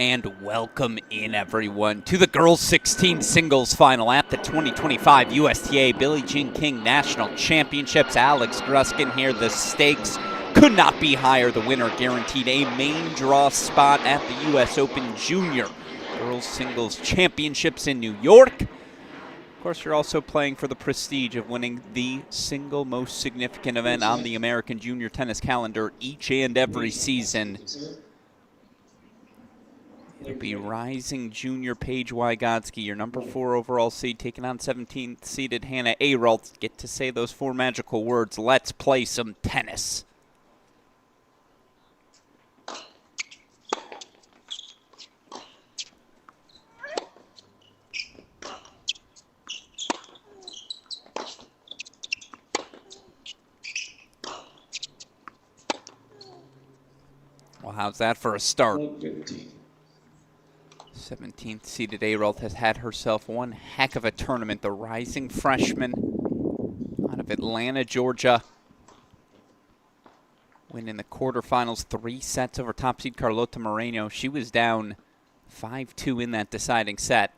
And welcome in, everyone, to the Girls 16 Singles Final at the 2025 USTA Billie Jean King National Championships. Alex Gruskin here. The stakes could not be higher. The winner guaranteed a main draw spot at the US Open Junior Girls Singles Championships in New York. Of course, you're also playing for the prestige of winning the single most significant event on the American junior tennis calendar each and every season. It'll be rising junior Paige Wodsky, your number 4 overall seed, taking on 17th seeded Hannah Aralt. Get to say those 4 magical words, let's play some tennis. Well, how's that for a start? 17th seeded Aralt has had herself one heck of a tournament. The rising freshman out of Atlanta, Georgia, winning the quarterfinals 3 sets over top seed Carlota Moreno. She was down 5-2 in that deciding set.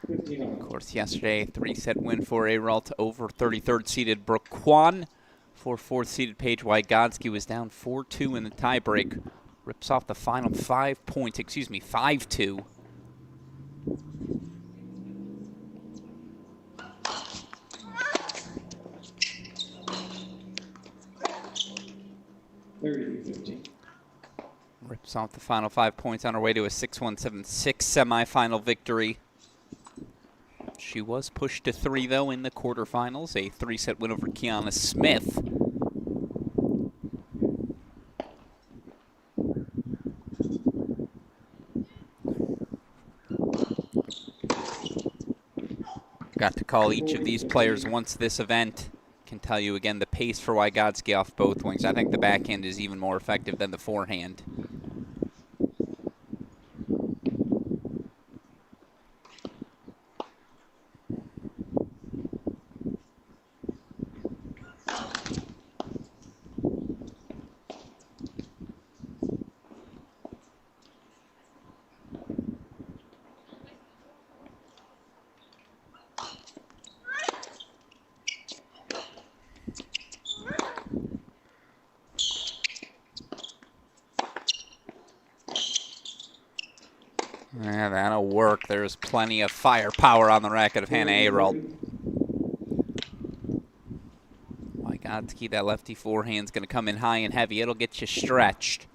Of course, yesterday, 3-set win for Aralt over 33rd seeded Brooke Kwan. For 4th seeded Paige Wodsky was down 4-2 in the tiebreak. Rips off the final 5 points, 5-2. Rips off the final 5 points on her way to a 6-1, 7-6 semifinal victory. She was pushed to 3, though, in the quarterfinals. A 3-set win over Kiana Smith. Got to call each of these players once this event. Can tell you again the pace for Wodsky off both wings. I think the backhand is even more effective than the forehand. Yeah, that'll work. There's plenty of firepower on the racket of Hannah Aralt. Wodsky, that lefty forehand's going to come in high and heavy. It'll get you stretched.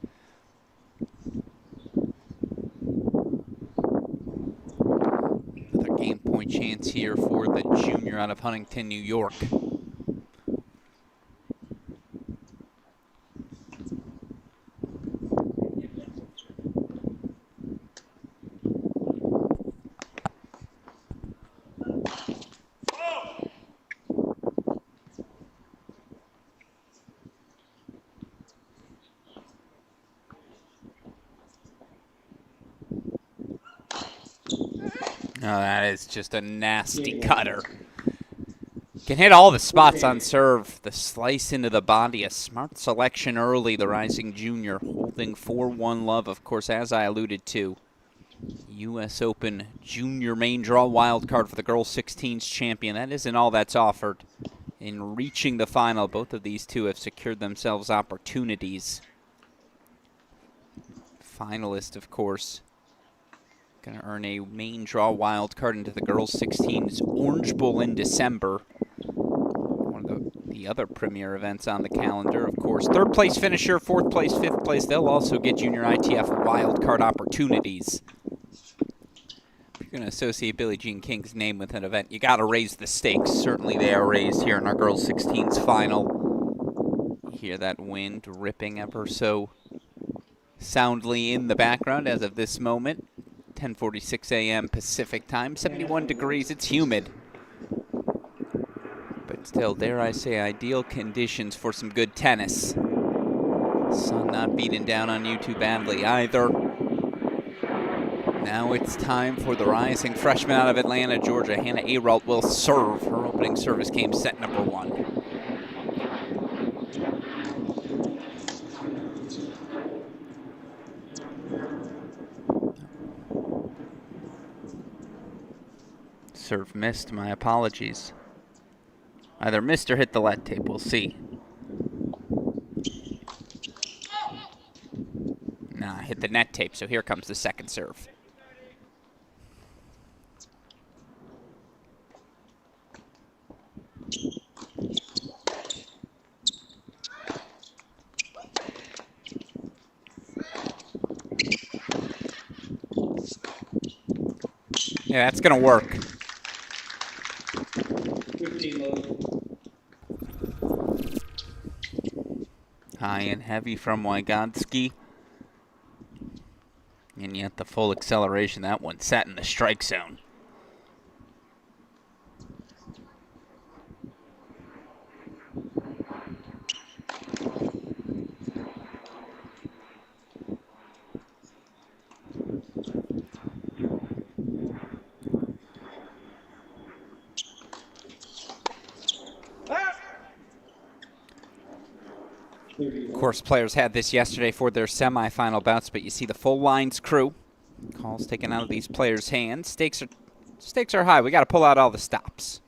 Another game point chance here for the junior out of Huntington, New York. Oh, that is just a nasty cutter. Can hit all the spots on serve. The slice into the body, a smart selection early. The rising junior holding 4-1 love, of course, as I alluded to. U.S. Open junior main draw wild card for the girls 16s champion. That isn't all that's offered. In reaching the final, both of these two have secured themselves opportunities. Finalist, of course, going to earn a main draw wild card into the girls 16's Orange Bowl in December. One of the other premier events on the calendar, of course. 3rd place finisher, 4th place, 5th place. They'll also get junior ITF wild card opportunities. If you're going to associate Billie Jean King's name with an event, you got to raise the stakes. Certainly they are raised here in our girls 16's final. You hear that wind ripping ever so soundly in the background as of this moment. 10:46 a.m. Pacific time, 71 degrees, it's humid. But still, dare I say, ideal conditions for some good tennis. Sun not beating down on you too badly either. Now it's time for the rising freshman out of Atlanta, Georgia. Hannah Aralt will serve. Her opening service came set number 1. Serve missed. My apologies. Either missed or hit the lead tape. We'll see. Nah, hit the net tape, so here comes the second serve. Yeah, that's going to work. 15 low. High and heavy from Wodsky. And yet the full acceleration, that one sat in the strike zone. Of course, players had this yesterday for their semifinal bouts, but you see the full lines crew. Calls taken out of these players' hands. Stakes are high. We got to pull out all the stops.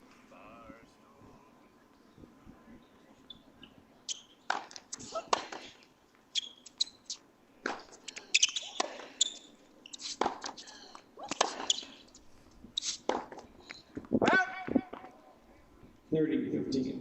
Wow. 30-15.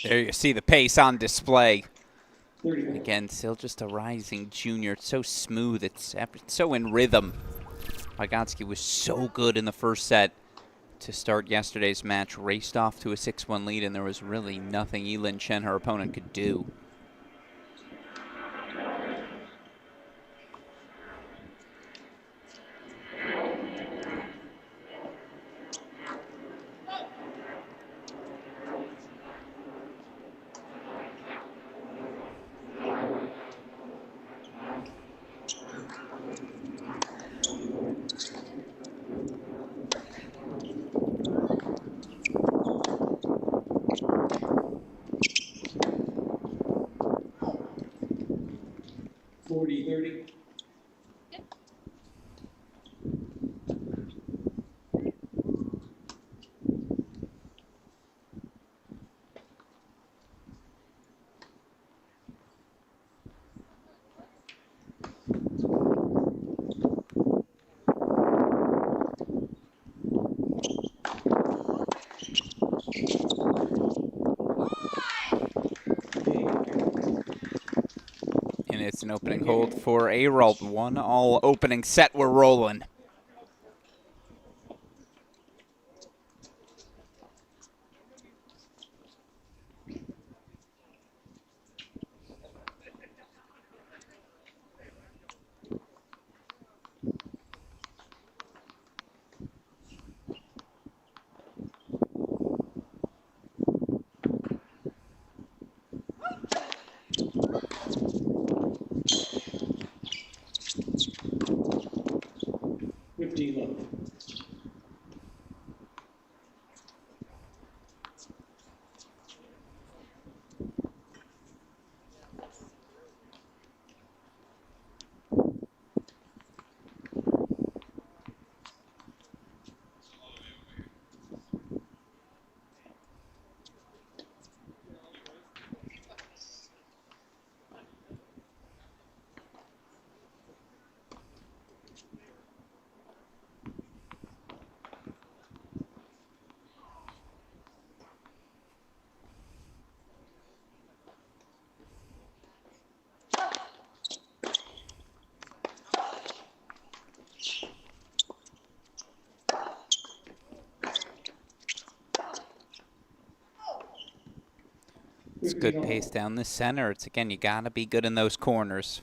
There you see the pace on display. 30. Again, still just a rising junior. It's so smooth. It's so in rhythm. Wodsky was so good in the first set to start yesterday's match. Raced off to a 6-1 lead, and there was really nothing Yilin Chen, her opponent, could do. And it's an opening hold for Pereira. 1-all opening set. We're rolling. It's good pace down the center. It's, again, you got to be good in those corners.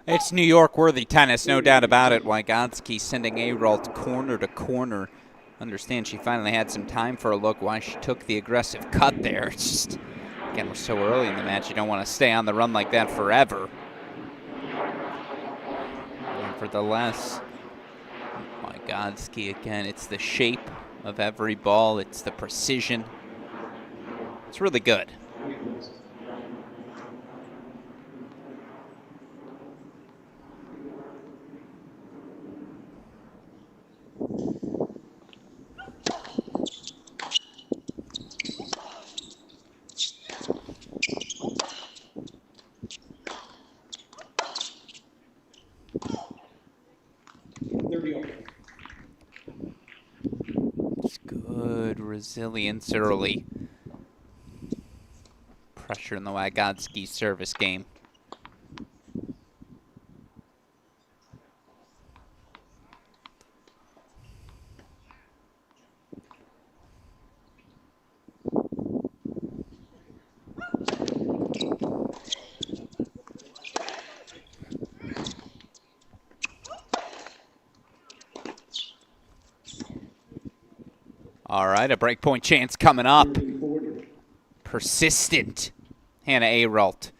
It's New York-worthy tennis, no doubt about it. Wodsky sending Airalt corner to corner. Understand she finally had some time for a look why she took the aggressive cut there. It's just, again, we're so early in the match, you don't want to stay on the run like that forever. Nevertheless, Wodsky, again, it's the shape of every ball. It's the precision. It's really good. Good resilience early. Pressure in the Wodsky service game. All right, a breakpoint chance coming up. Persistent, Hannah Airalt.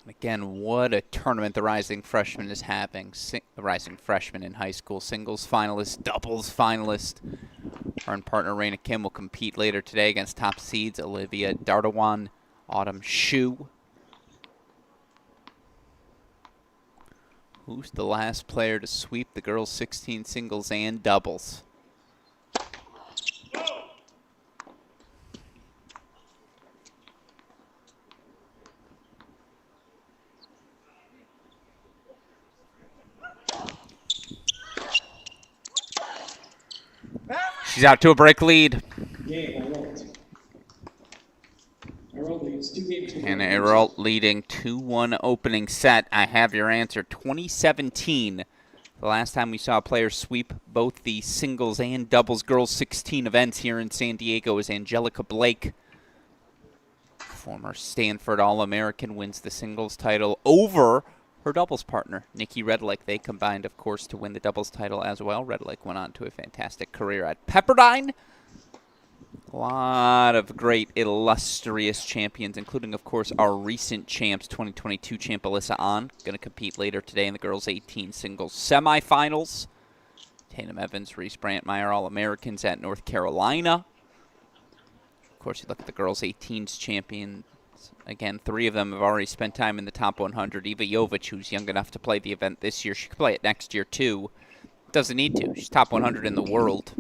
Again, what a tournament the rising freshman is having. The rising freshman in high school. Singles finalist, doubles finalist. Her and partner Raina Kim will compete later today against top seeds Olivia Dardawan, Autumn Shu. Who's the last player to sweep the girls' 16 singles and doubles? She's out to a break lead. Hannah Airalt leading 2-1 opening set. I have your answer. 2017. The last time we saw a player sweep both the singles and doubles girls 16 events here in San Diego was Angelica Blake. Former Stanford All-American wins the singles title over her doubles partner, Nikki Redlick. They combined, of course, to win the doubles title as well. Redlick went on to a fantastic career at Pepperdine. A lot of great, illustrious champions, including, of course, our recent champs, 2022 champ Alyssa Ahn, going to compete later today in the girls' 18 singles semifinals. Tatum Evans, Reese Brantmeyer, All-Americans at North Carolina. Of course, you look at the girls' 18s champions. Again, 3 of them have already spent time in the top 100. Eva Jovic, who's young enough to play the event this year. She could play it next year, too. Doesn't need to. She's top 100 in the world.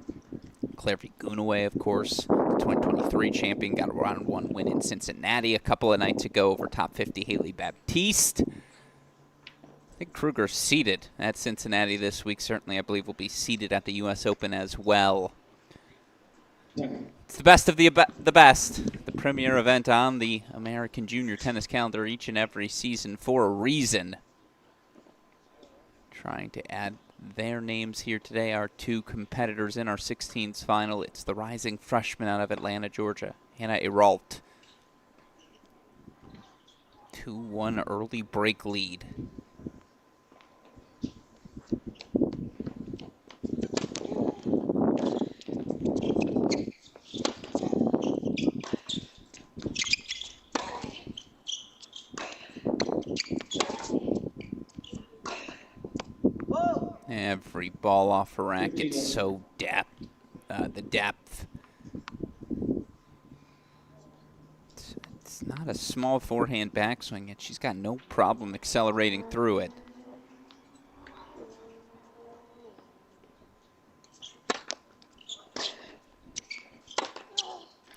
Claire Gunaway, of course, the 2023 champion, got a round 1 win in Cincinnati a couple of nights ago over top 50 Haley Baptiste. I think Kruger's seeded at Cincinnati this week. Certainly, I believe, will be seeded at the U.S. Open as well. It's the best of the best. The premier event on the American Junior Tennis calendar each and every season for a reason. Trying to add their names here today. Our 2 competitors in our 16s final. It's the rising freshman out of Atlanta, Georgia, Hannah Airalt. 2-1 early break lead. Every ball off her racket 15 so the depth. It's not a small forehand backswing, and she's got no problem accelerating through it.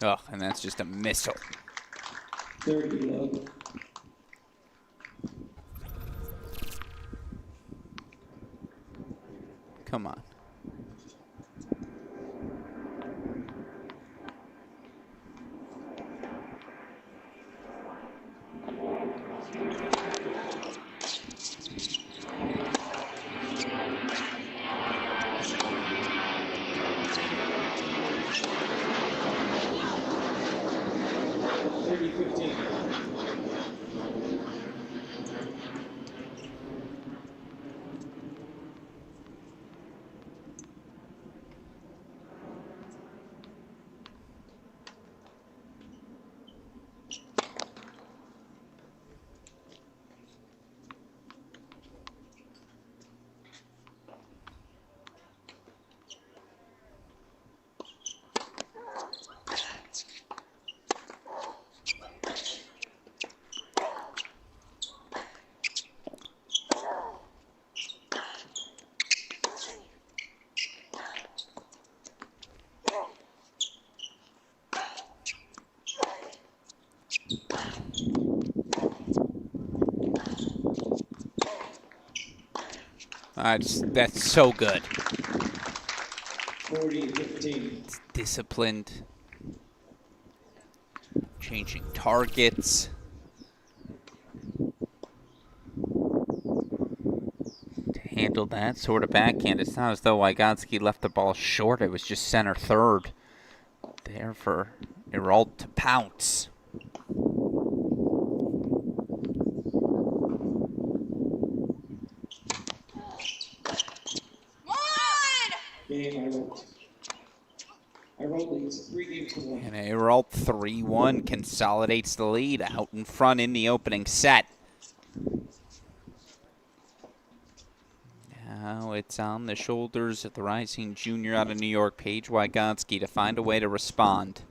Oh, and that's just a missile. 30 love. Come on. That's so good. 40-15. It's disciplined. Changing targets. To handle that sort of backhand, it's not as though Wygotsky left the ball short. It was just center third. There for Iralt to pounce. Game, Iralt leads 3-1. And Iralt 3-1 consolidates the lead out in front in the opening set. Now it's on the shoulders of the rising junior out of New York, Paige Wygotsky, to find a way to respond.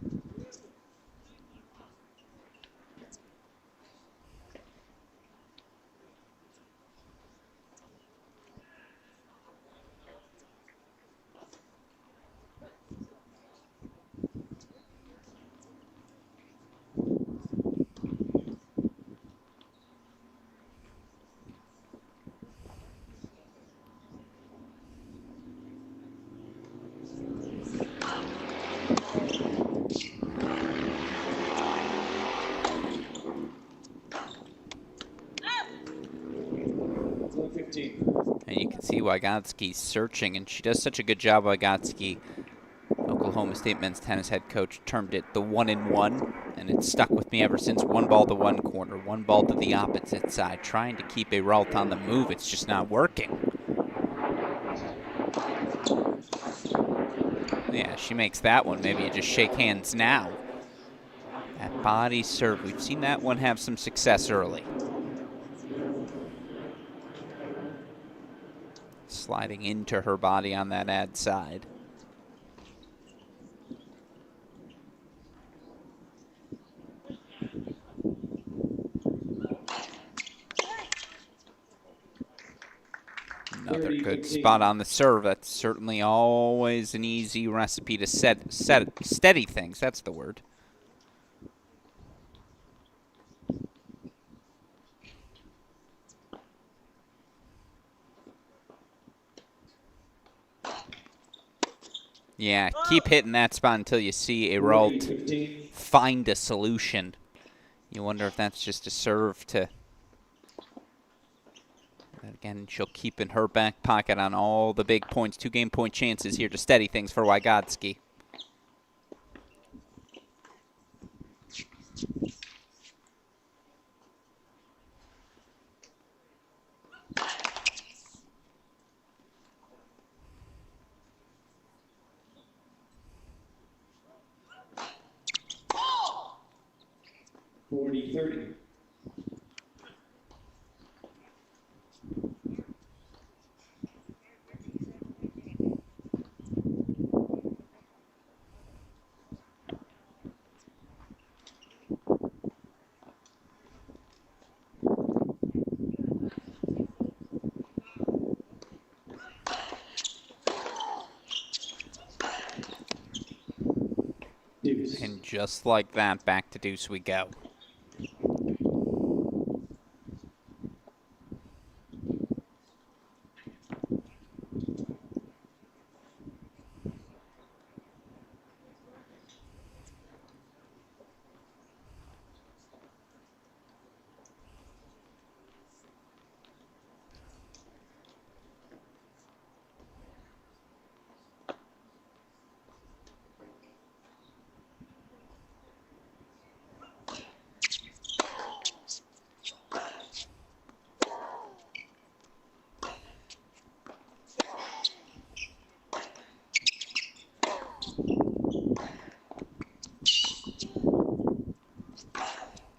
And you can see Wygotsky searching, and she does such a good job, Wygotsky. Oklahoma State men's tennis head coach termed it the 1-in-1, and it's stuck with me ever since. One ball to one corner, one ball to the opposite side, trying to keep Iralt on the move. It's just not working. Yeah, she makes that one. Maybe you just shake hands now. That body serve, we've seen that one have some success early. Sliding into her body on that ad side. Another good spot on the serve. That's certainly always an easy recipe to steady things. That's the word. Yeah, keep hitting that spot until you see Iralt find a solution. You wonder if that's just a serve to... Again, she'll keep in her back pocket on all the big points. 2 game point chances here to steady things for Wygotsky. $40-30. deuce. And just like that, back to deuce we go.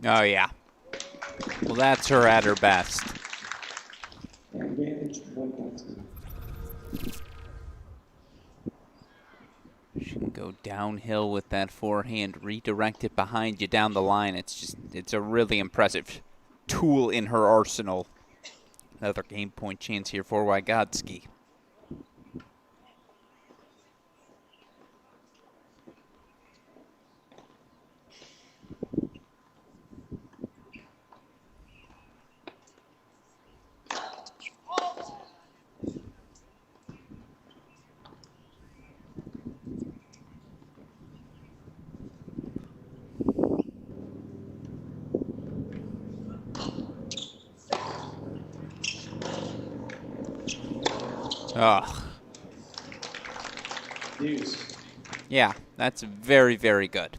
Oh, yeah. Well, that's her at her best. Advantage, Wodsky. She can go downhill with that forehand, redirect it behind you down the line. It's a really impressive tool in her arsenal. Another game point chance here for Wodsky. Ugh. Deuce. Yeah, that's very, very good.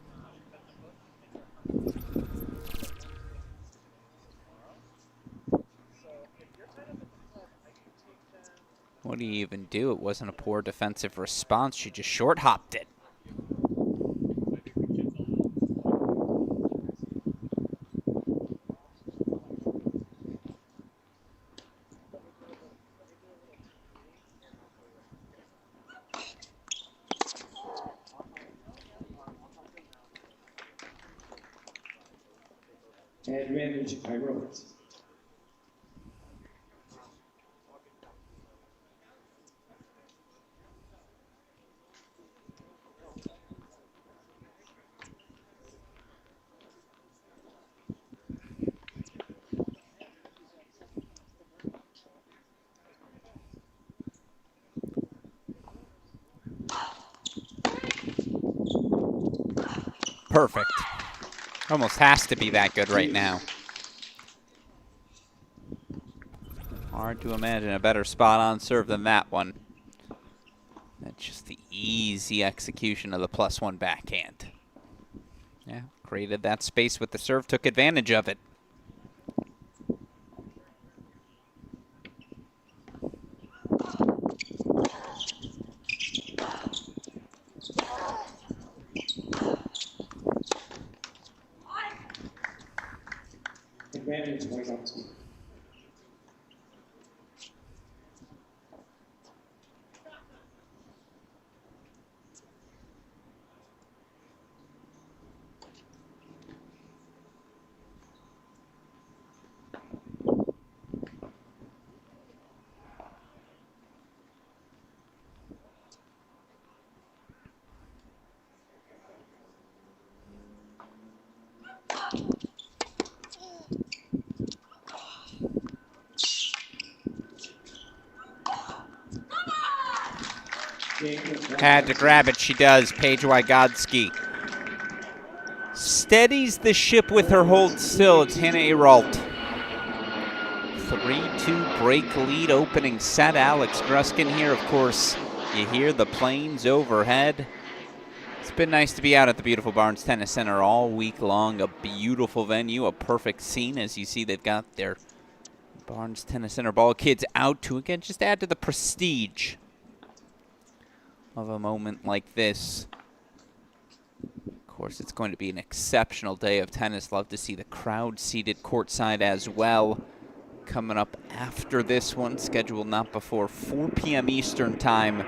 What do you even do? It wasn't a poor defensive response. She just short hopped it. Advantage, Pereira. Perfect. Almost has to be that good right now. Hard to imagine a better spot on serve than that one. That's just the easy execution of the +1 backhand. Yeah, created that space with the serve, took advantage of it. Advantage, Wodsky. Had to grab it, she does. Paige Wodsky steadies the ship with her hold still. It's Hannah Aralt. 3-2 break lead opening set. Alex Gruskin here, of course. You hear the planes overhead. It's been nice to be out at the beautiful Barnes Tennis Center all week long. A beautiful venue, a perfect scene. As you see, they've got their Barnes Tennis Center ball kids out to, again, just add to the prestige of a moment like this. Of course, it's going to be an exceptional day of tennis. Love to see the crowd seated courtside as well. Coming up after this one, scheduled not before 4 p.m. Eastern time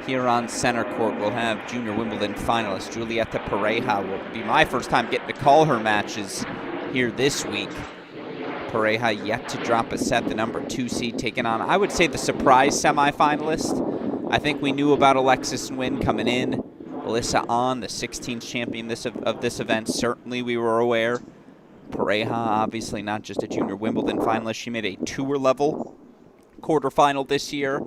here on center court. We'll have junior Wimbledon finalist Julieta Pereira. Will be my first time getting to call her matches here this week. Pereira yet to drop a set, the number 2 seed taking on, I would say, the surprise semifinalist. I think we knew about Alexis Nguyen coming in. Alyssa On, the 16th champion of this event, certainly we were aware. Pereira, obviously not just a junior Wimbledon finalist. She made a tour-level quarterfinal this year.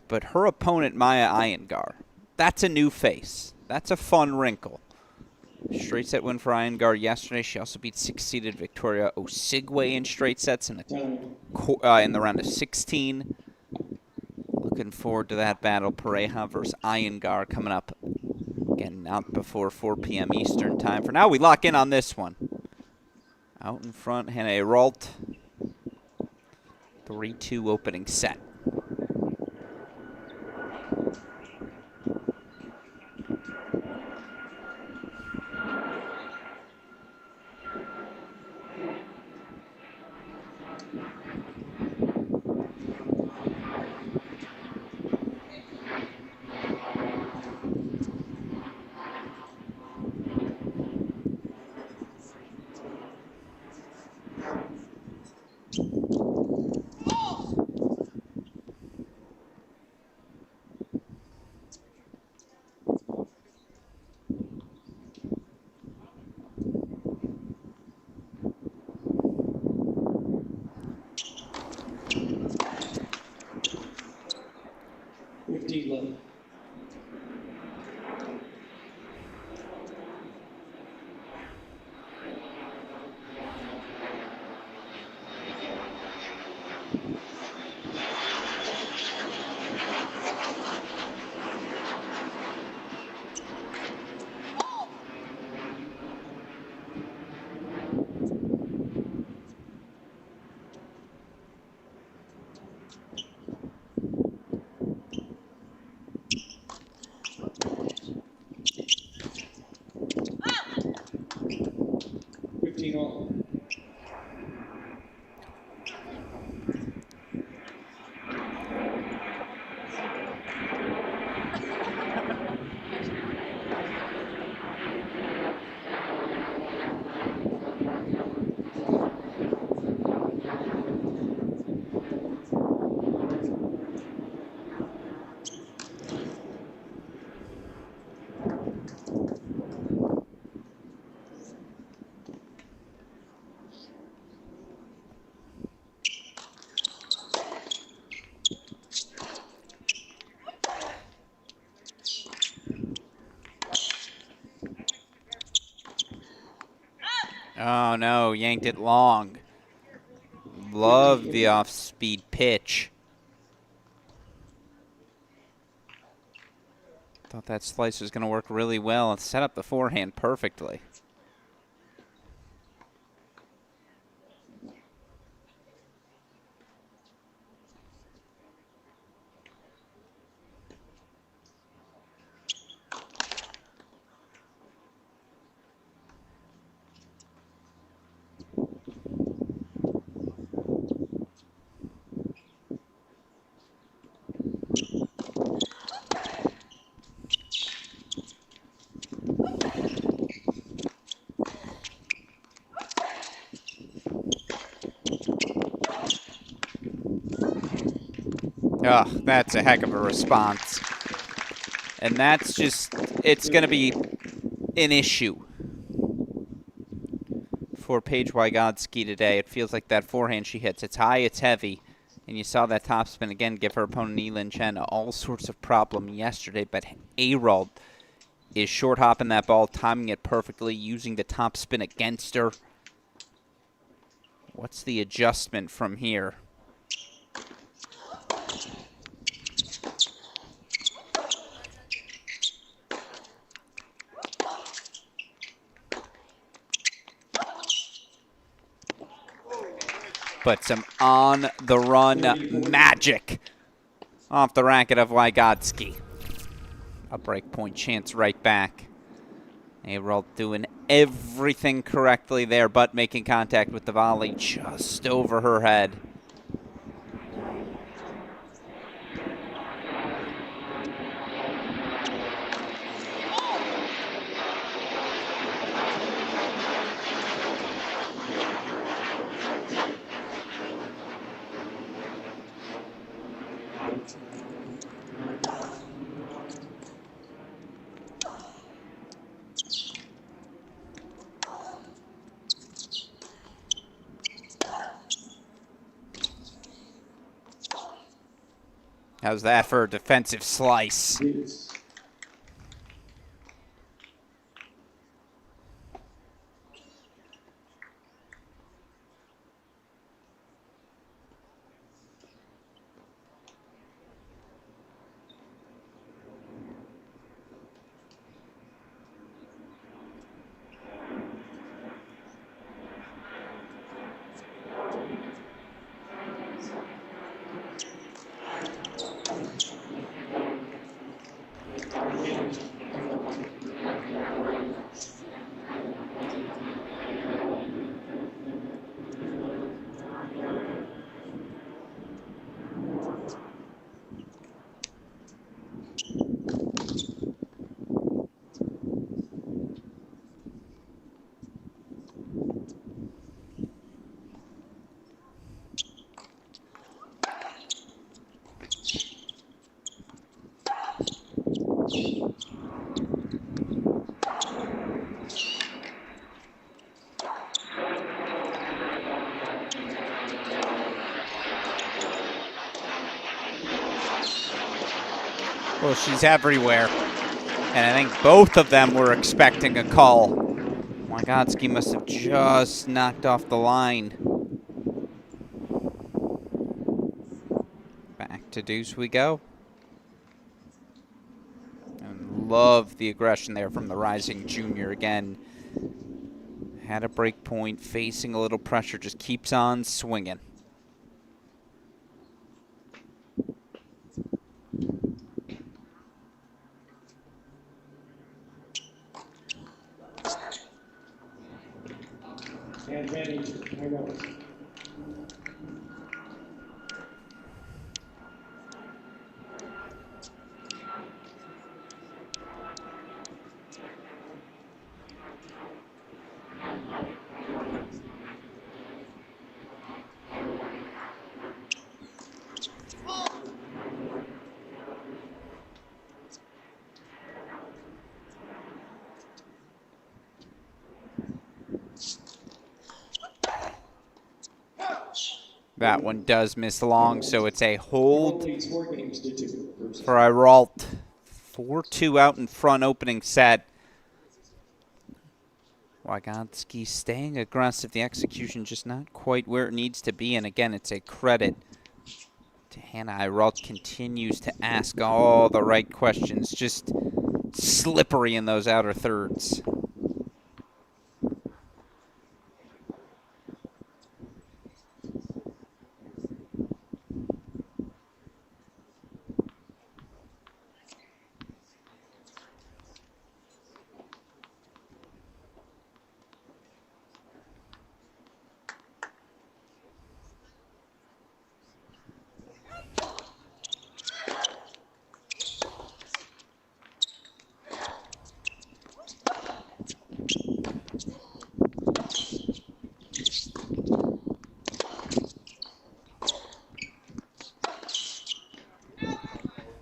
But her opponent, Maya Iyengar, that's a new face. That's a fun wrinkle. Straight set win for Iyengar yesterday. She also beat 6-seeded Victoria Osigwe in straight sets in the round of 16. Looking forward to that battle. Pereira versus Iyengar coming up. Again, not before 4 p.m. Eastern time. For now, we lock in on this one. Out in front, Hannah Ralt. 3-2 opening set. Oh, no, yanked it long. Love the off-speed pitch. Thought that slice was going to work really well and set up the forehand perfectly. Oh, that's a heck of a response. And that's just, it's going to be an issue for Paige Wodsky today. It feels like that forehand she hits, it's high, it's heavy. And you saw that topspin again give her opponent Elin Chen all sorts of problem yesterday. But Arald is short hopping that ball, timing it perfectly, using the topspin against her. What's the adjustment from here? But some on-the-run magic off the racket of Wodsky. A break point chance right back. Arald doing everything correctly there, but making contact with the volley just over her head. How's that for a defensive slice? Deuce. Well, she's everywhere. And I think both of them were expecting a call. Wodsky must have just knocked off the line. Back to deuce we go. And love the aggression there from the rising junior again. Had a break point, facing a little pressure, just keeps on swinging. Advantage, timeout. That one does miss long, so it's a hold Leads 4 games to 2. for Iralt. 4-2 out in front opening set. Wodsky staying aggressive. The execution just not quite where it needs to be. And again, it's a credit to Hannah. Iralt continues to ask all the right questions. Just slippery in those outer thirds.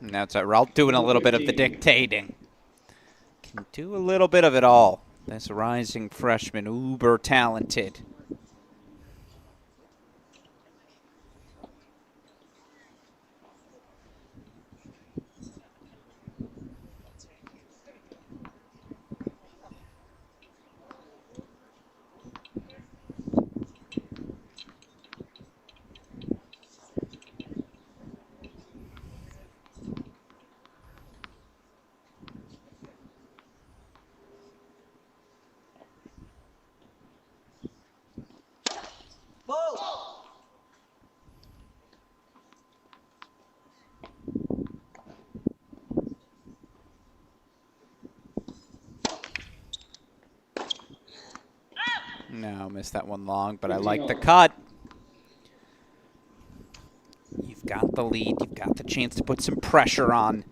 Now it's Iralt doing a little bit of the dictating. Can do a little bit of it all. This rising freshman, uber talented. No, missed that one long, but I like the cut. You've got the lead. You've got the chance to put some pressure on.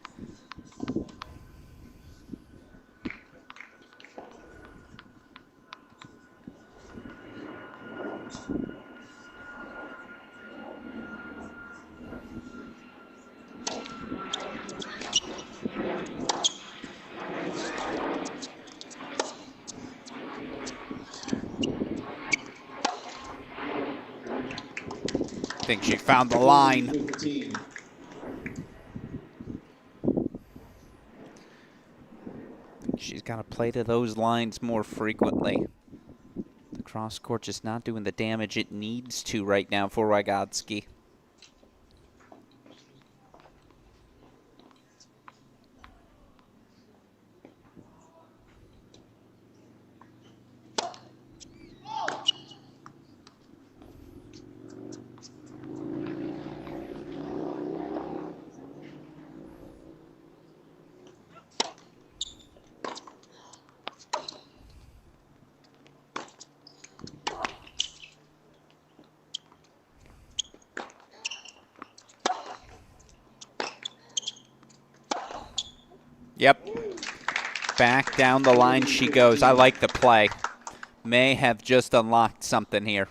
I think she found the line. 15. got to play to those lines more frequently. The cross court just not doing the damage it needs to right now for Wodsky. Yep. Back down the line she goes. I like the play. May have just unlocked something here.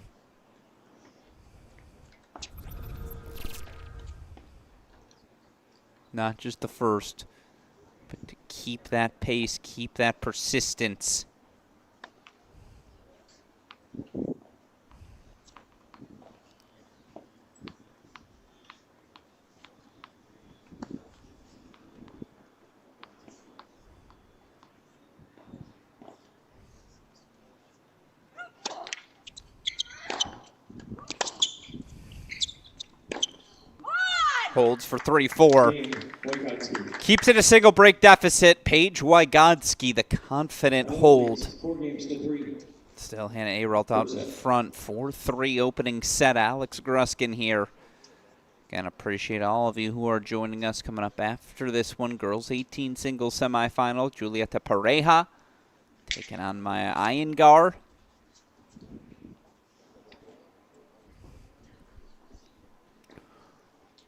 Not just the first, but to keep that pace, keep that persistence. Holds for 3-4. Keeps it a single break deficit. Paige Wodsky, the confident hold. Still Hannah Aralt out in front. 4-3 opening set. Alex Gruskin here. Again, appreciate all of you who are joining us. Coming up after this one, girls 18 singles semifinal. Julieta Pereira taking on Maya Igar.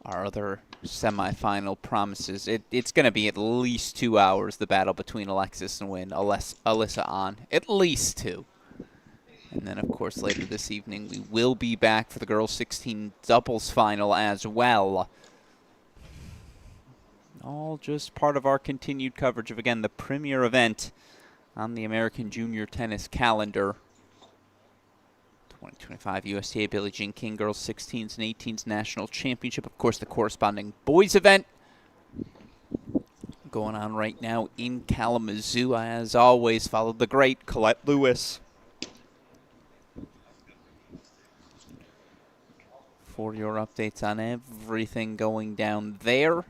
Our other semifinal promises. It's going to be at least 2 hours, the battle between Alexis and Alyssa on. At least 2. And then, of course, later this evening, we will be back for the girls 16 doubles final as well. All just part of our continued coverage of, again, the premier event on the American Junior Tennis calendar. 2025 USTA Billie Jean King Girls 16s and 18s National Championship. Of course, the corresponding boys event going on right now in Kalamazoo. As always, followed the great Colette Lewis for your updates on everything going down there.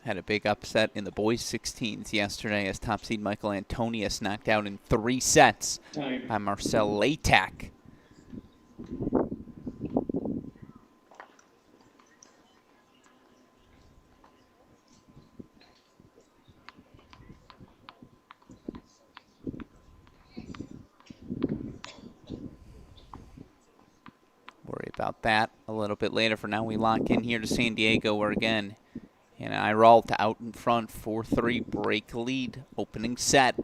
Had a big upset in the boys 16s yesterday as top seed Michael Antonius knocked out in 3 sets by Marcel Latak. Worry about that a little bit later. For now, we lock in here to San Diego, where again, and Iralt out in front, 4-3 break lead, opening set.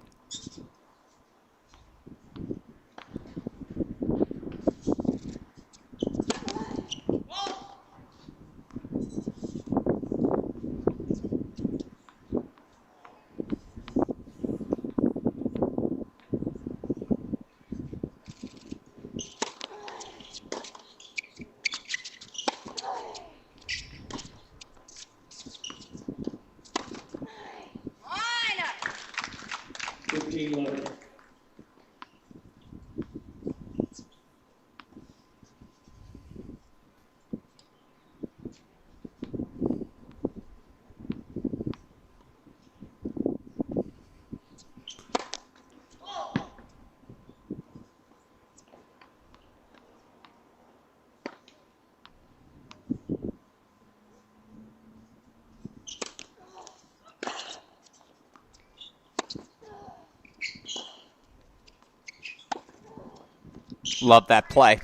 Love that play.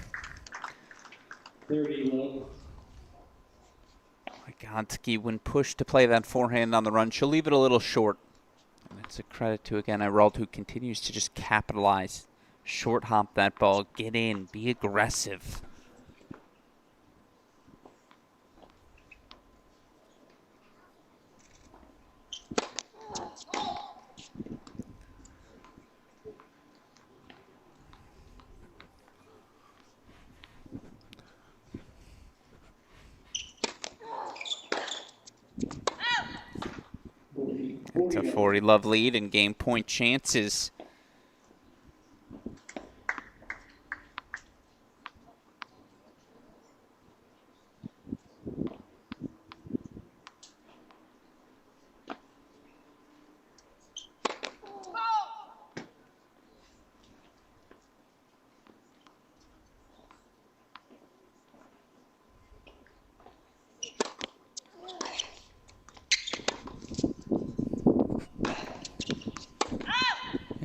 30 low. Wodsky, when pushed to play that forehand on the run, she'll leave it a little short. And it's a credit to, again, Iralt, who continues to just capitalize. Short hop that ball, get in, be aggressive. It's a 40-love lead and game point chances.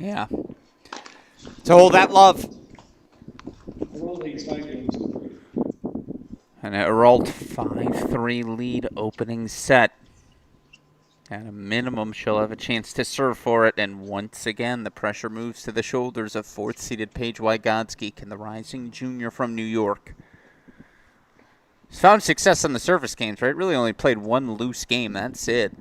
Yeah. To hold that love. And a Herald 5-3 lead opening set. At a minimum, she'll have a chance to serve for it. And once again, the pressure moves to the shoulders of fourth-seeded Paige Wodsky, and the rising junior from New York. She's found success on the service games, right? Really only played one loose game. That's it.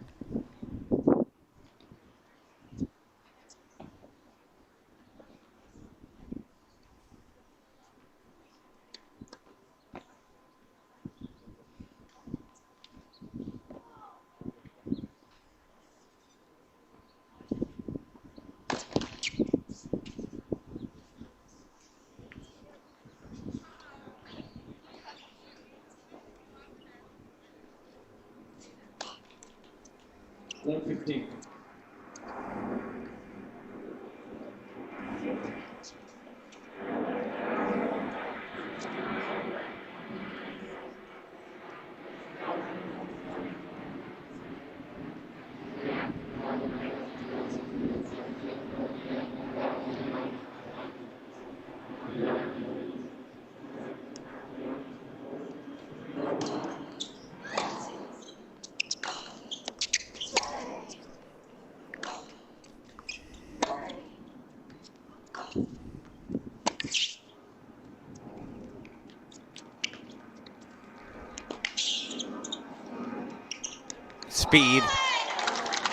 Speed.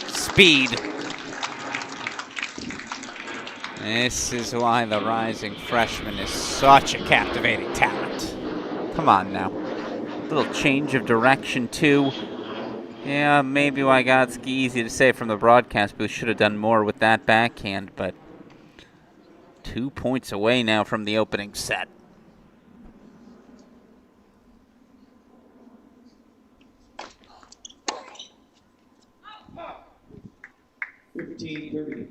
Speed. This is why the rising freshman is such a captivating talent. Come on now. Little change of direction, too. Yeah, maybe Wodsky, easy to say from the broadcast, but we should have done more with that backhand, but 2 points away now from the opening set. $15-30.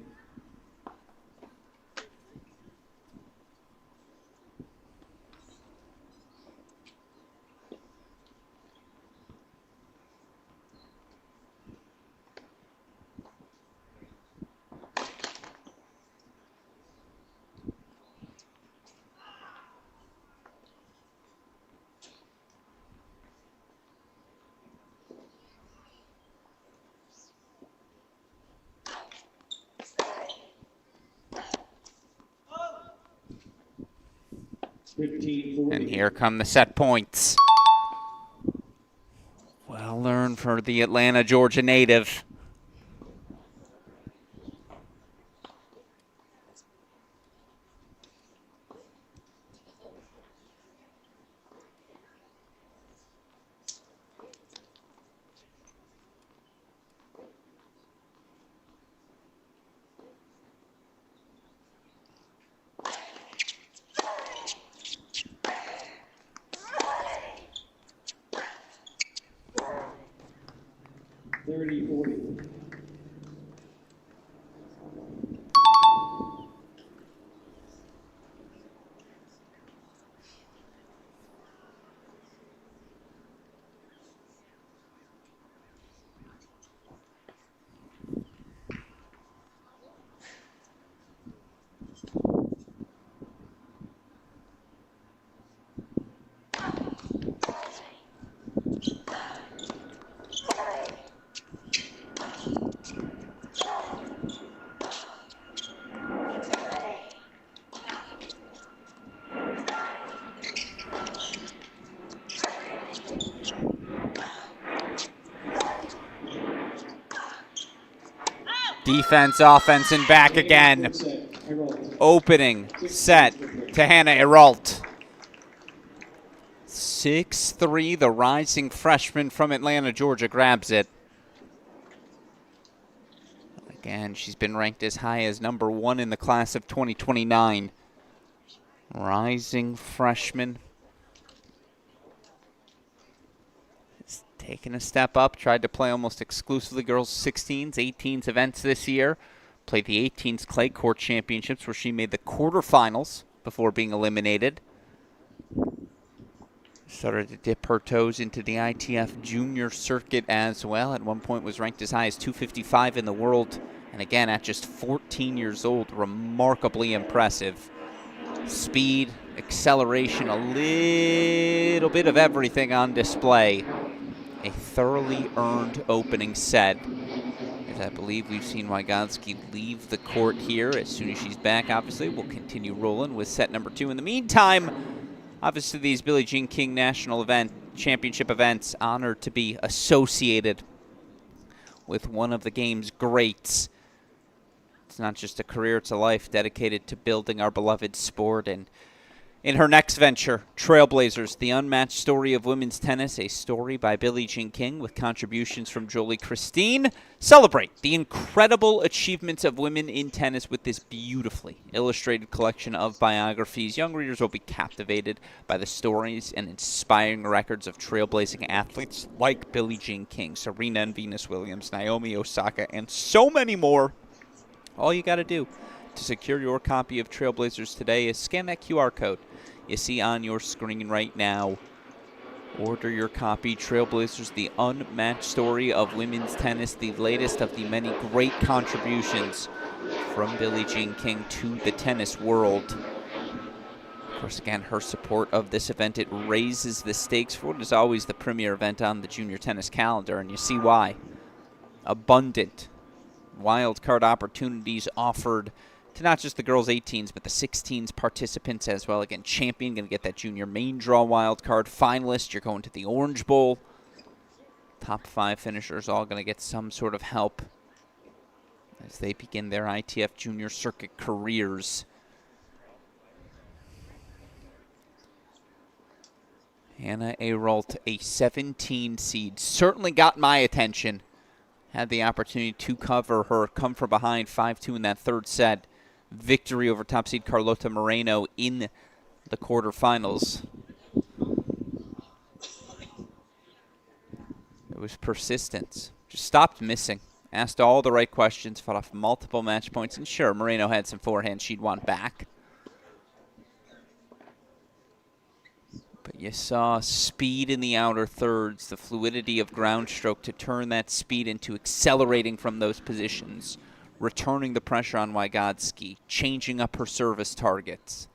And here come the set points. Well earned for the Atlanta, Georgia native. Defense, offense, and back again. Opening set to Hannah Herald. 6-3, the rising freshman from Atlanta, Georgia grabs it. Again, she's been ranked as high as #1 in the class of 2029. Rising freshman. Has taken a step up, tried to play almost exclusively girls 16s, 18s events this year. Played the 18s clay court championships where she made the quarterfinals before being eliminated. Started to dip her toes into the ITF junior circuit as well. At one point was ranked as high as 255 in the world. And again, at just 14 years old, remarkably impressive. Speed, acceleration, a little bit of everything on display. A thoroughly earned opening set. As I believe we've seen Wodsky leave the court here. As soon as she's back, obviously, we'll continue rolling with set number 2. In the meantime, obviously, these Billie Jean King National Championship events, honored to be associated with one of the game's greats. It's not just a career, it's a life dedicated to building our beloved sport. And in her next venture, Trailblazers, the unmatched story of women's tennis, a story by Billie Jean King with contributions from Jolie Christine. Celebrate the incredible achievements of women in tennis with this beautifully illustrated collection of biographies. Young readers will be captivated by the stories and inspiring records of trailblazing athletes like Billie Jean King, Serena and Venus Williams, Naomi Osaka, and so many more. All you got to do to secure your copy of Trailblazers today is scan that QR code you see on your screen right now. Order your copy. Trailblazers, the unmatched story of women's tennis, the latest of the many great contributions from Billie Jean King to the tennis world. Of course, again, her support of this event, it raises the stakes for what is always the premier event on the junior tennis calendar, and you see why. Abundant wildcard opportunities offered to not just the girls 18s, but the 16s participants as well. Again, champion, going to get that junior main draw wildcard. Finalist, you're going to the Orange Bowl. Top 5 finishers all going to get some sort of help as they begin their ITF junior circuit careers. Hannah Aralt, a 17 seed, certainly got my attention. Had the opportunity to cover her, come from behind 5-2 in that third set. Victory over top seed Carlota Moreno in the quarterfinals. It was persistence. Just stopped missing. Asked all the right questions, fought off multiple match points, and sure, Moreno had some forehand she'd want back. But you saw speed in the outer thirds, the fluidity of ground stroke to turn that speed into accelerating from those positions, returning the pressure on Wodsky, changing up her service targets.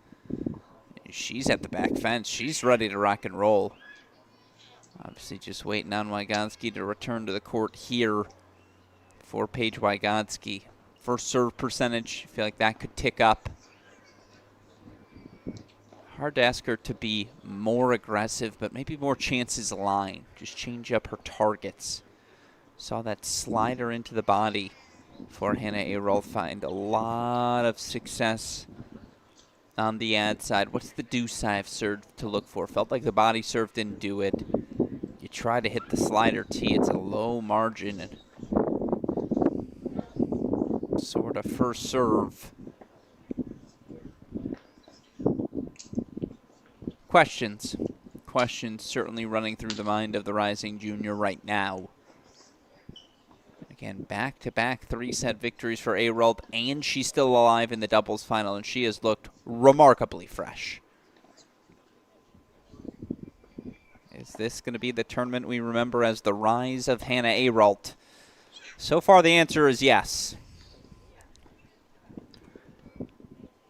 She's at the back fence. She's ready to rock and roll. Obviously just waiting on Wodsky to return to the court here for Paige Wodsky. First serve percentage, I feel like that could tick up. Hard to ask her to be more aggressive, but maybe more chances line. Just change up her targets. Saw that slider into the body for Hannah Aralt. Find a lot of success on the ad side. What's the do side serve to look for? Felt like the body serve didn't do it. You try to hit the slider tee. It's a low margin and sort of first serve. Questions certainly running through the mind of the rising junior right now. Again, back-to-back 3-set victories for Aralt, and she's still alive in the doubles final, and she has looked remarkably fresh. Is this going to be the tournament we remember as the rise of Hannah Aralt? So far, the answer is yes.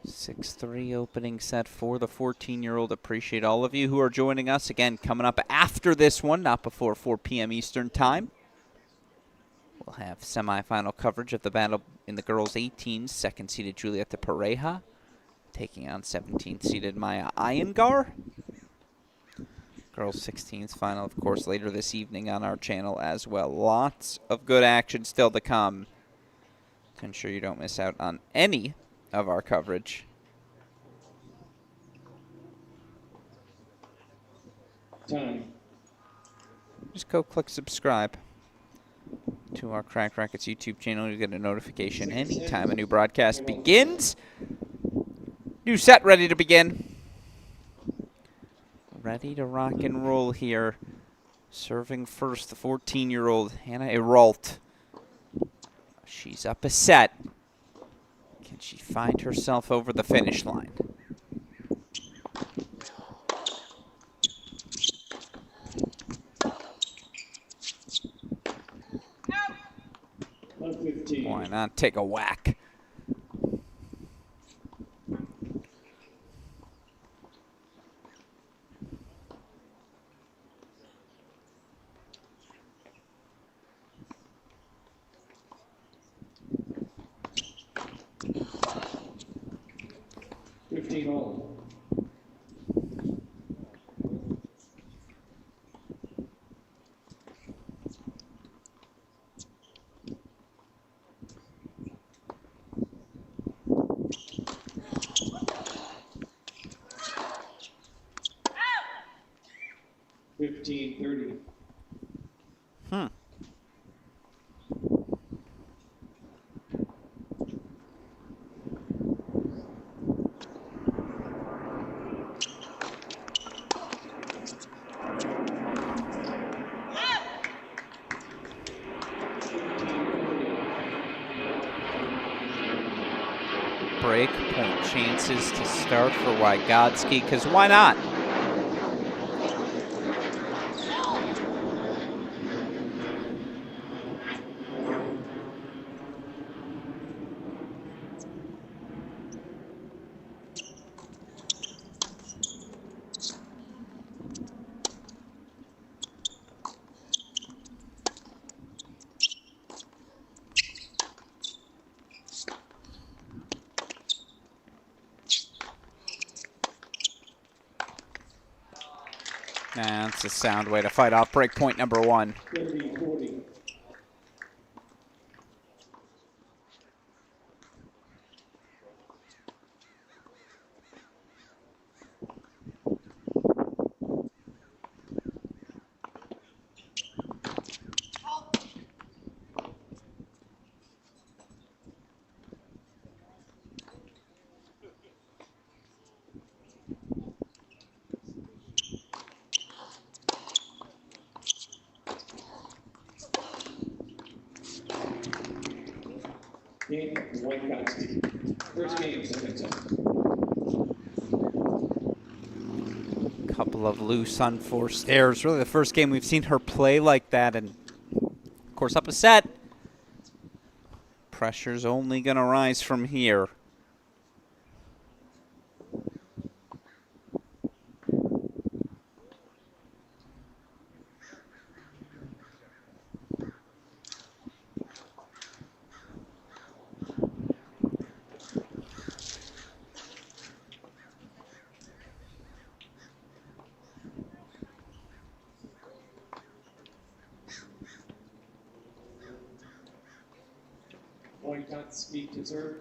6-3 opening set for the 14-year-old. Appreciate all of you who are joining us. Again, coming up after this one, not before 4 p.m. Eastern Time. We'll have semifinal coverage of the battle in the girls 18s. Second-seeded Julieta Pereira taking on 17th-seeded Maya Igar. Girls 16s final, of course, later this evening on our channel as well. Lots of good action still to come to ensure you don't miss out on any of our coverage. Time. Just go click subscribe. to our Cracked Rackets YouTube channel. You get a notification anytime a new broadcast begins. New set ready to begin. Ready to rock and roll here. Serving first, the 14-year-old Hannah Eralt. She's up a set. Can she find herself over the finish line? Why not take a whack? All. 15-30. Break point chances to start for Wodsky, because why not? That's a sound way to fight off break point number one. 30-40. Game Wodsky. First game, semifinal. Couple of loose, unforced errors. Really the first game we've seen her play like that, and of course up a set. Pressure's only gonna rise from here. Point on speed to serve.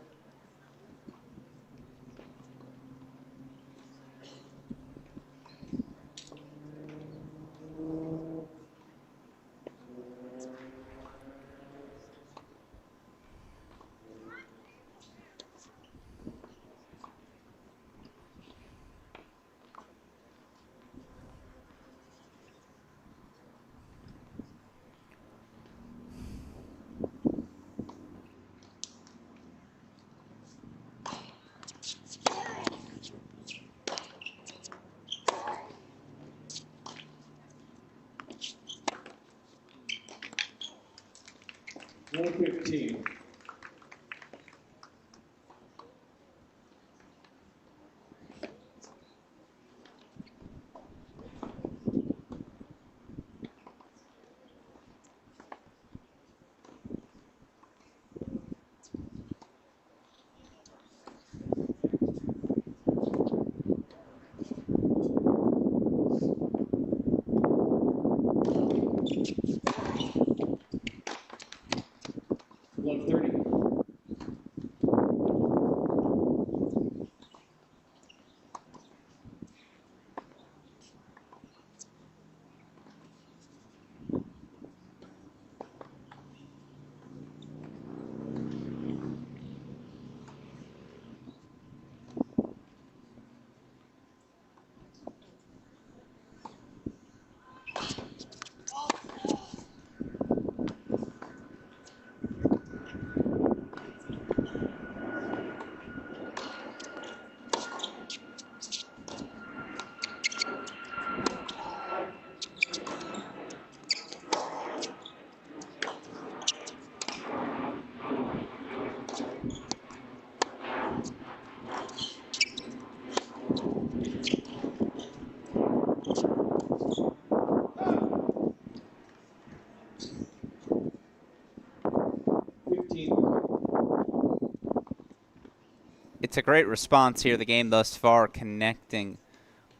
it's a great response here. The game thus far connecting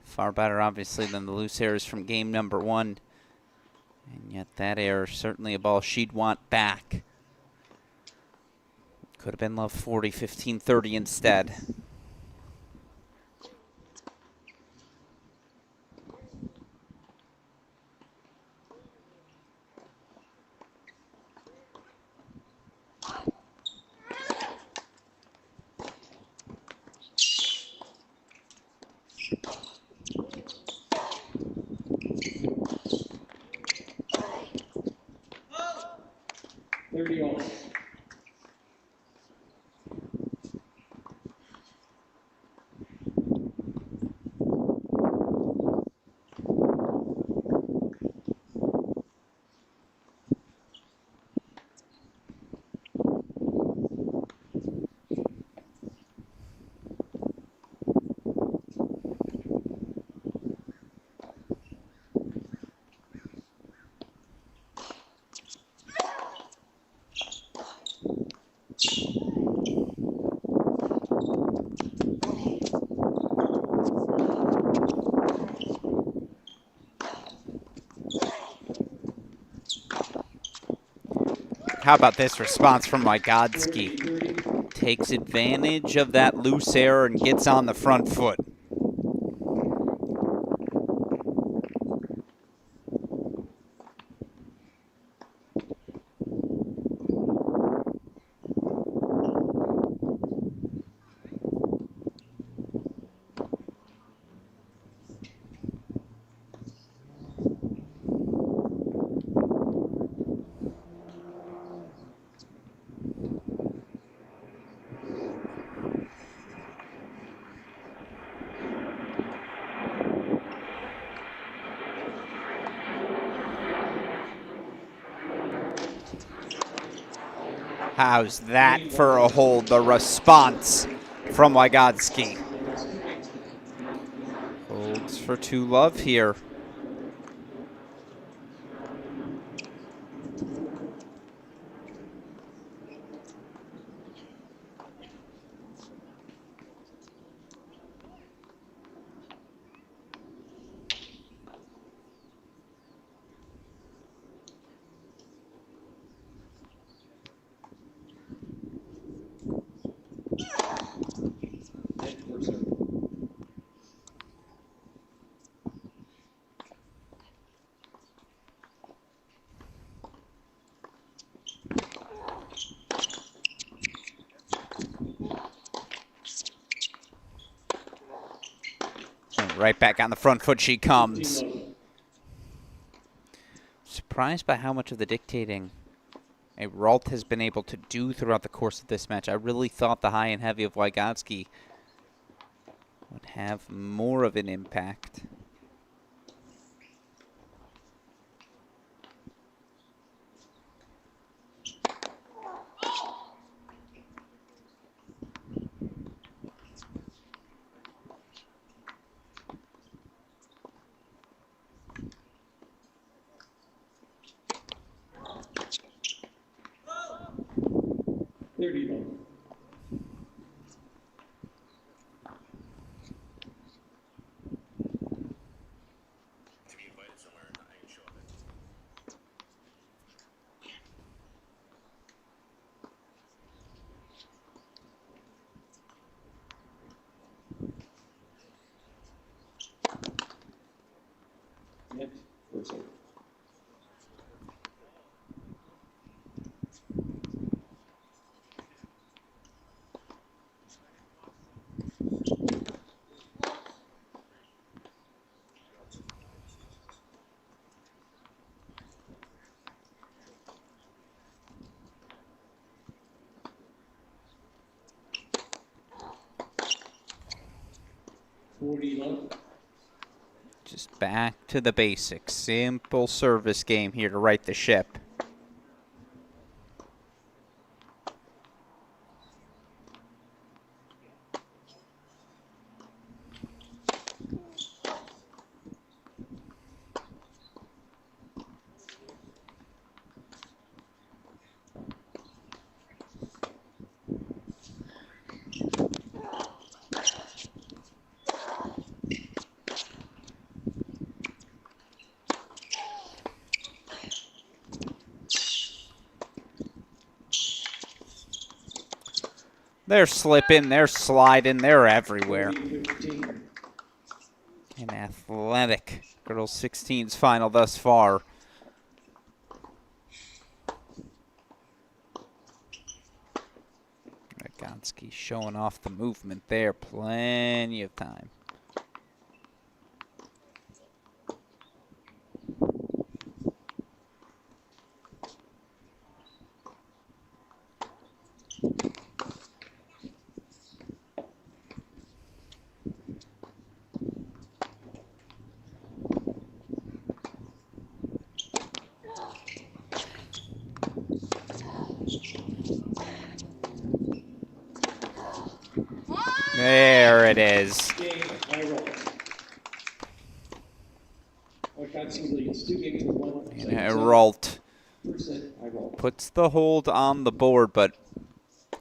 far better, obviously, than the loose errors from game number 1. And yet that error, certainly a ball she'd want back. Could have been love 40, 15, 30 instead. All. How about this response from Wodsky? Takes advantage of that loose error and gets on the front foot. How's that for a hold? The response from Wodsky. Holds for 2 love here. Right back on the front foot she comes. Surprised by how much of the dictating a Ralt has been able to do throughout the course of this match. I really thought the high and heavy of Wodsky would have more of an impact. Just back to the basics. Simple service game here to right the ship. They're slipping, they're sliding, they're everywhere. 30-15. An athletic girls 16's final thus far. Wodsky showing off the movement there. Plenty of time. There it is. Game, I roll. Wodsky leads 2 games to 1. And Heralt First set, I roll. puts the hold on the board, but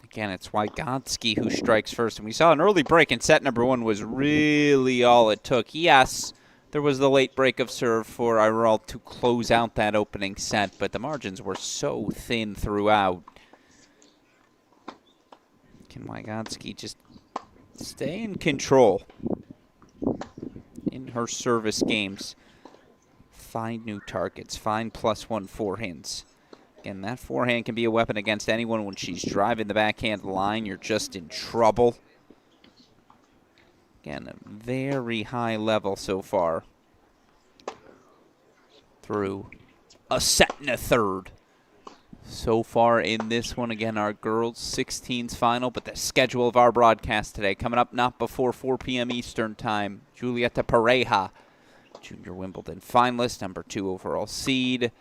again, it's Wodsky who strikes first. And we saw an early break in set number 1 was really all it took. Yes, there was the late break of serve for Heralt to close out that opening set, but the margins were so thin throughout. Can Wodsky just stay in control in her service games? Find new targets, find +1 forehands. Again, that forehand can be a weapon against anyone. When she's driving the backhand line, you're just in trouble. Again, a very high level so far through a set and a third. So far in this one, again, our girls 16's final, but the schedule of our broadcast today coming up not before 4 p.m. Eastern time. Julieta Pereira, junior Wimbledon finalist, number 2 overall seed.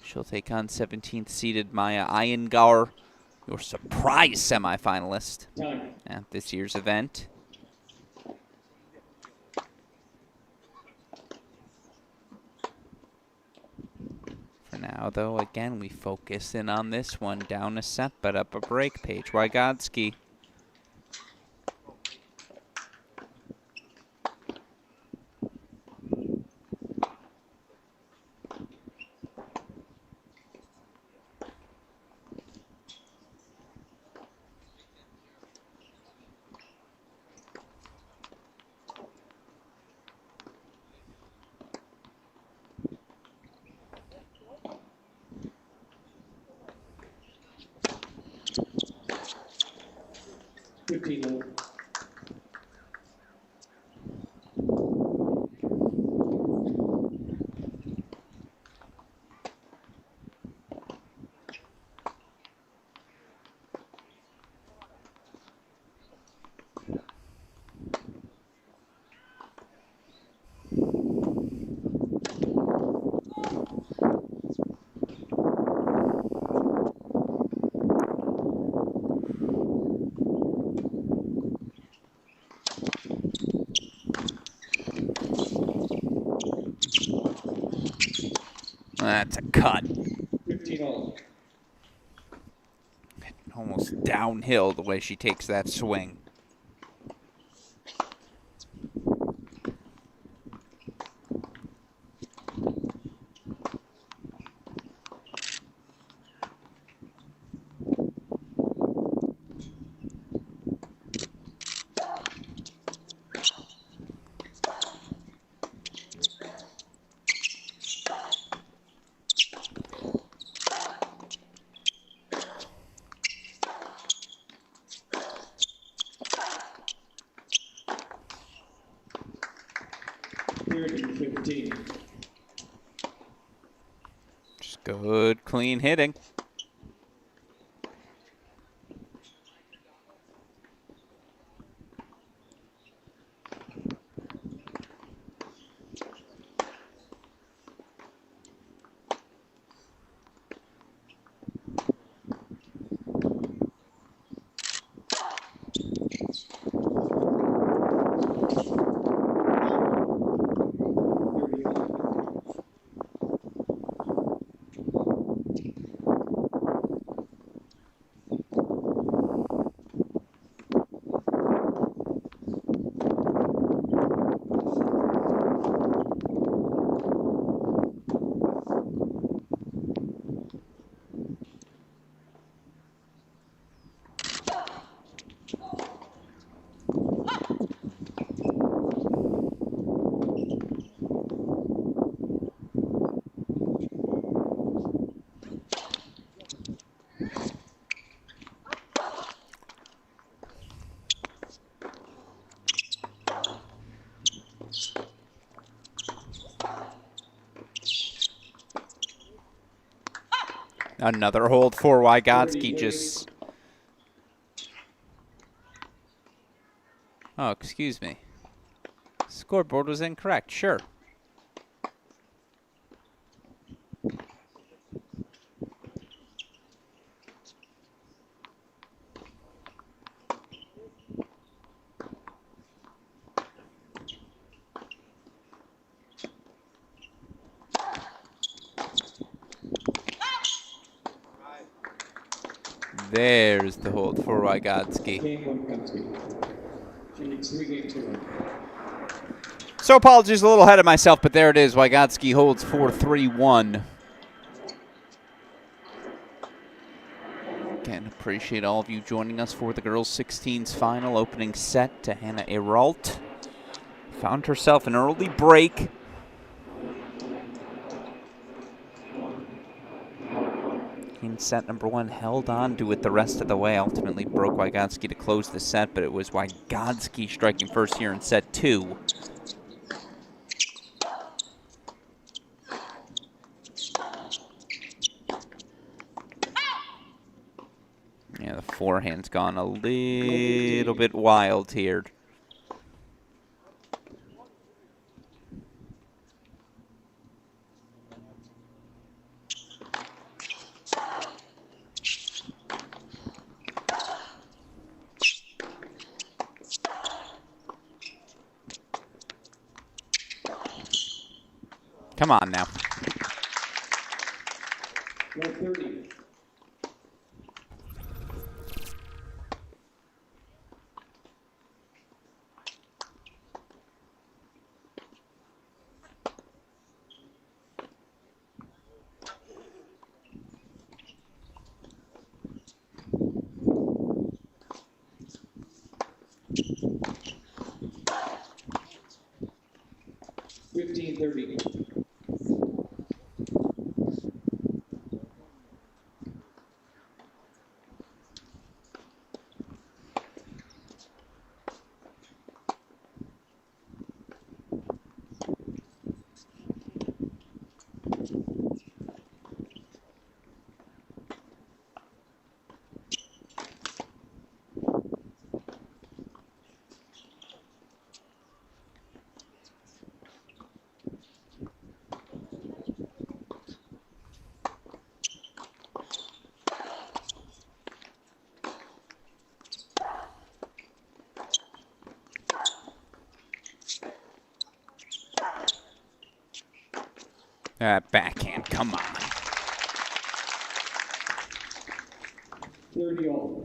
She'll take on 17th seeded Maya Igar, your surprise semifinalist at this year's event. Now, though, again, we focus in on this one. Down a set, but up a break. Paige Wodsky. That's a cut. 15-all. Almost downhill the way she takes that swing. Just good, clean hitting. Another hold for Wygotsky. 30. Just. Oh, excuse me. Scoreboard was incorrect. Sure. There's the hold for Wygotsky. Game Wygotsky. She needs 3 games to win. So apologies, a little ahead of myself, but there it is. Wygotsky holds 4-3-1. Again, appreciate all of you joining us for the girls' 16s final opening set to Hannah Eralt. Found herself an early break. In set number 1, held on to it the rest of the way. Ultimately broke Wygotsky to close the set, but it was Wygotsky striking first here in set 2. Yeah, the forehand's gone a little bit wild here. Come on now. 130. Backhand, come on. 30 all.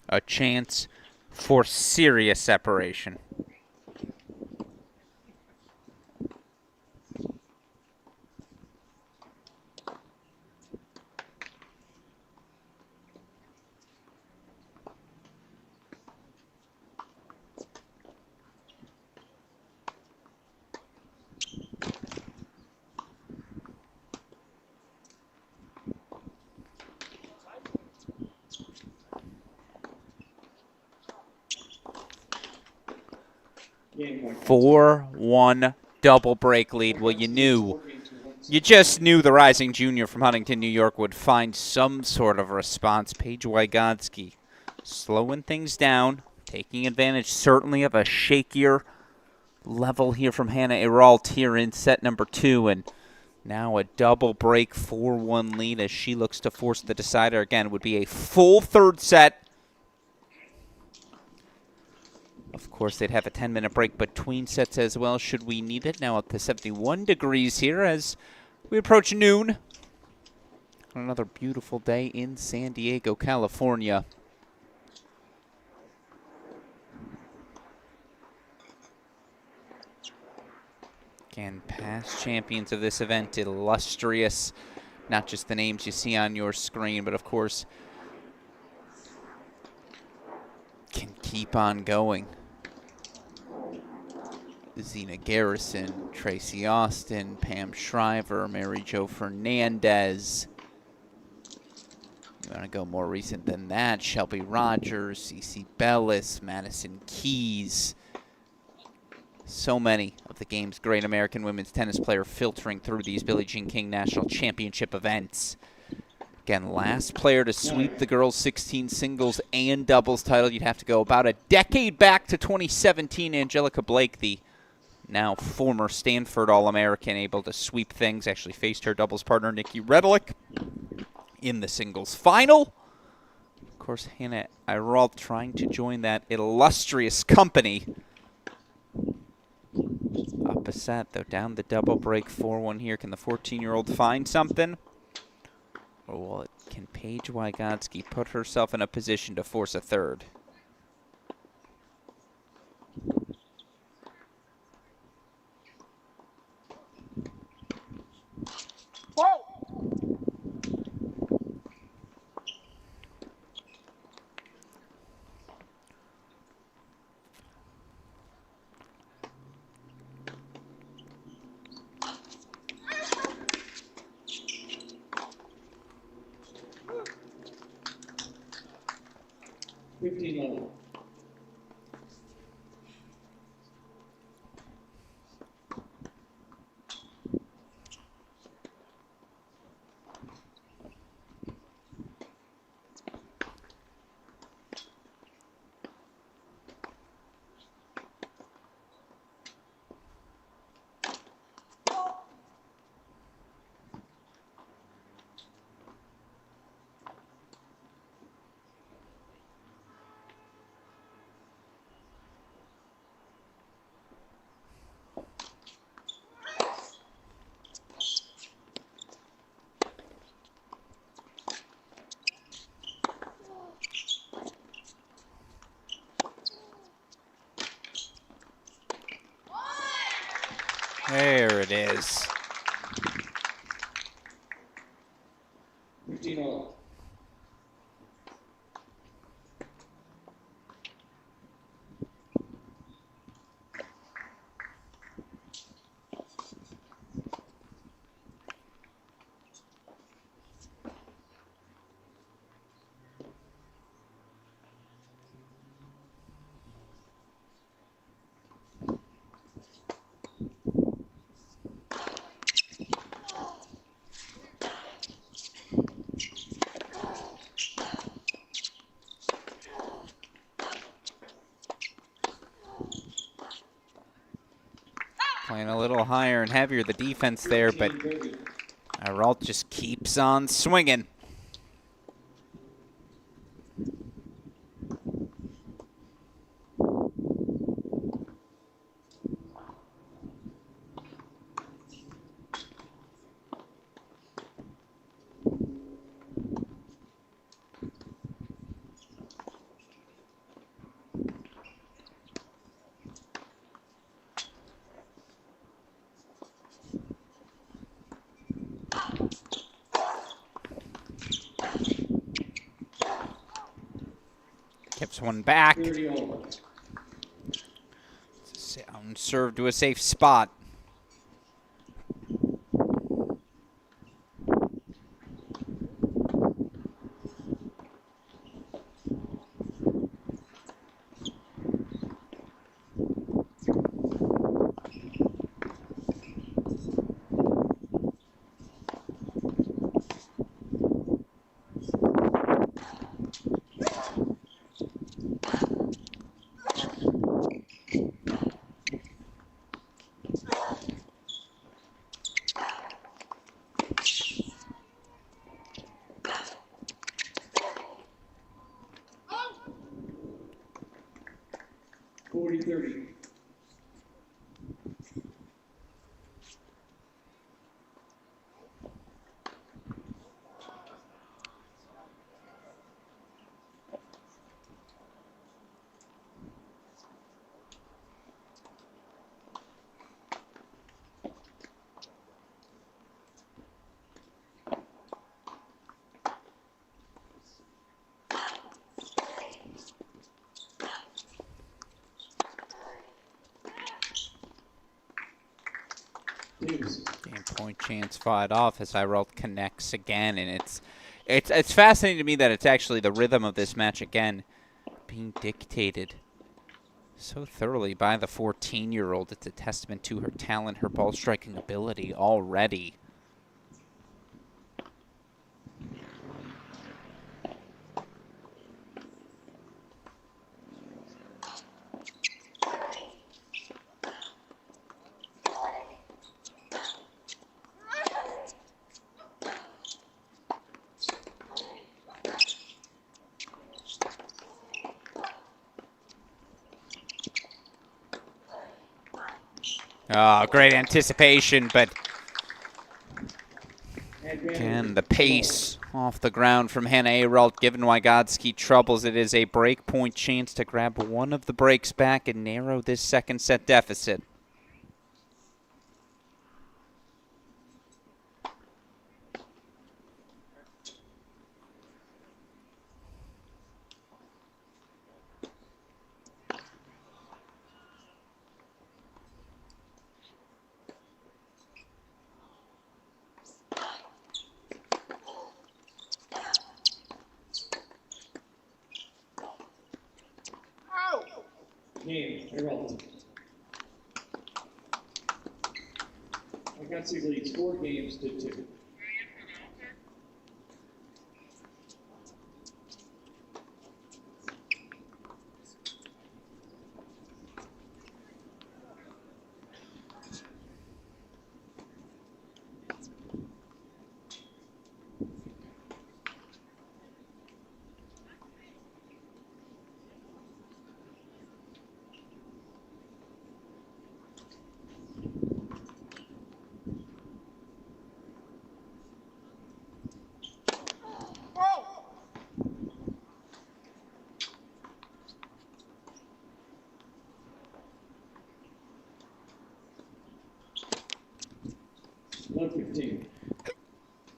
A chance for serious separation. Game Wygotsky. 4-1 double break lead. Well, you just knew the rising junior from Huntington, New York would find some sort of response. Paige Wygotsky slowing things down, taking advantage certainly of a shakier level here from Hannah Eralt here in set number 2. And now a double break 4-1 lead as she looks to force the decider. Again, it would be a full third set. Of course, they'd have a 10-minute break between sets as well, should we need it. Now up to 71 degrees here as we approach noon. Another beautiful day in San Diego, California. Again, past champions of this event, illustrious. Not just the names you see on your screen, but of course, can keep on going. Zena Garrison, Tracy Austin, Pam Shriver, Mary Jo Fernandez. You want to go more recent than that, Shelby Rogers, Cece Bellis, Madison Keys. So many of the game's great American women's tennis player filtering through these Billie Jean King National Championship events. Again, last player to sweep the girls' 16 singles and doubles title. You'd have to go about a decade back to 2017. Angelica Blake, the now former Stanford All-American, able to sweep things. Actually faced her doubles partner, Nikki Redlick, in the singles final. Of course, Hannah Eirault trying to join that illustrious company. Up a set, though, down the double break 4-1 here. Can the 14-year-old find something? Or can Paige Wygotsky put herself in a position to force a third? There it is. 15-all. Playing a little higher and heavier, the defense there, but Eirault just keeps on swinging. Tips one back. 30-all. Sound serve to a safe spot. Deuce. Game point chance fought off as Iralt connects again, and it's fascinating to me that it's actually the rhythm of this match again being dictated so thoroughly by the 14-year-old. It's a testament to her talent, her ball striking ability already. Oh, great anticipation, but again, the pace off the ground from Hannah Aralt giving Wodsky troubles. It is a break point chance to grab one of the breaks back and narrow this second set deficit. Game, Pereira. Wodsky leads 4 games to 2.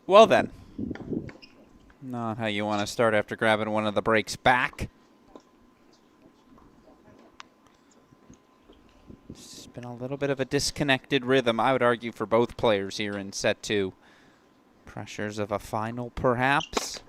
Well then, not how you want to start after grabbing one of the breaks back. It's been a little bit of a disconnected rhythm, I would argue, for both players here in set 2. Pressures of a final, perhaps.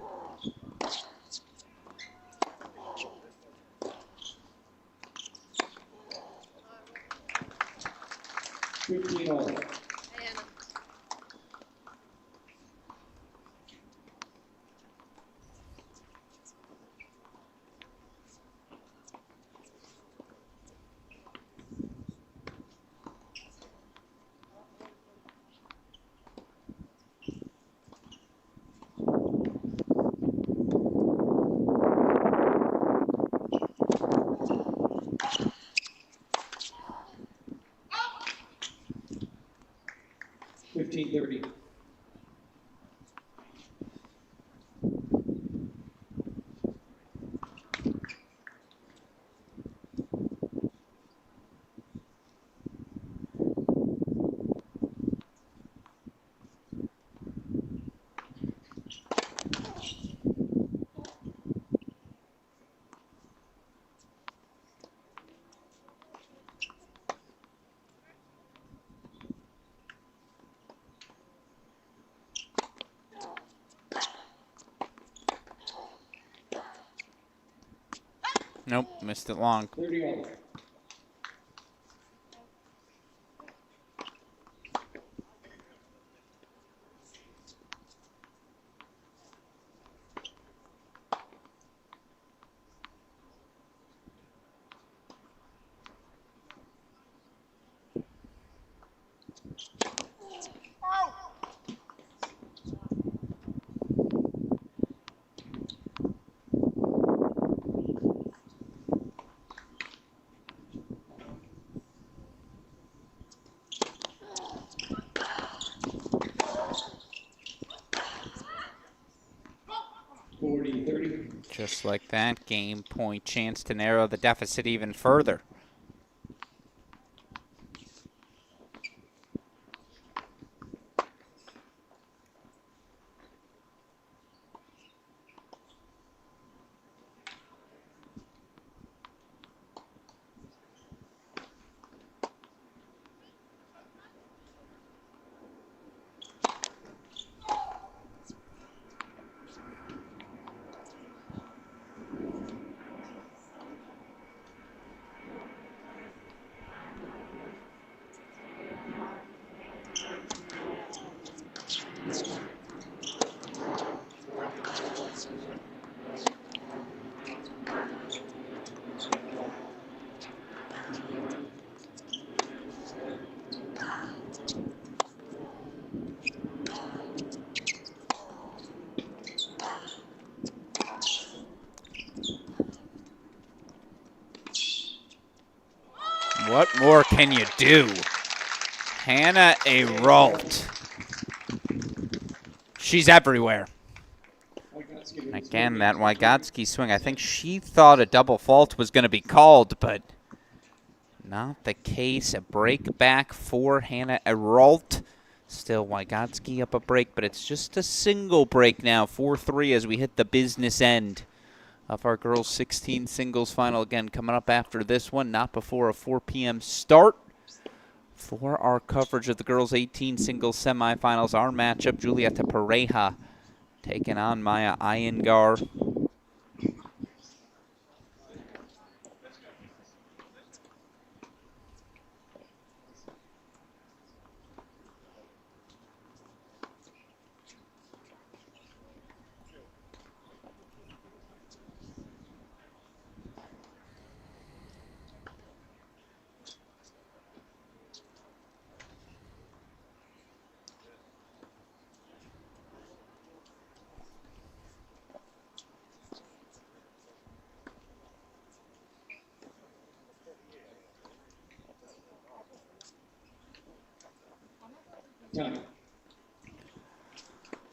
$15.30. Nope, missed it long. 30 all. Just like that, game point chance to narrow the deficit even further. What more can you do? Hannah Aralt. She's everywhere. Again, that Wygotsky swing. I think she thought a double fault was going to be called, but not the case. A break back for Hannah Aralt. Still Wygotsky up a break, but it's just a single break now. 4-3 as we hit the business end of our girls 16 singles final. Again, coming up after this one, not before a 4 p.m. start. For our coverage of the girls 18 singles semifinals, our matchup, Julieta Pereira taking on Maya Iyengar.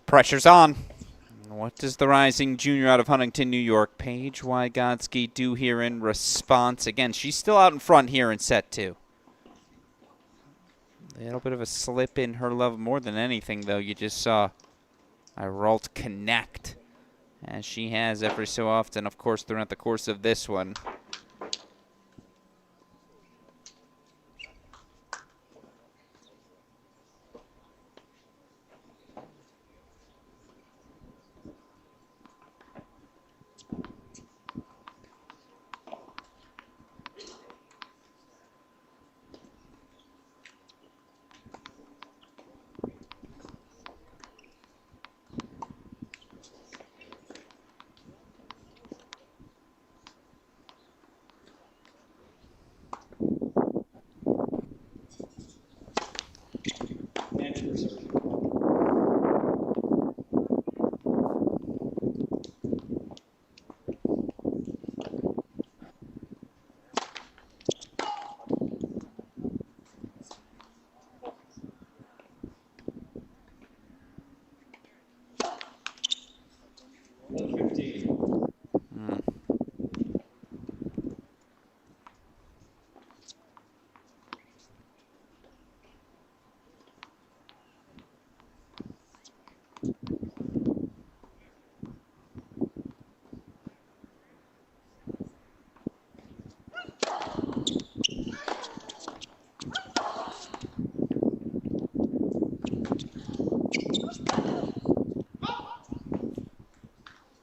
Pressure's on. What does the rising junior out of Huntington, New York, Paige Wygotsky, do here in response? Again, she's still out in front here in set 2. A little bit of a slip in her love. More than anything, though, you just saw Aralt connect, as she has every so often, of course, throughout the course of this one.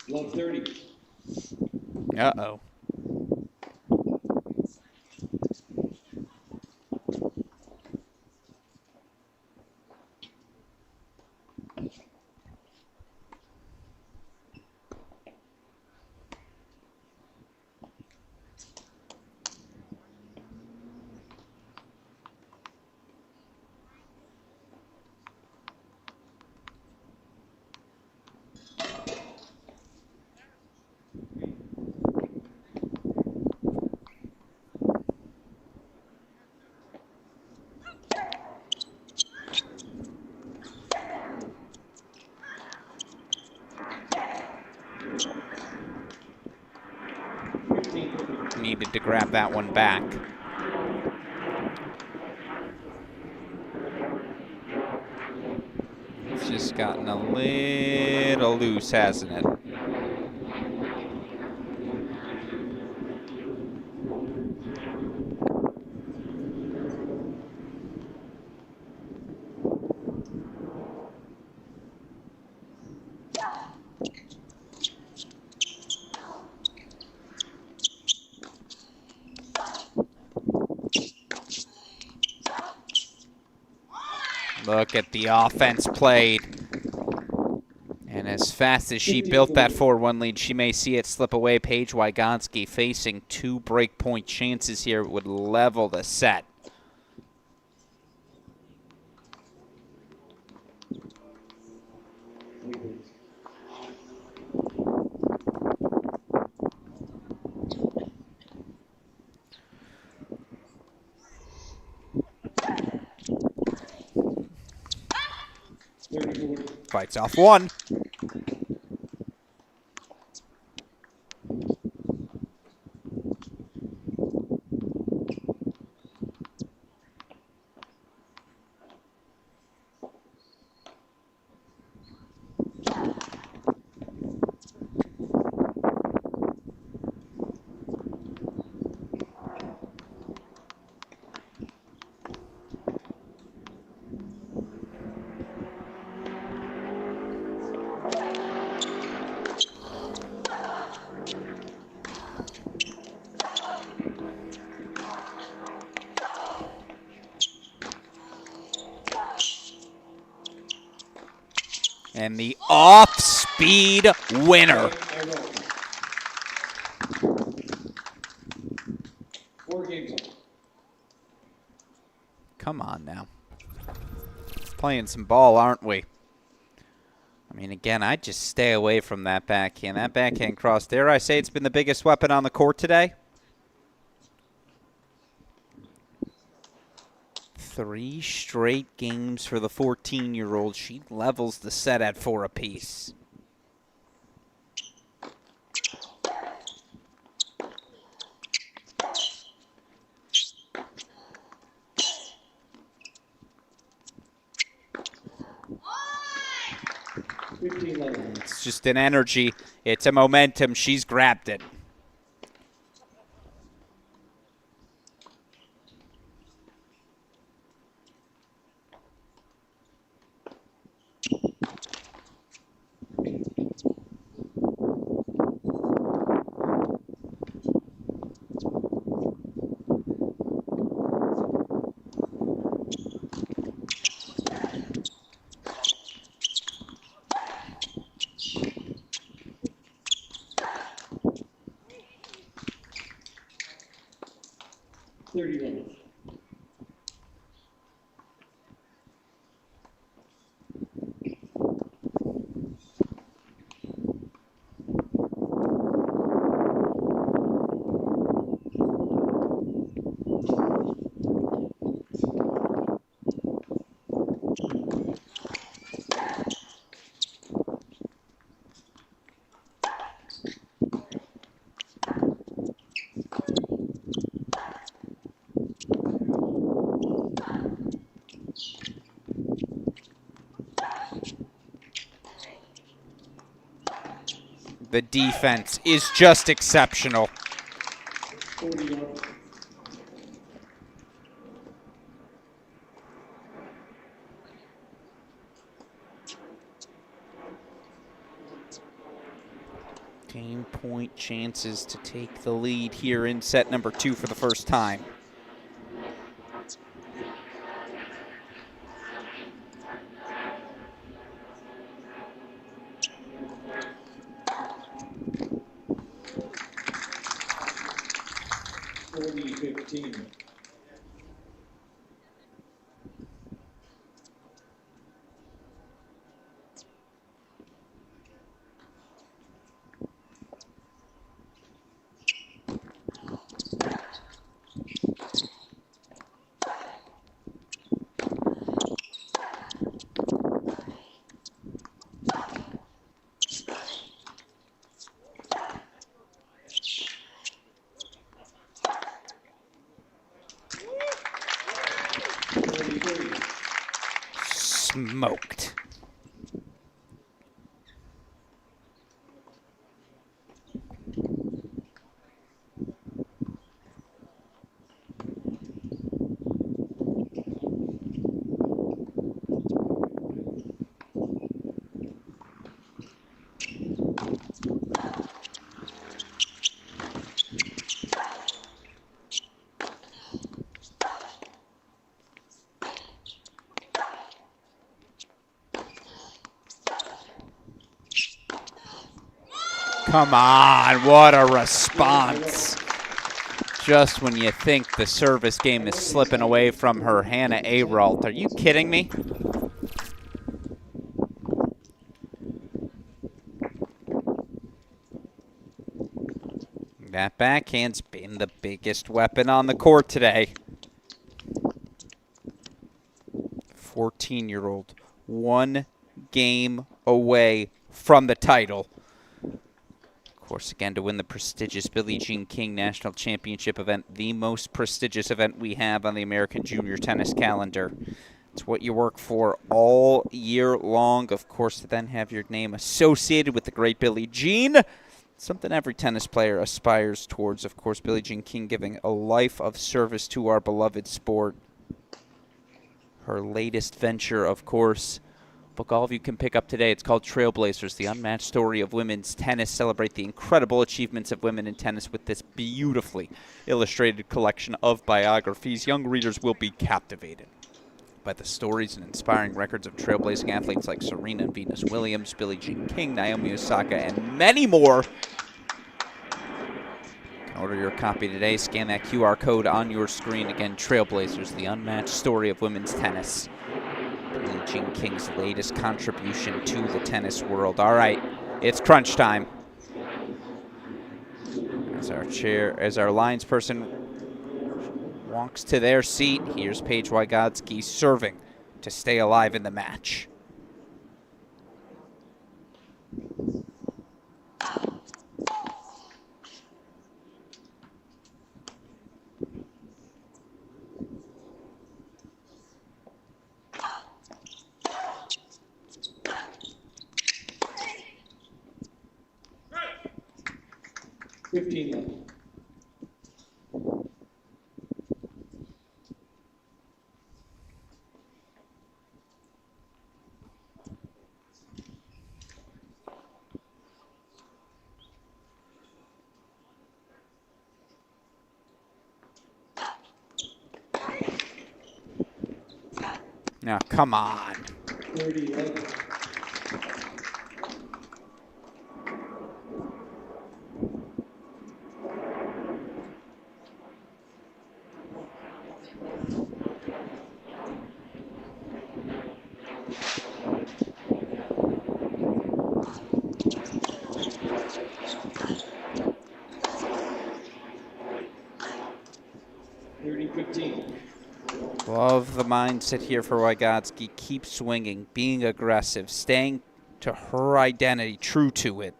Love 30. Uh-oh. Needed to grab that one back. It's just gotten a little loose, hasn't it? Look at the offense played. And as fast as she built that 4-1 lead, she may see it slip away. Paige Wygotsky facing 2 break-point chances here would level the set. 30-40. Fights off one. And the off-speed winner. 4 games up. Come on now. Playing some ball, aren't we? I mean, again, I'd just stay away from that backhand. That backhand cross, dare I say it's been the biggest weapon on the court today? 3 straight games for the 14-year-old. She levels the set at 4 apiece. It's just an energy. It's a momentum. She's grabbed it. The defense is just exceptional. 10-point chances to take the lead here in set number 2 for the first time. Smoked. Come on, what a response. Just when you think the service game is slipping away from her, Hannah Aralt. Are you kidding me? That backhand's been the biggest weapon on the court today. 14-year-old, 1 game away from the title. Of course, again, to win the prestigious Billie Jean King National Championship event, the most prestigious event we have on the American Junior Tennis calendar. It's what you work for all year long. Of course, to then have your name associated with the great Billie Jean. Something every tennis player aspires towards. Of course, Billie Jean King giving a life of service to our beloved sport. Her latest venture, of course, book all of you can pick up today. It's called Trailblazers, the unmatched story of women's tennis. Celebrate the incredible achievements of women in tennis with this beautifully illustrated collection of biographies. Young readers will be captivated by the stories and inspiring records of trailblazing athletes like Serena and Venus Williams, Billie Jean King, Naomi Osaka, and many more. You can order your copy today. Scan that QR code on your screen. Again, Trailblazers, the unmatched story of women's tennis. Billie Jean King's latest contribution to the tennis world. All right, it's crunch time. As our lines person walks to their seat, here's Paige Wygotsky serving to stay alive in the match. Now, come on. 30-11. Love the mindset here for Wygotsky. Keep swinging, being aggressive, staying to her identity, true to it.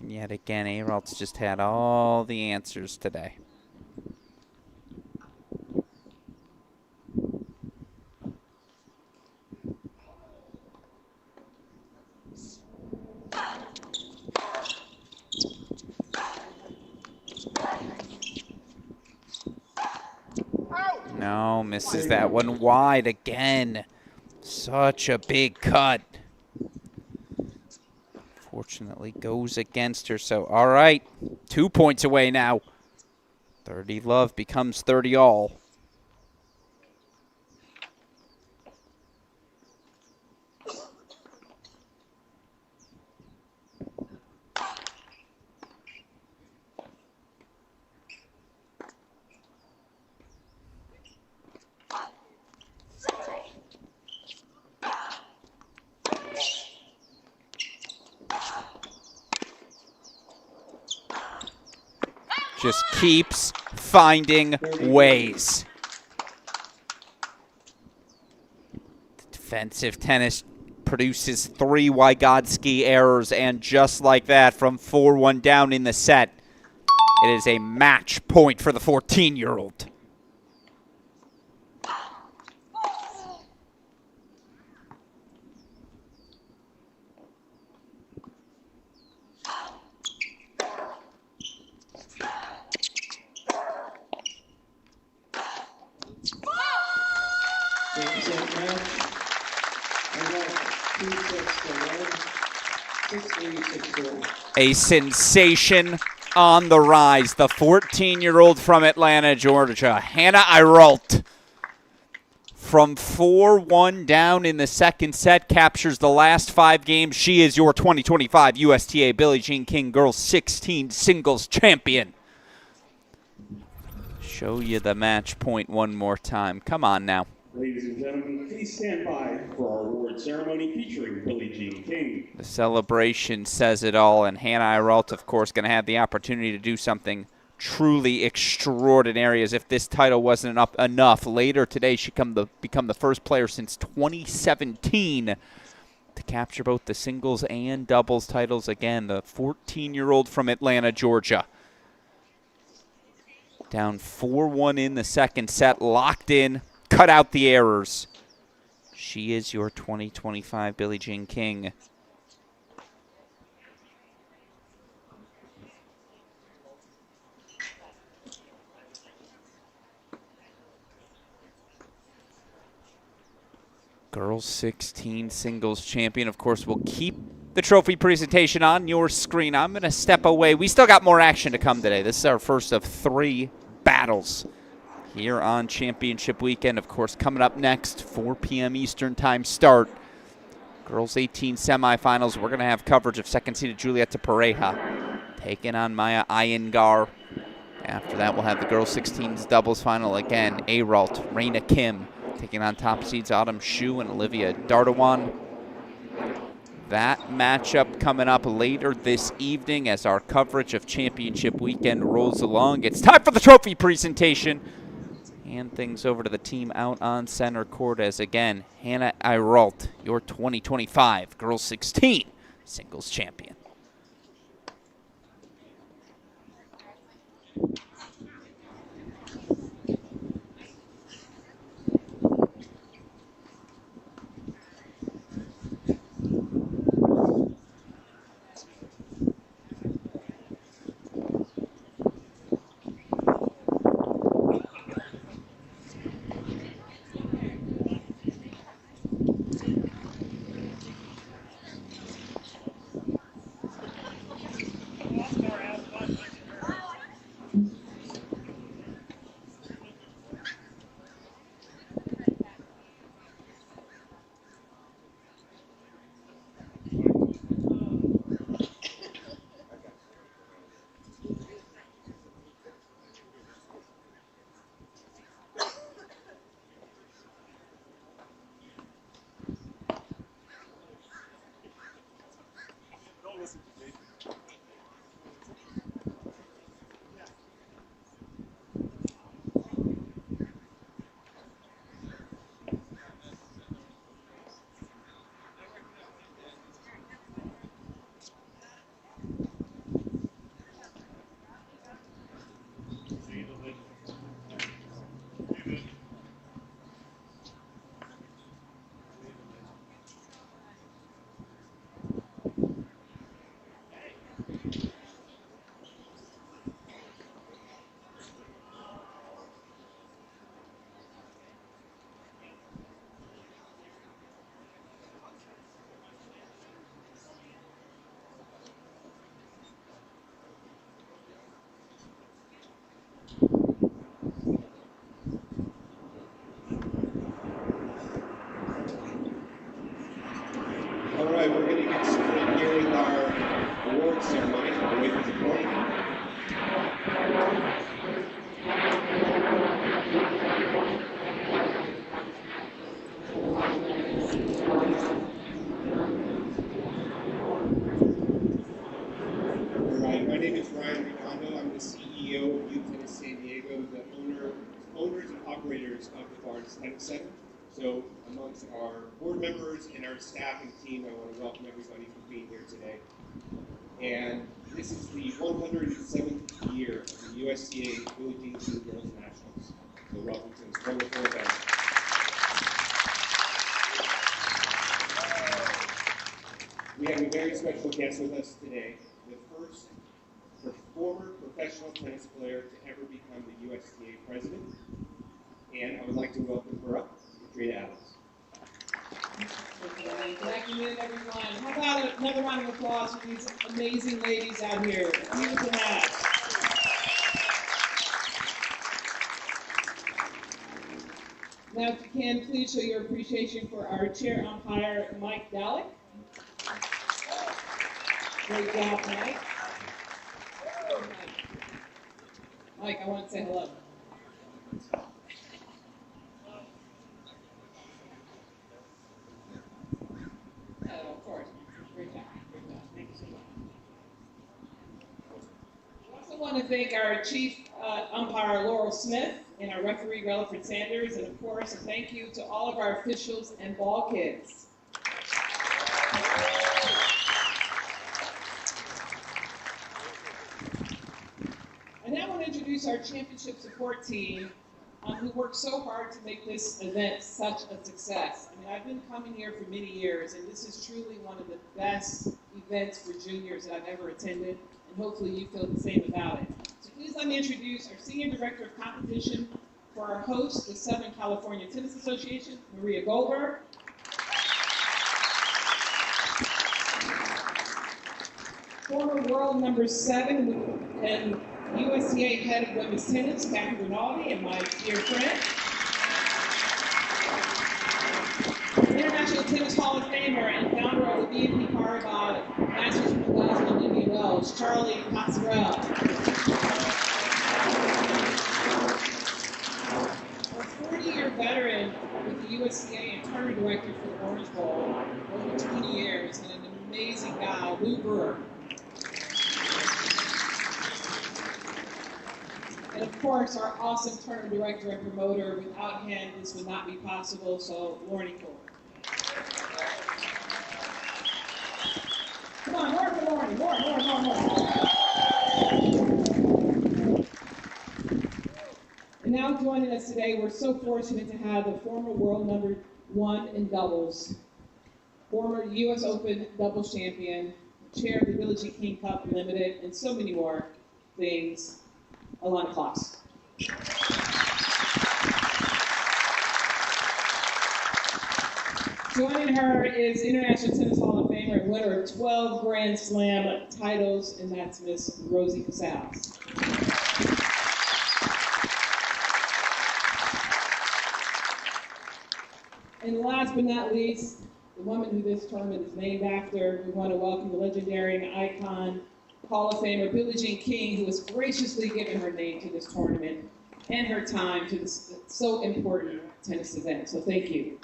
And yet again, Aralt's just had all the answers today. No, misses that one wide again. Such a big cut. Fortunately, goes against her. So, all right, 2 points away now. 30 love becomes 30 all. Just keeps finding ways. Defensive tennis produces 3 Wygotsky errors, and just like that, from 4-1 down in the set, it is a match point for the 14-year-old. A sensation on the rise. The 14-year-old from Atlanta, Georgia, Hannah Igaralt, from 4-1 down in the second set, captures the last 5 games. She is your 2025 USTA Billie Jean King Girls 16 singles champion. Show you the match point one more time. Come on now. Ladies and gentlemen, please stand by for our award ceremony featuring Billie Jean King. The celebration says it all, and Hannah Igaralt, of course, going to have the opportunity to do something truly extraordinary, as if this title wasn't enough. Later today, she become the first player since 2017 to capture both the singles and doubles titles. Again, the 14-year-old from Atlanta, Georgia. Down 4-1 in the second set, locked in, cut out the errors. She is your 2025 Billie Jean King. Girls 16 singles champion. Of course, we'll keep the trophy presentation on your screen. I'm going to step away. We still got more action to come today. This is our first of 3 battles here on championship weekend. Of course, coming up next, 4 p.m. Eastern time start. Girls 18 semifinals. We're going to have coverage of second-seeded Julieta Pereira taking on Maya Igar. After that, we'll have the girls 16's doubles final again. Aralt, Raina Kim taking on top seeds Autumn Shu and Olivia Dardawan. That matchup coming up later this evening as our coverage of championship weekend rolls along. It's time for the trophy presentation. Hand things over to the team out on center court as, again, Hannah Aralt, your 2025 girls 16 singles champion. All right, we're going to get started here with our award ceremony. Away from the court. All right, my name is Ryan Redondo. I'm the CEO of Youth Tennis San Diego, the owners and operators of the Barnes Tennis Center. So amongst our board members and our staff and team, I want to welcome everybody for being here today. And this is the 107th year of the USTA Billie Jean King Girls Nationals. So welcome to this wonderful event. We have a very special guest with us today, the first former professional tennis player to ever become the USTA president. And I would like to welcome her up, Katrina Adams. Good afternoon, everyone. How about another round of applause for these amazing ladies out here? Beautiful match. Now, if you can, please show your appreciation for our chair umpire, Mike Dalek. Great job, Mike. Mike, I want to say hello. Oh, of course. Great job. Great job. Thank you so much. Also also want to thank our chief umpire, Laurel Smith, and our referee, Relaford Sanders, and of course, a thank you to all of our officials and ball kids. I now want to introduce our championship support team, who worked so hard to make this event such a success. I mean, I've been coming here for many years, and this is truly one of the best events for juniors that I've ever attended, and hopefully you feel the same about it. So please let me introduce our Senior Director of Competition for our host, the Southern California Tennis Association, Maria Goldberg. Former world number 7 and USTA head of women's tennis, Kathy Rinaldi, and my dear friend. International Tennis Hall of Famer and founder of the BNP Paribas Masters of Plaza in Indian Wells, Charlie Passerelle. A 40-year veteran with the USTA and tournament director for the Orange Bowl, over 20 years, and an amazing guy, Lou Brewer. And of course, our awesome tournament director and promoter. Without him, this would not be possible, so Lauren Cole. Come on, more for Lauren, more. And now joining us today, we're so fortunate to have the former world number 1 in doubles, former U.S. Open doubles champion, chair of the Billie Jean King Cup Limited, and so many more things, Alana Kloss. Joining her is International Tennis Hall of Famer and winner of 12 Grand Slam titles, and that's Miss Rosie Casals. And last but not least, the woman who this tournament is named after, we want to welcome the legendary icon, Hall of Famer Billie Jean King, who has graciously given her name to this tournament and her time to this so important tennis event. So thank you.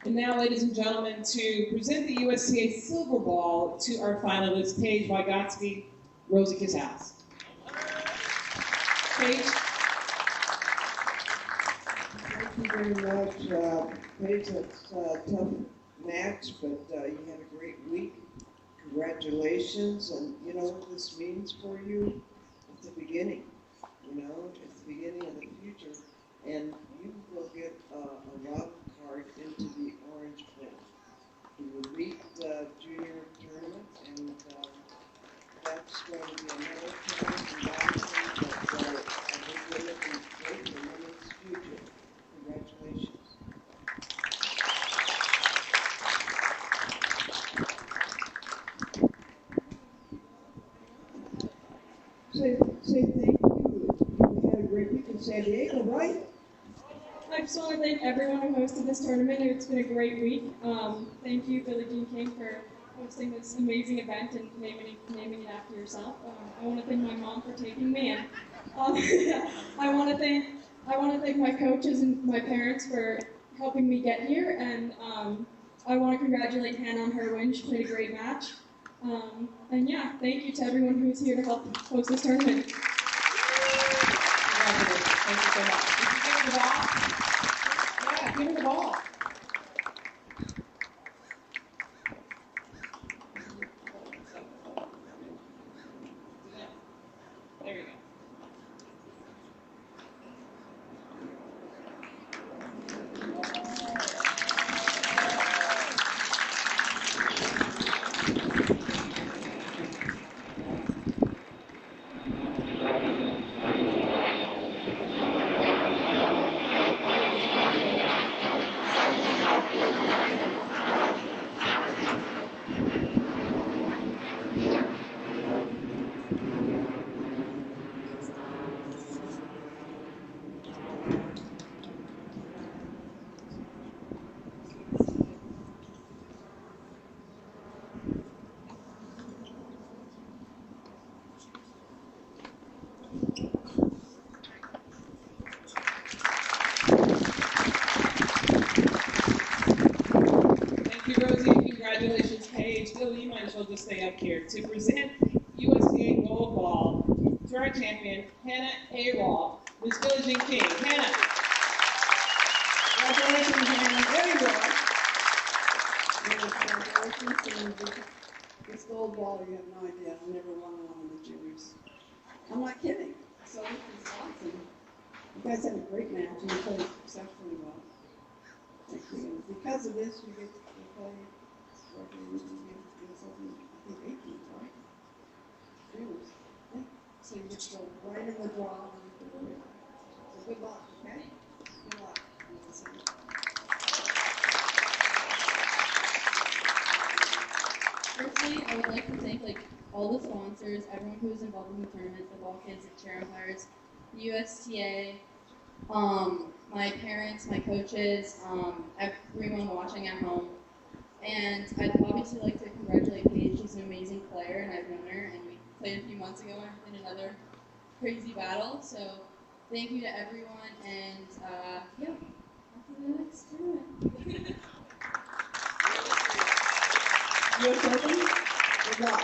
And now, ladies and gentlemen, to present the USTA Silver Ball to our finalists, Paige Wygotsky, Rosie Casals. Paige. Thank you very much, Paige. That's a tough match, but you had a great week. Congratulations, and you know what this means for you? It's the beginning, you know? It's the beginning of the future, and you will get a wild card into the Orange Bowl. You will meet the junior tournament, and that's going to be another challenge and that I think we're looking great for women's future. Congratulations. Say thank you. You had a great week in San Diego, right? I just want to thank everyone who hosted this tournament. It's been a great week. Thank you, Billie Jean King, for hosting this amazing event and naming it after yourself. I want to thank my mom for taking me, and I want to thank my coaches and my parents for helping me get here. And I want to congratulate Hannah on her win. She played a great match. And yeah, thank you to everyone who's here to help host this tournament. Thank you so much. Did you give her the ball? Yeah, give her the ball. There you go. she'll just stay up here to present USTA gold ball to our champion, Hannah Arol, Ms. Billie Jean King. Hannah. Congratulations, Hannah. There you go. Congratulations. And this gold ball, you have no idea. I never won one in the juniors. I'm not kidding. So this is awesome. You guys had a great match and you played exceptionally well. Thank you. And because of this, you get to play I think 18, right? Juniors. Yeah. So you just go right in the draw. So good luck, okay? Good luck. Firstly, I would like to thank all the sponsors, everyone who was involved in the tournament, the ball kids, the chair umpires, the USTA, my parents, my coaches, everyone watching at home. And I'd obviously like to congratulate Paige. She's an amazing player, and I've known her, and we played a few months ago in another crazy battle. So thank you to everyone, and yeah, on to the next tournament. Your second? Good luck.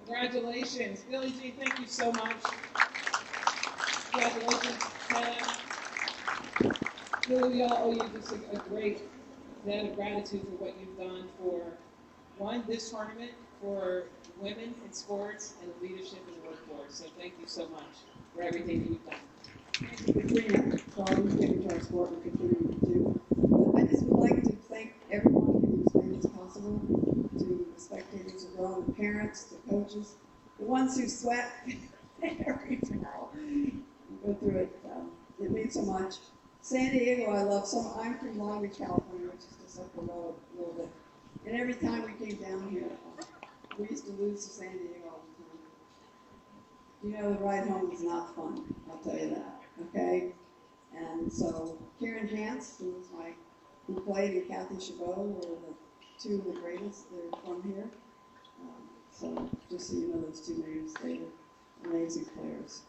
Congratulations. Billie Jean, thank you so much. Congratulations, Hannah. Billie, we all owe you just a great debt of gratitude for what you've done for, one, this tournament, for women in sports, and leadership in the workforce. So thank you so much for everything that you've done. Thank you, Katrina, for all you've given to our sport and continue to do. But I just would like to thank everyone who's made this possible, to the spectators as well, the parents, the coaches, the ones who sweat every battle. Go through it. It means so much. San Diego, I love. I'm from Long Beach, California, which is just up the road a little bit. And every time we came down here, we used to lose to San Diego all the time. You know, the ride home was not fun. I'll tell you that. Okay. And so Karen Hance, who played, and Kathy Chabot were the two of the greatest. They're from here. So just so you know, those two names, they were amazing players.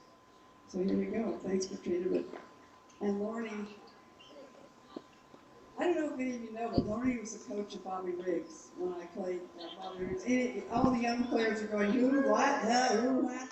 So here we go. Thanks, Katrina. And Lorne, I don't know if any of you know, but Lorne was the coach of Bobby Riggs when I played Bobby Riggs. All the young players are going, who, what, who, what?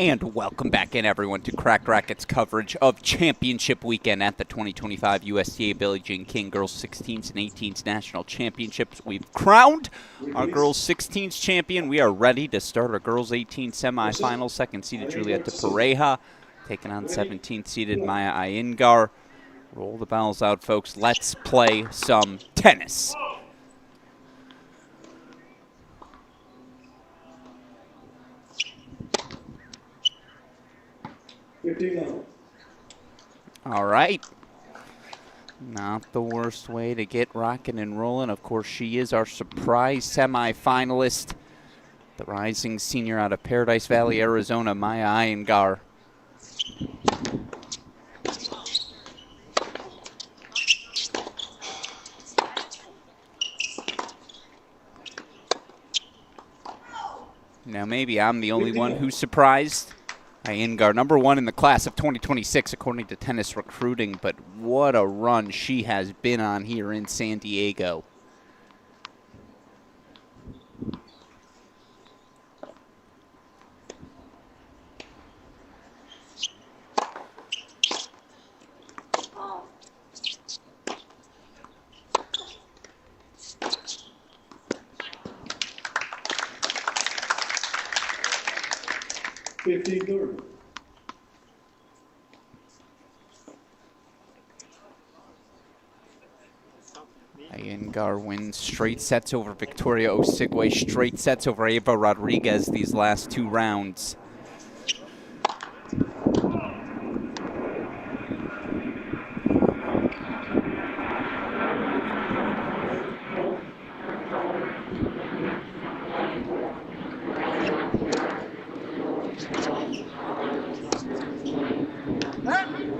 And welcome back in, everyone, to Cracked Racquets coverage of Championship Weekend at the 2025 USTA Billie Jean King Girls 16s and 18s National Championships. We've crowned our Girls 16s champion. We are ready to start our Girls 18 semifinals. Second-seeded Julieta Pereira taking on 17th-seeded Maya Igar. Roll the bells out, folks. Let's play some tennis. All right. Not the worst way to get rocking and rolling. Of course, she is our surprise semifinalist, the rising senior out of Paradise Valley, Arizona, Maya Igar. Now, maybe I'm the only one who's surprised. Igar, number one in the class of 2026, according to Tennis Recruiting, but what a run she has been on here in San Diego. Igar wins straight sets over Victoria Osigwe, straight sets over Eva Rodriguez these last two rounds.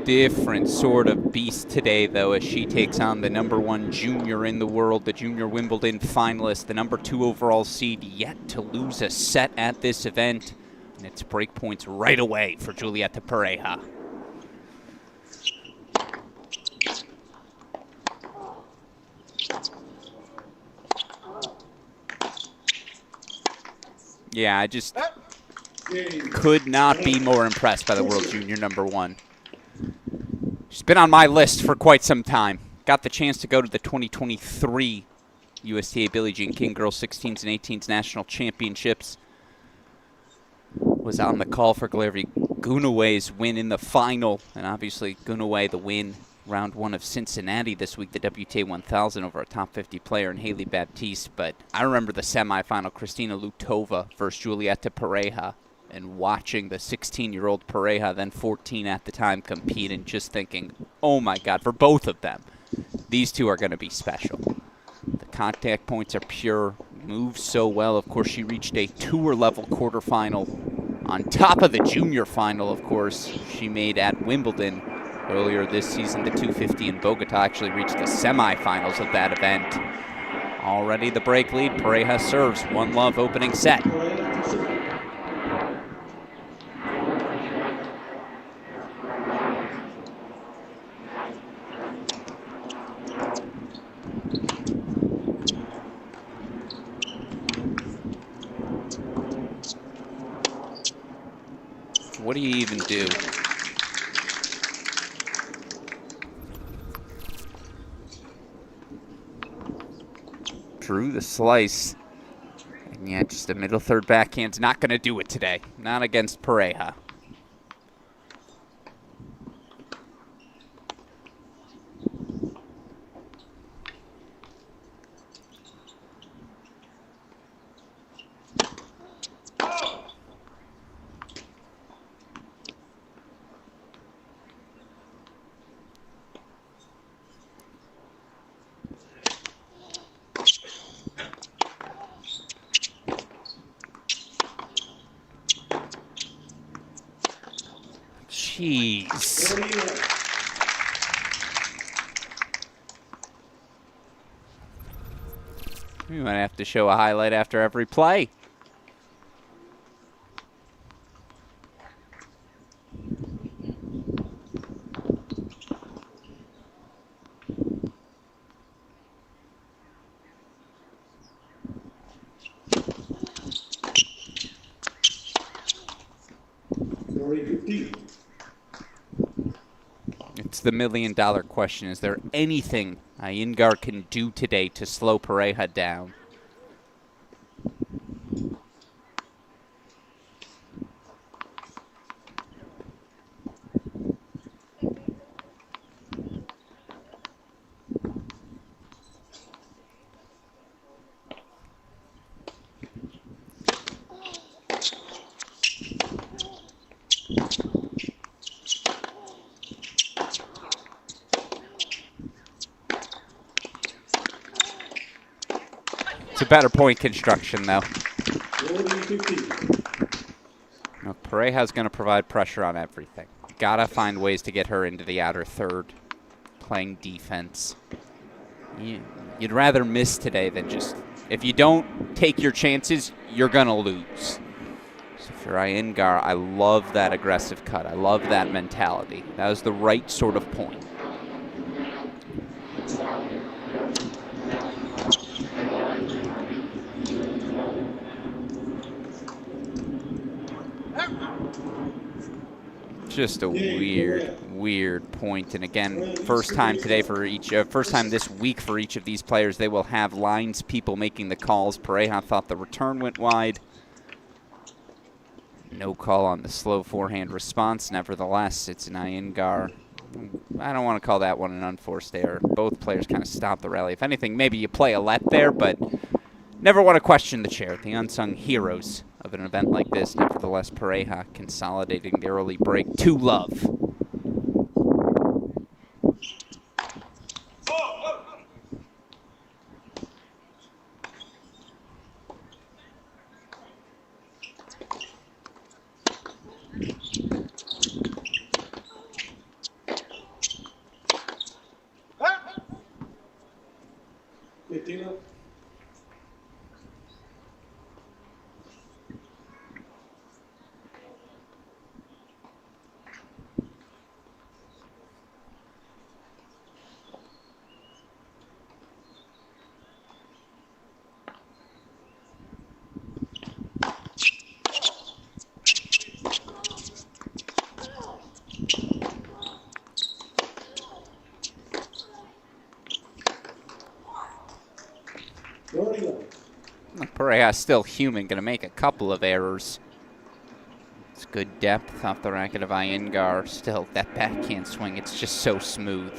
Different sort of beast today, though, as she takes on the number one junior in the world, the junior Wimbledon finalist, the number 2 overall seed, yet to lose a set at this event. And it's break points right away for Julieta Pereira. Yeah, I just could not be more impressed by the world junior number 1. She's been on my list for quite some time. Got the chance to go to the 2023 USTA Billie Jean King Girls 16s and 18s National Championships. Was on the call for Glarvey Gunaway's win in the final. And obviously Gunaway the win round 1 of Cincinnati this week, the WTA 1000 over a top 50 player in Haley Baptiste. But I remember the semifinal, Kristina Lutova versus Julieta Pereira. And watching the 16-year-old Pereira, then 14 at the time, compete and just thinking, oh my God, for both of them, these two are going to be special. The contact points are pure, moves so well. Of course, she reached a tour-level quarterfinal on top of the junior final, of course, she made at Wimbledon earlier this season. The 250 in Bogota actually reached the semifinals of that event. Already the break lead. Pereira serves 1-love opening set. What do you even do? Drew the slice. And yeah, just a middle third backhand's not going to do it today. Not against Pereira. Jeez. We might have to show a highlight after every play. course, the million-dollar question. Is there anything Igar can do today to slow Pereira down? It's a better point construction, though. Now, Pereira's going to provide pressure on everything. Gotta find ways to get her into the outer third, playing defense. You'd rather miss today than just... If you don't take your chances, you're going to lose. So for Igar, I love that aggressive cut. I love that mentality. That was the right sort of point. Just a weird point. And again, first time today for each, first time this week for each of these players, they will have lines people making the calls. Pereira thought the return went wide. No call on the slow forehand response. Nevertheless, it's an Igar. I don't want to call that one an unforced error. Both players kind of stopped the rally. If anything, maybe you play a let there, but never want to question the chair. The unsung heroes of an event like this. Nevertheless, Pereira consolidating the early break to love. Pereira still human, going to make a couple of errors. It's good depth off the racket of Igar. Still, that backhand swing, it's just so smooth.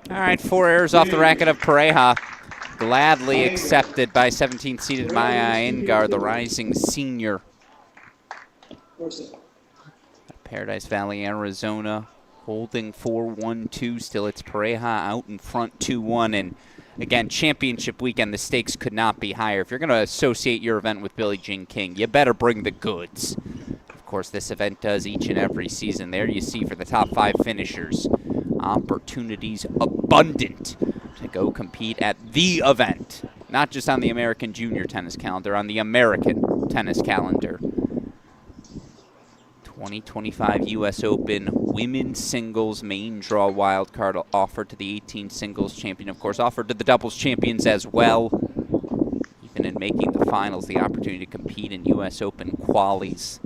All right, 4 errors off the racket of Pereira. Gladly accepted by 17th-seeded Maya Igar, the rising senior. Paradise Valley, Arizona, holding 4-1-2. Still, it's Pereira out in front 2-1. And again, championship weekend, the stakes could not be higher. If you're going to associate your event with Billie Jean King, you better bring the goods. Of course, this event does each and every season. There you see for the top 5 finishers, opportunities abundant to go compete at the event. Not just on the American Junior tennis calendar, on the American tennis calendar. 2025 U.S. Open women's singles main draw wildcard offered to the 18 singles champion. Of course, offered to the doubles champions as well. Even in making the finals, the opportunity to compete in U.S. Open qualies.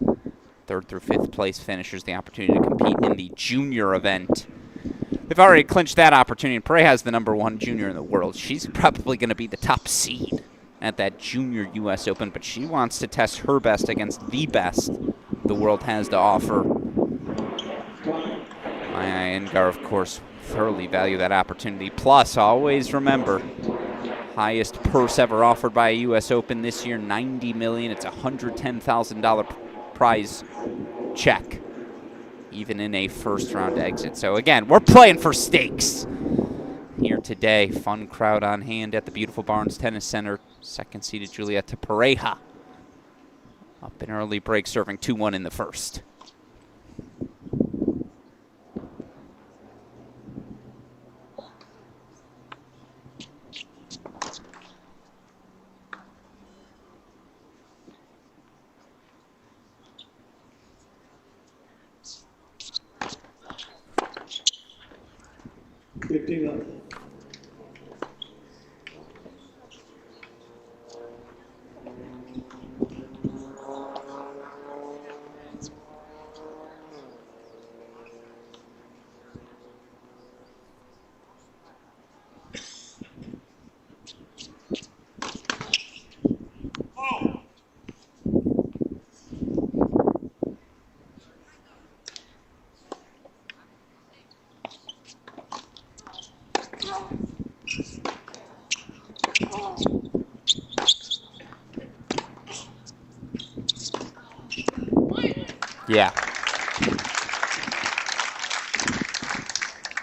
3rd through 5th place finishers, the opportunity to compete in the junior event. They've already clinched that opportunity. And Pereira has the #1 junior in the world. She's probably going to be the top seed at that junior U.S. Open, but she wants to test her best against the best the world has to offer. Maya Igar, of course, thoroughly value that opportunity. Plus, always remember, highest purse ever offered by a U.S. Open this year, $90 million. It's a $110,000 prize check, even in a first-round exit. So again, we're playing for stakes here today. Fun crowd on hand at the beautiful Barnes Tennis Center. Second-seeded Julieta Pereira up in early break, serving 2-1 in the first. Yeah.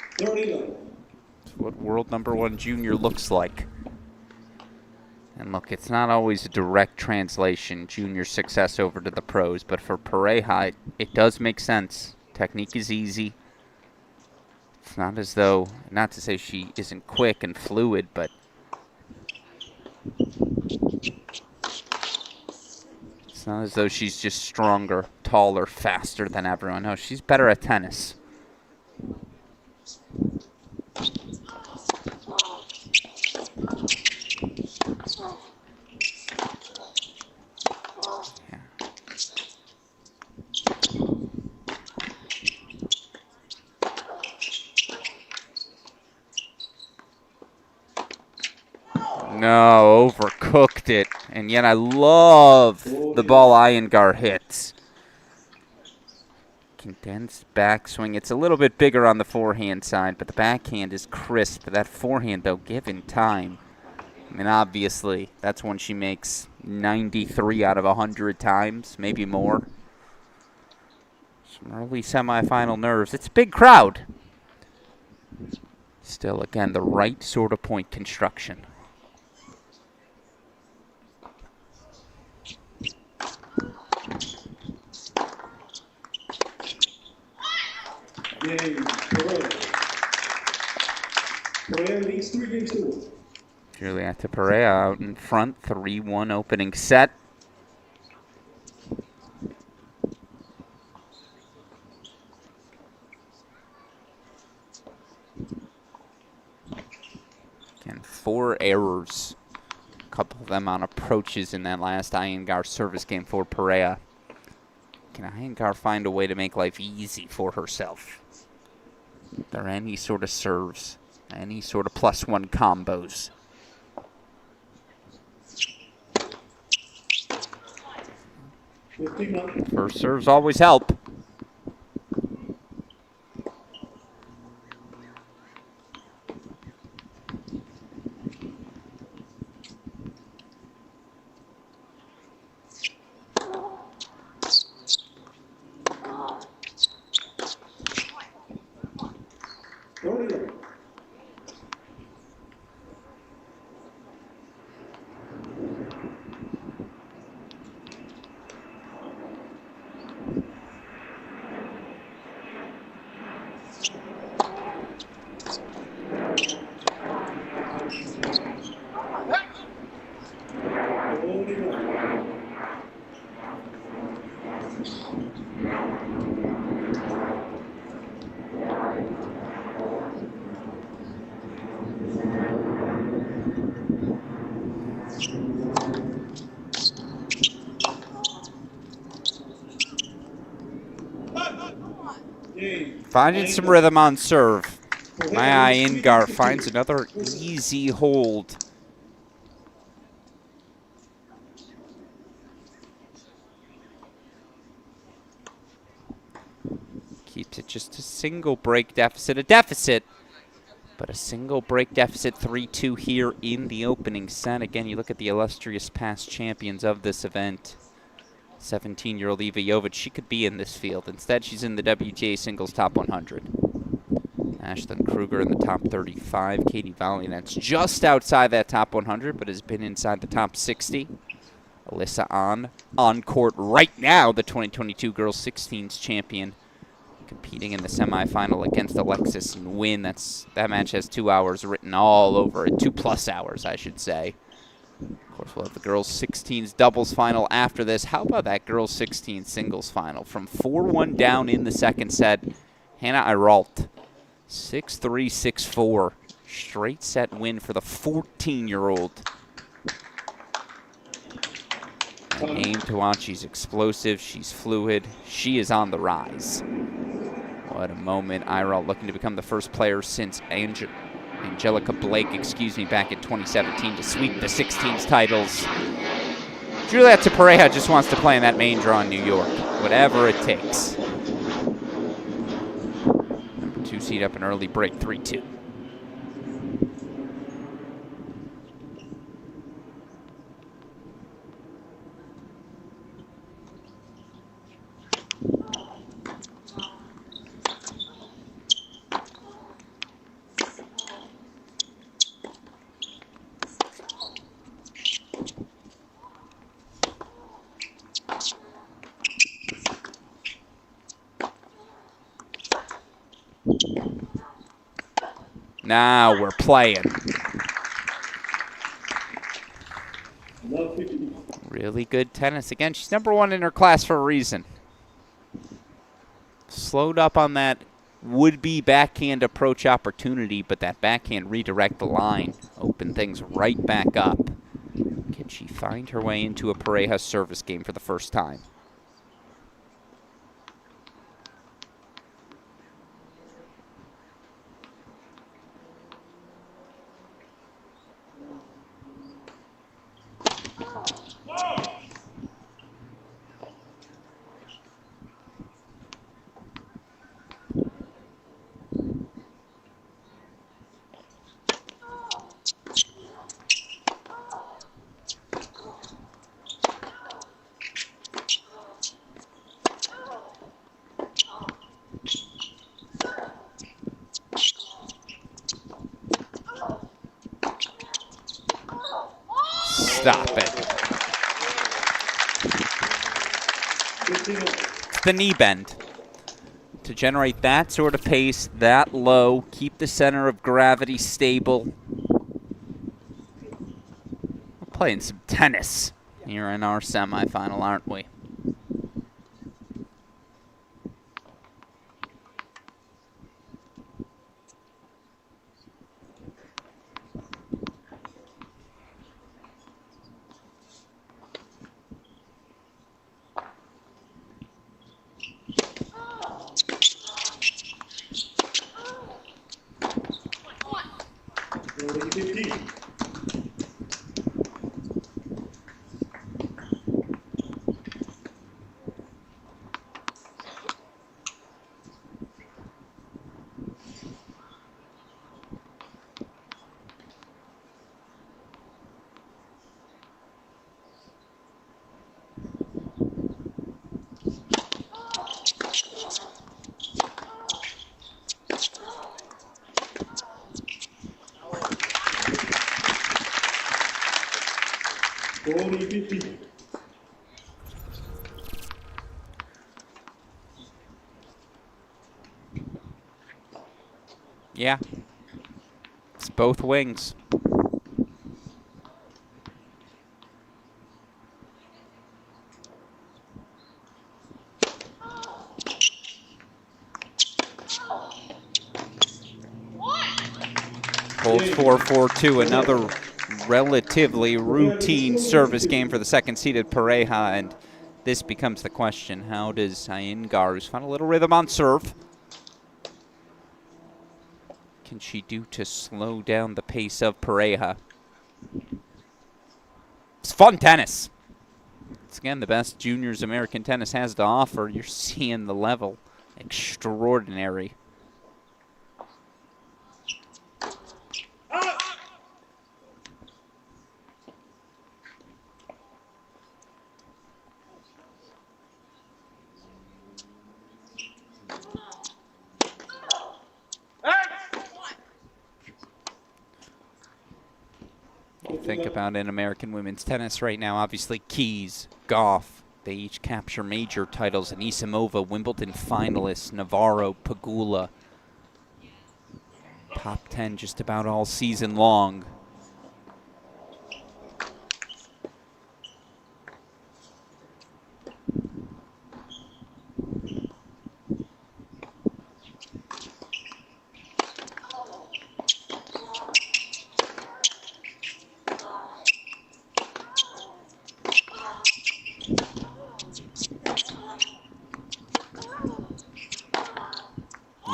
That's what world #1 junior looks like. And look, it's not always a direct translation, junior success over to the pros, but for Pereira, it does make sense. Technique is easy. It's not as though, not to say she isn't quick and fluid, but it's not as though she's just stronger, taller, faster than everyone. No, she's better at tennis. No, overcooked it. And yet I love the ball Igar hits. Condensed backswing. It's a little bit bigger on the forehand side, but the backhand is crisp. That forehand, though, given time. I mean, obviously, that's one she makes 93 out of 100 times, maybe more. Some early semifinal nerves. It's a big crowd. Still, again, the right sort of point construction. Pereira leads 3-2. Julieta Pereira out in front, 3-1 opening set. Again, 4 errors. A couple of them on approaches in that last Igar service game for Pereira. Can Igar find a way to make life easy for herself? Are there any sort of serves, any sort of +1 combos? First serves always help. Finding some rhythm on serve. Maya Igar finds another easy hold. Keeps it just a single break deficit. A deficit, But a single break deficit, 3-2 here in the opening set. Again, you look at the illustrious past champions of this event. 17-year-old Eva Jovic, she could be in this field. Instead, she's in the WTA singles top 100. Ashlyn Kruger in the top 35. Katie Valiant's just outside that top 100, but has been inside the top 60. Alyssa on court right now, the 2022 Girls 16s champion, competing in the semifinal against Alexis Nguyen. That match has 2 hours written all over it, 2+ hours, I should say. Of course, we'll have the girls 16s doubles final after this. How about that girls 16 singles final? From 4-1 down in the second set, Hannah Irault, 6-3, 6-4. Straight set win for the 14-year-old. Aim to watch. She's explosive. She's fluid. She is on the rise. What a moment. Irault looking to become the first player since Angelica Blake, back in 2017 to sweep the 16s titles. Julieta Pereira just wants to play in that main draw in New York. Whatever it takes. Number 2 seed up an early break, 3-2. Now we're playing. Really good tennis. Again, she's number 1 in her class for a reason. Slowed up on that would-be backhand approach opportunity, but that backhand redirect the line. Open things right back up. Can she find her way into a Pereira service game for the first time? Stop it. It's the knee bend. To generate that sort of pace, that low, keep the center of gravity stable. We're playing some tennis here in our semifinal, aren't we? Yeah. It's both wings. Holds 4-4-2, another relatively routine service game for the second-seeded Pereira, and this becomes the question. How does Igar, who's found a little rhythm on serve, can she do to slow down the pace of Pereira? It's fun tennis. It's, again, the best juniors American tennis has to offer. You're seeing the level. Extraordinary. think about in American women's tennis right now. Obviously, Keys, Goff, they each capture major titles. Anisimova, Wimbledon finalist, Navarro, Pagula. Top 10 just about all season long.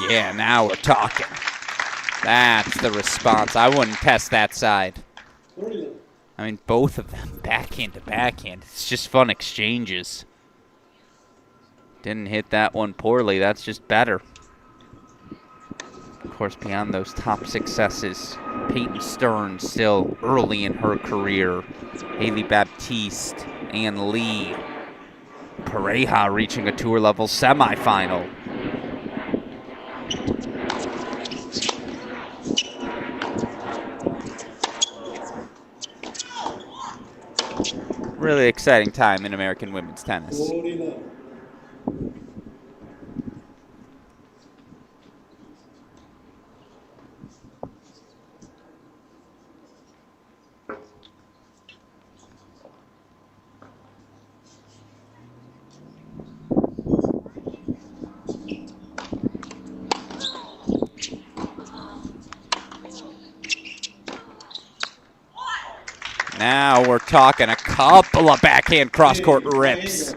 Yeah, now we're talking. That's the response. I wouldn't test that side. I mean, both of them backhand to backhand. It's just fun exchanges. Didn't hit that one poorly. That's just better. Of course, beyond those top successes, Peyton Stern still early in her career. Haley Baptiste, Ann Lee. Pereira reaching a tour level semifinal. Really exciting time in American women's tennis. Now we're talking a couple of backhand cross-court rips.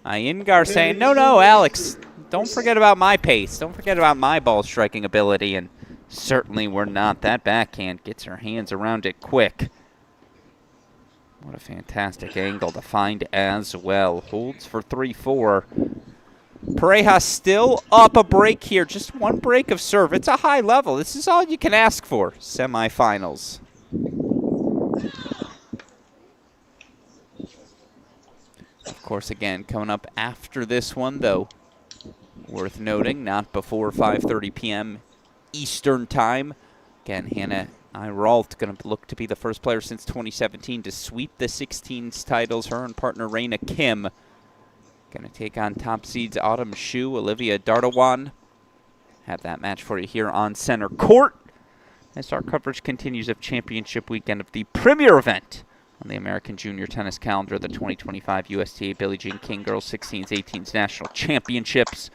Igar saying, no, Alex, don't forget about my pace. Don't forget about my ball striking ability. And certainly we're not. That backhand gets her hands around it quick. What a fantastic angle to find as well. Holds for 3-4. Pereira still up a break here. Just one break of serve. It's a high level. This is all you can ask for. Semifinals. Of course, again, coming up after this one, though, worth noting, not before 5:30 p.m. Eastern Time. Again, Hannah Eirault going to look to be the first player since 2017 to sweep the 16s titles. Her and partner Raina Kim going to take on top seeds Autumn Shu, Olivia Dardawan. Have that match for you here on center court as our coverage continues of championship weekend of the premier event on the American Junior Tennis calendar, the 2025 USTA Billie Jean King Girls 16s, 18s National Championships.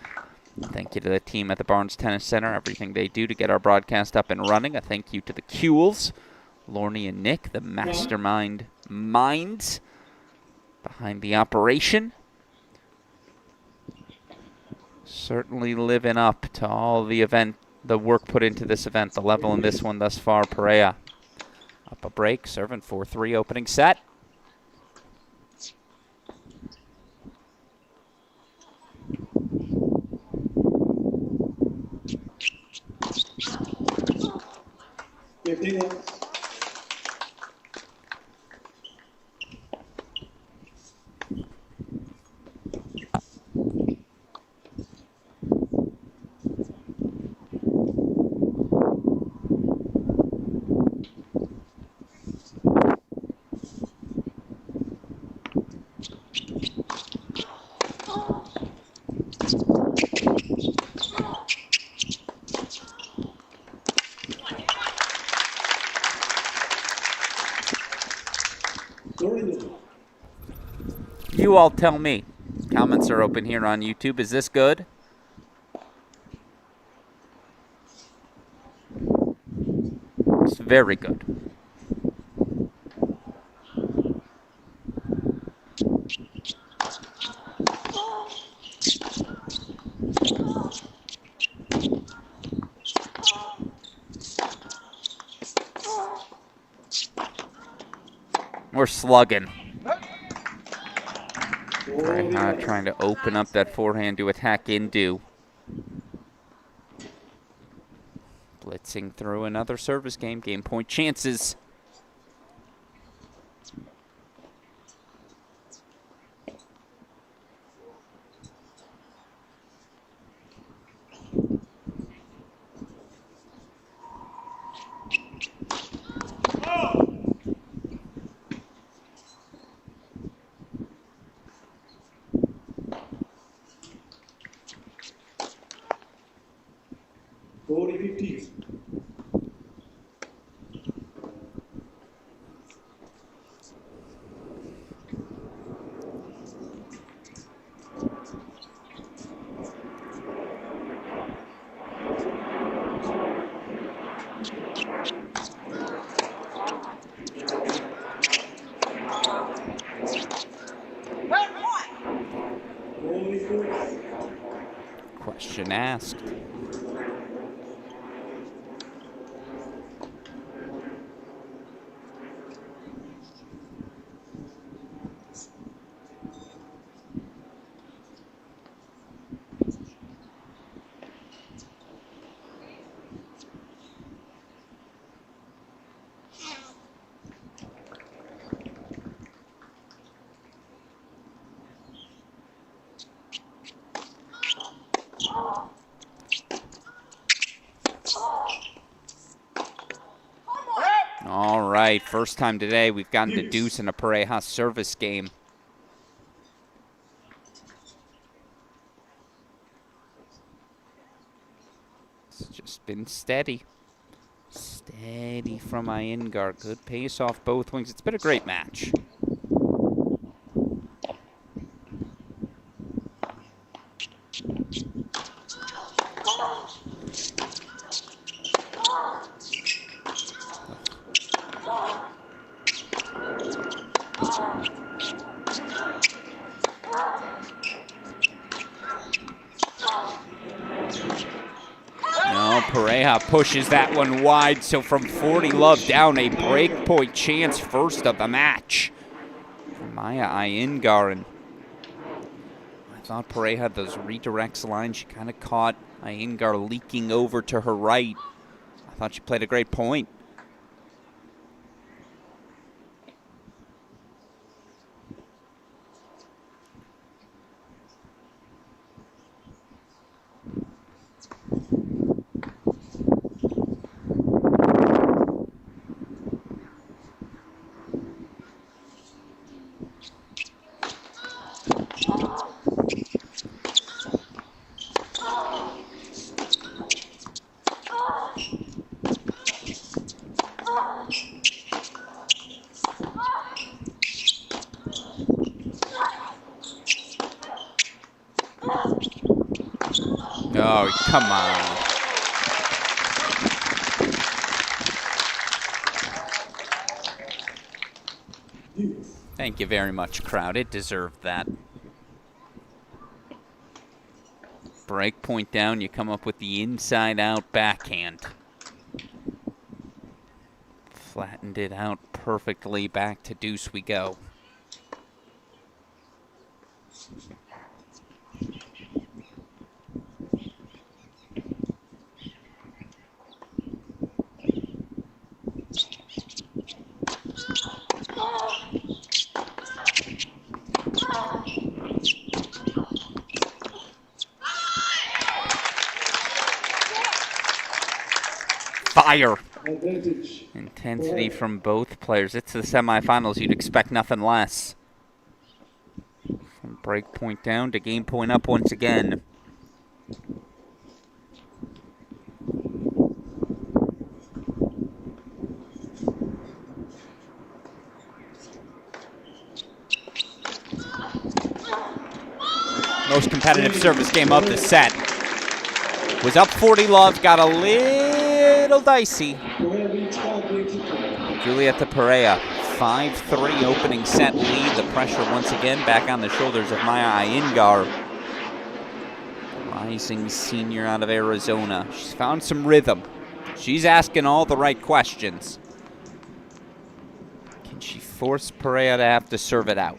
Thank you to the team at the Barnes Tennis Center, everything they do to get our broadcast up and running. A thank you to the Kuehls, Lorne and Nick, the mastermind minds behind the operation. Certainly living up to all the work put into this event, the level in this one thus far. Pereira up a break, serving 4-3 opening set. You all tell me. Comments are open here on YouTube. Is this good? It's very good. We're slugging. Trying to open up that forehand to attack into. Blitzing through another service game. Game point chances. question asked. All right, first time today we've gotten to deuce in a Pereira service game. It's just been steady. Steady from Igar. Good pace off both wings. It's been a great match. No, Pereira pushes that one wide, so from 40 love down, a break point chance first of the match for Maya Igar. And I thought Pereira had those redirects line. She kind of caught Igar leaking over to her right. I thought she played a great point. Oh, come on. Thank you very much, crowd. It deserved that. Break point down, you come up with the inside-out backhand. Flattened it out perfectly. Back to deuce we go. Fire. Advantage. Intensity from both players. It's the semifinals. You'd expect nothing less. From break point down to game point up once again. Most competitive service game of the set. Was up 40 love, got a little dicey. Julieta Pereira, 5-3 opening set lead. The pressure once again back on the shoulders of Maya Igar. Rising senior out of Arizona. She's found some rhythm. She's asking all the right questions. Can she force Pereira to have to serve it out?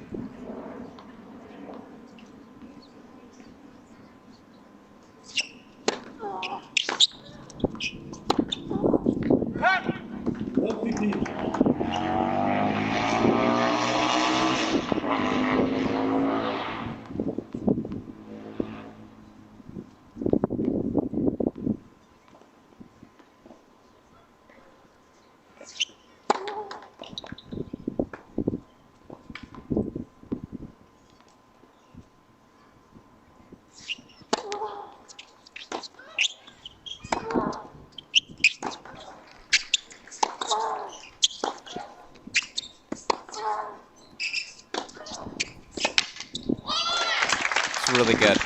Really good.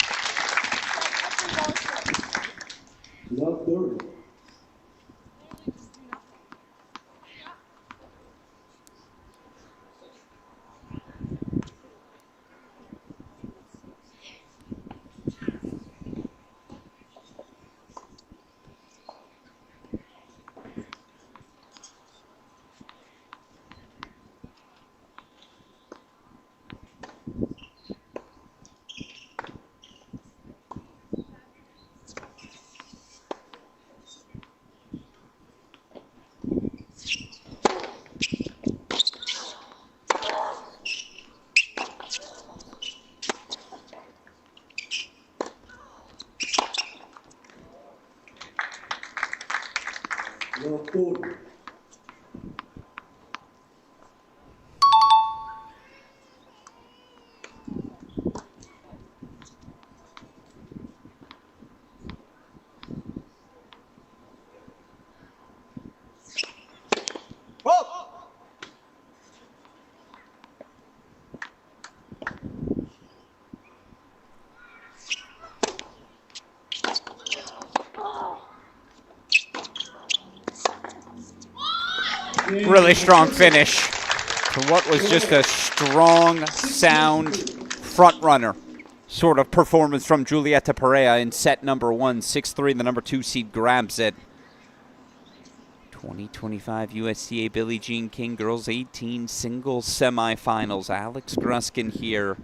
Love 30. really strong finish to what was just a strong, sound, front-runner sort of performance from Julieta Pereira in set number 1. 6-3, the number 2 seed grabs it. 2025 USTA Billie Jean King Girls 18 singles semifinals. Alex Gruskin here.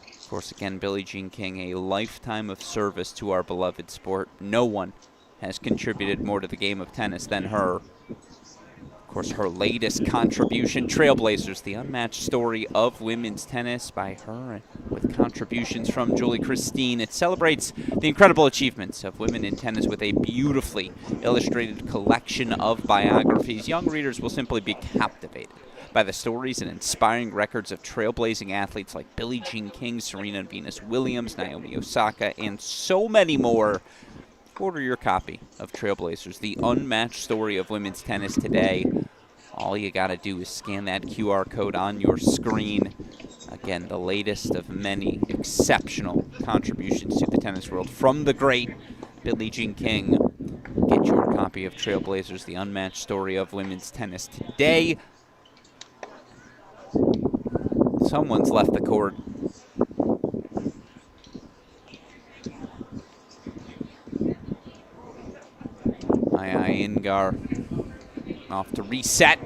Of course, again, Billie Jean King, a lifetime of service to our beloved sport. No one has contributed more to the game of tennis than her. Of course, her latest contribution, Trailblazers, the unmatched story of women's tennis by her, with contributions from Julie Christine. It celebrates the incredible achievements of women in tennis with a beautifully illustrated collection of biographies. Young readers will simply be captivated by the stories and inspiring records of trailblazing athletes like Billie Jean King, Serena and Venus Williams, Naomi Osaka, and so many more. Order your copy of Trailblazers, the unmatched story of women's tennis today. All you got to do is scan that QR code on your screen. Again, the latest of many exceptional contributions to the tennis world from the great Billie Jean King. Get your copy of Trailblazers, the unmatched story of women's tennis today. Someone's left the court. Igar off to reset.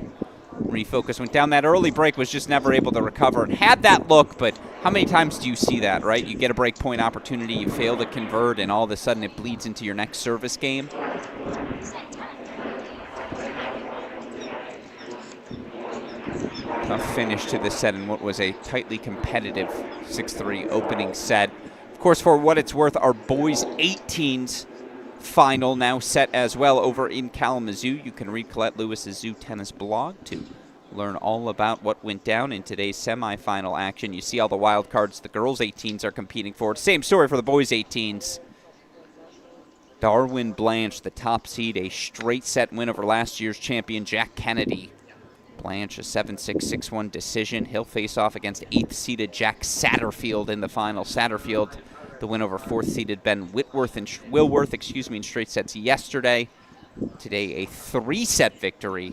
Refocus, went down that early break, was just never able to recover and had that look, but how many times do you see that, right? You get a break point opportunity, you fail to convert, and all of a sudden it bleeds into your next service game. Tough finish to this set in what was a tightly competitive 6-3 opening set. Of course, for what it's worth, our boys 18s final now set as well over in Kalamazoo. You can read Colette Lewis's Zoo Tennis blog to learn all about what went down in today's semifinal action. You see all the wild cards the girls 18s are competing for. Same story for the boys 18s. Darwin Blanche, the top seed, a straight set win over last year's champion Jack Kennedy. Blanche, a 7-6, 6-1 decision. He'll face off against 8th-seeded Jack Satterfield in the final. Satterfield, the win over 4th-seeded Ben Willworth in straight sets yesterday. Today, a 3-set victory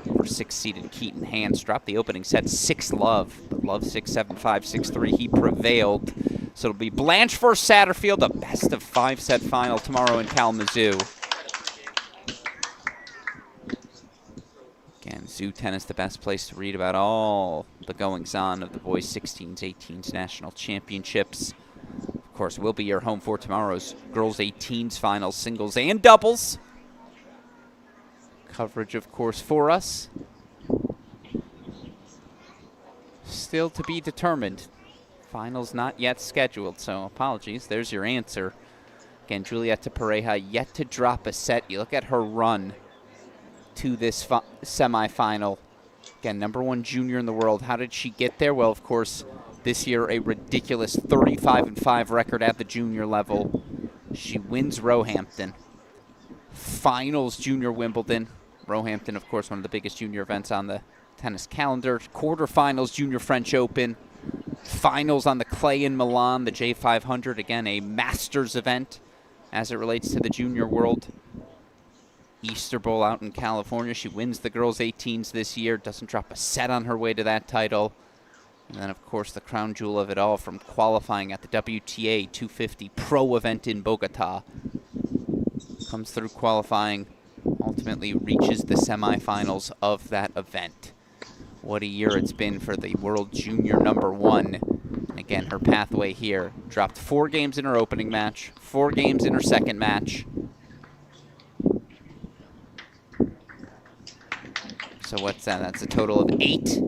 over 6th-seeded Keaton Hans. Dropped the opening set 6-love, but Love 6-7, 5, 6-3. He prevailed. So it'll be Blanche versus Satterfield, a best-of-5 set final tomorrow in Kalamazoo. Again, Zoo Tennis, the best place to read about all the goings-on of the boys 16s, 18s national championships. Of course, we'll be your home for tomorrow's girls 18s finals, singles and doubles. Coverage, of course, for us. Still to be determined. Finals not yet scheduled, so apologies. There's your answer. Again, Julieta Pereira yet to drop a set. You look at her run to this semifinal. Again, #1 junior in the world. How did she get there? Well, of course, this year a ridiculous 35-5 record at the junior level. She wins Roehampton. Finals junior Wimbledon. Roehampton, of course, one of the biggest junior events on the tennis calendar. Quarterfinals junior French Open. Finals on the clay in Milan, the J500. Again, a Masters event as it relates to the junior world. Easter Bowl out in California. She wins the girls 18s this year. Doesn't drop a set on her way to that title. And then, of course, the crown jewel of it all from qualifying at the WTA 250 Pro event in Bogota. Comes through qualifying, ultimately reaches the semifinals of that event. What a year it's been for the world junior #1. Again, her pathway here. Dropped 4 games in her opening match, 4 games in her second match. So what's that? That's a total of 8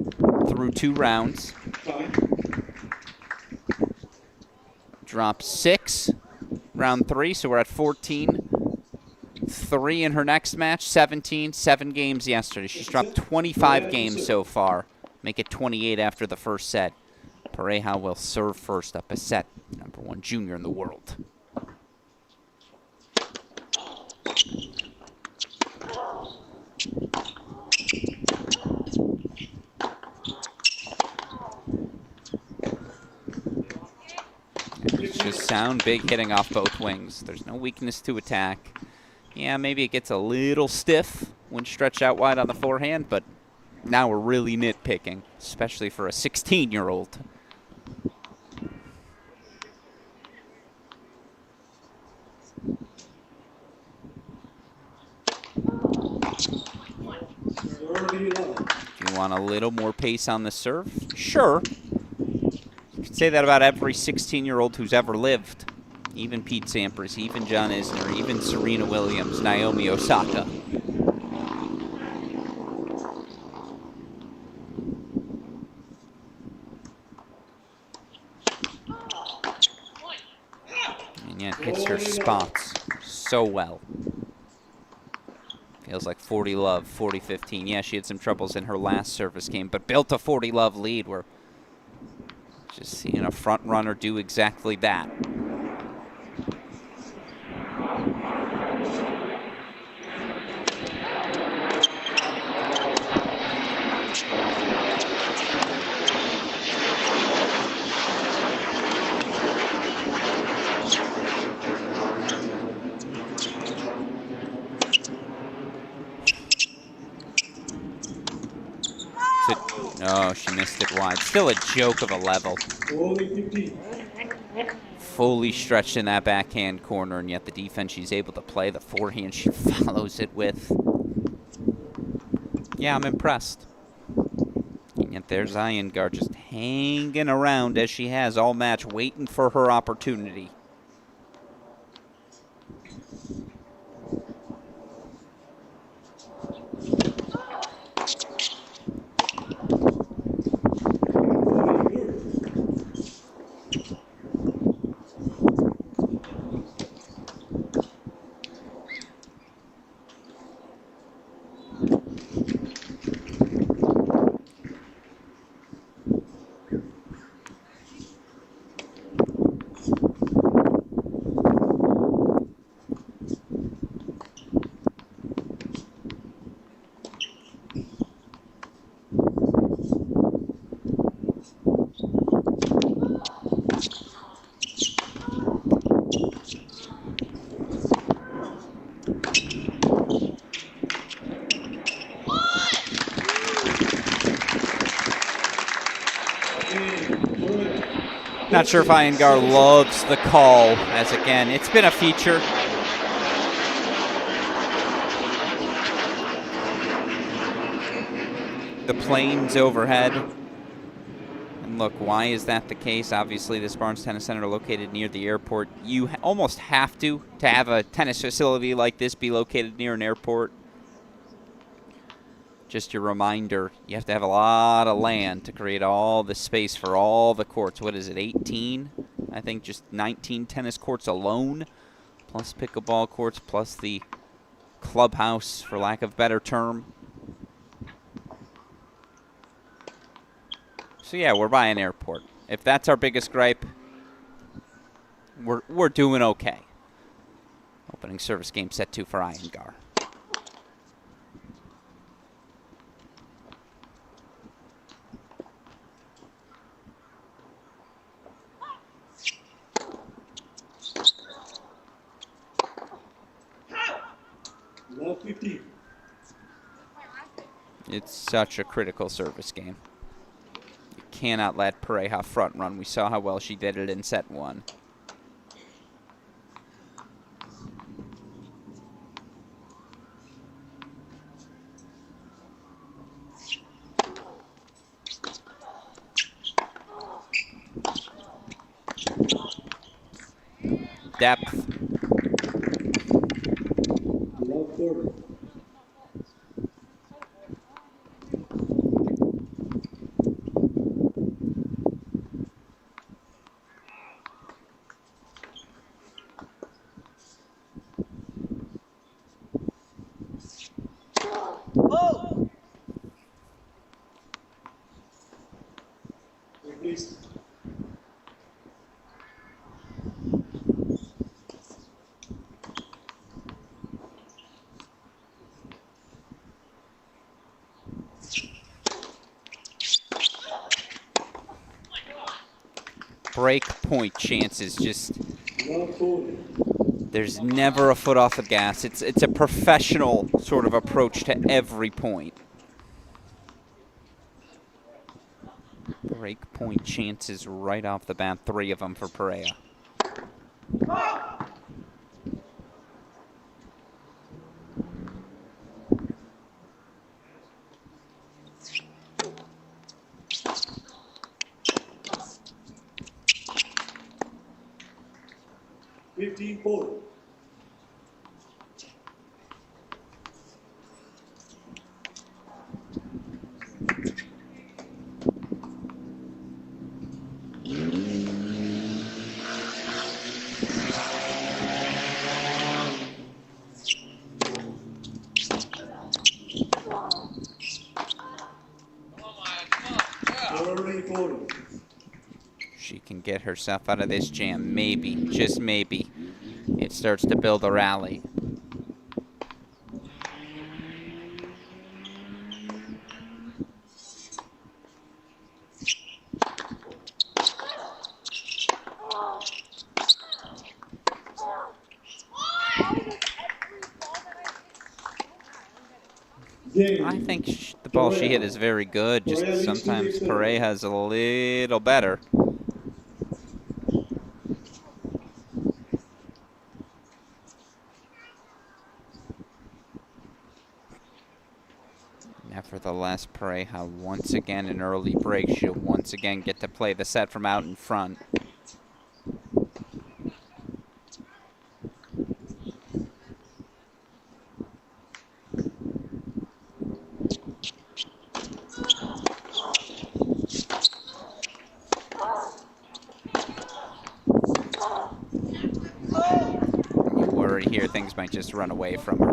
through 2 rounds. Drop 6, round 3, so we're at 14. 3 in her next match, 17, 7 games yesterday. She's dropped 25 games so far. Make it 28 after the first set. Pereira will serve first up a set. #1 junior in the world. It's just sound, big hitting off both wings. There's no weakness to attack. Yeah, maybe it gets a little stiff when stretched out wide on the forehand, but Now we're really nitpicking, especially for a 16-year-old. Do you want a little more pace on the serve? Sure. You could say that about every 16-year-old who's ever lived. Even Pete Sampras, even John Isner, even Serena Williams, Naomi Osaka. And yet hits her spots so well. Feels like 40 love, 40-15. Yeah, she had some troubles in her last service game, but built a 40 love lead. We're just seeing a front runner do exactly that. Oh, she missed it wide. Still a joke of a level. Fully stretched in that backhand corner, and yet the defense she's able to play, the forehand she follows it with. Yeah, I'm impressed. And yet there's Igar just hanging around as she has all match, waiting for her opportunity. Not sure if Igar loves the call, as again, it's been a feature. The planes overhead. And look, why is that the case? Obviously, this Barnes Tennis Center located near the airport. You almost have to have a tennis facility like this be located near an airport. Just your reminder, you have to have a lot of land to create all the space for all the courts. What is it, 18? I think just 19 tennis courts alone, plus pickleball courts, plus the clubhouse, for lack of a better term. So yeah, we're by an airport. If that's our biggest gripe, we're doing okay. Opening service game set 2 for Igar. It's such a critical service game. You cannot let Pereira front run. We saw how well she did it in set 1. Depth. Break point chances, just there's never a foot off the gas. It's a professional sort of approach to every point. Break point chances right off the bat, 3 of them for Pereira. She can get herself out of this jam. Maybe, just maybe, it starts to build a rally. I think the ball she hit is very good. Just sometimes Pereira has a little better. Nevertheless, Pereira once again an early break. She'll once again get to play the set from out in front. You worry here things might just run away from her.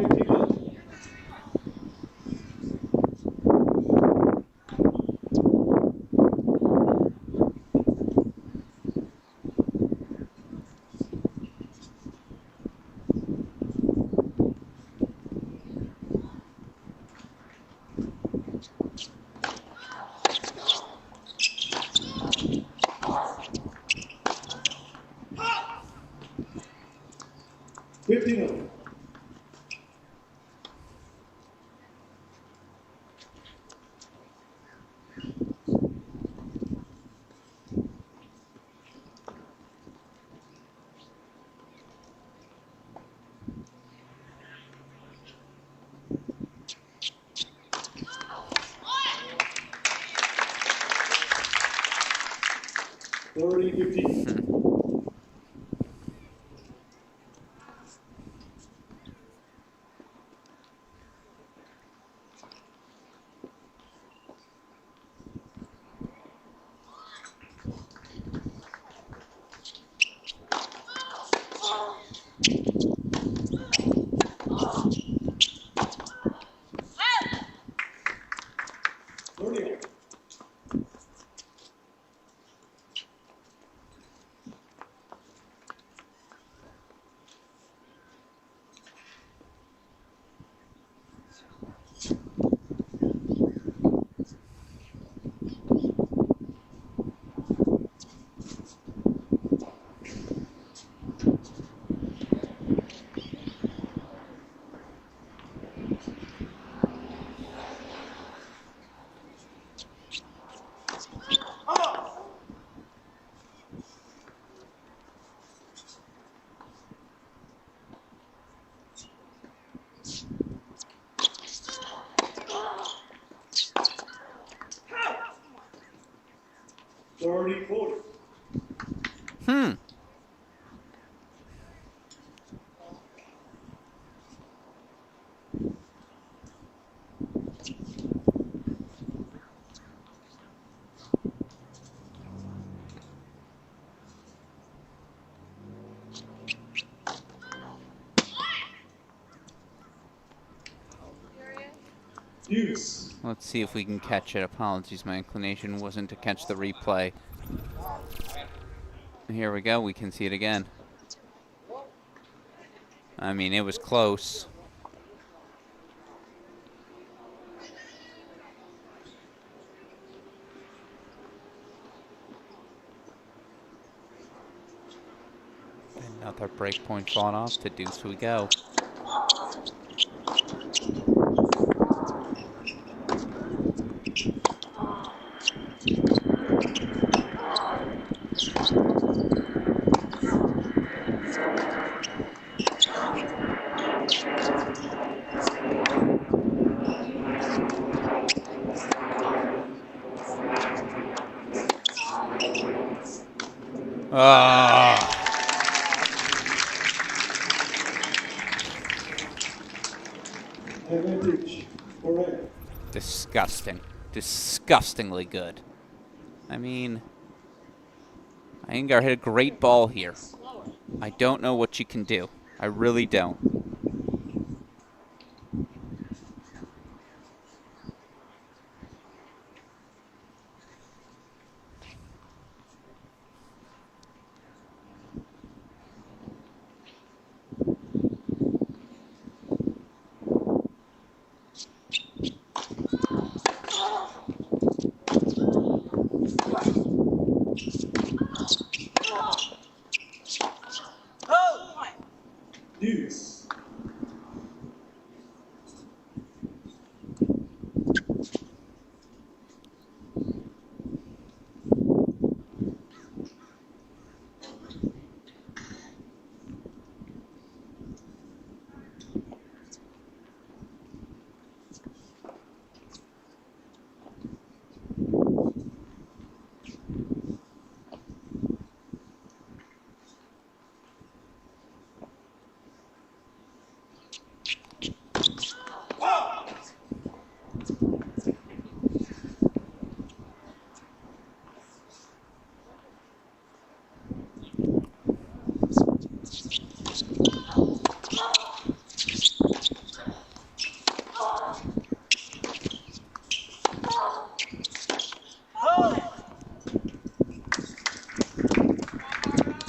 Let's see if we can catch it. Apologies, my inclination wasn't to catch the replay. Here we go, we can see it again. I mean, it was close. Another break point fought off. To deuce we go. Advantage, Pereira. Disgusting. Disgustingly good. I mean, Igar hit a great ball here. I don't know what you can do. I really don't. Deuce.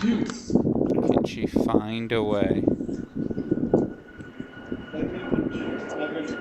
Deuce. Can she find a way? Advantage.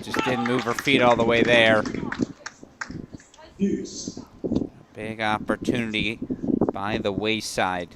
Just didn't move her feet all the way there. Deuce. Big opportunity by the wayside.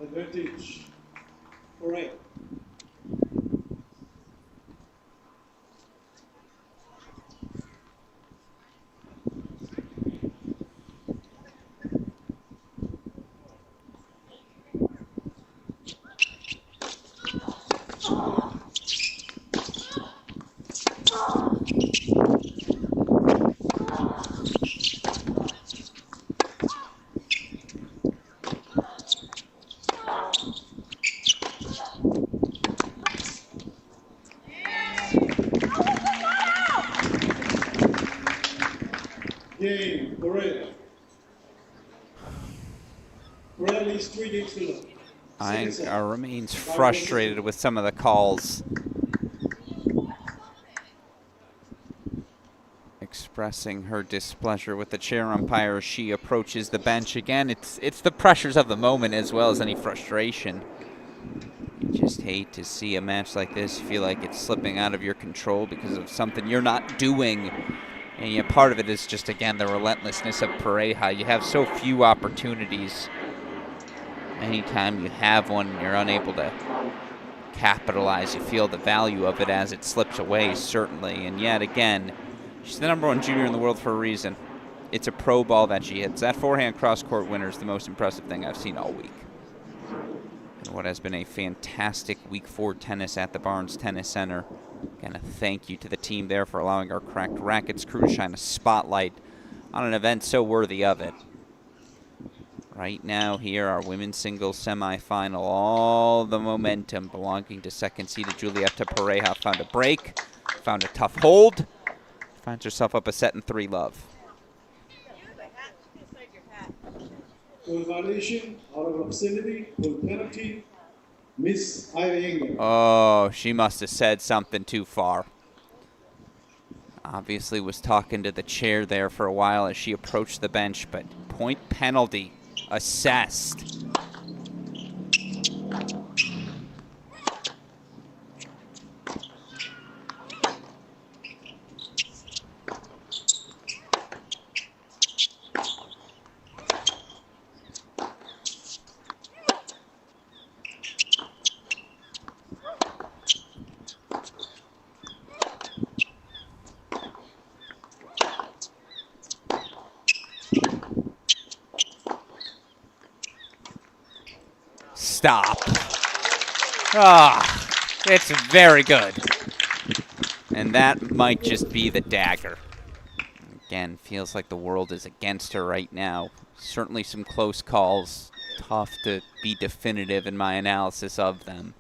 Advantage. Pereira. Game, Pereira. Pereira leads 3-0. Igar remains frustrated with some of the calls. Expressing her displeasure with the chair umpire as she approaches the bench again. It's the pressures of the moment as well as any frustration. You just hate to see a match like this feel like it's slipping out of your control because of something you're not doing. And yeah, part of it is just, again, the relentlessness of Pereira. You have so few opportunities. Anytime you have one, you're unable to capitalize. You feel the value of it as it slips away, certainly. And yet again, She's the #1 junior in the world for a reason. It's a pro ball that she hits. That forehand cross-court winner is the most impressive thing I've seen all week. And what has been a fantastic week 4 tennis at the Barnes Tennis Center. Again, a thank you to the team there for allowing our Cracked Rackets crew to shine a spotlight on an event so worthy of it. Right now here, our women's singles semifinal. All the momentum belonging to second-seeded Julieta Pereira found a break, found a tough hold, finds herself up a set in 3 love. For violation, out of obscenity, for penalty, Miss Igar. Oh, she must have said something too far. Obviously was talking to the chair there for a while as she approached the bench, but point penalty assessed. Stop. Ah, it's very good. And that might just be the dagger. Again, feels like the world is against her right now. Certainly some close calls. Tough to be definitive in my analysis of them.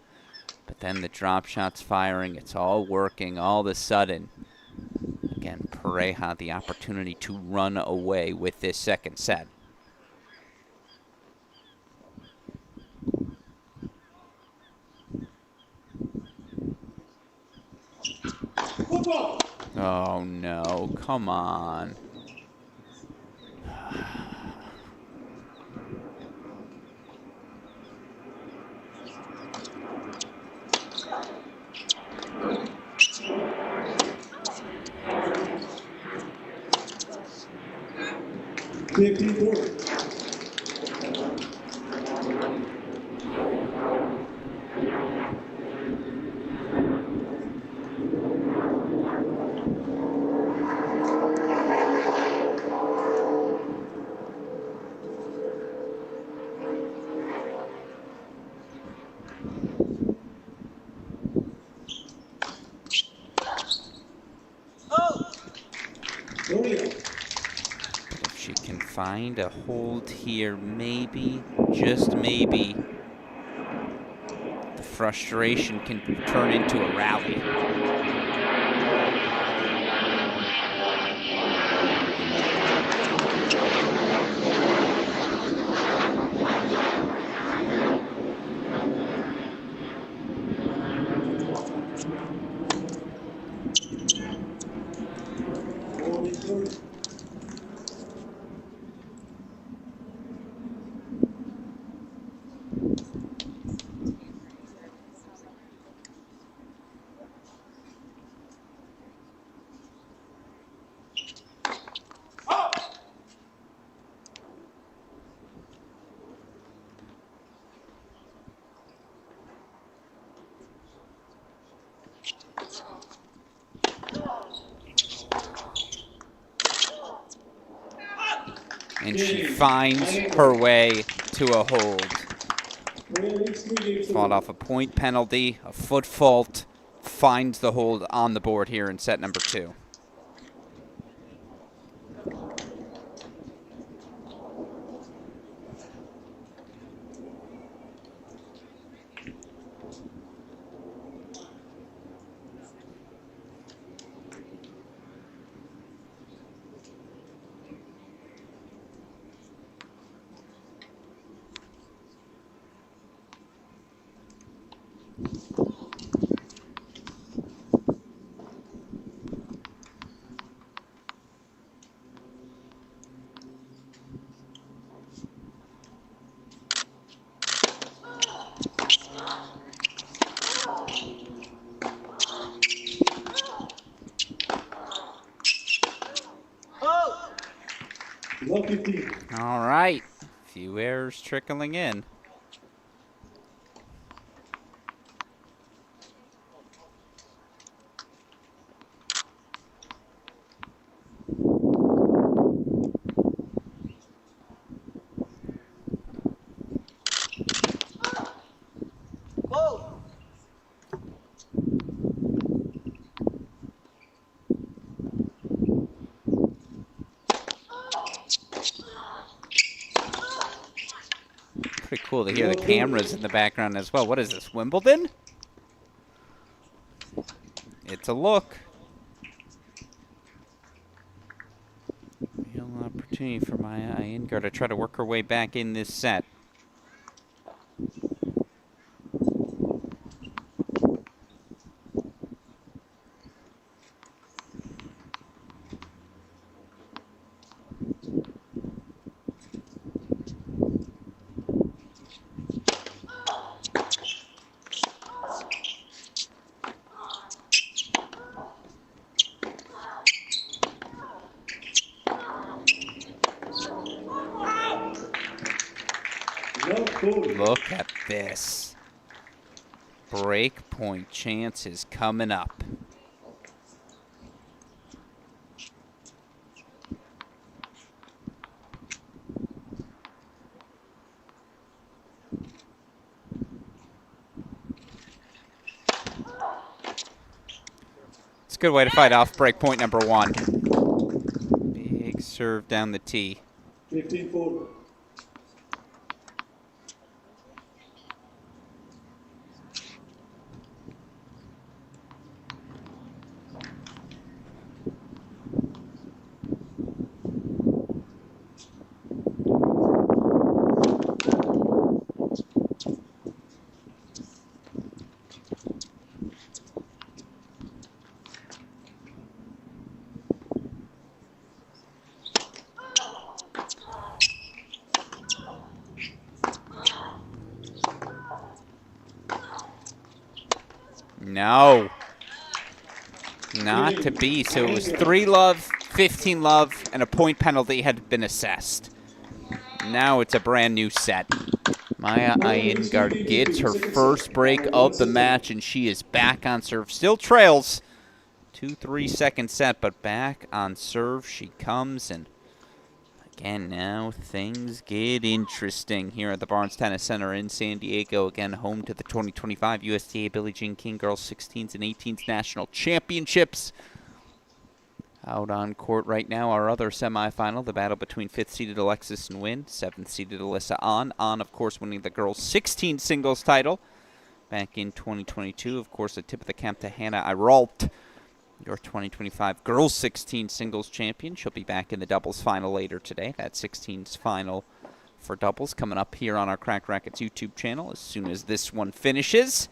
But then the drop shots firing, it's all working all of a sudden. Again, Pereira the opportunity to run away with this second set. Football. Oh no, come on. G18. If she can find a hold here, maybe, just maybe, the frustration can turn into a rally. And she finds her way to a hold. Fought off a point penalty, a foot fault, finds the hold on the board here in set number 2. All right, few errors trickling in. Pretty cool to hear the cameras in the background as well. What is this, Wimbledon? It's a look. Real opportunity for Maya Iyengar to try to work her way back in this set. Look at this. Break point chance is coming up. It's a good way to fight off break point number 1. Big serve down the tee. 15-4. No. Not to be. So it was 3-love, 15-love, and a point penalty had been assessed. Now it's a brand new set. Maya Iyengar gets her first break of the match, and she is back on serve. Still trails. 2-3 second set, but back on serve she comes. And again, now things get interesting here at the Barnes Tennis Center in San Diego. Again, home to the 2025 USTA Billie Jean King Girls 16s and 18s National Championships. Out on court right now, our other semifinal, the battle between 5th-seeded Alexis Nguyen, 7th-seeded Alyssa An. An, of course, winning the girls' 16 singles title back in 2022. Of course, a tip of the cap to Hannah Iralt, your 2025 girls 16 singles champion. She'll be back in the doubles final later today. That 16s final for doubles coming up here on our Cracked Racquets YouTube channel as soon as this one finishes.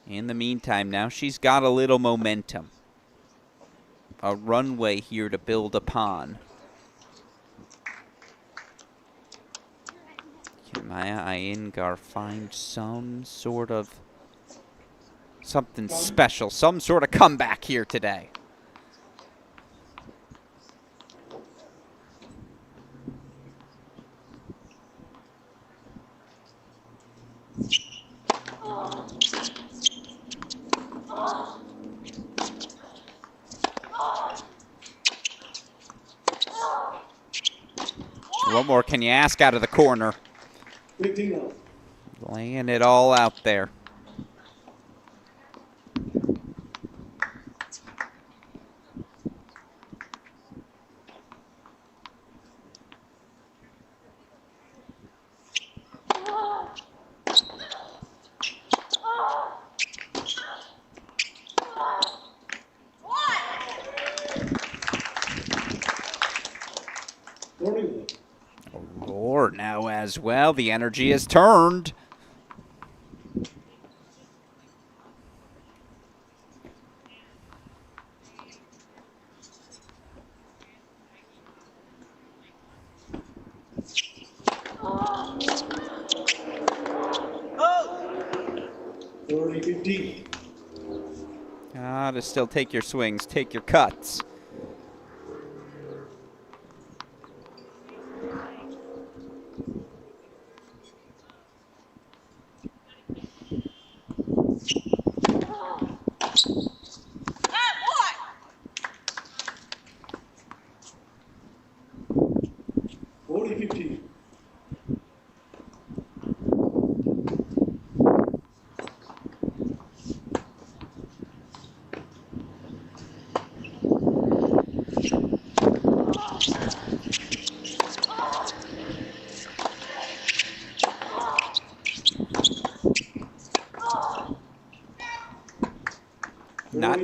In the meantime, now she's got a little momentum. A runway here to build upon. Can Maya Iyengar find some sort of something special, some sort of comeback here today? What more can you ask out of the corner? 15-0. Laying it all out there. Roar now as well. The energy has turned. To still take your swings, take your cuts.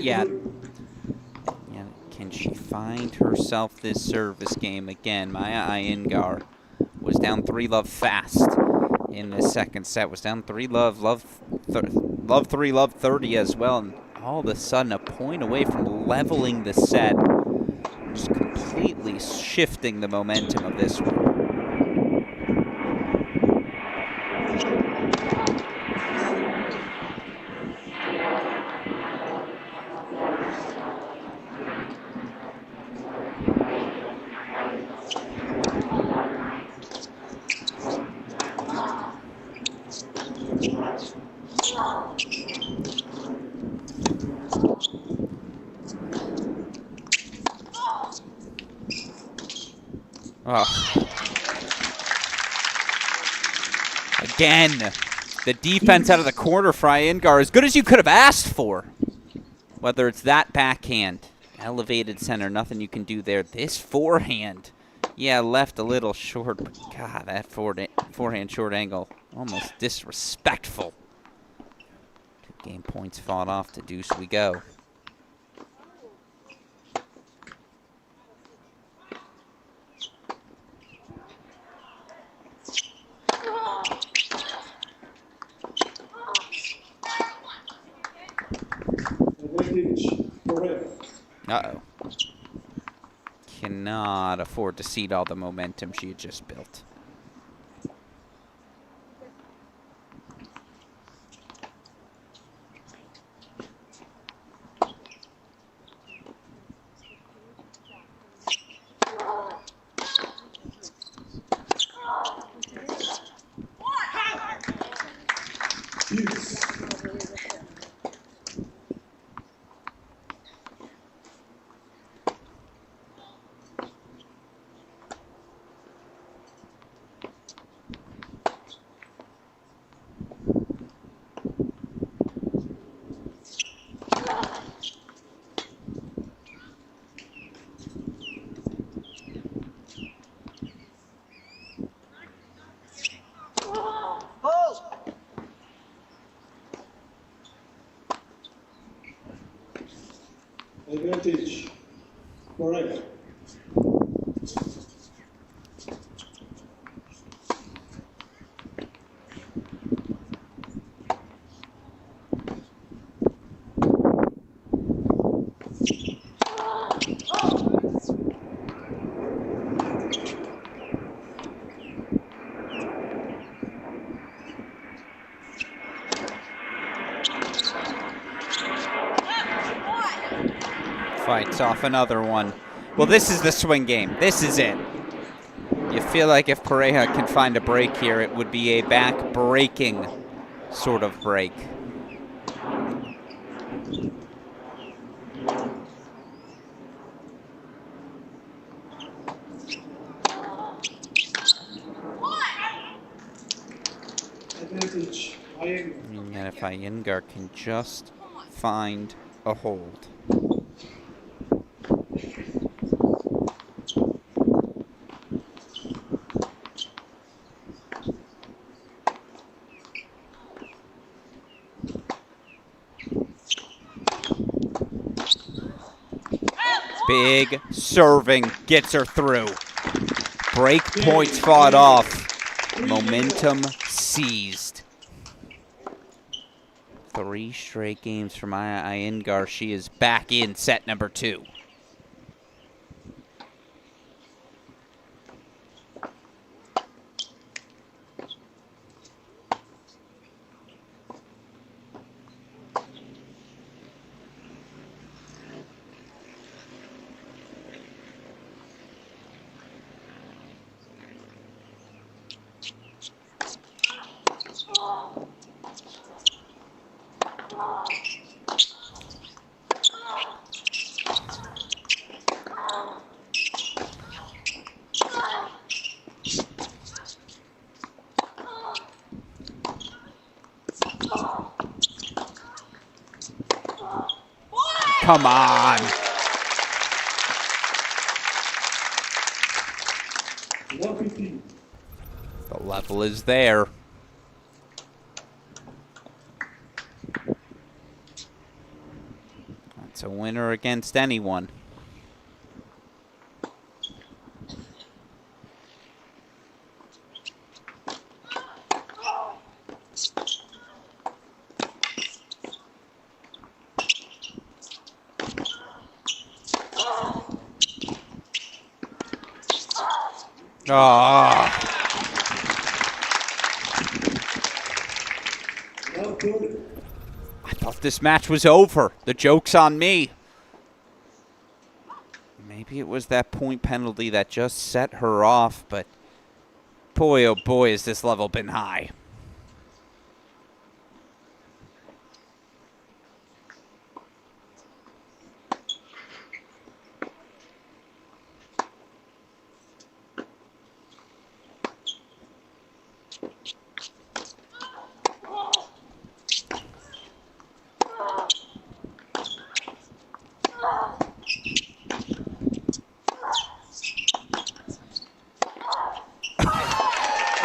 yet. Yeah, can she find herself this service game again? Maya Iyengar was down 3-love fast in the second set. Was down 3-love, love 3, love 30 as well. And all of a sudden, a point away from leveling the set. Just completely shifting the momentum of this one. Oh. Again, the defense out of the corner for Iyengar, as good as you could have asked for. Whether it's that backhand, elevated center, nothing you can do there. This forehand, yeah, left a little short, but God, that forehand short angle, almost disrespectful. 2 game points fought off. To deuce we go. Uh-oh. Cannot afford to cede all the momentum she had just built. Advantage. Pereira. Fights off another one. Well, this is the swing game. This is it. You feel like if Pereira can find a break here, it would be a back-breaking sort of break. Advantage. Iyengar. And if Iyengar can just find a hold. Big serving gets her through. Break points fought off. Momentum seized. 3 straight games for Maya Iyengar. She is back in set number 2. Come on. The level is there. It's a winner against anyone. Ah. I thought this match was over. The joke's on me. Maybe it was that point penalty that just set her off, but boy, oh boy, has this level been high.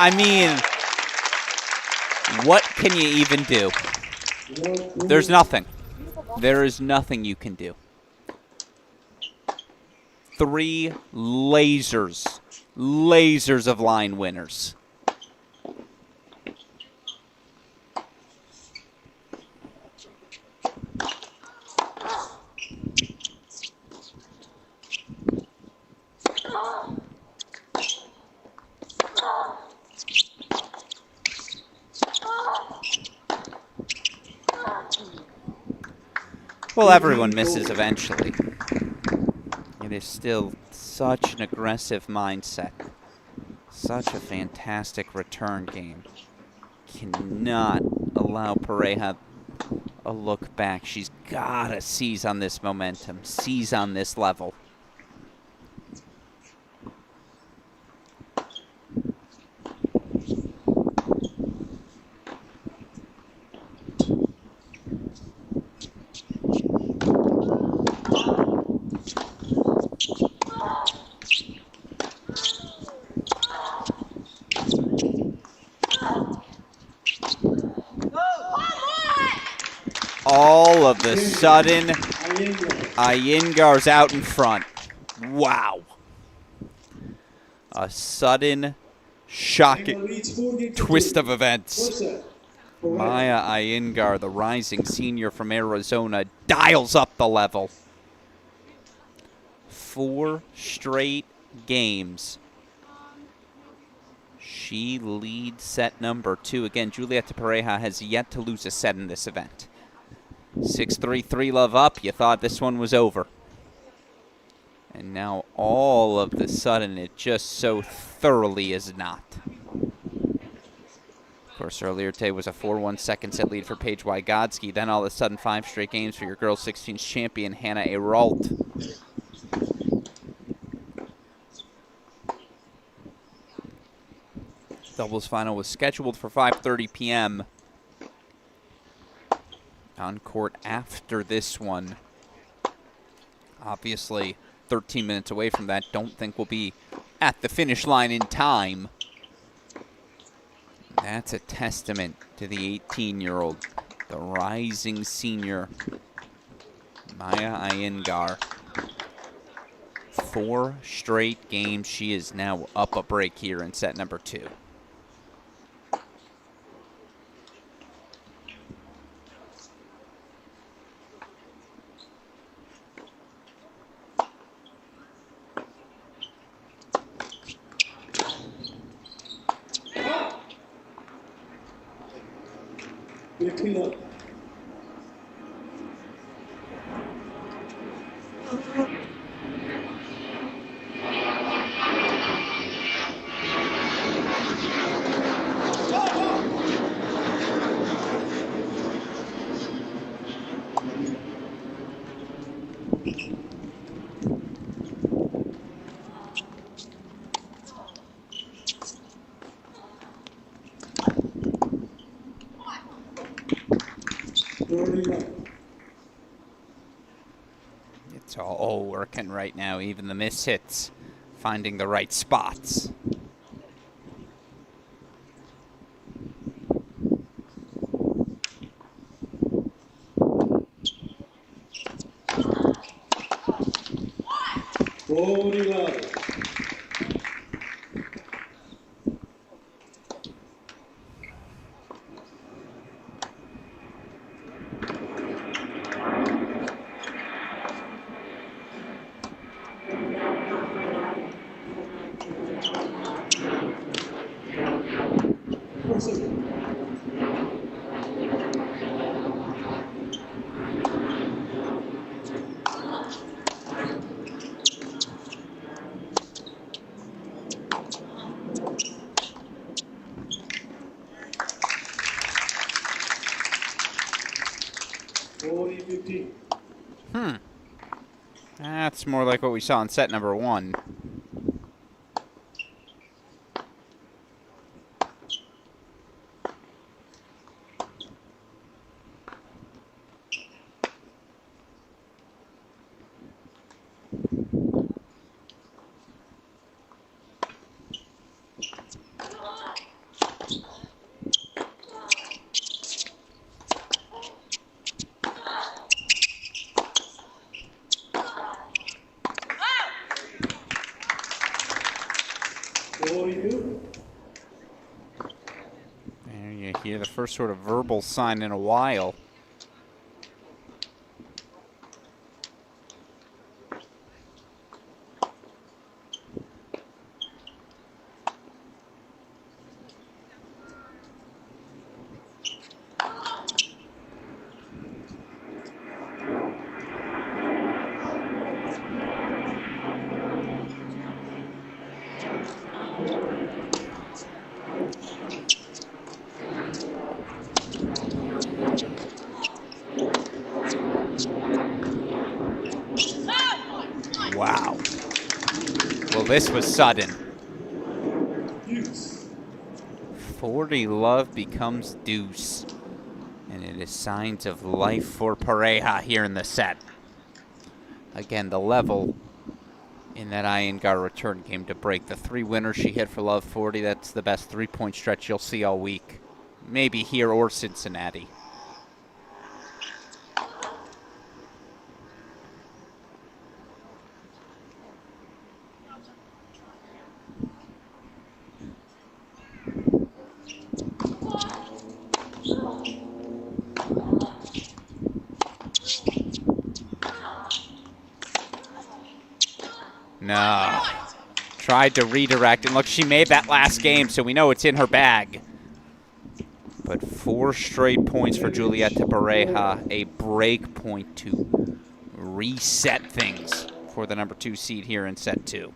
I mean, what can you even do? There's nothing. There is nothing you can do. 3 lasers. Lasers of line winners. Well, everyone misses eventually. It is still such an aggressive mindset. Such a fantastic return game. Cannot allow Pereira a look back. She's got to seize on this momentum, seize on this level. All of the sudden, Igar's out in front. Wow. A sudden, shocking twist of events. Maya Iyengar, the rising senior from Arizona, dials up the level. 4 straight games. She leads set number 2. Again, Julieta Pereira has yet to lose a set in this event. 6-3, 3-love up. You thought this one was over. And now all of the sudden, it just so thoroughly is not. Of course, earlier today was a 4-1 second set lead for Paige Wodsky. Then all of a sudden, 5 straight games for your girls 16 champion, Hannah Aralt. Doubles final was scheduled for 5:30 p.m. on court after this one. Obviously, 13 minutes away from that. Don't think we'll be at the finish line in time. That's a testament to the 18-year-old, the rising senior, Maya Iyengar. 4 straight games. She is now up a break here in set number 2. Clean up. It's all working right now, even the miss hits, finding the right spots. 40 love. That's more like what we saw in set number 1. There you hear the first sort of verbal sign in a while. Wow. Well, this was sudden. 40 love becomes deuce. And it is signs of life for Pereira here in the set. Again, the level in that Igar return game to break. The 3 winners she hit for love 40, that's the best 3-point stretch you'll see all week. Maybe here or Cincinnati. No. Tried to redirect, and look, she made that last game, so we know it's in her bag. But 4 straight points for Julieta Pereira, a break point to reset things for the number 2 seed here in set 2.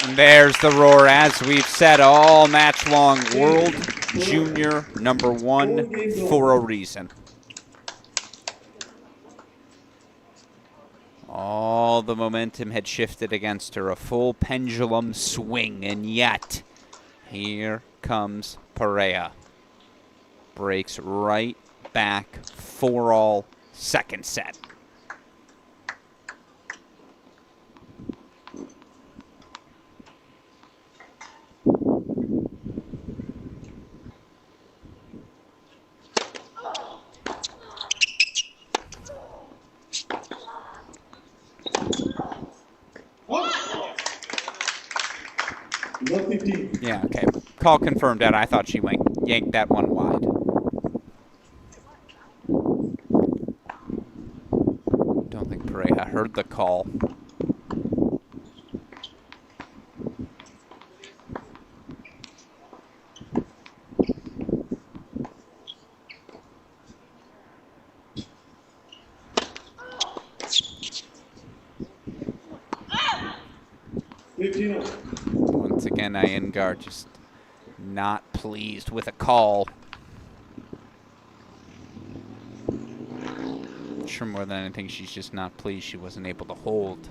And there's the roar, as we've said all match long. World Junior number 1 for a reason. All the momentum had shifted against her, a full pendulum swing, and yet here comes Pereira. Breaks right back, 4-all, second set. Yeah, okay. Call confirmed that. I thought she yanked that one wide. Don't think Pereira heard the call. Once again, Igar just not pleased with a call. I'm sure more than anything, she's just not pleased she wasn't able to hold.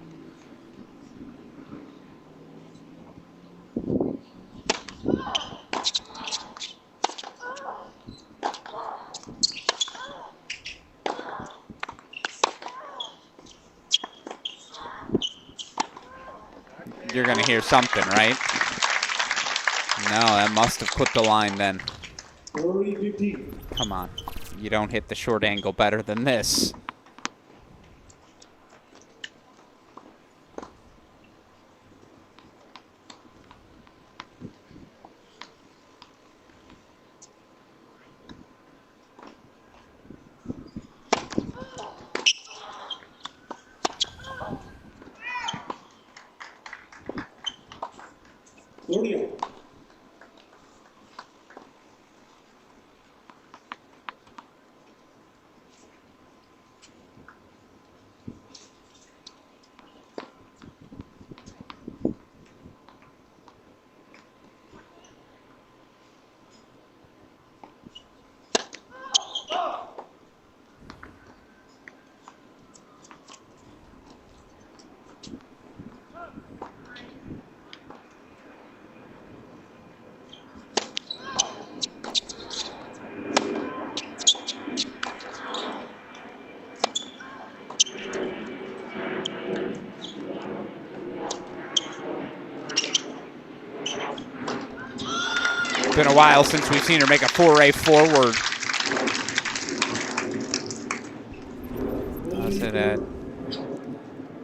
you're going to hear something, right? No, that must have clipped the line then. 40-15. Come on. You don't hit the short angle better than this. Been a while since we've seen her make a foray forward. Does it at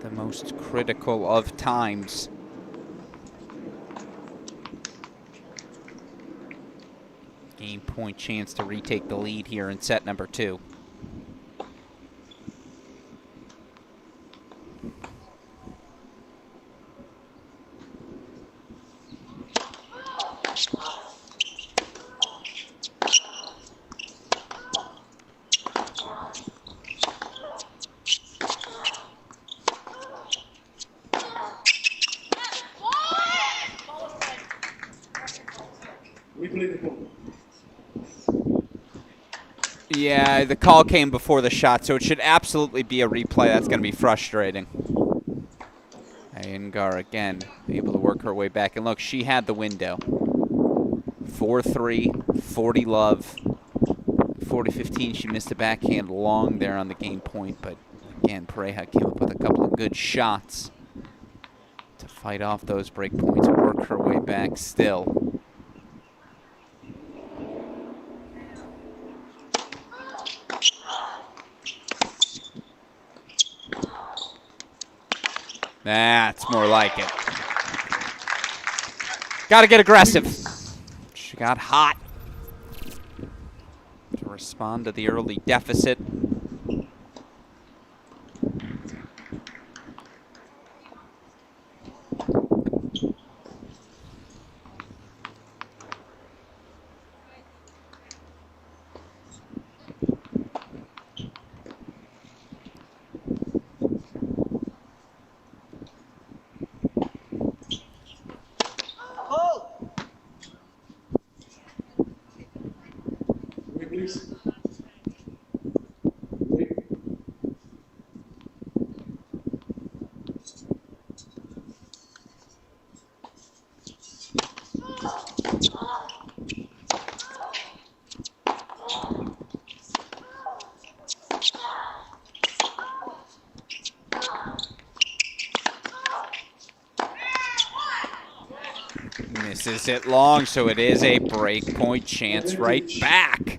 the most critical of times. Game point chance to retake the lead here in set number 2. Yeah, the call came before the shot, so it should absolutely be a replay. That's going to be frustrating. Igar again, able to work her way back. And look, she had the window. 4-3, 40 love. 40-15, she missed a backhand long there on the game point. But again, Pereira came up with a couple of good shots to fight off those break points, work her way back still. That's more like it. Got to get aggressive. She got hot to respond to the early deficit. Misses it long, so it is a break point chance right back.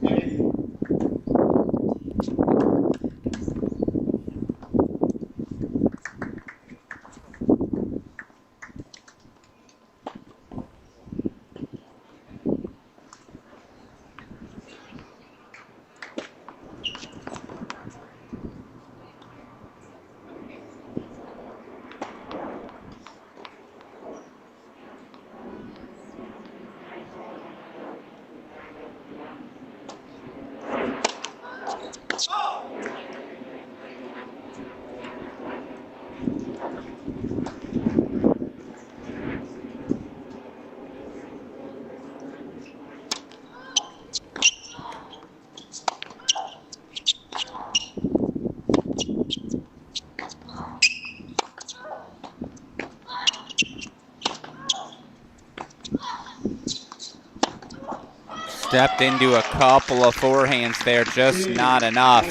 Stepped into a couple of forehands there, just not enough.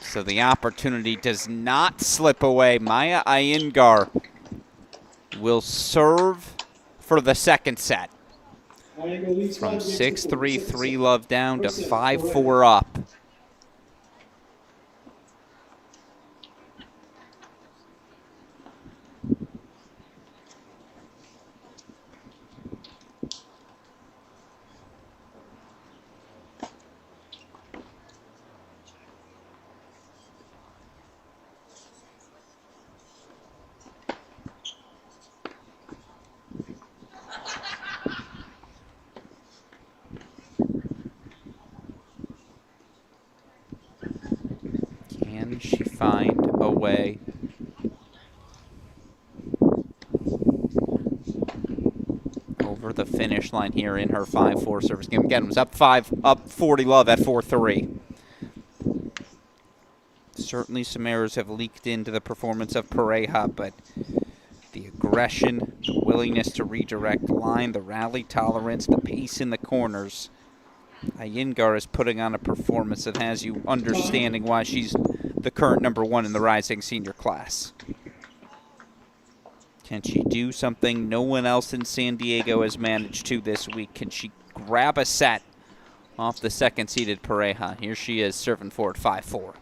So the opportunity does not slip away. Maya Iyengar will serve for the second set. Iyengar leads From 5 games to 4. 6-3, Second 3 set. love down to First set, 5-4 up. Can she find a way over the finish line here in her 5-4 service game? Again, it was up 40 love at 4-3. Certainly some errors have leaked into the performance of Pereira, but the aggression, the willingness to redirect line, the rally tolerance, the pace in the corners. Iyengar is putting on a performance that has you understanding why she's the current #1 in the rising senior class. Can she do something no one else in San Diego has managed to this week? Can she grab a set off the second-seeded Pereira? Here she is serving forward 5-4.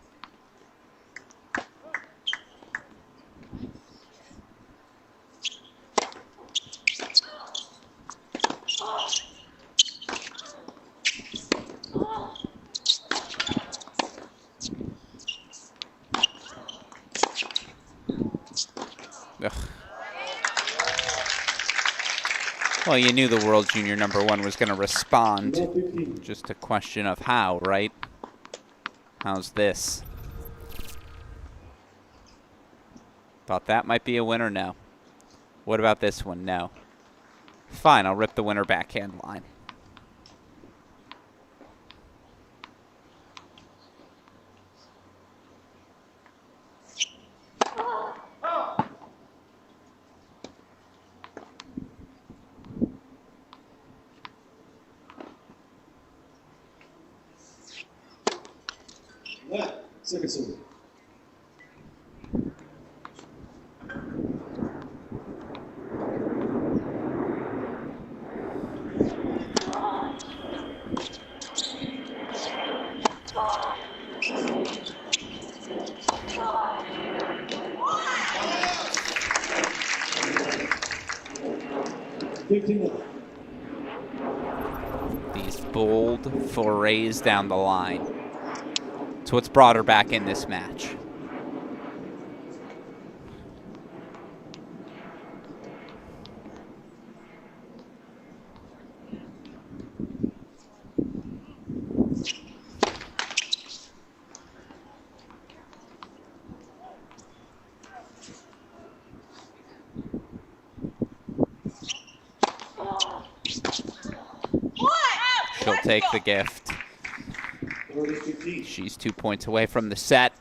Ugh. Well, you knew the world junior #1 was going to respond. Love 15. Just a question of how, right? How's this? Thought that might be a winner? No. What about this one? No. Fine, I'll rip the winner backhand line. Left. Second serve. These bold forays down the line. It's what's brought her back in this match. She'll take the gift. She's 2 points away from the set.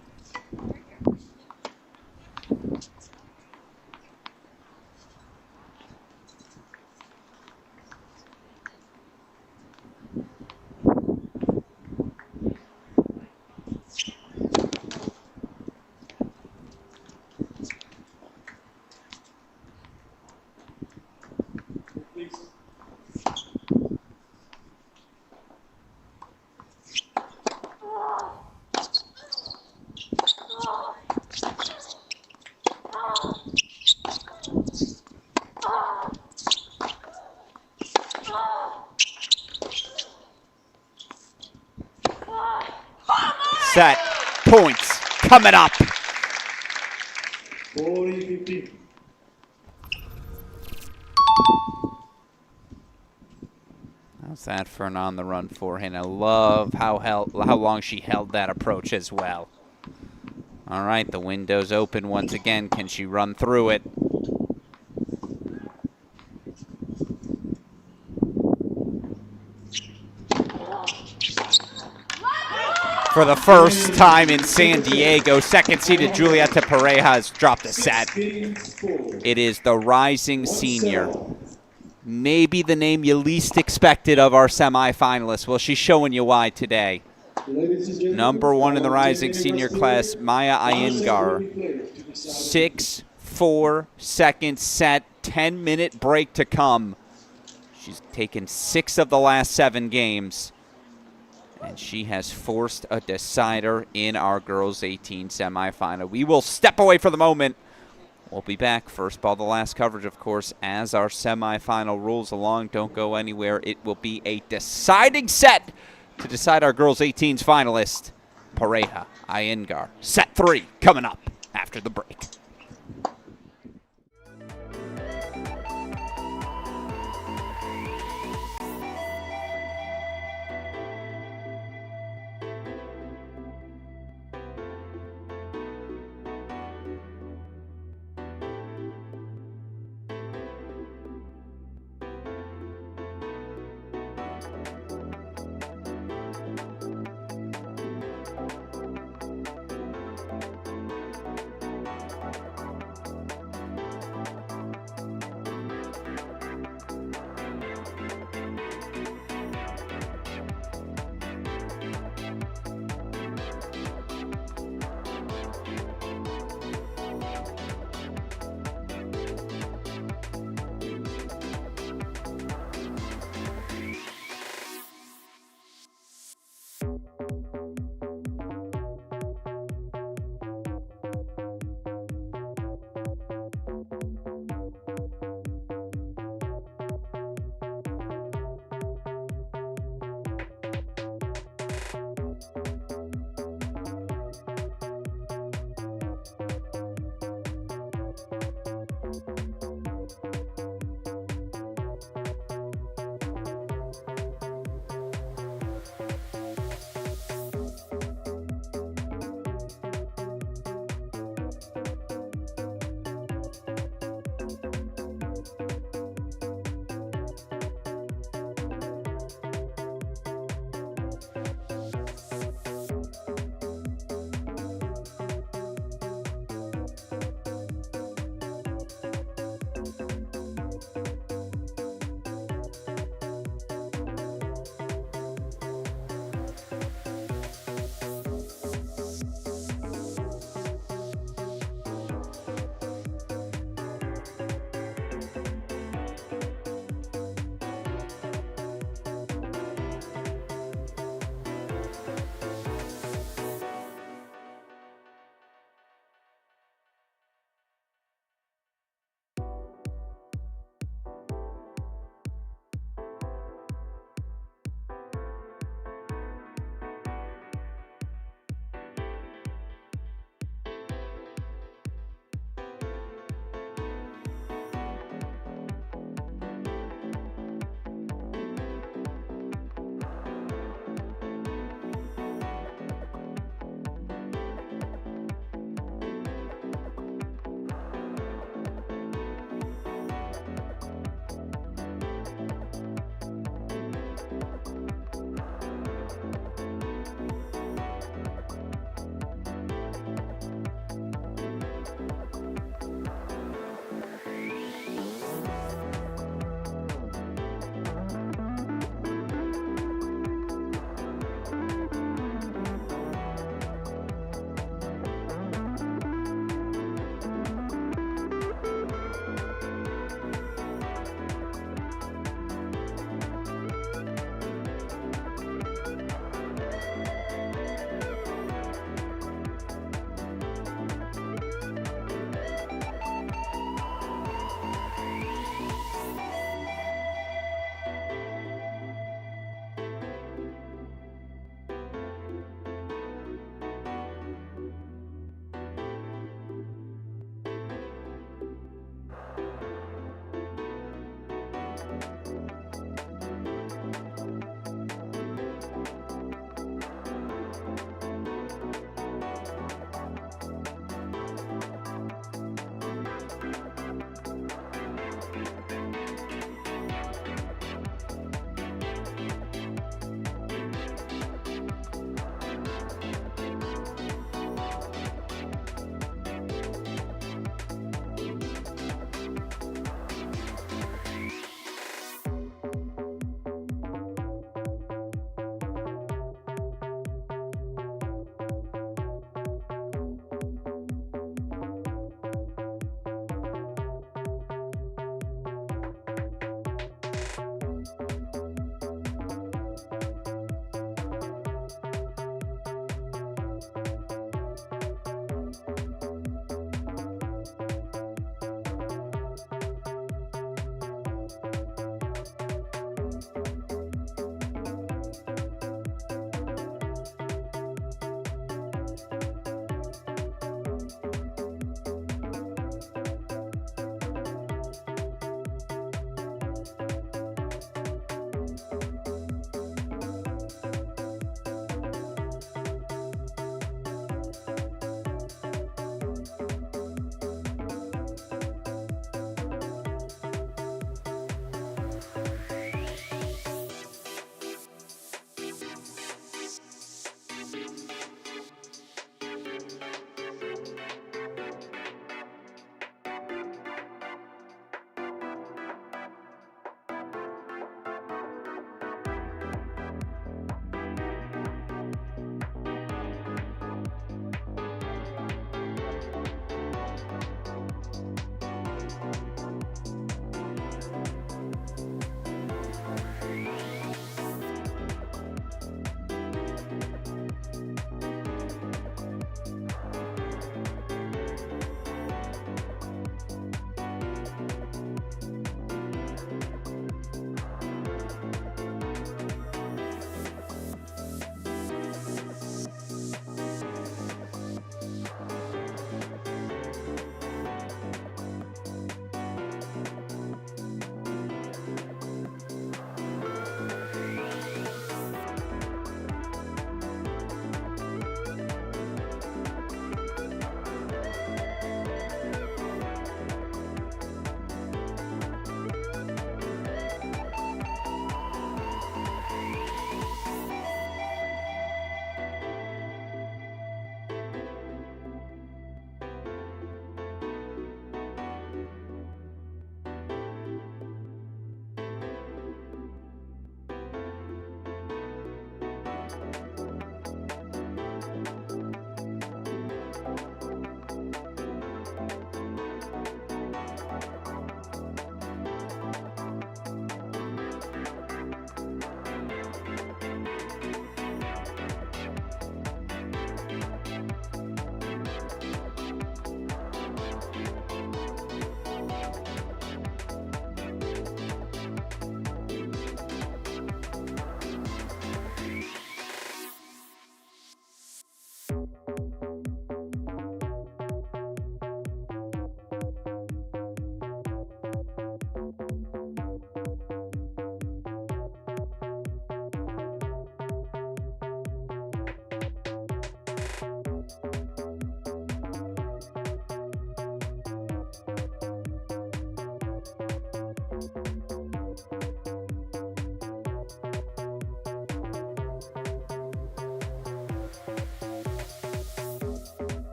Set, points, coming up. 40-15. How's that for an on-the-run forehand? I love how long she held that approach as well. All right, the window's open once again. Can she run through it? For the first time in San Diego, second-seeded Julieta Pereira has dropped a set. It is the rising senior. Maybe the name you least expected of our semifinalists. Well, she's showing you why today. #1 in the rising senior class, Maya Iyengar. 6-4 second set 10-minute break to come. She's taken 6 of the last 7 games, and she has forced a decider in our girls 18 semifinal. We will step away for the moment. We'll be back. First ball, the last coverage, of course, as our semifinal rolls along. Don't go anywhere. It will be a deciding set to decide our girls 18's finalist, Pereira, Igar. Set 3 coming up after the break.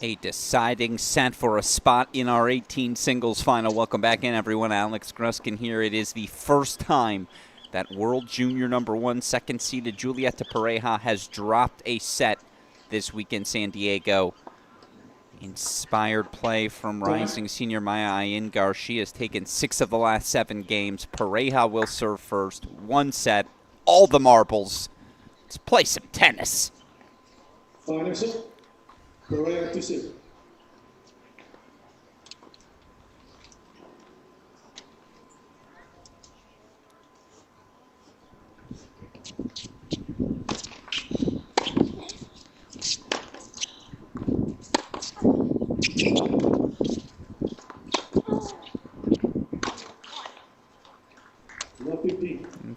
A deciding set for a spot in our 18 singles final. Welcome back in, everyone. Alex Gruskin here. It is the first time that World Junior #1 second-seeded Julieta Pereira has dropped a set this week in San Diego. Inspired play from rising senior Maya Igar. She has taken 6 of the last 7 games. Pereira will serve first. 1 set, all the marbles. Let's play some tennis. Final set. Pereira to serve.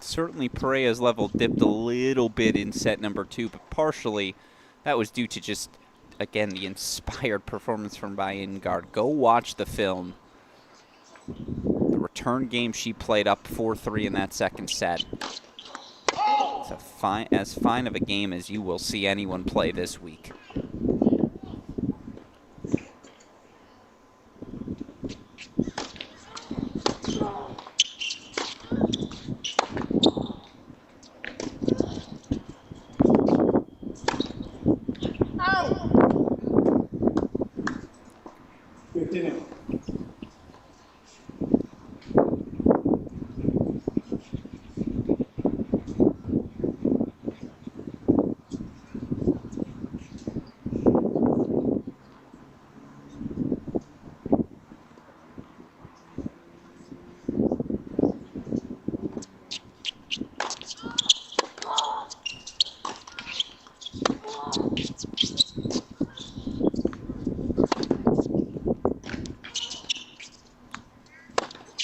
certainly Pereira's level dipped a little bit in set number 2, but partially that was due to just, again, the inspired performance from Igar. Go watch the film. The return game she played up 4-3 in that second set. It's as fine of a game as you will see anyone play this week.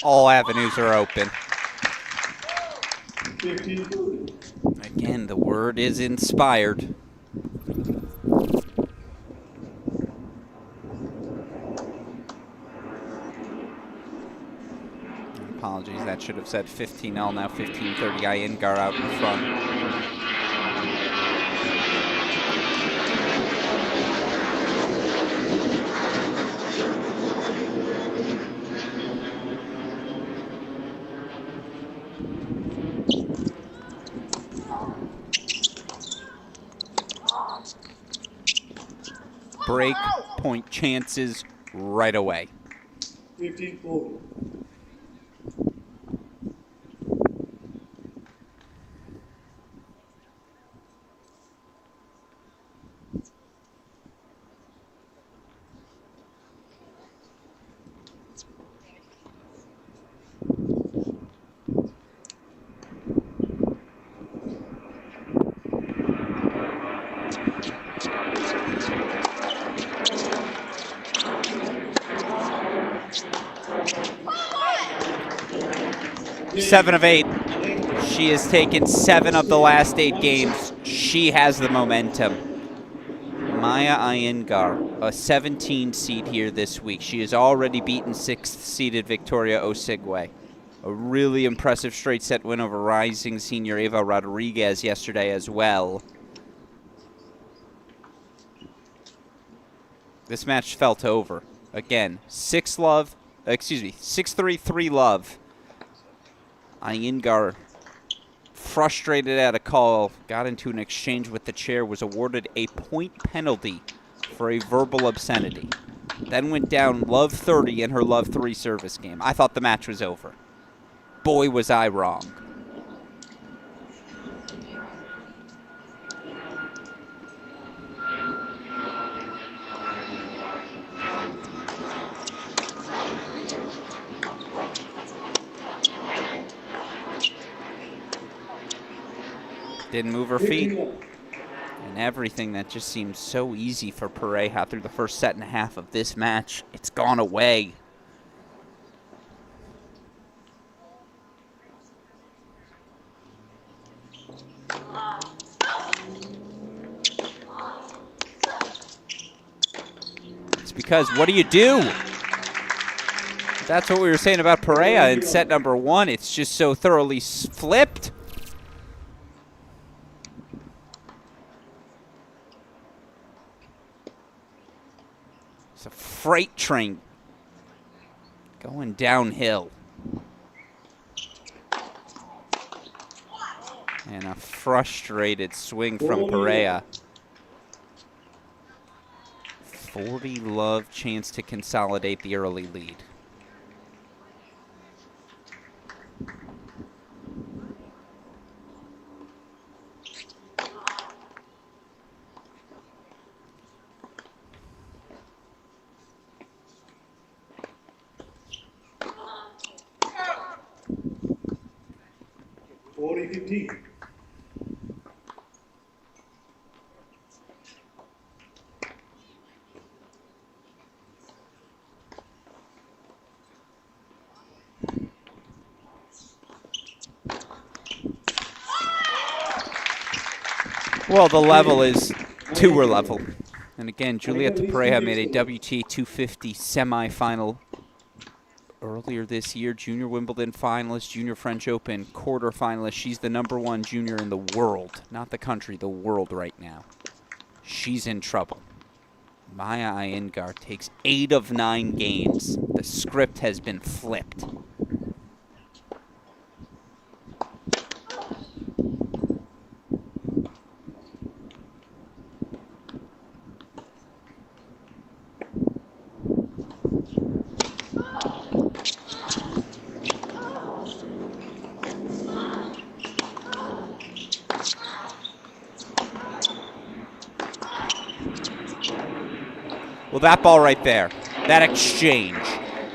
All avenues are open. Again, the word is inspired. Apologies, that should have said 15-0, now 15-30. Igar out in front. Break point chances right away. 15-40. Seven of 8. She has taken 7 of the last 8 games. She has the momentum. Maya Iyengar, a 17 seed here this week. She has already beaten 6th seeded Victoria Osigwe. A really impressive straight set win over rising senior Eva Rodriguez yesterday as well. This match felt over. Again, 6-3, 3-love. Iyengar, frustrated at a call, got into an exchange with the chair, was awarded a point penalty for a verbal obscenity. Then went down love 30 in her love 3 service game. I thought the match was over. Boy, was I wrong. Didn't move her feet. And everything that just seemed so easy for Pereira through the first set and a half of this match, it's gone away. It's because, what do you do? That's what we were saying about Pereira in set number 1. It's just so thoroughly flipped. It's a freight train going downhill. And a frustrated swing from Pereira. 40-love chance to consolidate the early lead. Well, the level is tour level. And again, Julieta Pereira made a WTA 250 semifinal earlier this year. Junior Wimbledon finalist, Junior French Open quarterfinalist. She's the #1 junior in the world. Not the country, the world right now. She's in trouble. Maya Iyengar takes 8 of 9 games. The script has been flipped. Well, that ball right there, that exchange,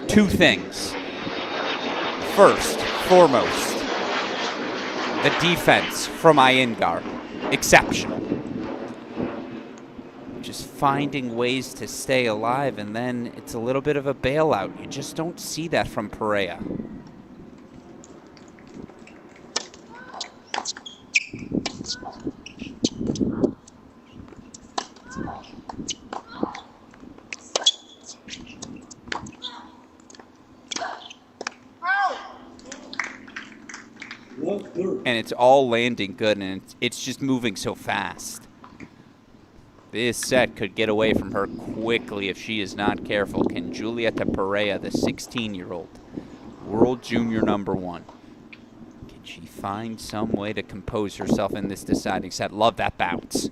2 things. First, foremost, the defense from Iyengar, exceptional. Just finding ways to stay alive, and then it's a little bit of a bailout. You just don't see that from Pereira. And it's all landing good, and it's just moving so fast. This set could get away from her quickly if she is not careful. Can Julieta Pereira, the 16-year-old, world junior #1, can she find some way to compose herself in this deciding set? Love that bounce.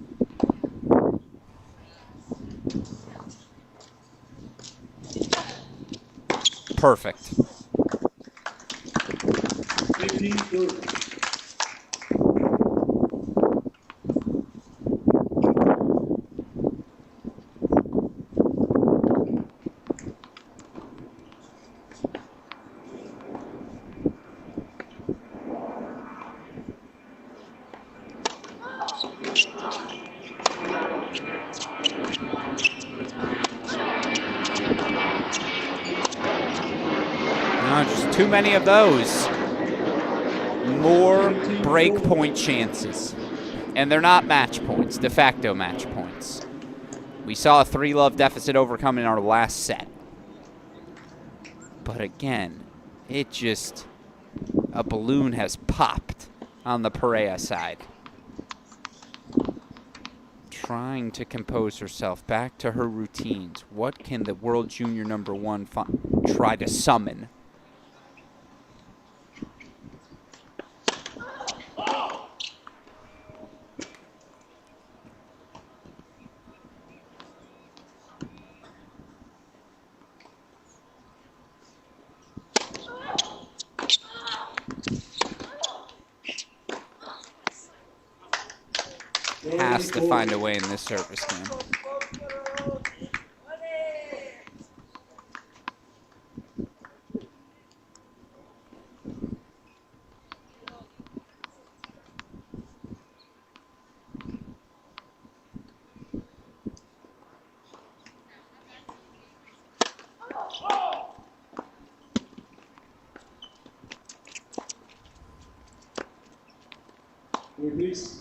Perfect. 15-30. Just too many of those. More break point chances. And they're not match points, de facto match points. We saw a 3-love deficit overcome in our last set. But again, a balloon has popped on the Pereira side. Trying to compose herself back to her routines. What can the world junior #1 try to summon? Has to find a way in this service game. Release.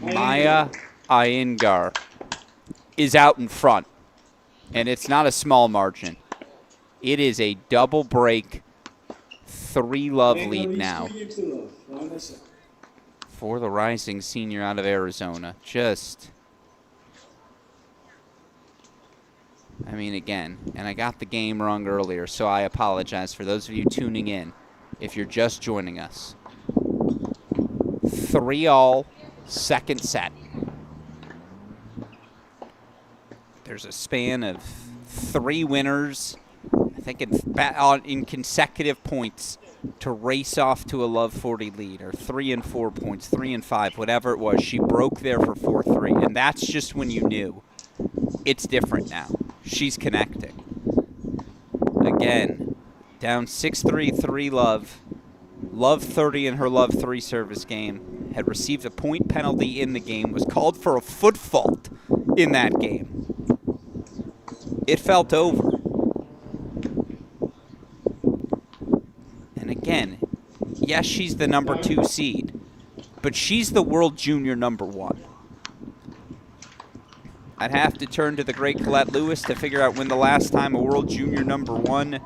Maya Iyengar is out in front, and it's not a small margin. It is a double break, 3-love lead now for the rising senior out of Arizona. I mean, again, and I got the game wrong earlier, so I apologize for those of you tuning in if you're just joining us. 3-all, second set. There's a span of 3 winners, I think in consecutive points, to race off to a Love 40 lead, or 3 and 4 points, 3 and 5, whatever it was. She broke there for 4-3, and that's just when you knew. It's different now. She's connecting. Again, down 6-3, 3-love. Love 30 in her Love 3 service game. Had received a point penalty in the game. Was called for a foot fault in that game. it felt over. And again, yes, she's the number 2 seed, but she's the world junior number 1. I'd have to turn to the great Colette Lewis to figure out when the last time a world junior number 1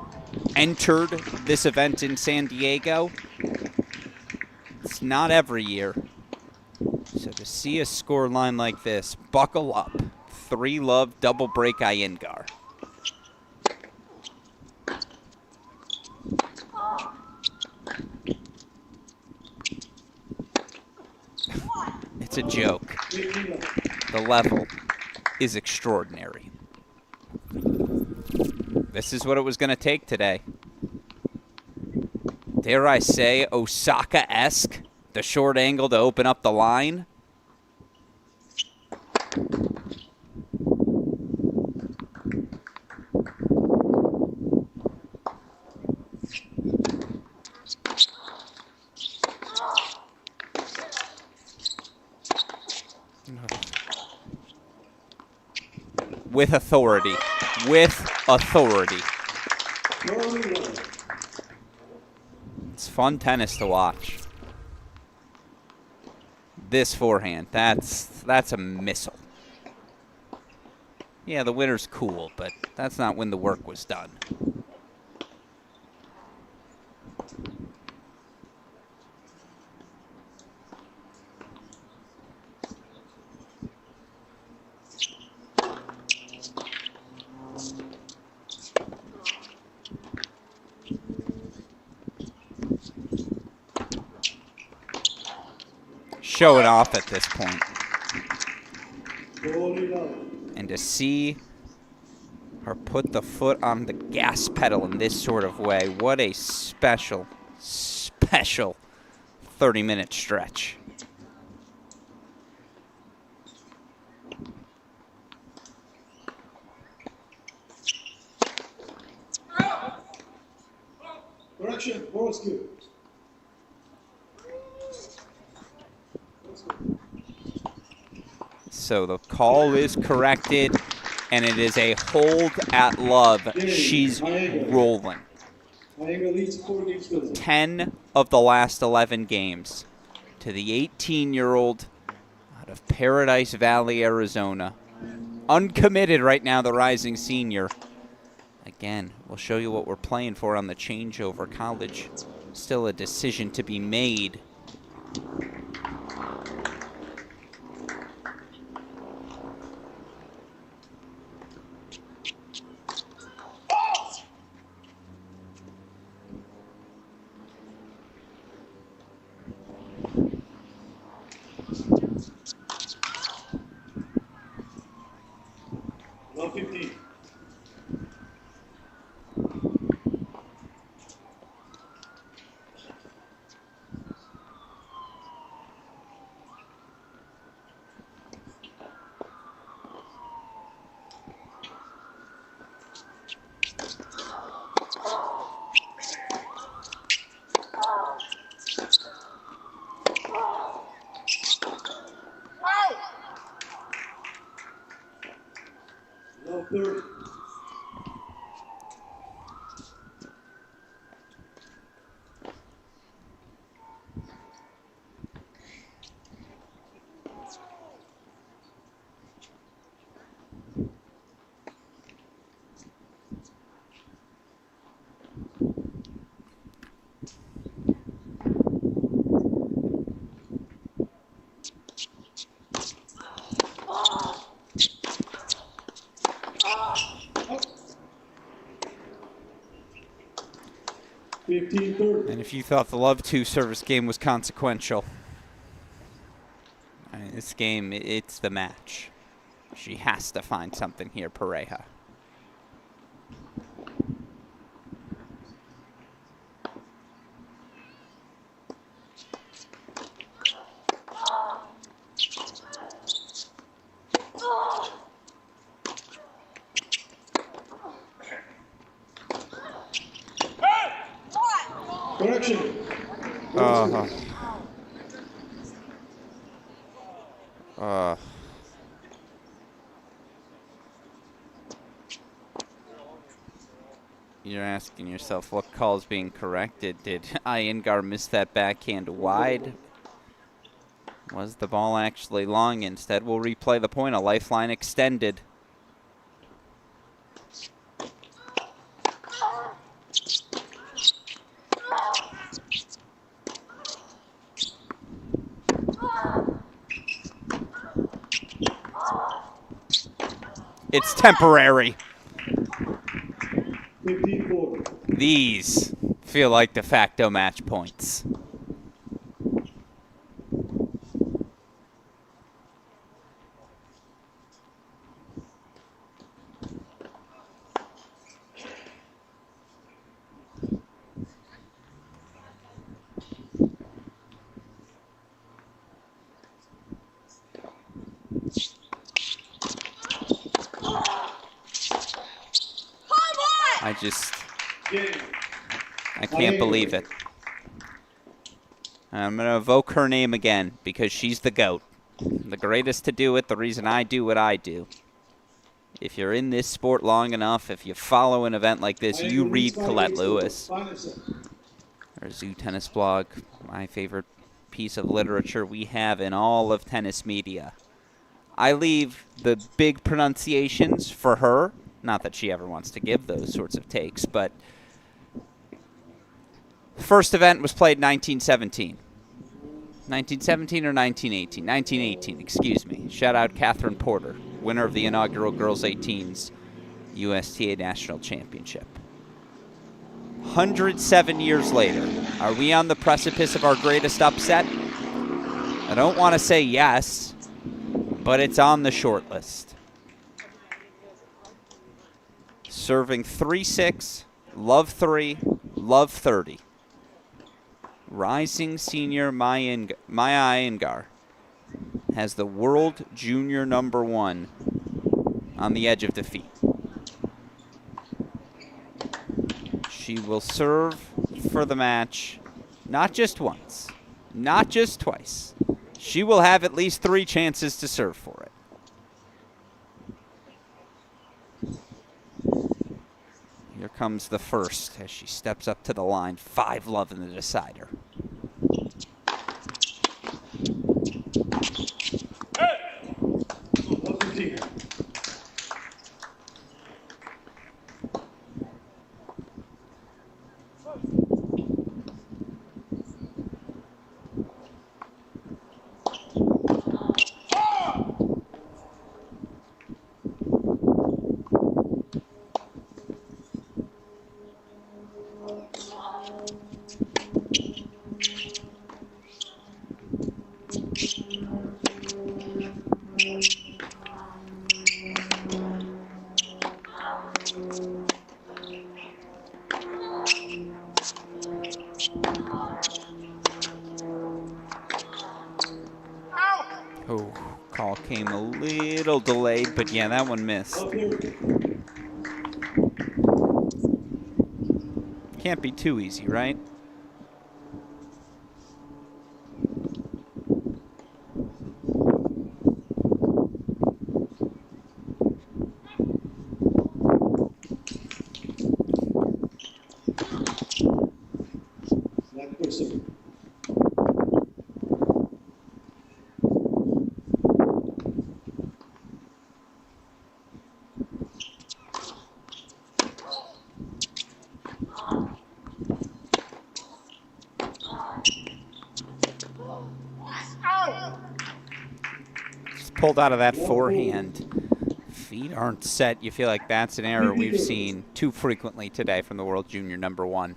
entered this event in San Diego. It's not every year. So to see a score line like this, buckle up. 3-love double break Iyengar. It's a joke. The level is extraordinary. This is what it was going to take today. Dare I say, Osaka-esque, the short angle to open up the line. With authority. With authority. It's fun tennis to watch. This forehand, that's a missile. Yeah, the winner's cool, but that's not when the work was done. Showing off at this point. And to see her put the foot on the gas pedal in this sort of way, what a special 30-minute stretch. Correction, Wodsky. So the call is corrected, and it is a hold at love. She's rolling. 10 of the last 11 games to the 18-year-old out of Paradise Valley, Arizona. Uncommitted right now, the rising senior. Again, we'll show you what we're playing for on the changeover. College, still a decision to be made. And if you thought the Love 2 service game was consequential, I mean, this game, it's the match. She has to find something here, Pereira. Correction. You're asking yourself what call's being corrected. Did Igar miss that backhand wide? Was the ball actually long? Instead, we'll replay the point. A lifeline extended. It's temporary. 54. These feel like de facto match points. I can't believe it. I'm going to evoke her name again because she's the GOAT. The greatest to do it, the reason I do what I do. If you're in this sport long enough, if you follow an event like this, you read Colette Lewis. Her Zoo Tennis blog, my favorite piece of literature we have in all of tennis media. I leave the big pronunciations for her. Not that she ever wants to give those sorts of takes, but first event was played in 1917. 1917 or 1918? 1918, excuse me. Shout out Catherine Porter, winner of the inaugural Girls 18s USTA National Championship. 107 years later, are we on the precipice of our greatest upset? I don't want to say yes, but it's on the short list. Serving 3-6, love 3, love 30. Rising senior Maya Igar has the world junior #1 on the edge of defeat. She will serve for the match not just once, not just twice. She will have at least 3 chances to serve for it. Here comes the first as she steps up to the line. 5-love in the decider. Oh, call came a little delayed, but yeah, that one missed. Can't be too easy, right? Pulled out of that forehand. Feet aren't set. You feel like that's an error we've seen too frequently today from the world junior #1.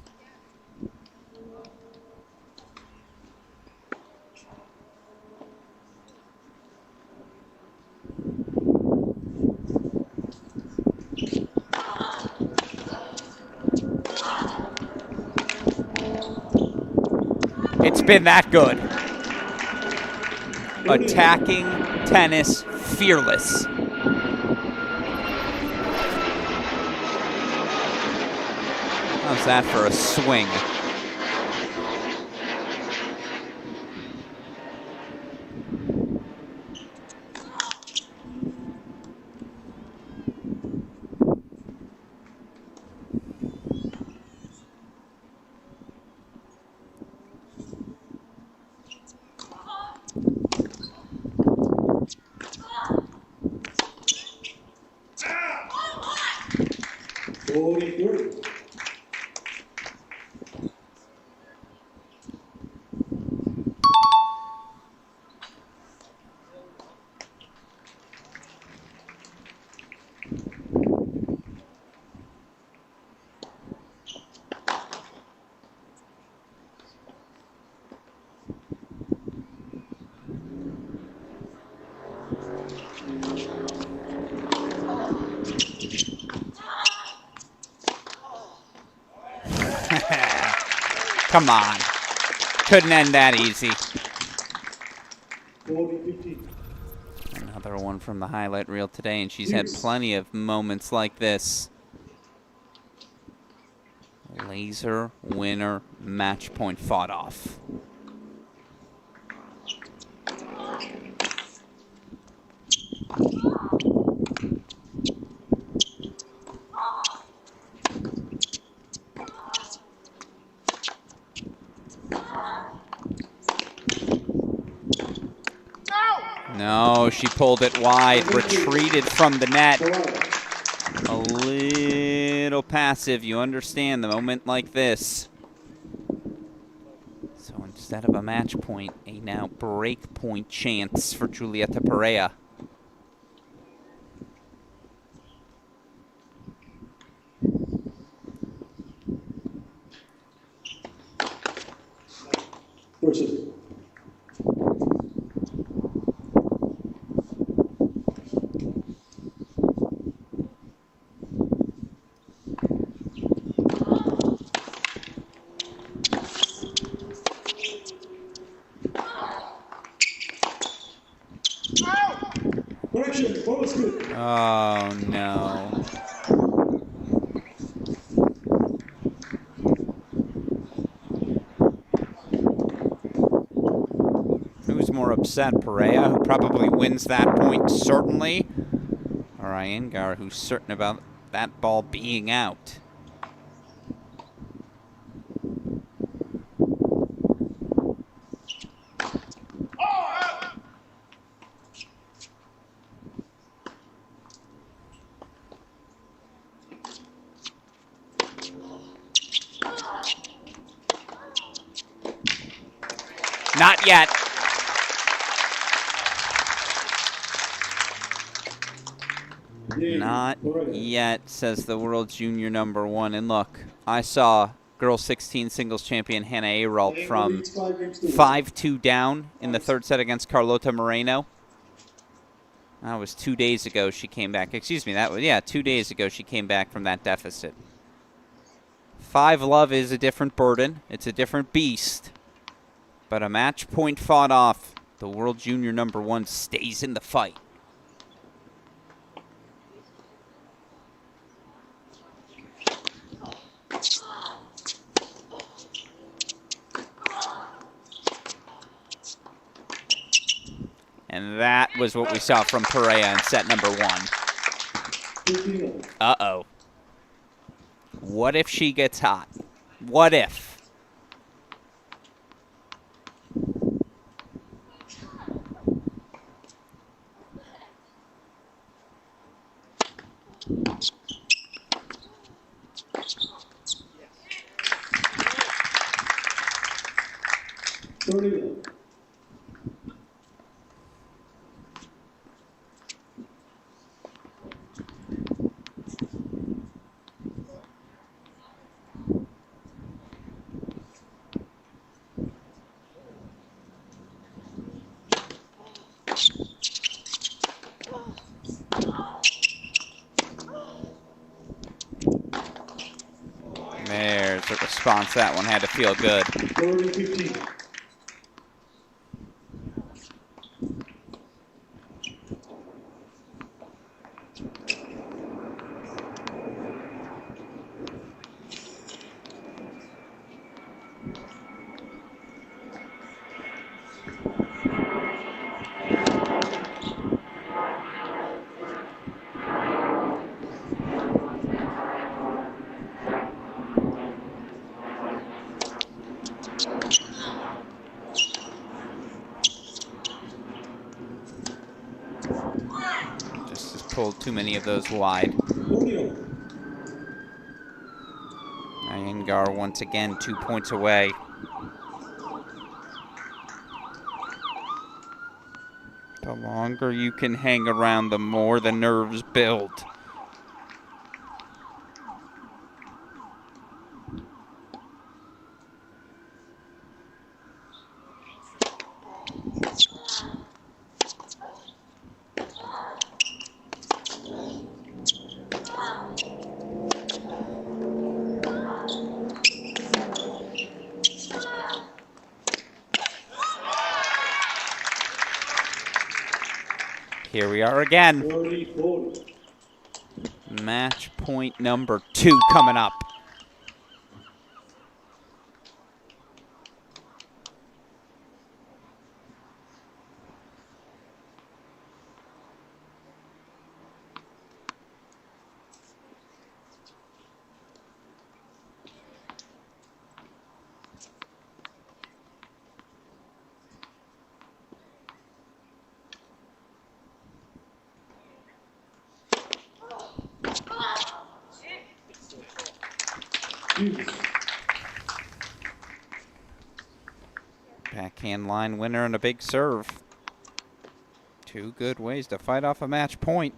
It's been that good. Attacking tennis, fearless. How's that for a swing? 40-30. Come on. Couldn't end that easy. 40-15. Another one from the highlight reel today, and she's had plenty of moments like this. Laser winner, match point fought off. No, she pulled it wide, retreated from the net. A little passive, you understand the moment like this. So instead of a match point, a now break point chance for Julieta Pereira. Versus. Correction, Wodsky. Oh, no. Who's more upset, Pereira, who probably wins that point, certainly, or Igar, who's certain about that ball being out? Not yet. Not yet, says the world junior #1. And look, I saw girls 16 singles champion Hannah Aralt from 5-2 down in the third set against Carlota Moreno. That was 2 days ago she came back. Excuse me, that was, yeah, 2 days ago she came back from that deficit. 5-love is a different burden. It's a different beast. But a match point fought off. The world junior #1 stays in the fight. And that was what we saw from Pereira in set #1. Uh-oh. What if she gets hot? What if? There's the response. That one had to feel good. 30-15. Just pulled too many of those wide. Iyengar once again 2 points away. The longer you can hang around, the more the nerves build. Here we are again. 40-40. Match point number 2 coming up. Backhand line winner and a big serve. 2 good ways to fight off a match point.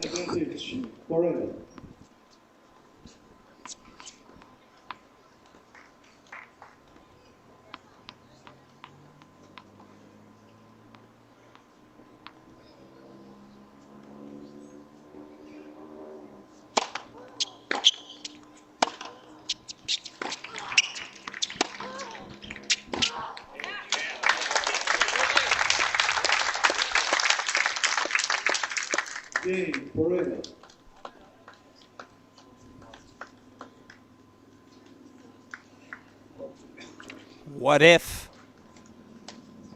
Advantage, Pereira. Game, Pereira. What if?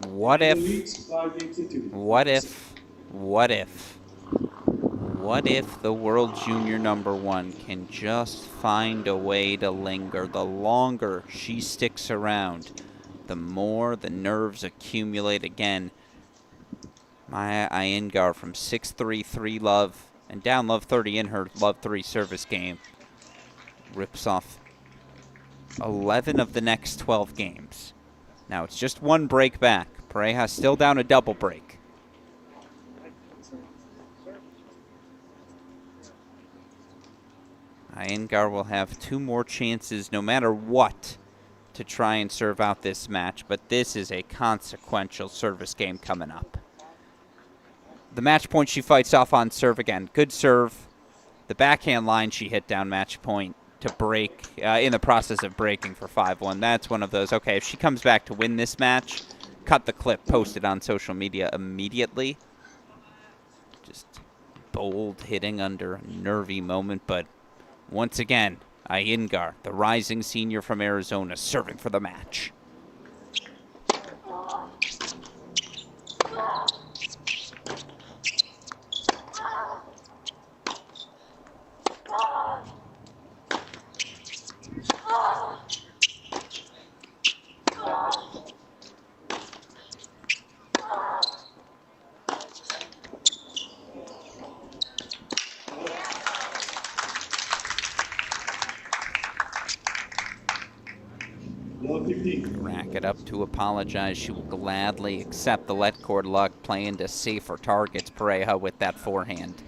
What The if? leads 5-2. What if? What if? What if the world junior #1 can just find a way to linger? The longer she sticks around, the more the nerves accumulate again. Maya Iyengar from 6-3, 3-love, and down love 30 in her love 3 service game. Rips off 11 of the next 12 games. Now it's just 1 break back. Pereira still down a double break. Iyengar will have 2 more chances no matter what to try and serve out this match, but this is a consequential service game coming up. The match point she fights off on serve again. Good serve. The backhand line she hit down match point to break, in the process of breaking for 5-1. That's one of those, okay, if she comes back to win this match, cut the clip, post it on social media immediately. Just bold hitting under a nervy moment, but once again, Iyengar, the rising senior from Arizona, serving for the match. Love 15. Rack it up to apologize. She will gladly accept the let cord luck, playing to safer targets. Pereira with that forehand.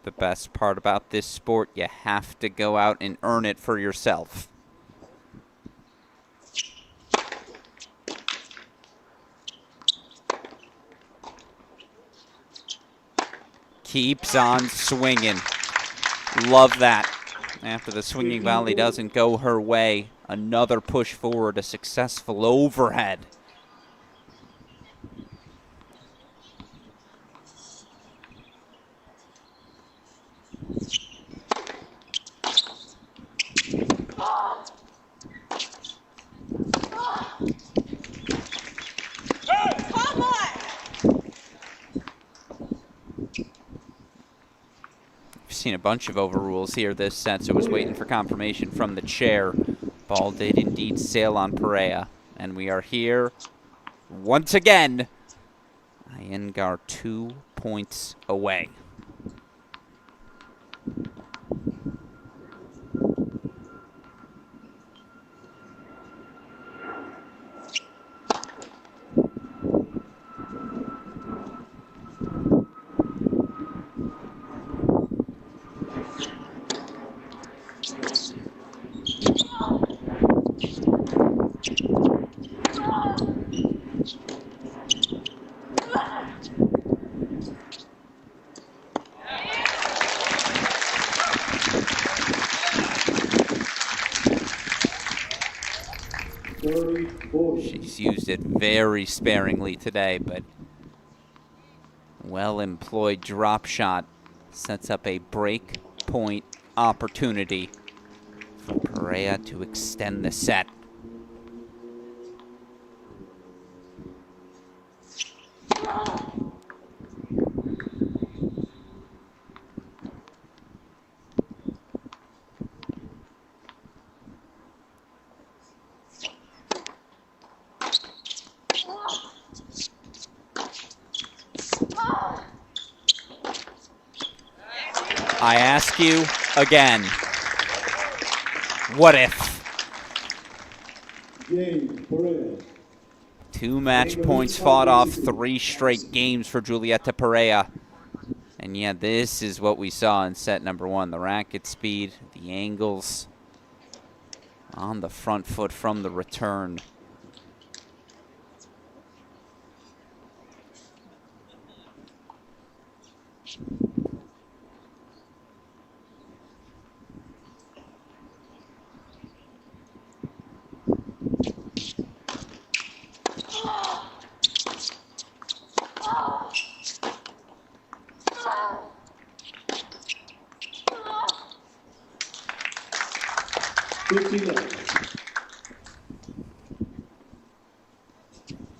the best part about this sport. You have to go out and earn it for yourself. Keeps on swinging. Love that. After the swinging volley doesn't go her way, another push forward, a successful overhead. Seen a bunch of overrules here this set, so was waiting for confirmation from the chair. Ball did indeed sail on Pereira, and we are here once again. Igar 2 points away. She's used it very sparingly today, but well-employed drop shot sets up a break point opportunity for Pereira to extend the set. I ask you again, what if? 2 match points fought off 3 straight games for Julieta Pereira. And yeah, this is what we saw in set number 1. The racket speed, the angles on the front foot from the return.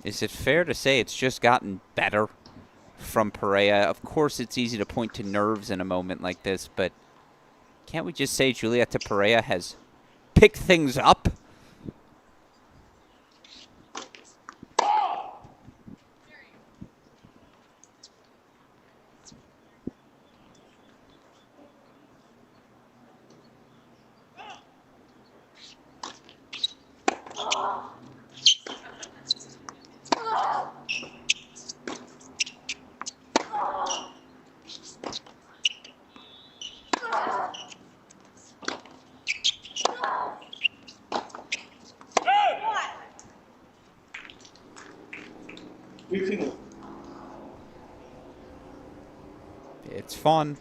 Is it fair to say it's just gotten better from Pereira? Of course, it's easy to point to nerves in a moment like this, but can't we just say Julieta Pereira has picked things up? It's fun.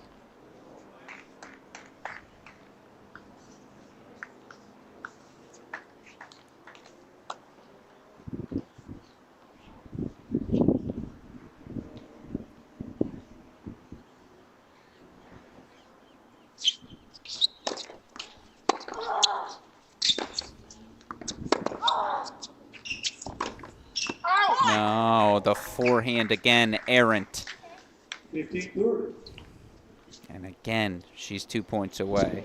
No, the forehand again, errant. 15-30. And again, she's 2 points away.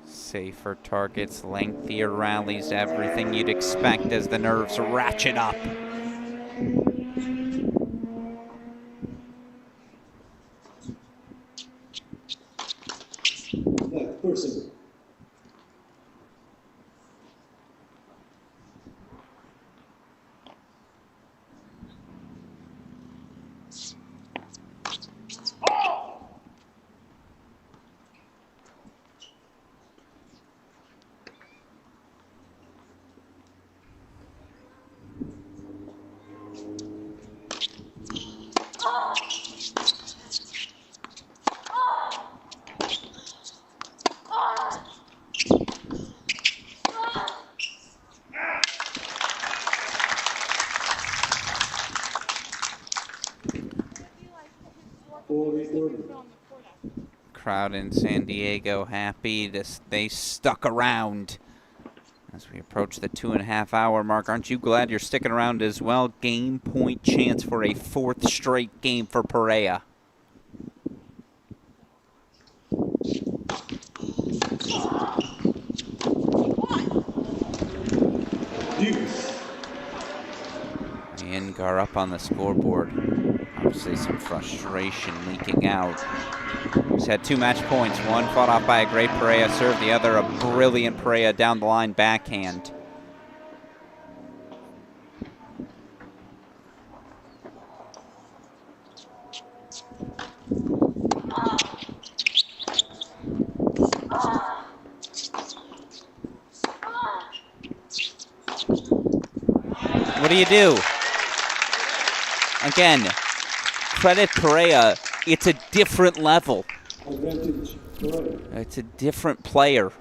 Safer targets, lengthier rallies, everything you'd expect as the nerves ratchet up. Person. Crowd in San Diego happy they stuck around as we approach the 2.5-hour mark. Aren't you glad you're sticking around as well? Game point chance for a 4th straight game for Pereira. Igar up on the scoreboard. Obviously some frustration leaking out. He's had 2 match points. One fought off by a great Pereira serve. The other a brilliant Pereira down the line backhand. What do you do? Again, credit Pereira. It's a different level. It's a different player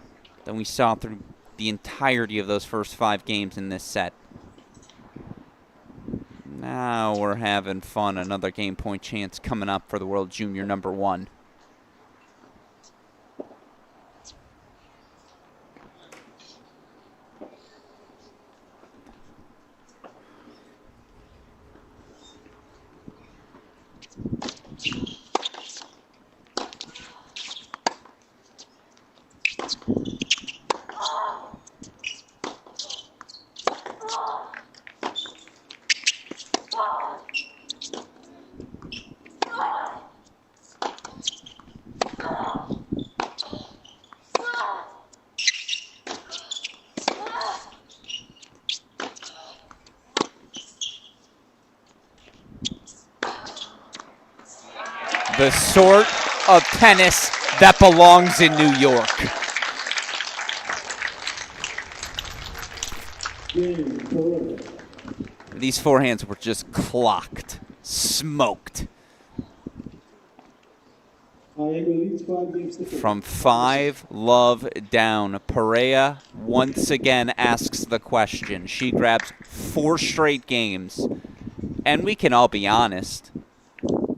than we saw through the entirety of those first 5 games in this set. Now we're having fun. Another game point chance coming up for the World Junior #1. The sort of tennis that belongs in New York. These forehands were just clocked, smoked. From 5 love down, Pereira once again asks the question. She grabs 4 straight games, and we can all be honest.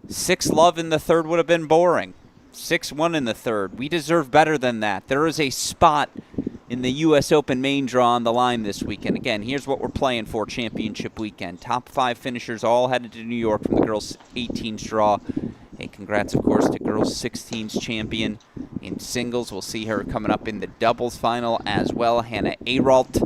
6 love in the third would have been boring. 6-1 in the third. We deserve better than that. There is a spot in the U.S. Open main draw on the line this weekend. Again, here's what we're playing for championship weekend. Top 5 finishers all headed to New York from the girls 18's draw. Hey, congrats, of course, to girls 16's champion in singles. We'll see her coming up in the doubles final as well. Hannah Aralt,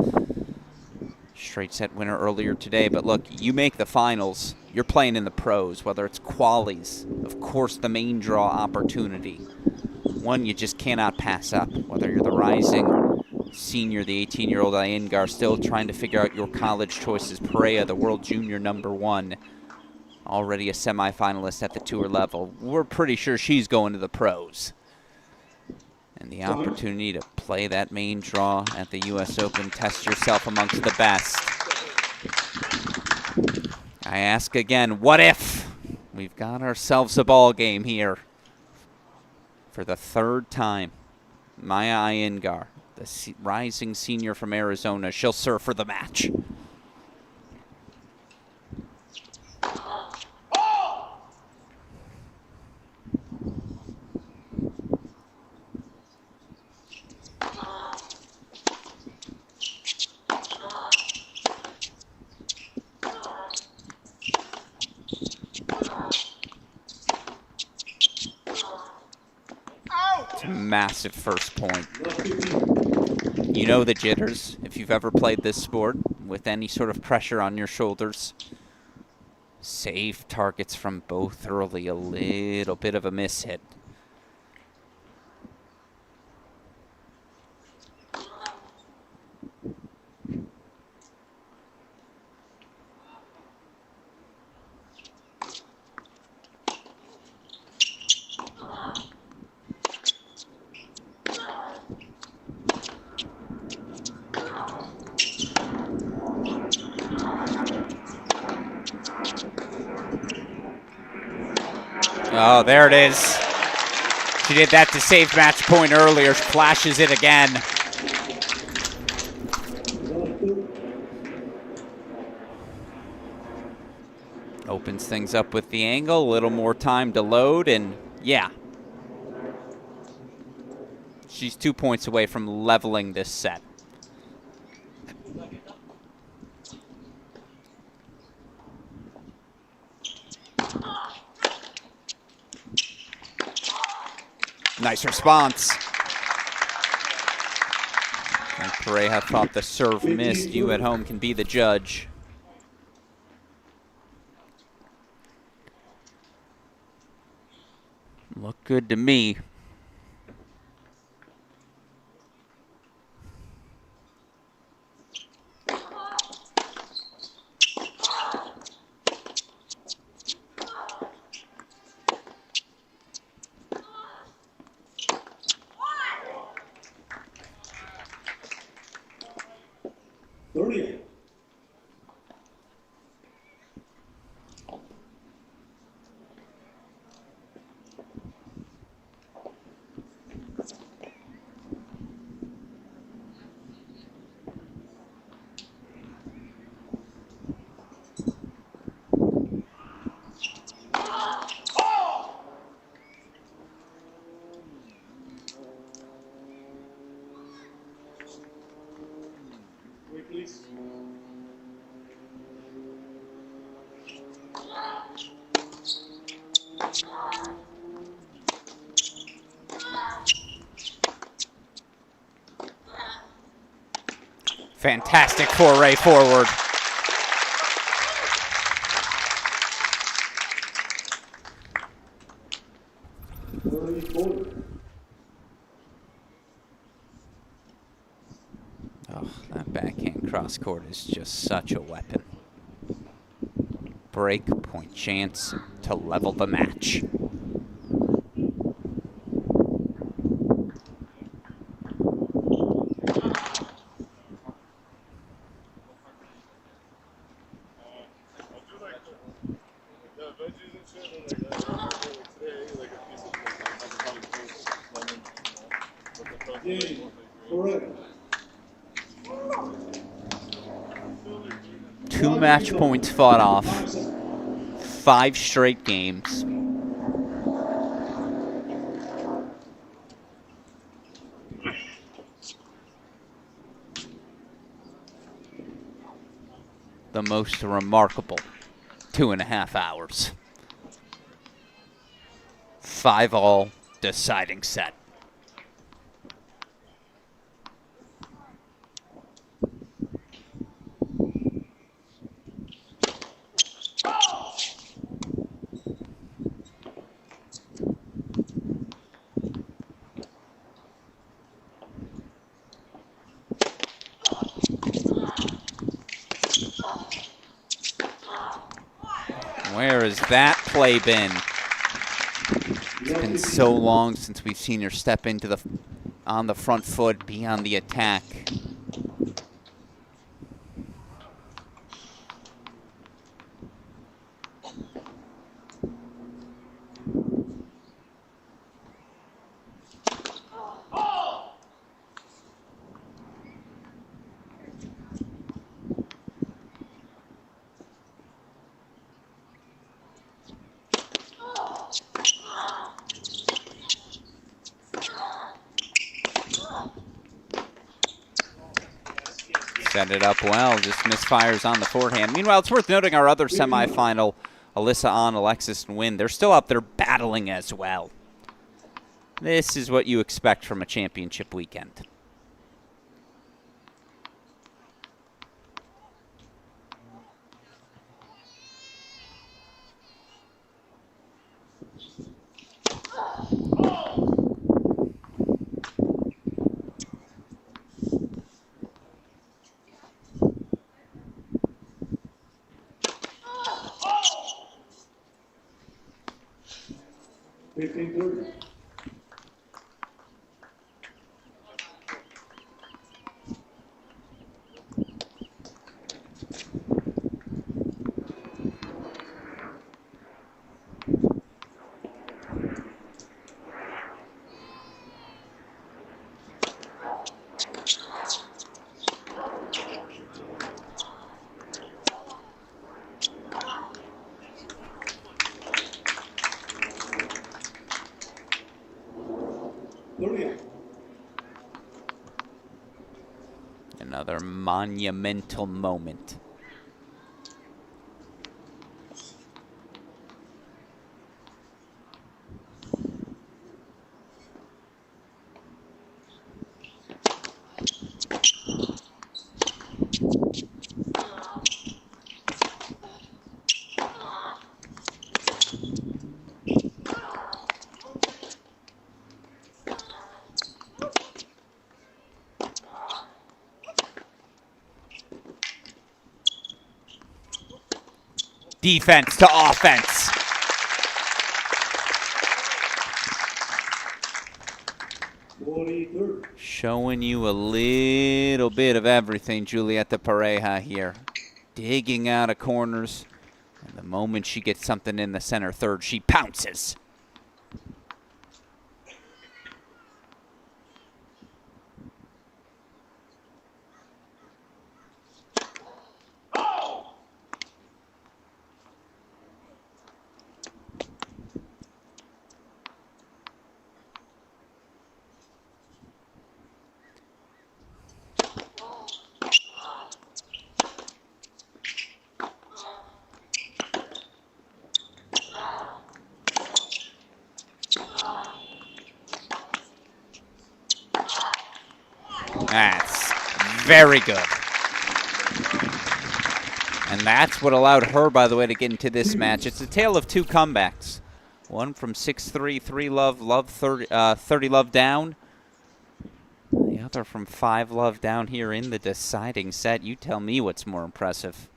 straight set winner earlier today. But look, you make the finals, you're playing in the pros, whether it's qualies, of course, the main draw opportunity. One you just cannot pass up, whether you're the rising senior, the 18-year-old Igar, still trying to figure out your college choices. Pereira, the world junior #1, already a semifinalist at the tour level. We're pretty sure she's going to the pros. And the opportunity to play that main draw at the U.S. Open, test yourself amongst the best. I ask again, what if? We've got ourselves a ball game here. For the 3rd time, Maya Iyengar, the rising senior from Arizona, she'll serve for the match. massive first point. You know the jitters if you've ever played this sport with any sort of pressure on your shoulders. Save targets from both early, a little bit of a miss hit. Oh, there it is. She did that to save match point earlier. Flashes it again. Opens things up with the angle. A little more time to load, and yeah. She's 2 points away from leveling this set. Nice response. And Pereira thought the serve missed. You at home can be the judge. Look good to me. Fantastic foray forward. Oh, that backhand cross court is just such a weapon. Break point chance to level the match. Two match points fought off. 5 straight games. The most remarkable 2.5 hours. 5-all deciding set. Where has that play been? It's been so long since we've seen her step into on the front foot, be on the attack. Set it up well, just misfires on the forehand. Meanwhile, it's worth noting our other semifinal, Alyssa on, Alexis and Wynn. They're still up there battling as well. This is what you expect from a championship weekend. Another monumental moment. Defense to offense. Showing you a little bit of everything, Julieta Pereira here. Digging out of corners. And the moment she gets something in the center third, she pounces. That's very good. And that's what allowed her, by the way, to get into this match. It's a tale of two comebacks. One from 6-3, 3-love, 30 love down. The other from 5 love down here in the deciding set. You tell me what's more impressive.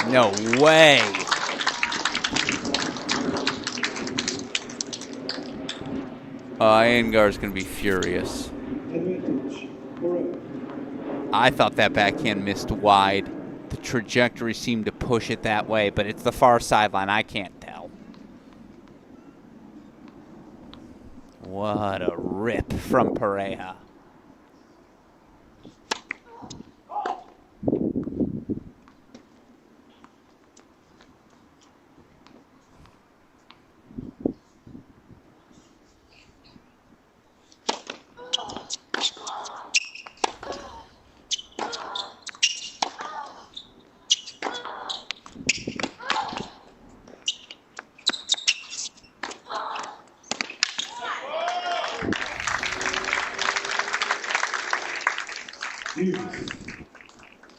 No way. Igar's going to be furious. I thought that backhand missed wide. The trajectory seemed to push it that way, but it's the far sideline. I can't tell. What a rip from Pereira.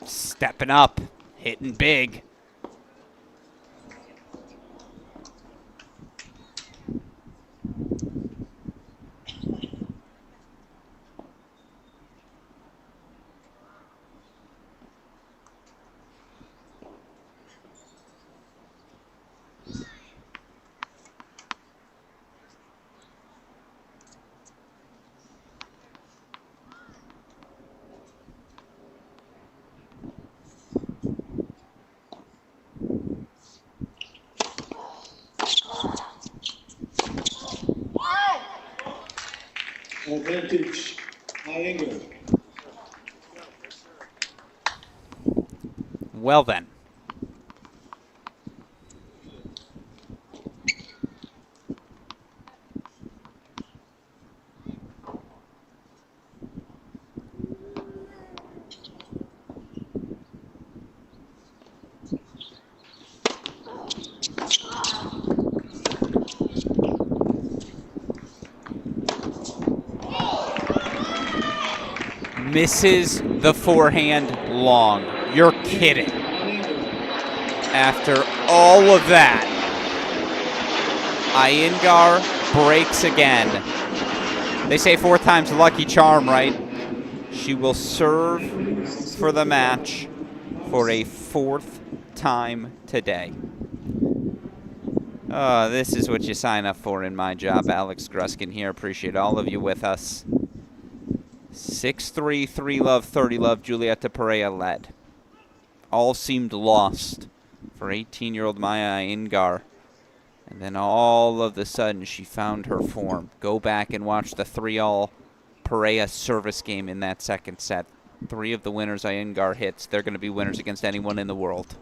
Stepping up, hitting big. Advantage, Iyengar. Well then. Misses the forehand long. You're kidding. After all of that, Iyengar breaks again. They say 4 times the lucky charm, right? She will serve for the match for a 4th time today. Oh, this is what you sign up for in my job. Alex Gruskin here. Appreciate all of you with us. 6-3, 3-love, 30-love. Julieta Pereira led. All seemed lost for 18-year-old Maya Iyengar. And then all of a sudden, she found her form. Go back and watch the 3-all Pereira service game in that second set. 3 of the winners Iyengar hits. They're going to be winners against anyone in the world.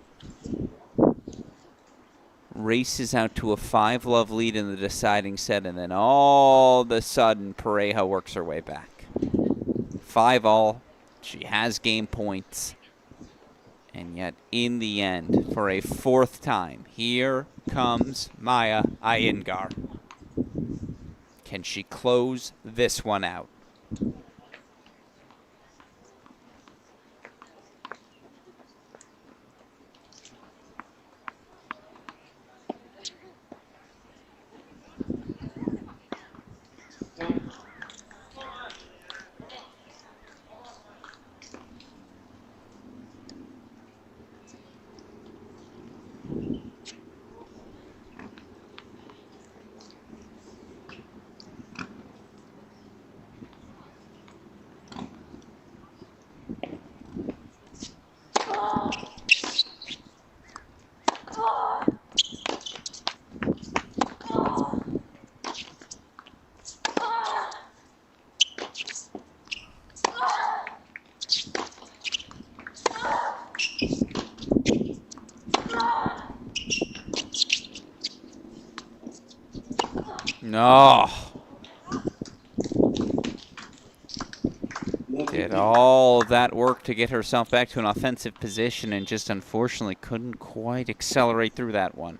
Races out to a 5-love lead in the deciding set, and then all of a sudden, Pereira works her way back. 5-all. She has game points. And yet, in the end, for a 4th time, here comes Maya Iyengar. Can she close this one out? No. Did all that work to get herself back to an offensive position and just unfortunately couldn't quite accelerate through that one.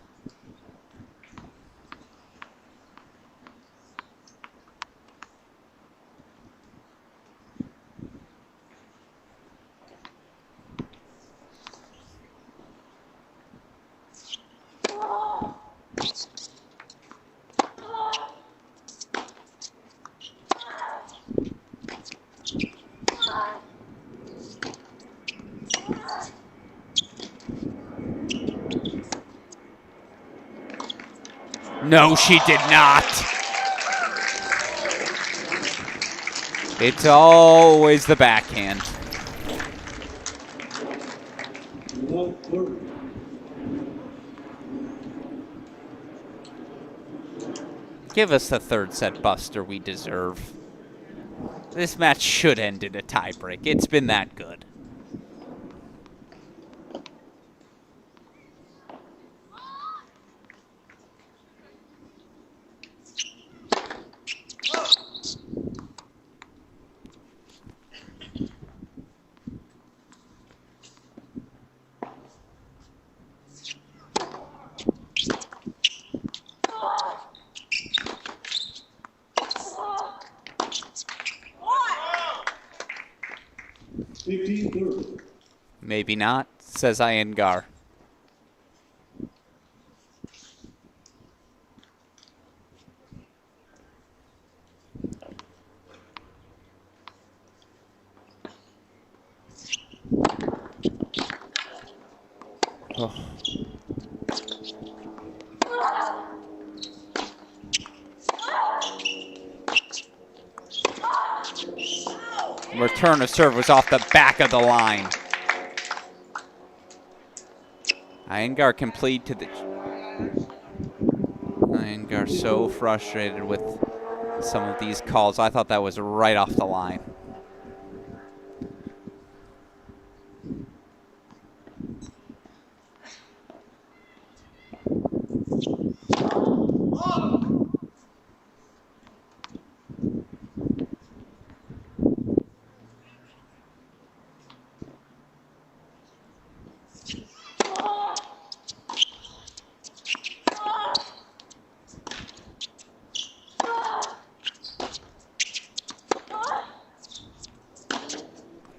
No, she did not. It's always the backhand. Give us the 3rd set buster we deserve. This match should end in a tiebreak. It's been that good. Maybe not, says Iyengar. Oh. Return of serve was off the back of the line. Iyengar can plead to the... Iyengar so frustrated with some of these calls. I thought that was right off the line.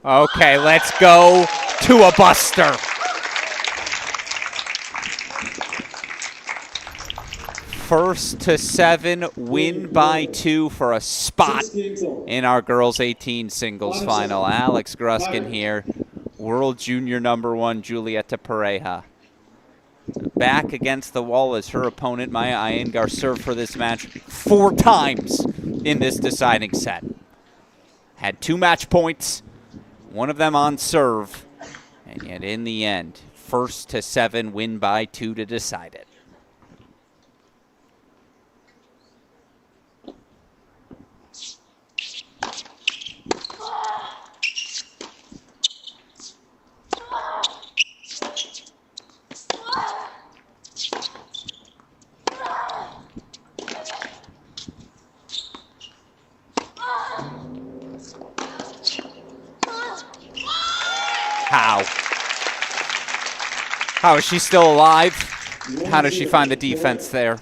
Okay, let's go to a buster. First to 7, win by 2 for a spot in our girls 18 singles final. Alex Gruskin here, world junior #1, Julieta Pereira. Back against the wall as her opponent, Maya Iyengar, served for this match 4 times in this deciding set. Had 2 match points, one of them on serve, and yet in the end, first to 7, win by 2 to decide it. How is she still alive? How does she find the defense there?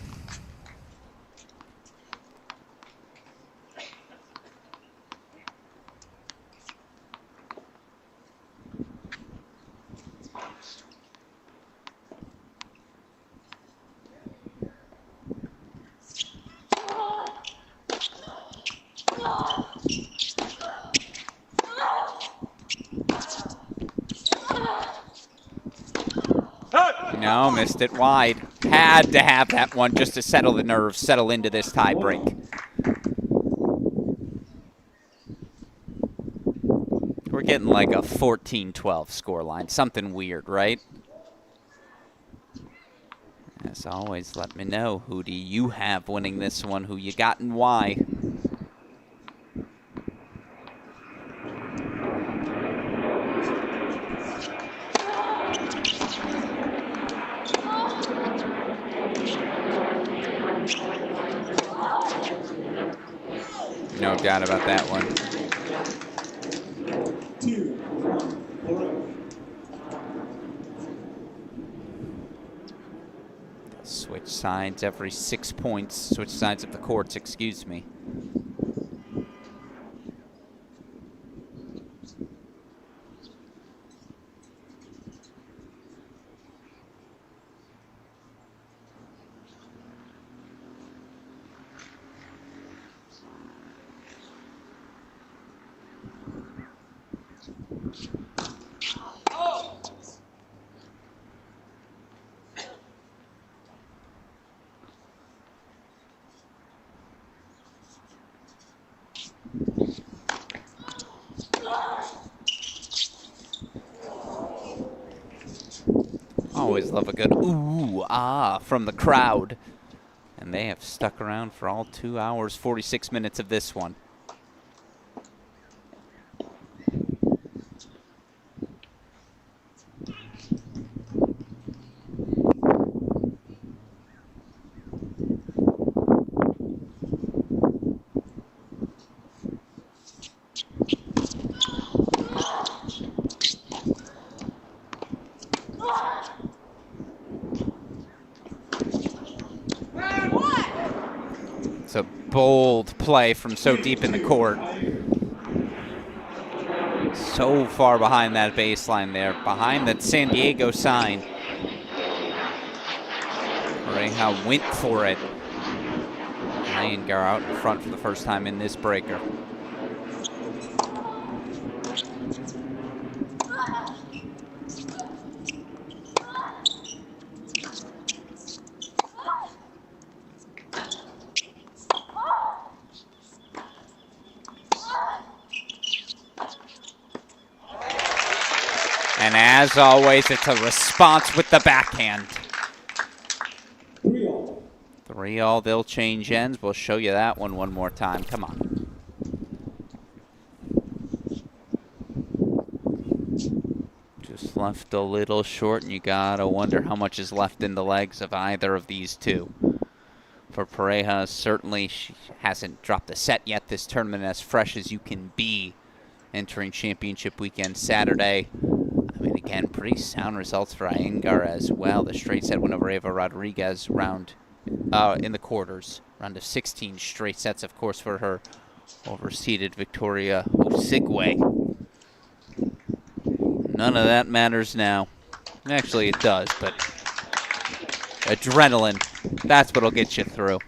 No, missed it wide. Had to have that one just to settle the nerves, settle into this tie break. We're getting like a 14-12 scoreline. Something weird, right? As always, let me know, who do you have winning this one, who you got and why. No doubt about that one. 2-1. Switch sides every 6 points. Switch sides of the courts, excuse me. Always love a good ooh, ah from the crowd. And they have stuck around for all 2 hours, 46 minutes of this one. It's a bold play from so deep in the court. So far behind that baseline there, behind that San Diego sign. Pereira went for it. Iyengar out in front for the first time in this breaker. And as always, it's a response with the backhand. 3-all, they'll change ends. We'll show you that one more time. Come on. Just left a little short, and you gotta wonder how much is left in the legs of either of these two. For Pereira, certainly she hasn't dropped a set yet this tournament, as fresh as you can be entering championship weekend Saturday. I mean, again, pretty sound results for Igar as well. The straight set win over Eva Rodriguez round in the quarters. Round of 16 straight sets, of course, for her overseeded Victoria Osigwe. None of that matters now. Actually, it does, but adrenaline, that's what'll get you through.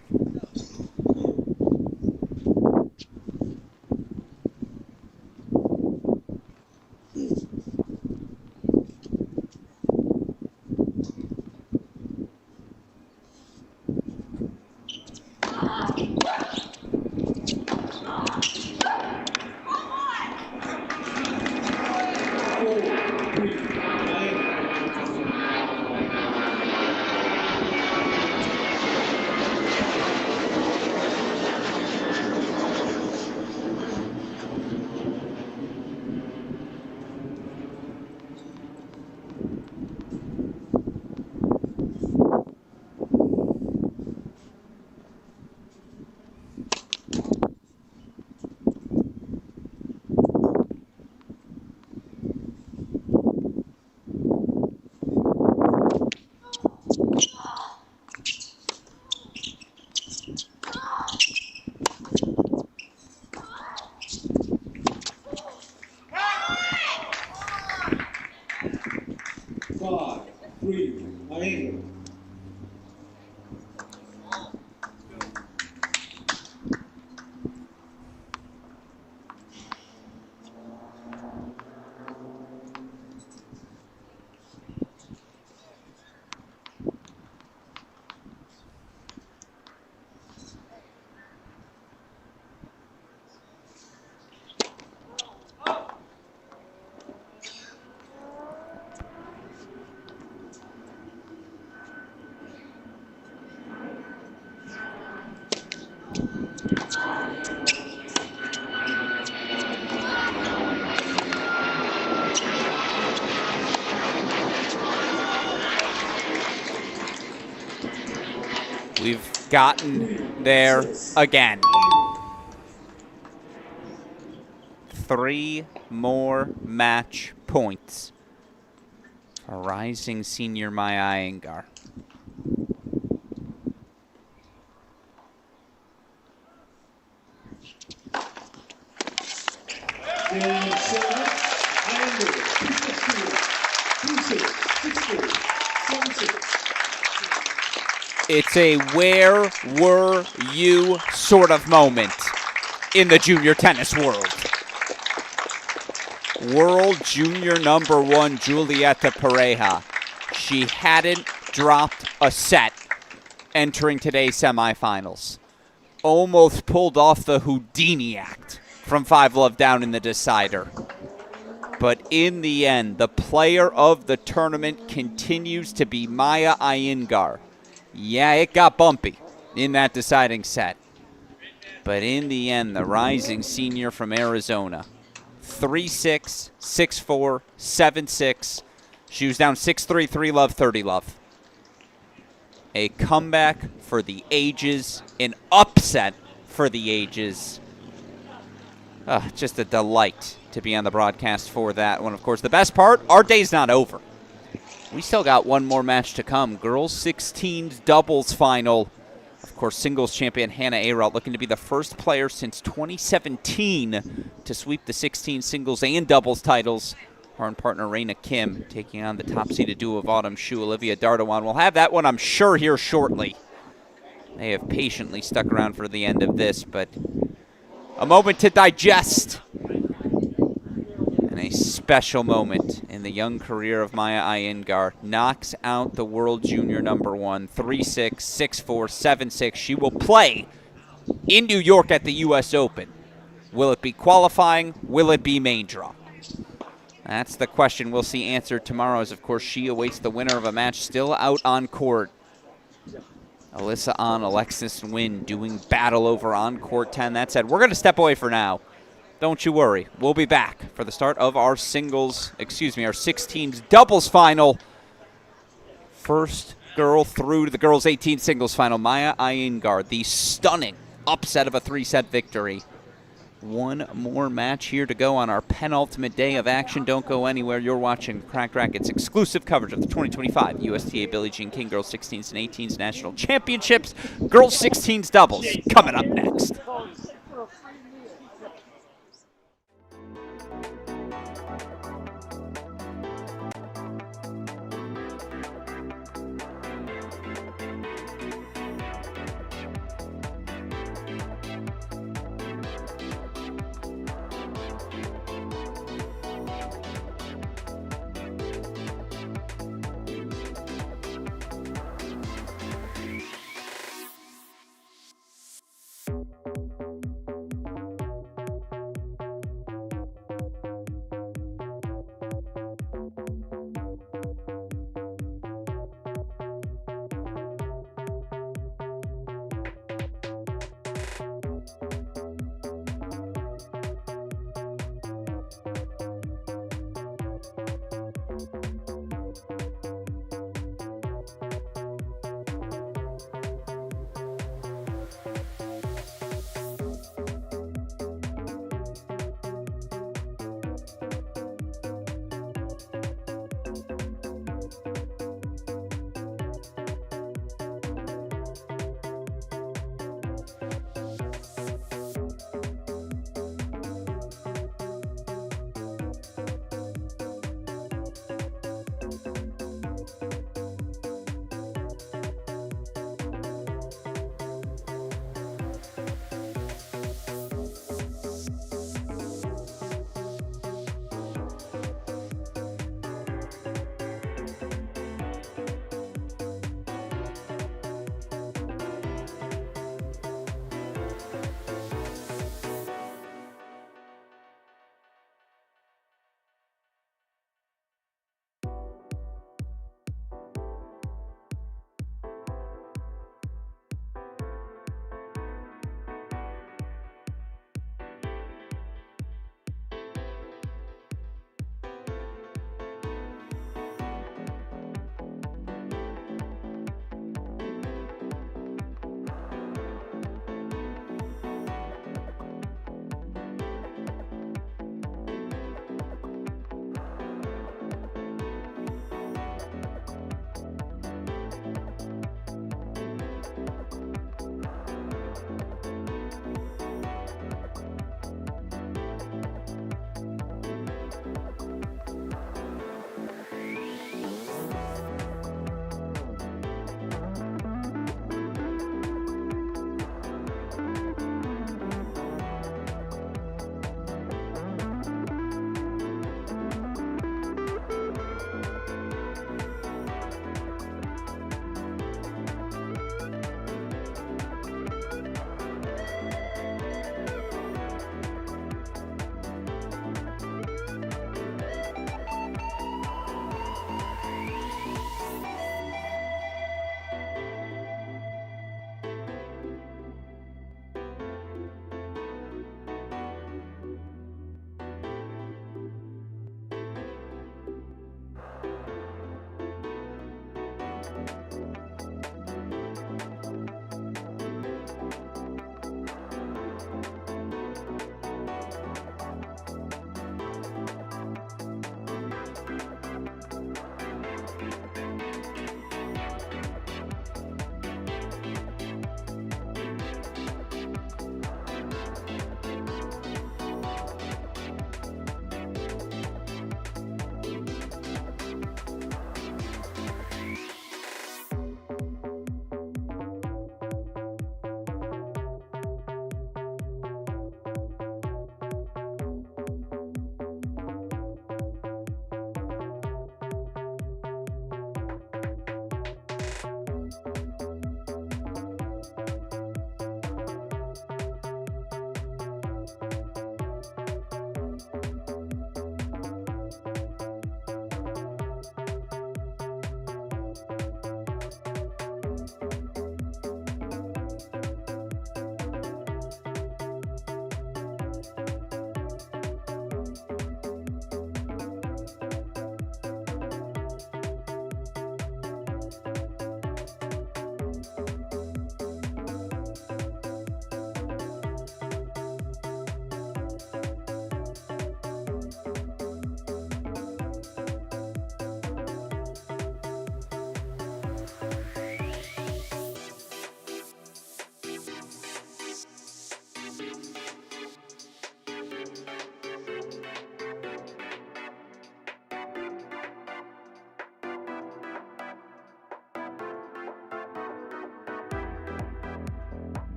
We've gotten there again. 3 more match points for rising senior Maya Iyengar. It's a where were you sort of moment in the junior tennis world. World junior #1 Julieta Pereira. She hadn't dropped a set entering today's semifinals. Almost pulled off the Houdini act from 5-love down in the decider. But in the end, the player of the tournament continues to be Maya Iyengar. Yeah, it got bumpy in that deciding set. But in the end, the rising senior from Arizona, 3-6, 6-4, 7-6. She was down 6-3, 3-love, 30-love. A comeback for the ages, an upset for the ages. Just a delight to be on the broadcast for that one. Of course, the best part, our day's not over. We still got one more match to come. Girls 16's doubles final. Of course, singles champion Hannah Arout looking to be the first player since 2017 to sweep the 16 singles and doubles titles. Her and partner Raina Kim taking on the top-seeded duo of Autumn Shu, Olivia Dardawan. We'll have that one, I'm sure, here shortly. They have patiently stuck around for the end of this, but a moment to digest. And a special moment in the young career of Maya Iyengar. Knocks out the world junior #1, 3-6, 6-4, 7-6. She will play in New York at the U.S. Open. Will it be qualifying? Will it be main draw? That's the question we'll see answered tomorrow, as of course she awaits the winner of a match still out on court Alyssa on, Alexis Nguyen doing battle over on court 10. That said, we're going to step away for now. Don't you worry. We'll be back for the start of our 16s doubles final. First girl through to the girls 18 singles final, Maya Iyengar, the stunning upset of a 3-set victory. One more match here to go on our penultimate day of action. Don't go anywhere. You're watching Cracked Racquets exclusive coverage of the 2025 USTA Billie Jean King Girls 16s and 18s National Championships. Girls 16s doubles coming up next.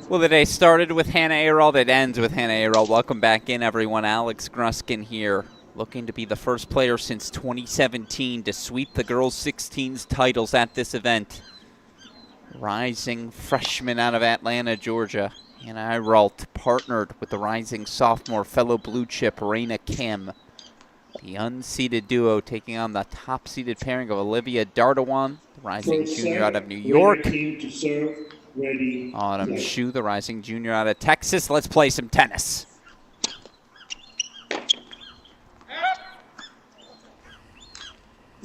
Well, the day started with Hannah Arald. It ends with Hannah Arald. Welcome back in, everyone. Alex Gruskin here, looking to be the first player since 2017 to sweep the girls' 16s titles at this event. Rising freshman out of Atlanta, Georgia, And Eiralt partnered with the rising sophomore fellow blue chip Raina Kim. The unseeded duo taking on the top-seeded pairing of Olivia Dardawan, the rising junior out of New York. Team to serve, ready, Autumn play. Shu, the rising junior out of Texas. Let's play some tennis.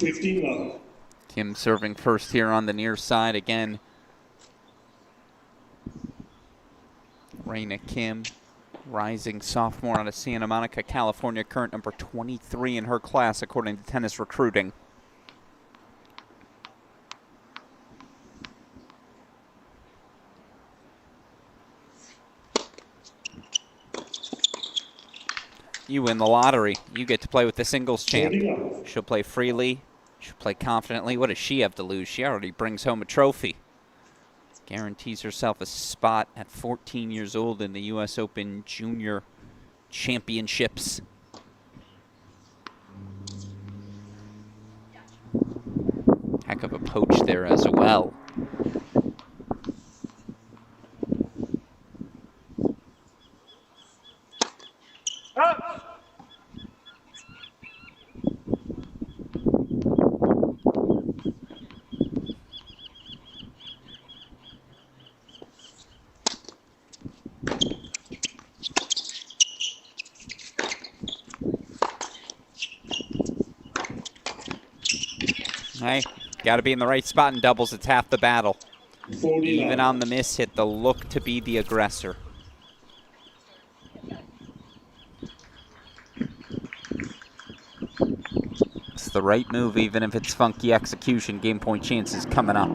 Love. Kim serving first here on the near side again. Raina Kim, rising sophomore out of Santa Monica, California, current number 23 in her class according to Tennis Recruiting. You win the lottery. You get to play with the singles champ. She'll play freely. She'll play confidently. What does she have to lose? She already brings home a trophy. Guarantees herself a spot at 14 years old in the U.S. Open Junior Championships. Heck of a poach there as well. Hey, got to be in the right spot in doubles. It's half the battle. Even on the miss hit, they'll look to be the aggressor. It's the right move, even if it's funky execution. Game point chances coming up.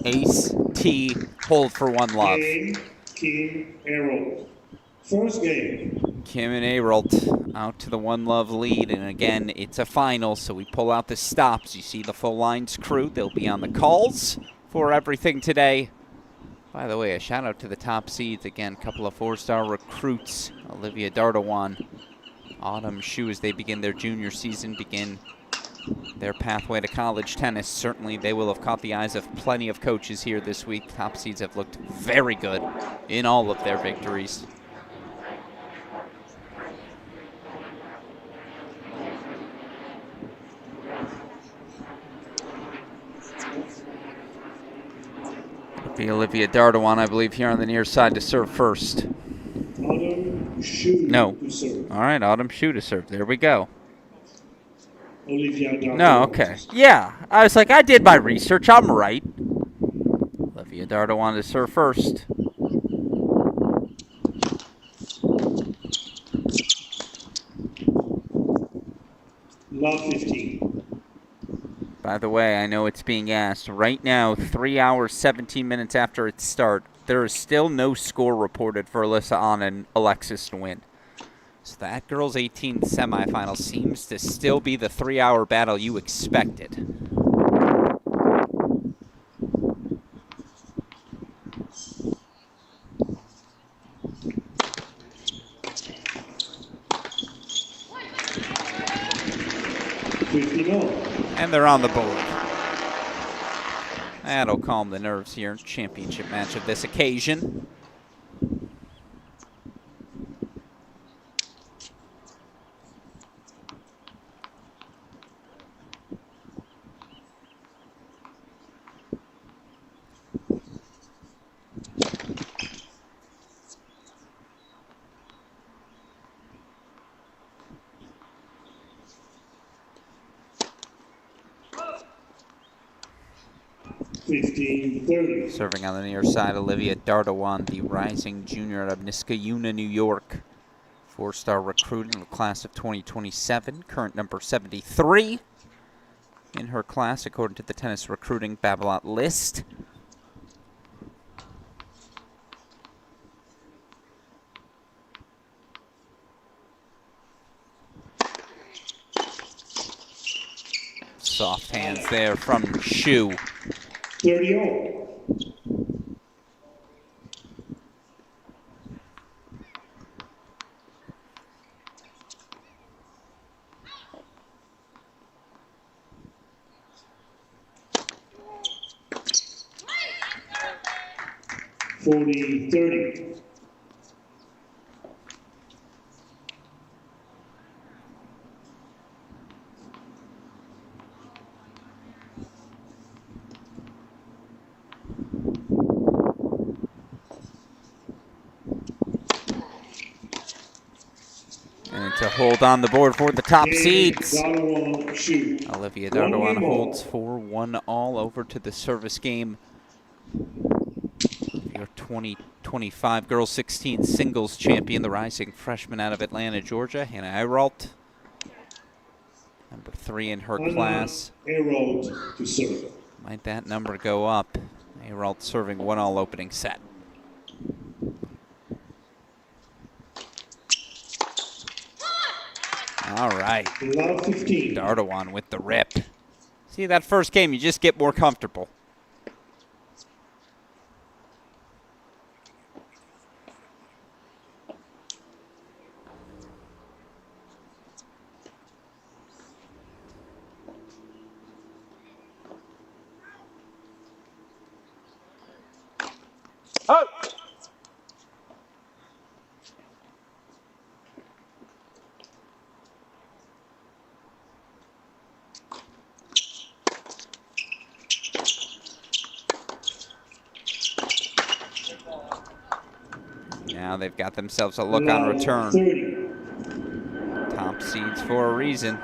Ace, T, hold for one love. Kim, Eiralt. First game. Kim and Eiralt out to the one love lead, and again, it's a final, so we pull out the stops. You see the full lines crew. They'll be on the calls for everything today. By the way, a shout out to the top seeds. Again, a couple of four-star recruits. Olivia Dardawan, Autumn Shu, as they begin their junior season, begin their pathway to college tennis. Certainly they will have caught the eyes of plenty of coaches here this week. Top seeds have looked very good in all of their victories. It'll be Olivia Dardawan, I believe, here on the near side to serve first. Autumn Shu No. to serve. All right, Autumn Shu to serve. There we go. Olivia Dardawan. No, okay. Yeah, I was like, I did my research. I'm right. Olivia Dardawan to serve first. Love 15. By the way, I know it's being asked. Right now, 3 hours, 17 minutes after its start, there is still no score reported for Alyssa Ahn and Alexis Nguyen. So that girls 18 semifinal seems to still be the 3-hour battle you expected. And they're on the board. That'll calm the nerves here. Championship match of this occasion. Serving on the near side, Olivia Dardawan, the rising junior out of Niskayuna, New York. 4-star recruit in the class of 2027, current number 73 in her class, according to the Tennis Recruiting Babolat list. Soft hands there from Shu. 30-all. 40-30. And to hold on the board for the top seeds. Dardawan, shoot. Olivia One Dardawan game holds ball. 4-1 all over to the service game of your 2025 Girls 16 singles champion, the rising freshman out of Atlanta, Georgia, Hannah Eiralt. Number 3 in her class. Eiralt to serve. Might that number go up? Eiralt serving 1-all opening set. All right. Love 15. Dardawan with the rip. See, that first game, you just get more comfortable. Oh! Now they've got themselves a look on Love return. 30. Top seeds for a reason.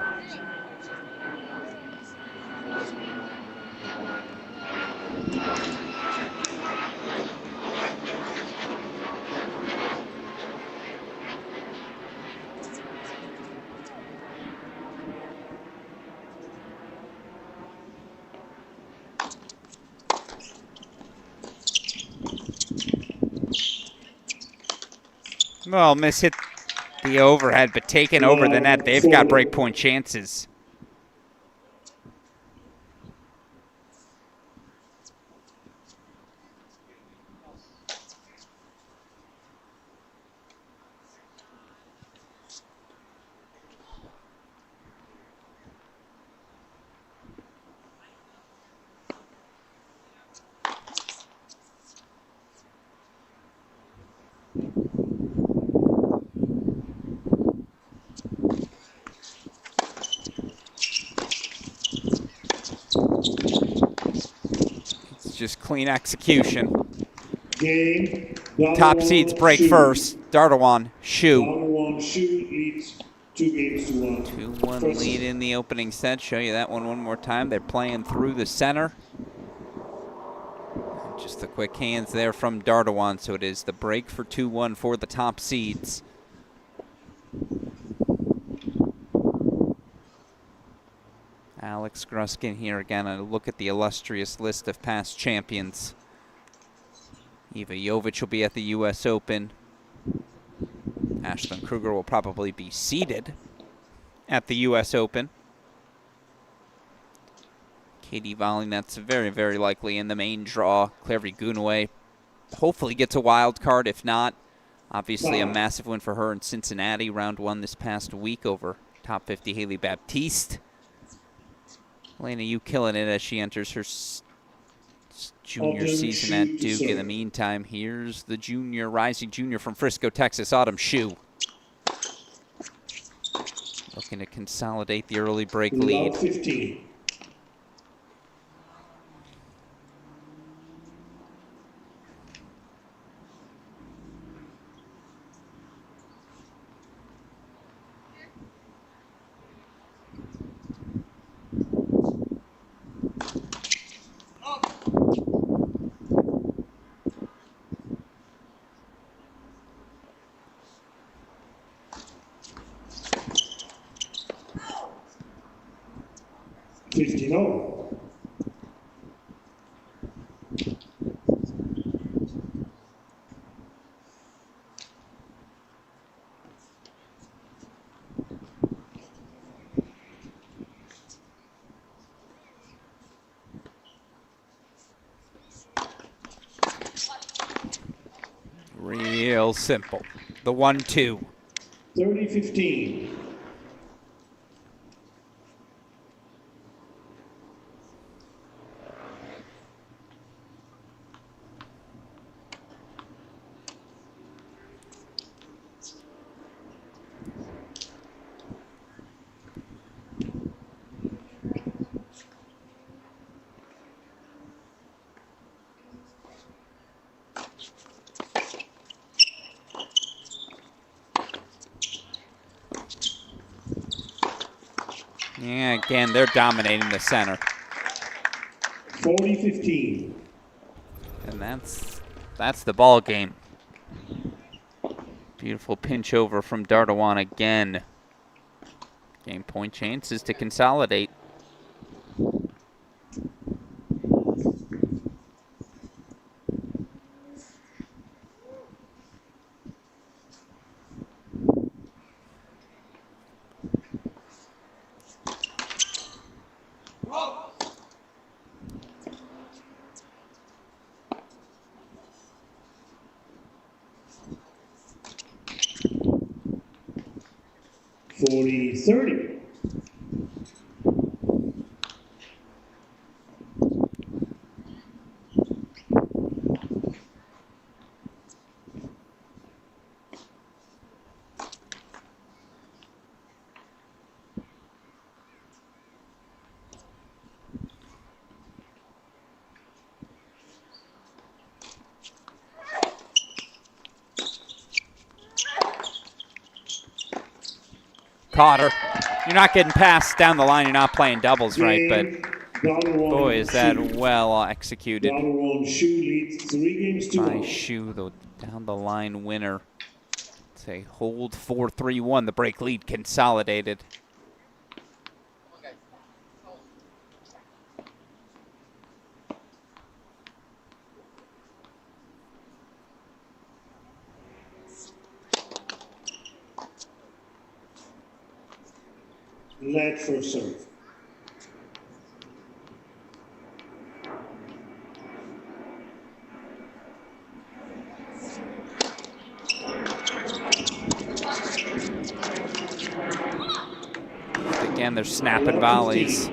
Well, miss hit the overhead, but taken over the net. They've got breakpoint chances. Just clean execution. Game. Top seeds break first. Dardawan, shoe. Dardawan, shoot leads 2-1. 2-1 lead in the opening set. Show you that one more time. They're playing through the center. Just the quick hands there from Dardawan. So it is the break for 2-1 for the top seeds. Alex Gruskin here again. A look at the illustrious list of past champions. Eva Jovic will be at the U.S. Open. Ashlyn Kruger will probably be seeded at the U.S. Open. Katie Volling, that's very, very likely in the main draw. Claire Gunaway hopefully gets a wild card. If not, obviously a massive win for her in Cincinnati. Round 1 this past week over top 50 Haley Baptiste. Elena, you killing it as she enters her junior season at Duke. In the meantime, here's the rising junior from Frisco, Texas, Autumn Shue. Looking to consolidate the early break lead. 15. Real simple. The 1-2. 30-15. Yeah, again, they're dominating the center. 40-15. And that's the ball game. Beautiful pinch over from Dardawan again. Game point chances to consolidate. $40-30. Caught her. You're not getting past down the line. You're not playing doubles right, but boy, is that well executed by Shu, the down the line winner. It's a hold 4-3-1. The break lead consolidated. Led for serve. Again, they're snapping volleys.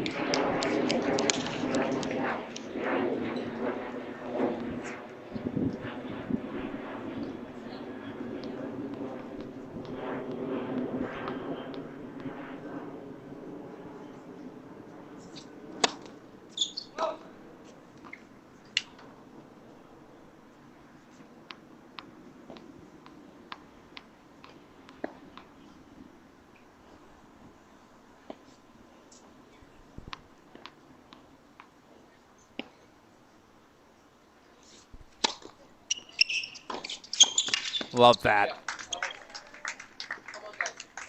Love that.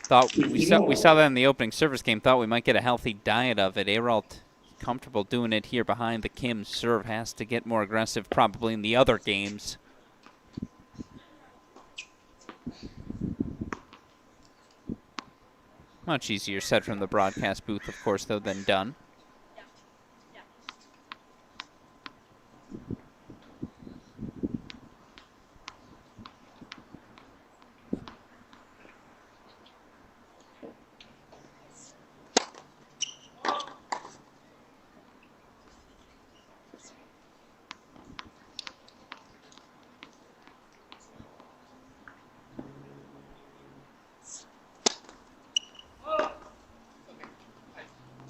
Thought we saw that in the opening service game. Thought we might get a healthy diet of it. Aralt comfortable doing it here behind the Kim serve. Has to get more aggressive probably in the other games. Much easier said from the broadcast booth, of course, though, than done.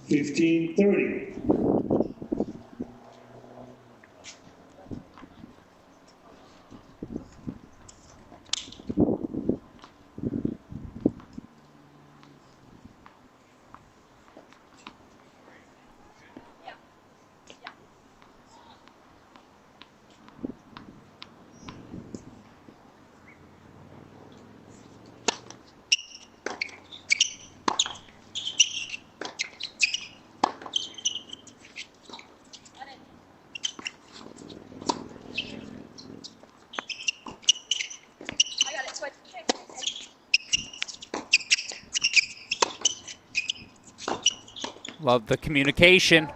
$15-30. Love the communication.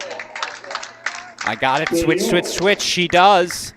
I got it. Switch, switch, switch. She does.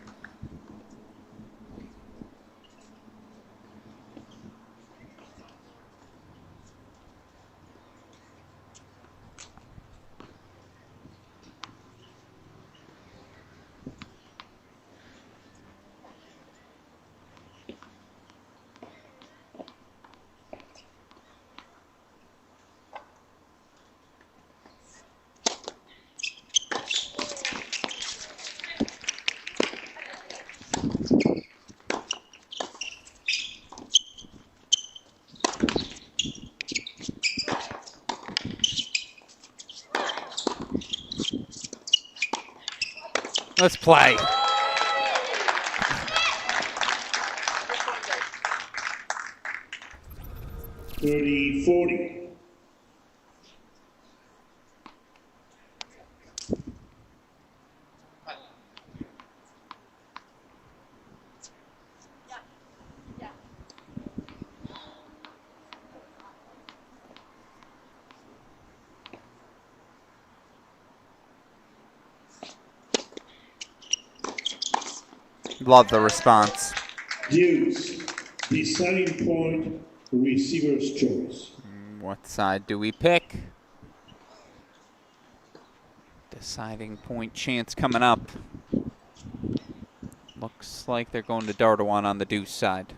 Let's play. Thirty, 40. Love the response. Deuce, deciding point, receiver's choice. What side do we pick? Deciding point chance coming up. Looks like they're going to Dardawan on the deuce side.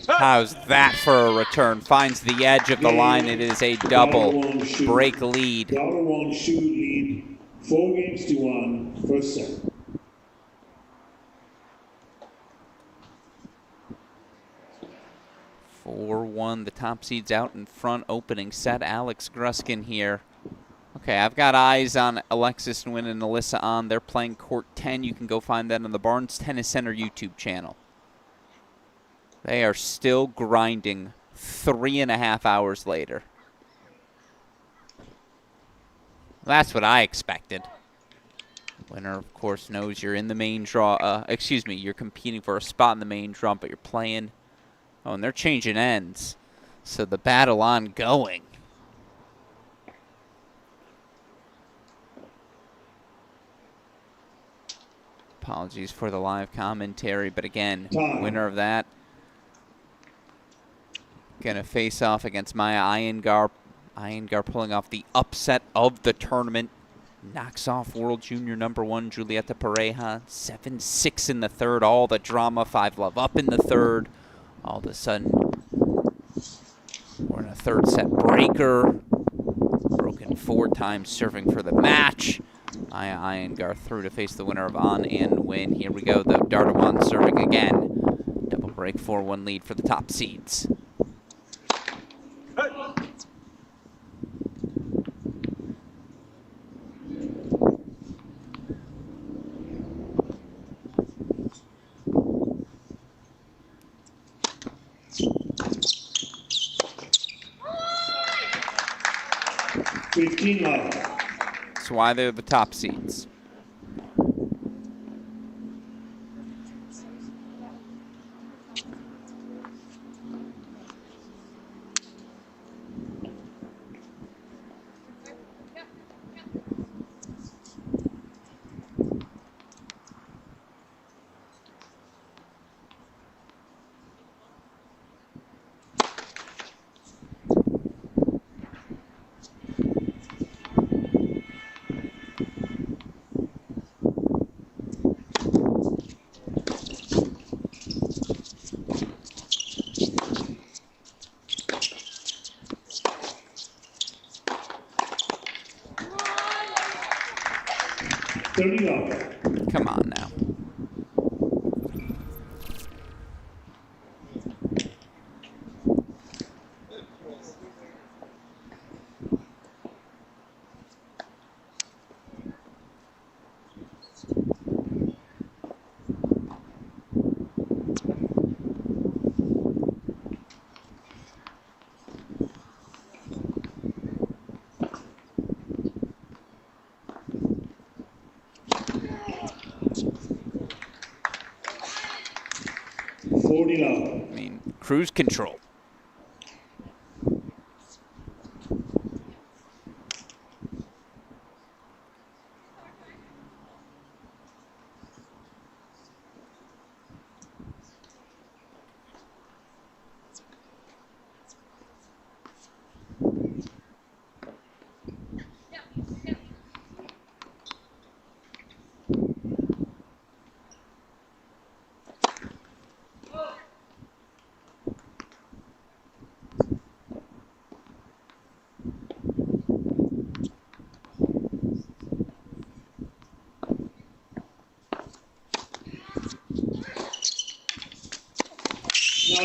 How's that for a return? Finds the edge of the line. It is a double break lead. Dardawan should lead 4-1, first set. 4-1, the top seed's out in front, opening set. Alex Gruskin here. Okay, I've got eyes on Alexis Nguyen and Alyssa on. They're playing court 10. You can go find that on the Barnes Tennis Center YouTube channel. They are still grinding 3.5 hours later. That's what I expected. Winner, of course, knows you're in the main draw. Excuse me, you're competing for a spot in the main draw, but you're playing. Oh, and they're changing ends. So the battle ongoing. Apologies for the live commentary, but again, winner of that gonna face off against Maya Iyengar. Iyengar pulling off the upset of the tournament. Knocks off world junior #1 Julieta Pereira. 7-6 in the third. All the drama. 5-love up in the third. All of a sudden, we're in a third set breaker. Broken 4 times, serving for the match. Maya Iyengar through to face the winner of An and Nguyen. Here we go, the Dardawan serving again. Double break, 4-1 lead for the top seeds. That's why they're the top seeds. Come on now. I mean, cruise control.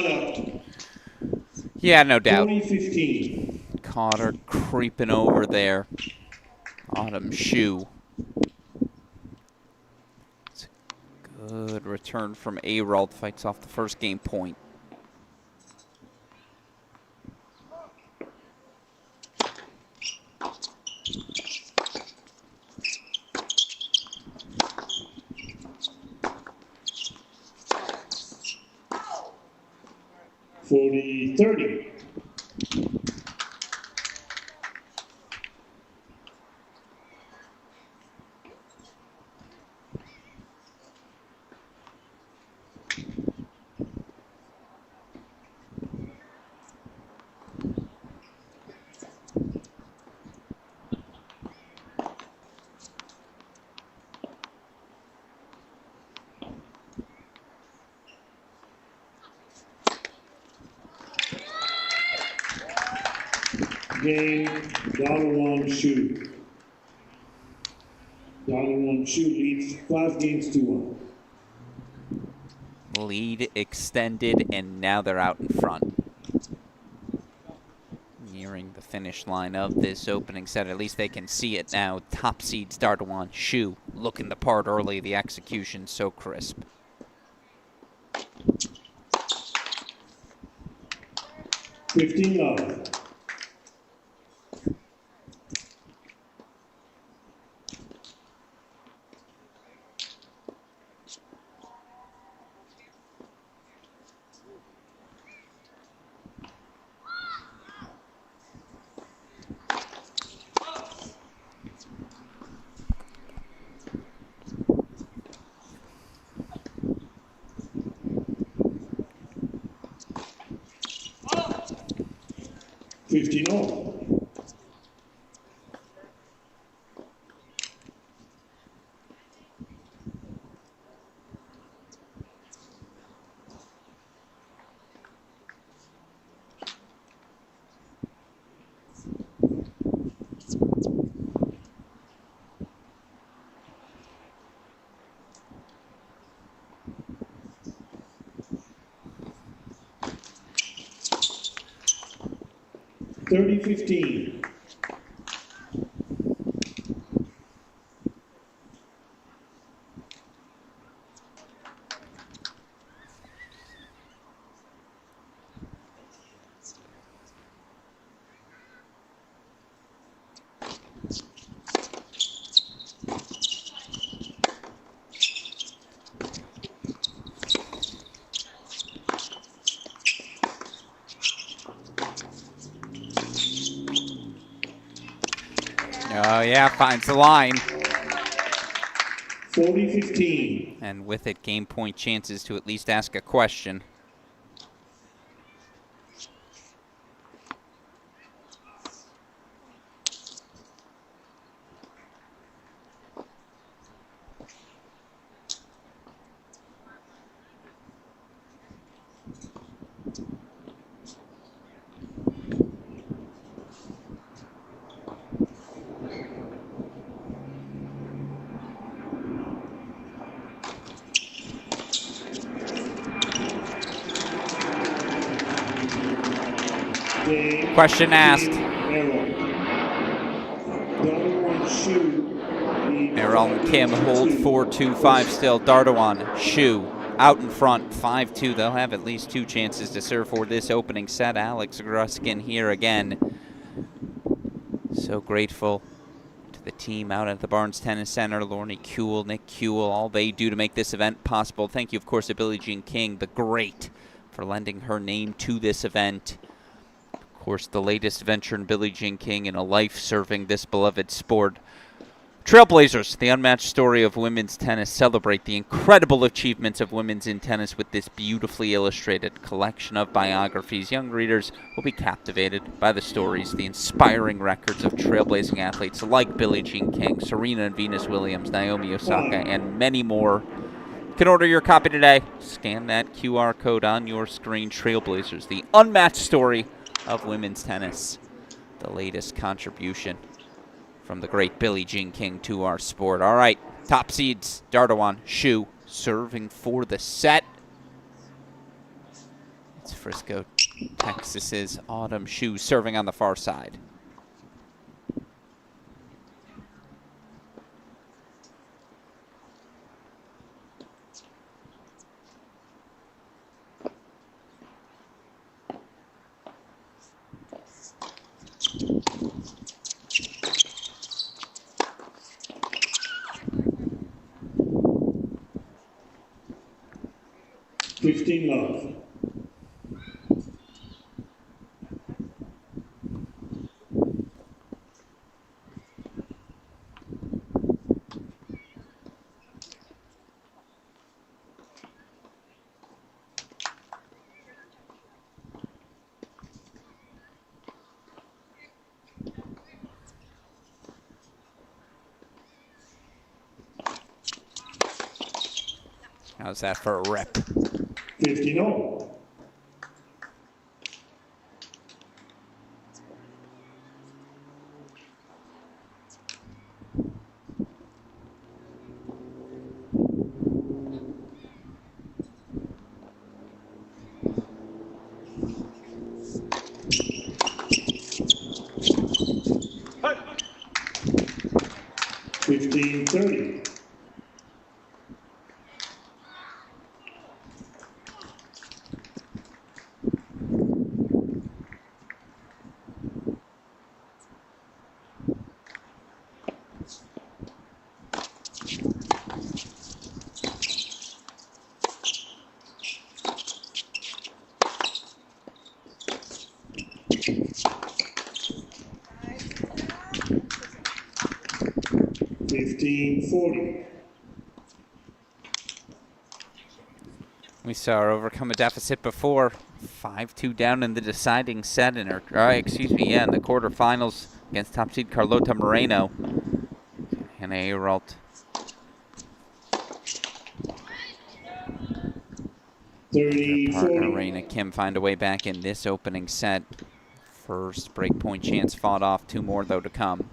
timeout up. Yeah, no doubt. 40-15. Caught her creeping over there. Autumn Shoe. It's a good return from Arald. Fights off the first game point. Forty 30. Game, $1 shoe. $1 shoe leads 5 games to 1. Lead extended, and now they're out in front. Nearing the finish line of this opening set. At least they can see it now. Top seed Dardawan Shoe looking the part early. The execution so crisp. 15-love. $15. $30-15. Oh, yeah, finds the line. 40-15. And with it, game point chances to at least ask a question. Question asked. Errol and Kim hold 4-2-5 still. Dardawan, Shu out in front 5-2. They'll have at least 2 chances to serve for this opening set. Alex Gruskin here again. So grateful to the team out at the Barnes Tennis Center. Lorne Kuehl, Nick Kuehl, all they do to make this event possible. Thank you, of course, to Billie Jean King, the great, for lending her name to this event. Of course, the latest venture in Billie Jean King in a life serving this beloved sport. Trailblazers, the unmatched story of women's tennis. Celebrate the incredible achievements of women's in tennis with this beautifully illustrated collection of biographies. Young readers will be captivated by the stories, the inspiring records of trailblazing athletes like Billie Jean King, Serena and Venus Williams, Naomi Osaka, and many more. You can order your copy today. Scan that QR code on your screen. Trailblazers, the unmatched story of women's tennis. The latest contribution from the great Billie Jean King to our sport. All right, top seeds, Dardawan Shu serving for the set. It's Frisco, Texas's Autumn Shoe serving on the far side. Love. 'How's that for a rep? 15-0. Cut. 15-30. 15-40. We saw her overcome a deficit before. 5-2 down in the deciding set in her, in the quarterfinals against top seed Carlota Moreno. And a Uralt. 30-40. Partner Reina Kim find a way back in this opening set. First breakpoint chance fought off. 2 more though to come.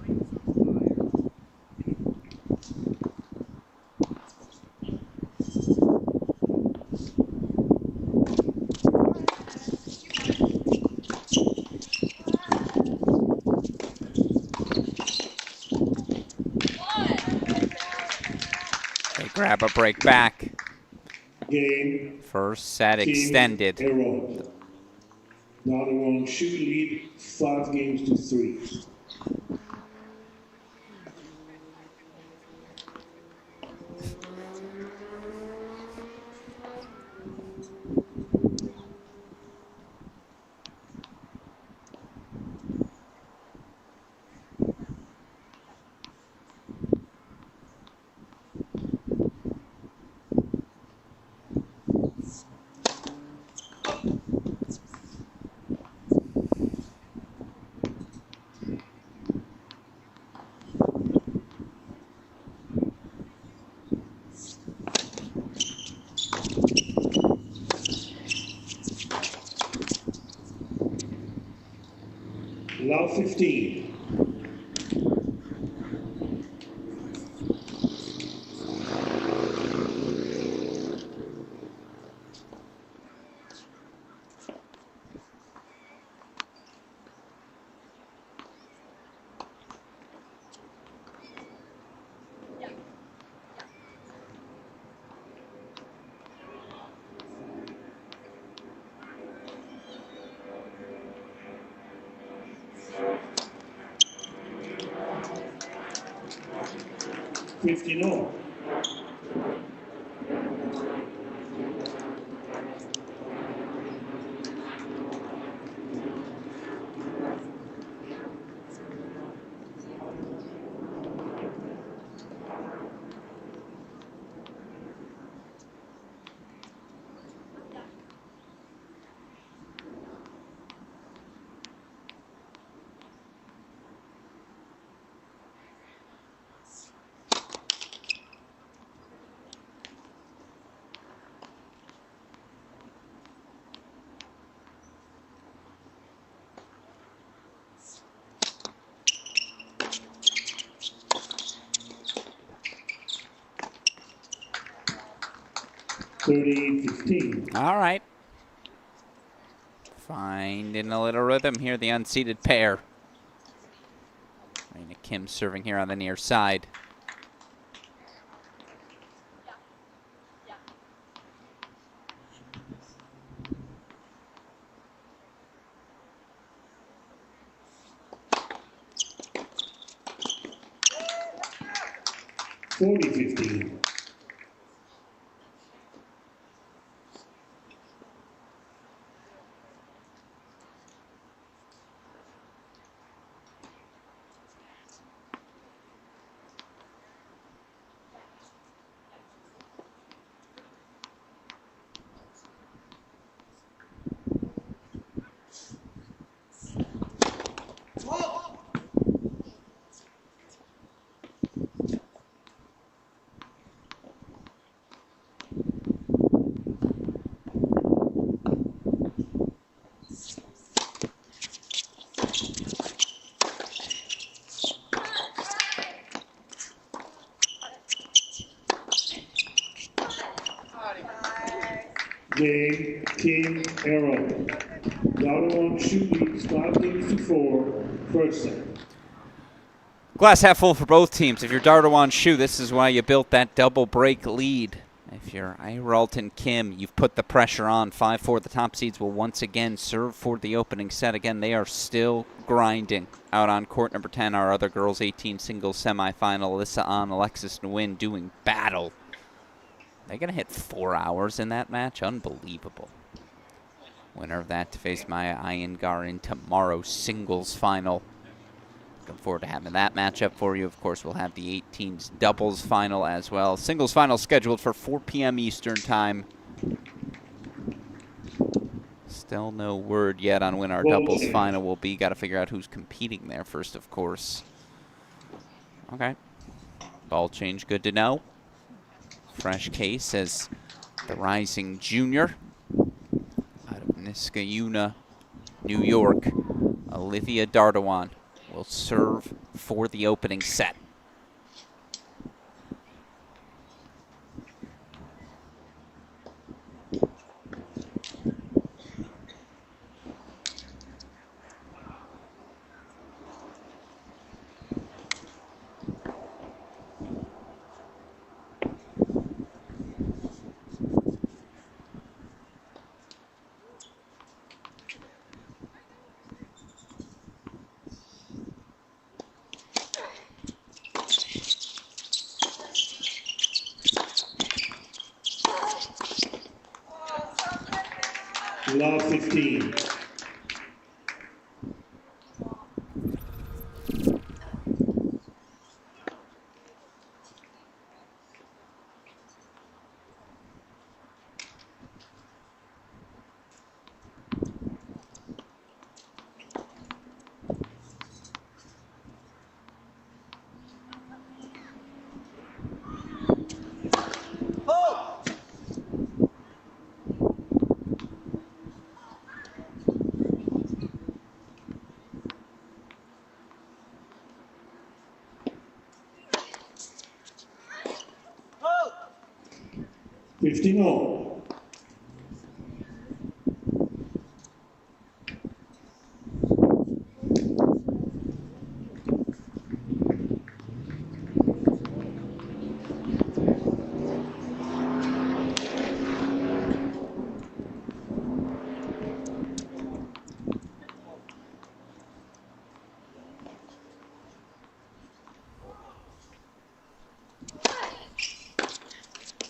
They grab a break back. Game. First set Team extended. Herald. Now the one should lead 5-3. Love 15. No. All right. Finding a little rhythm here, the unseeded pair. Raina Kim serving here on the near side. (40-15). Game, King, Arrow. Dardo shoe leads 5-4, first set. Glass half full for both teams. If you're Dardawan Shu, this is why you built that double break lead. If you're Iralton Kim, you've put the pressure on. 5-4, the top seeds will once again serve for the opening set. Again, they are still grinding. Out on court number 10, our other girls 18 singles semifinal, Alyssa An, Alexis Nguyen doing battle. They're going to hit 4 hours in that match. Unbelievable. Winner of that to face Maya Iyengar in tomorrow's singles final. Looking forward to having that matchup for you. Of course, we'll have the 18s doubles final as well. Singles final scheduled for 4 p.m. Eastern time. Still no word yet on when our doubles final will be. Got to figure out who's competing there first, of course. Okay. Ball change, good to know. Fresh case as the rising junior out of Niskayuna, New York, Olivia Dardawan will serve for the opening set. Love 15. Fifteen all.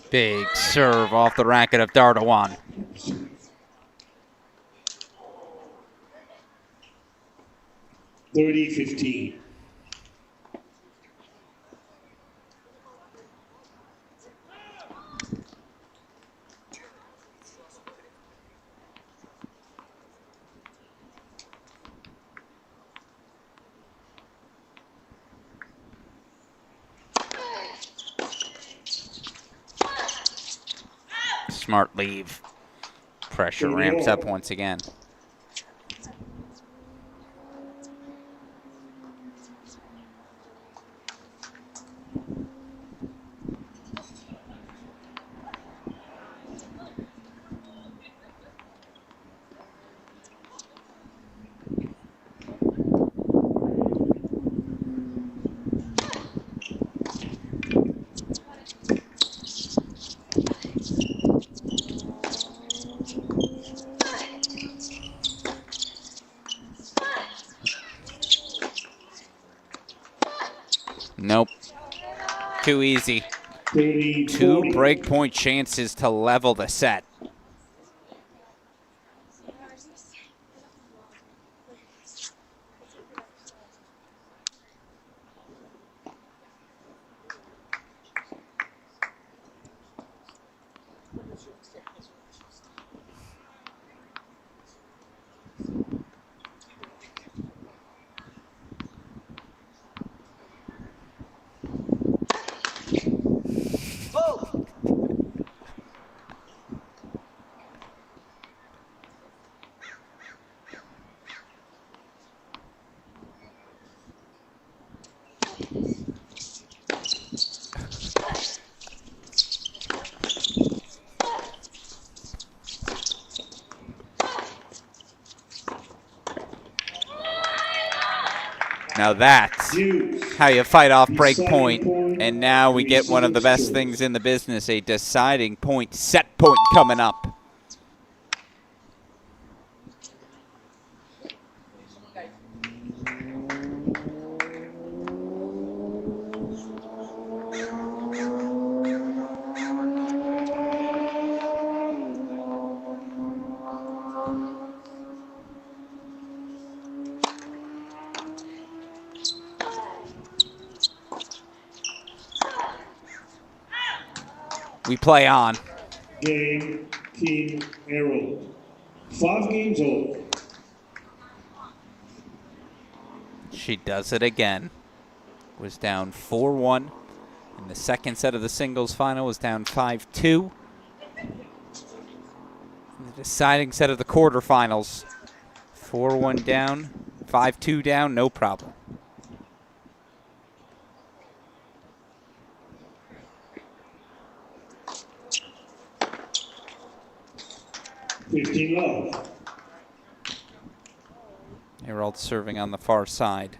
Big serve off the racket of Dardawan. (30-15). Smart leave. Pressure ramps up once again. too easy. 30, 2 40. breakpoint chances to level the set. Now that's how you fight off break point. And now we get one of the best things in the business, a deciding point, set point coming up. We play on. Game, Team Arrow. 5 games old. She does it again. Was down 4-1 in the second set of the singles final. Was down 5-2. The deciding set of the quarterfinals. 4-1 down, 5-2 down, no problem. Love. Herald serving on the far side.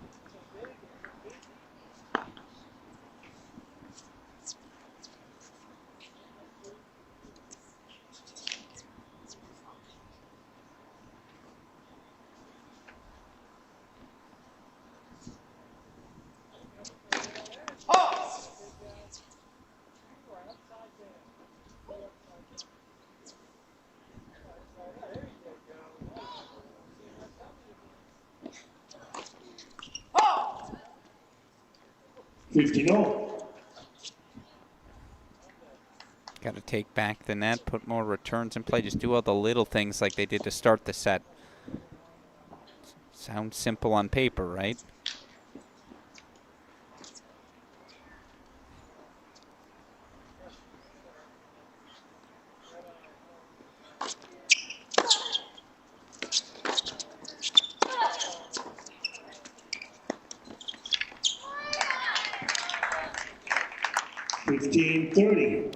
Got to take back the net, put more returns in play, just do all the little things like they did to start the set. Sounds simple on paper, right?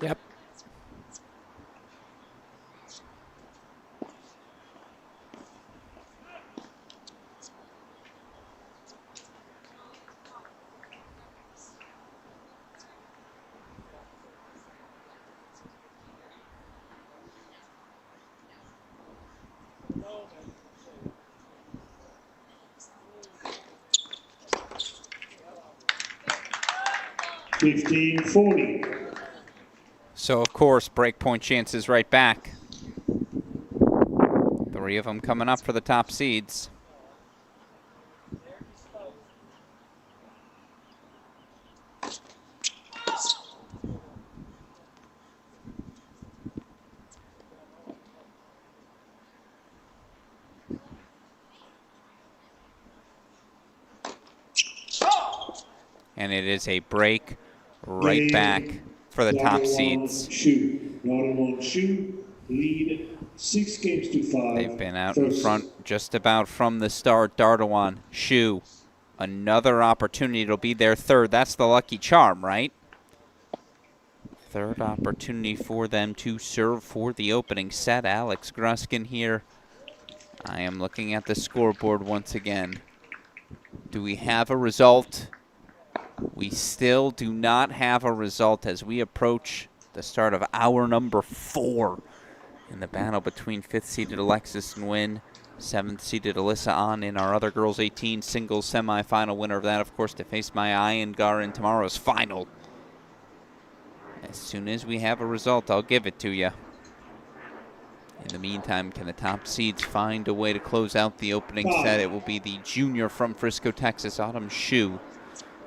Yep. So, of course, breakpoint chances right back. 3 of them coming up for the top seeds. And it is a break right back for the top seeds. Lead 6 games to 5. They've been out in front just about from the start. Dardawan, Shu, another opportunity. It'll be their third. That's the lucky charm, right? Third opportunity for them to serve for the opening set. Alex Gruskin here. I am looking at the scoreboard once again. Do we have a result? We still do not have a result as we approach the start of hour number 4 in the battle between 5th-seeded Alexis Nguyen, 7th-seeded Alyssa An in our other girls 18 singles semifinal. Winner of that, of course, to face Maya Iyengar in tomorrow's final. As soon as we have a result, I'll give it to you. In the meantime, can the top seeds find a way to close out the opening set? It will be the junior from Frisco, Texas, Autumn Shu,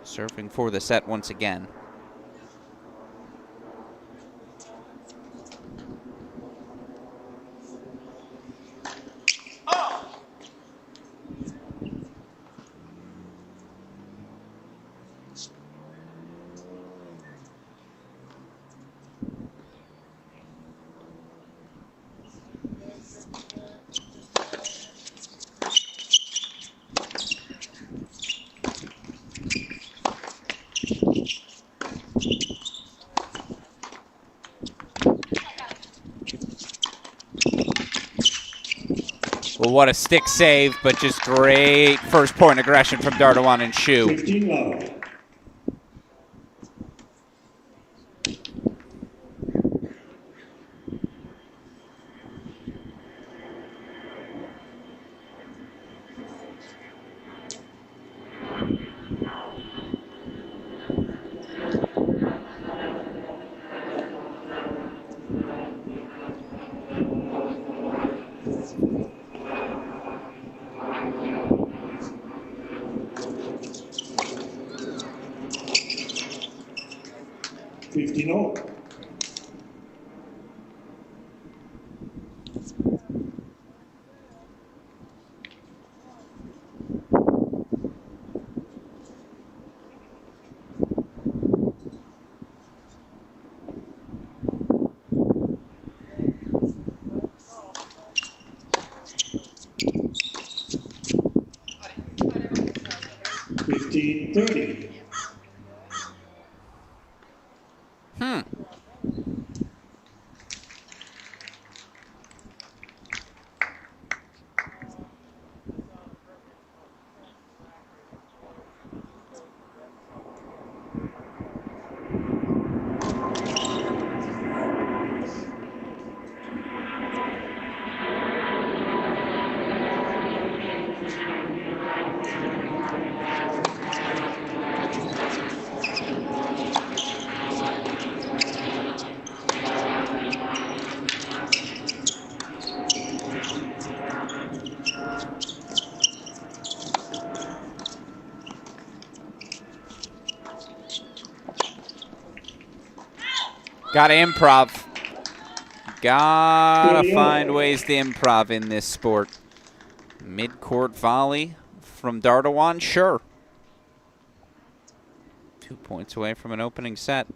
serving for the set once again. Well, what a stick save, but just great first point aggression from Dardawan and Shu. 15 love. No. $15.30. Gotta improv. Gotta find ways to improv in this sport. Mid-court volley from Dardawan, sure. 2 points away from an opening set.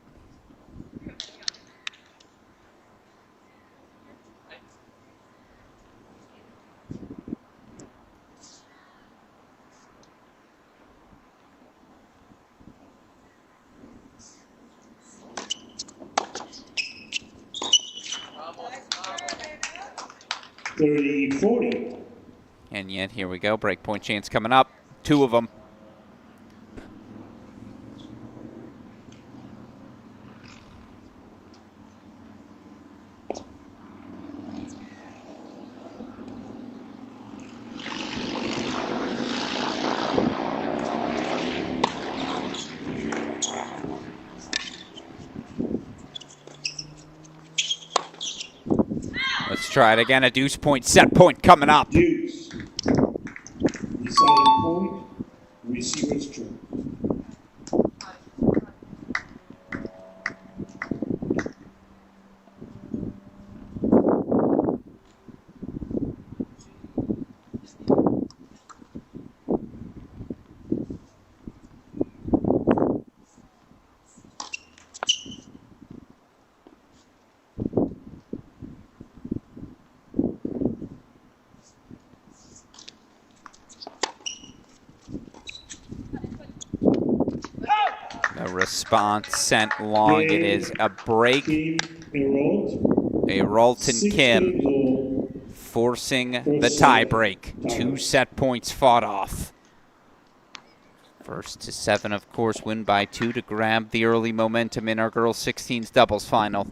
$30-40. And yet, here we go. Breakpoint chance coming up. 2 of them. Let's try it again. A deuce point, set point coming up. Deuce. Deciding point. Receiver's choice. Response sent long. It is a break. A Ralton Kim forcing the tie break. 2 set points fought off. First to 7, of course, win by 2 to grab the early momentum in our girls 16s doubles final.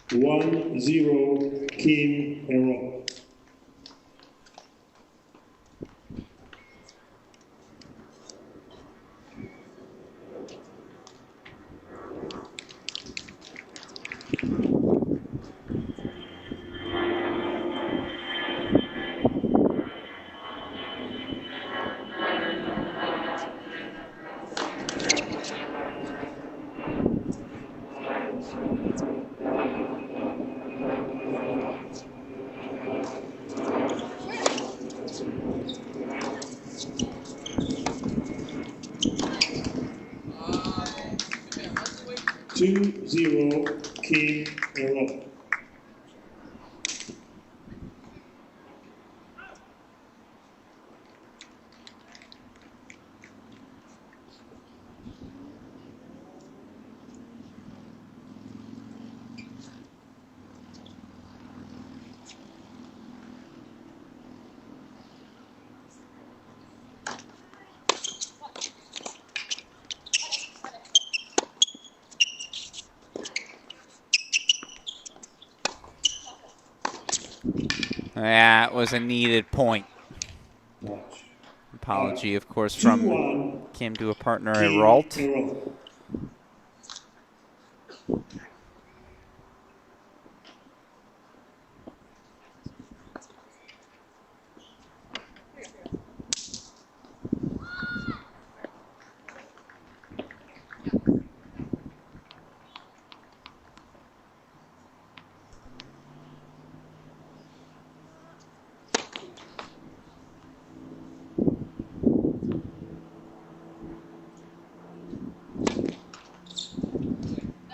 1-0 Kim and Rob. Two zero Kim and Rob. That was a needed point. Watch. Apology, of course, from 2-1 Kim to a partner, Kim Ralt. and Rob.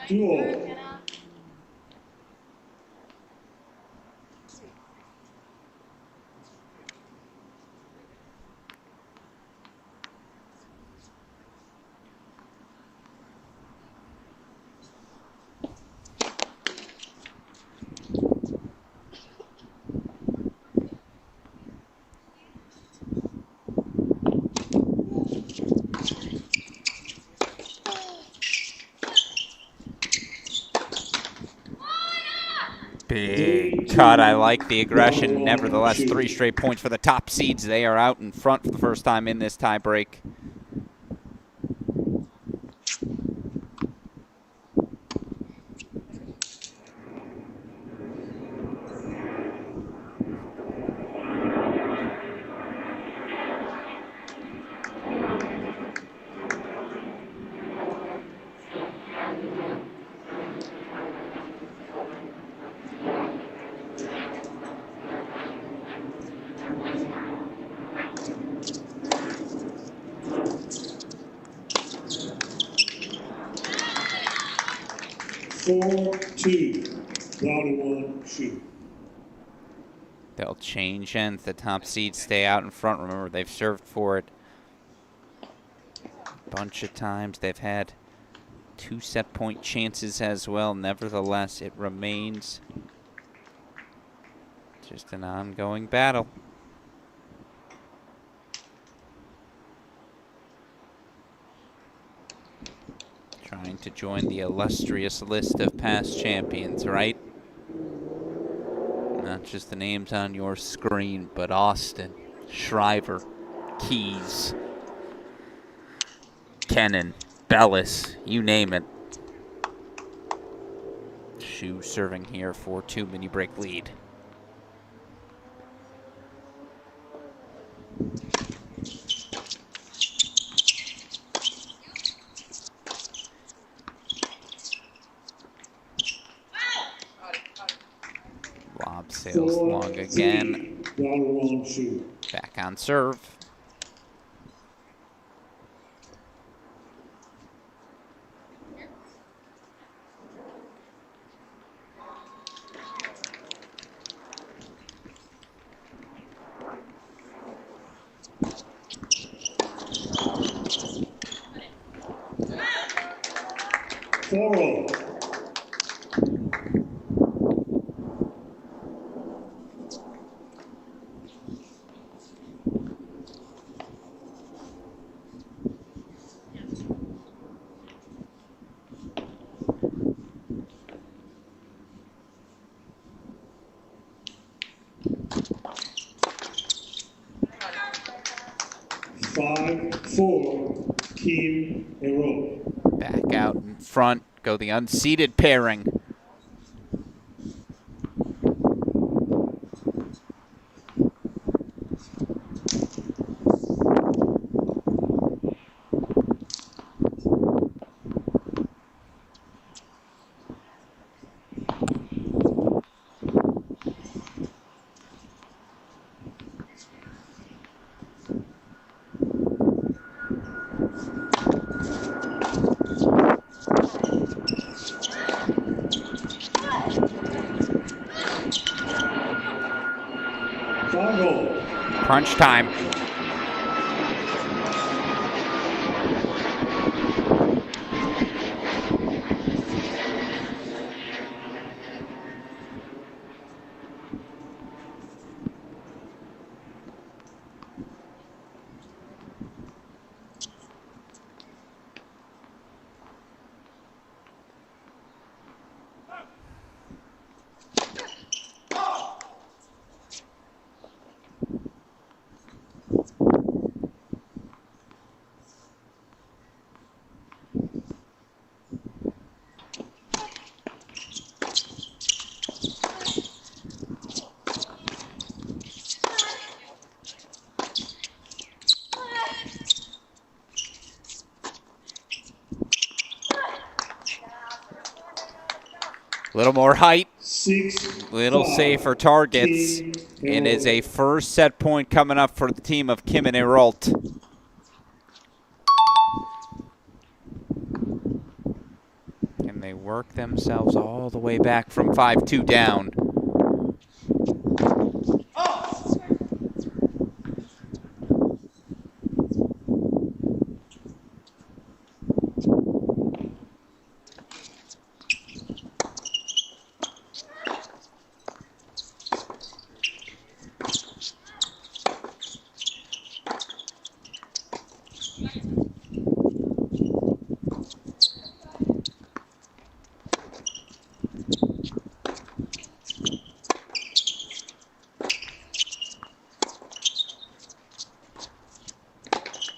Two-all. Big cut. I like the aggression. Nevertheless, 3 straight points for the top seeds. They are out in front for the first time in this tie break. Four, two. Bottom one, shoot. They'll change ends. The top seeds stay out in front. Remember, they've served for it a bunch of times. They've had 2 set point chances as well. Nevertheless, it remains just an ongoing battle. Trying to join the illustrious list of past champions, right? Not just the names on your screen, but Austin, Shriver, Keys, Kennan, Bellis, you name it. Shu serving here for 2 mini break lead. Lob sails long again. Bottom one, shoot. Back on serve. Four-all. 4, Kim Errol. Back out in front go the unseeded pairing. Crunch time. A little more height, 6, little 5, safer targets, Kim and is Errol. a first set point coming up for the team of Kim and Eralt. And they work themselves all the way back from 5-2 down.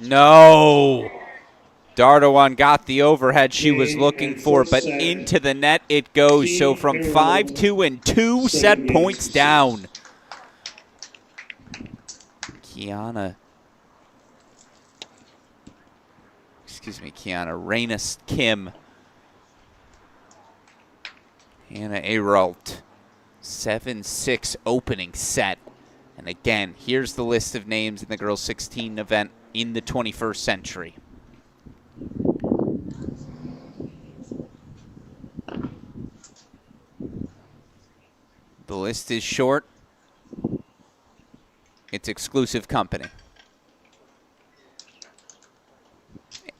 No! Dardawan got the overhead she was looking for, but into the net it goes. So from 5-2 and 2 set points down. Raina Kim. Hannah Aralt. 7-6 opening set. And again, here's the list of names in the girls 16 event in the 21st century. The list is short. It's exclusive company.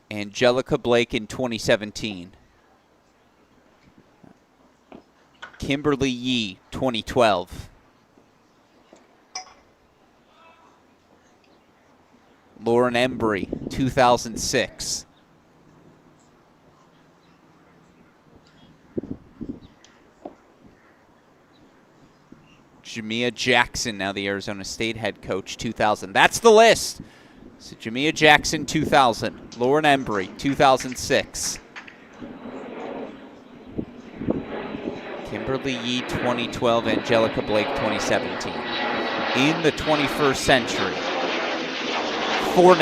Angelica Blake in 2017. Kimberly Yee, 2012. Lauren Embry, 2006. Jamia Jackson, now the Arizona State head coach, 2000. That's the list. So Jamia Jackson, 2000. Lauren Embry, 2006. Kimberly Yee, 2012. Angelica Blake, 2017. In the 21st century, four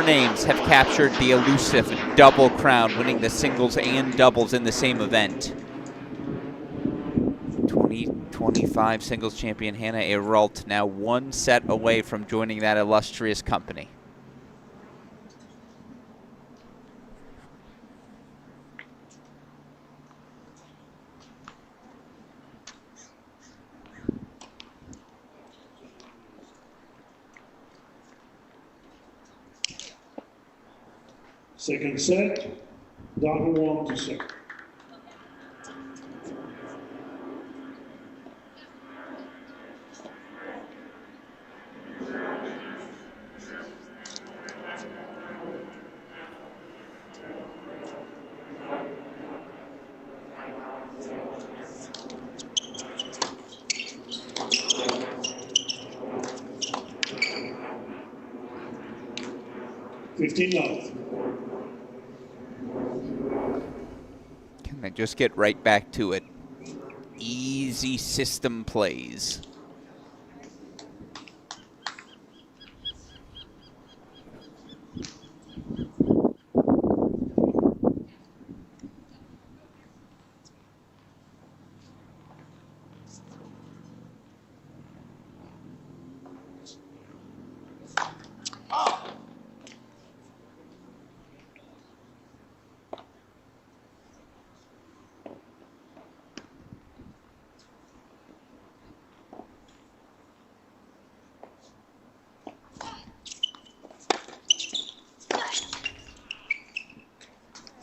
names have captured the elusive double crown, winning the singles and doubles in the same event. 2025 singles champion Hannah Aralt, now one set away from joining that illustrious company. Second set, Dardawan to second. 15 love. Can they just get right back to it? Easy system plays.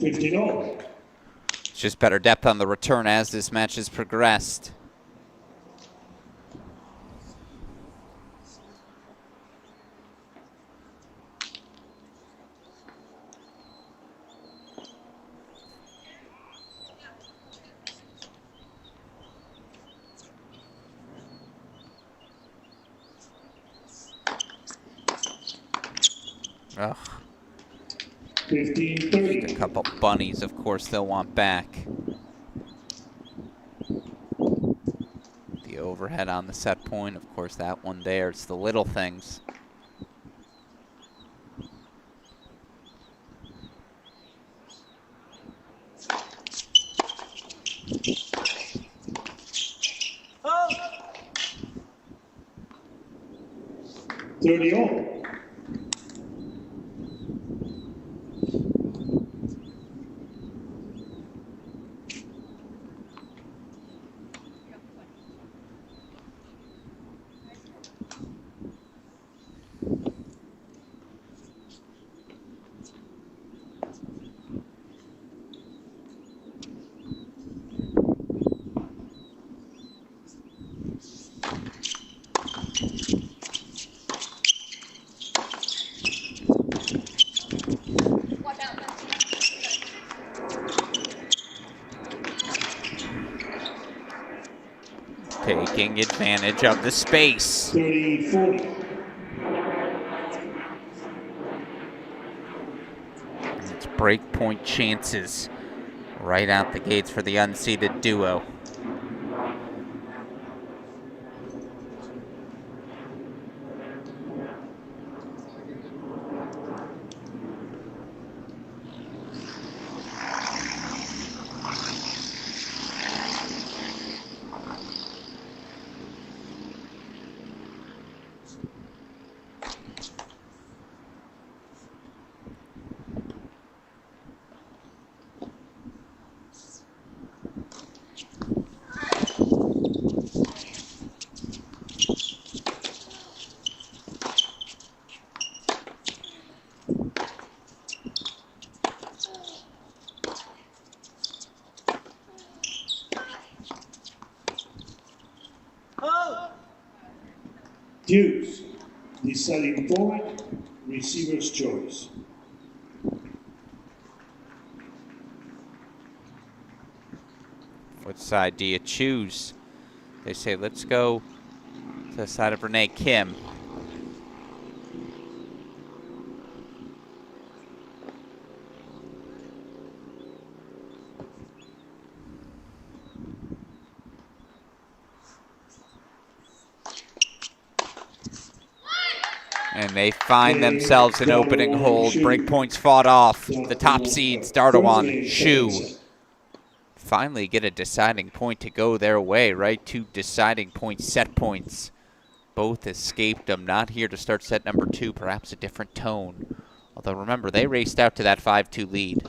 It's just better depth on the return as this match has progressed. Ugh. 15-30. Just a couple bunnies, of course, they'll want back. The overhead on the set point, of course, that one there. It's the little things. Oh. 30 all. Taking advantage of the space. 30-40. It's break point chances right out the gates for the unseeded duo. Deuce. Deciding point, receiver's choice. Which side do you choose? They say, let's go to the side of Renee Kim. And they find themselves an opening hold. Breakpoints fought off. The top seeds, Dardawan, Shu, finally get a deciding point to go their way, right? 2 deciding points, set points. Both escaped them. Not here to start set number 2. Perhaps a different tone. Although remember, they raced out to that 5-2 lead.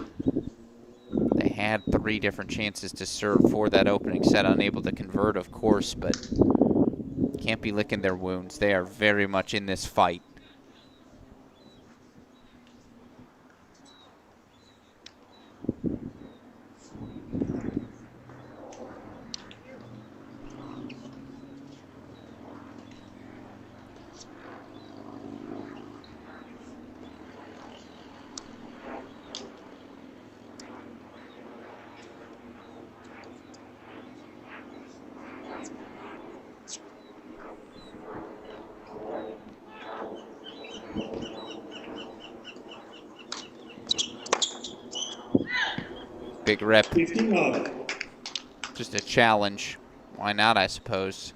They had 3 different chances to serve for that opening set. Unable to convert, of course, but can't be licking their wounds. They are very much in this fight. big rip. 15 all. Just a challenge. Why not, I suppose.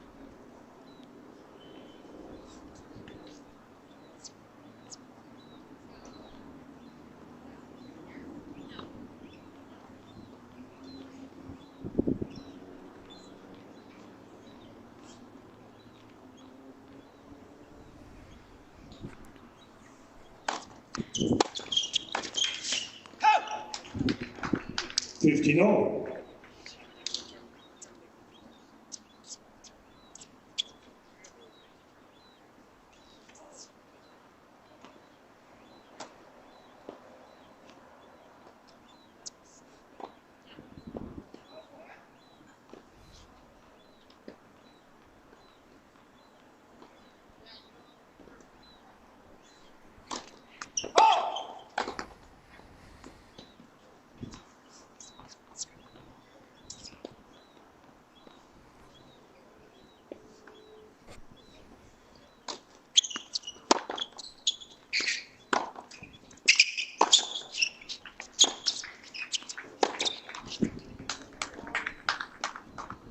All.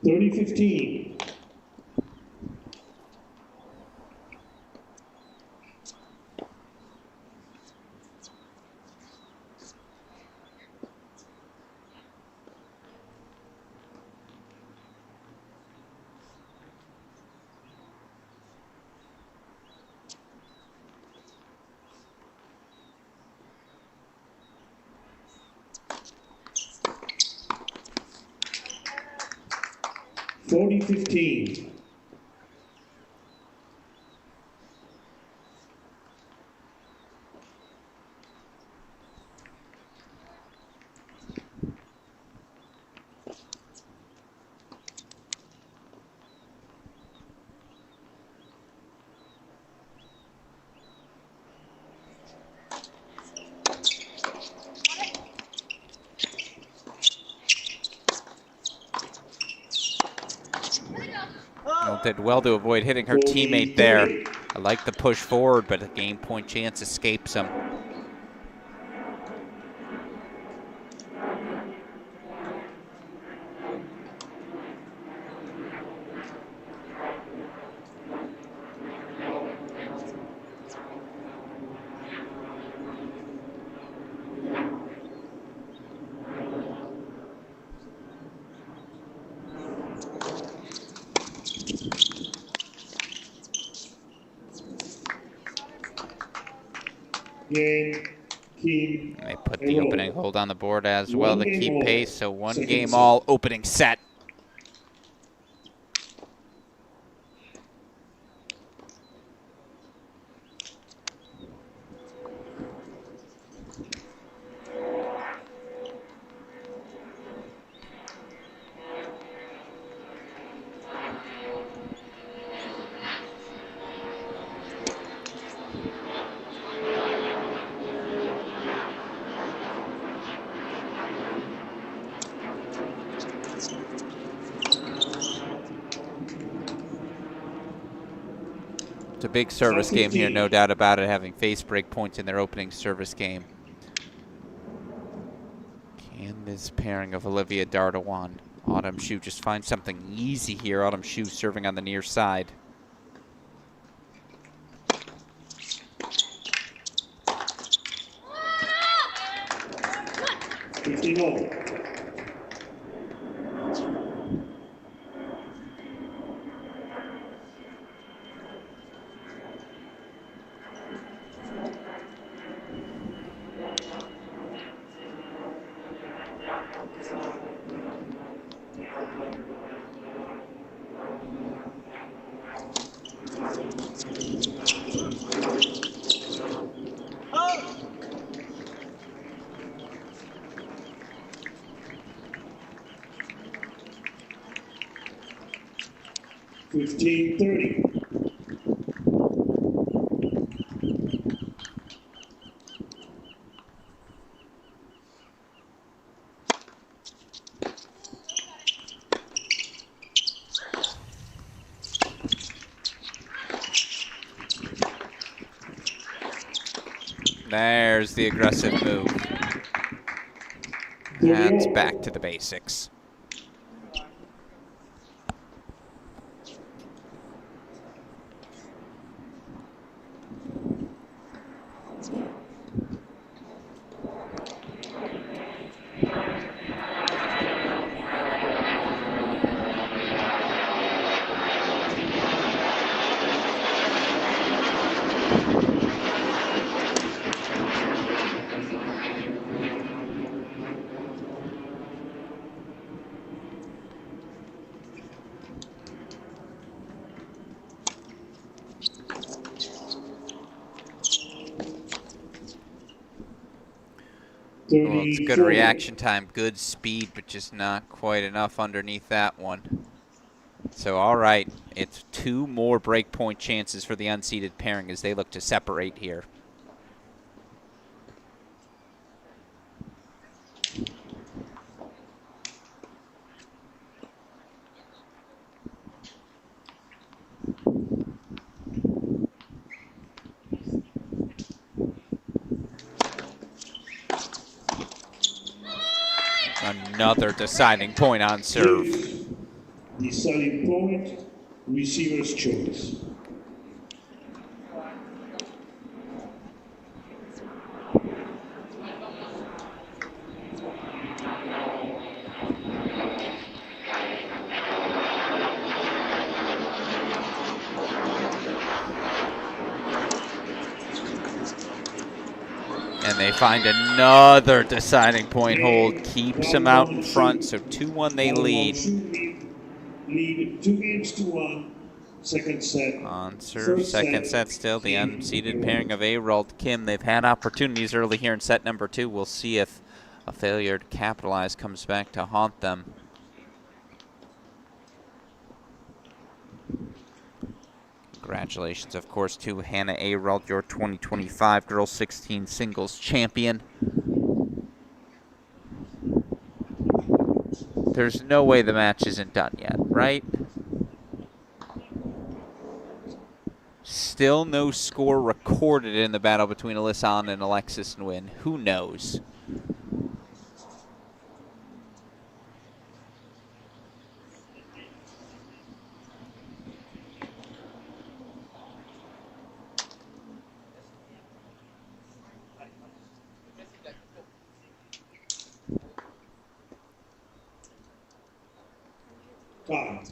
30-15. $40-15. Did well to avoid hitting her teammate there. I like the push forward, but a game point chance escapes him. Game, keep, They put the opening hold on the board as well to keep pace, so one game all opening set. It's a big service game here, no doubt about it, having face break points in their opening service game. Can this pairing of Olivia Dardawan, Autumn Shu just find something easy here? Autumn Shu serving on the near side. There's the aggressive move. And back to the basics. Well, it's good reaction time, good speed, but just not quite enough underneath that one. So, all right, it's 2 more breakpoint chances for the unseeded pairing as they look to separate here. Another deciding point on serve. Deciding point, receiver's choice. And they find another deciding point hold, keeps them out in front, so 2-1 they lead. Lead 2 games to 1, second set. On serve, second set still, the unseeded pairing of Arold Kim. They've had opportunities early here in set number 2. We'll see if a failure to capitalize comes back to haunt them. Congratulations, of course, to Hannah Arold, your 2025 Girls 16 Singles Champion. There's no way the match isn't done yet, right? Still no score recorded in the battle between Alyssa Ahn and Alexis Nguyen. Who knows? Time.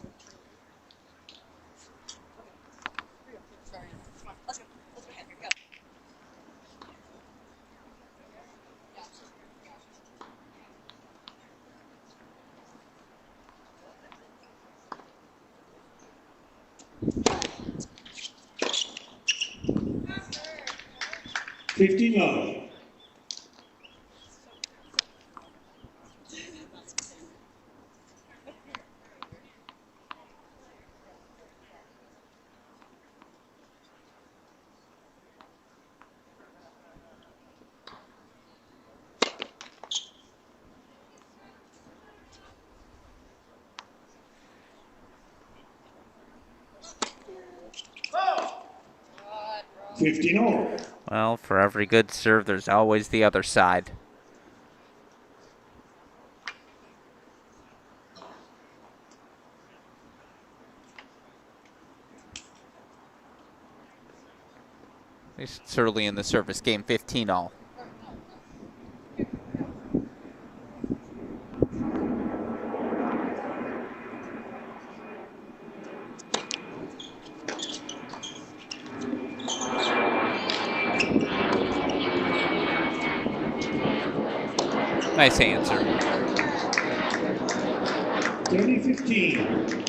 $15. $15. Well, for every good serve, there's always the other side. It's early in the service game, 15-all. Nice answer. 30-15.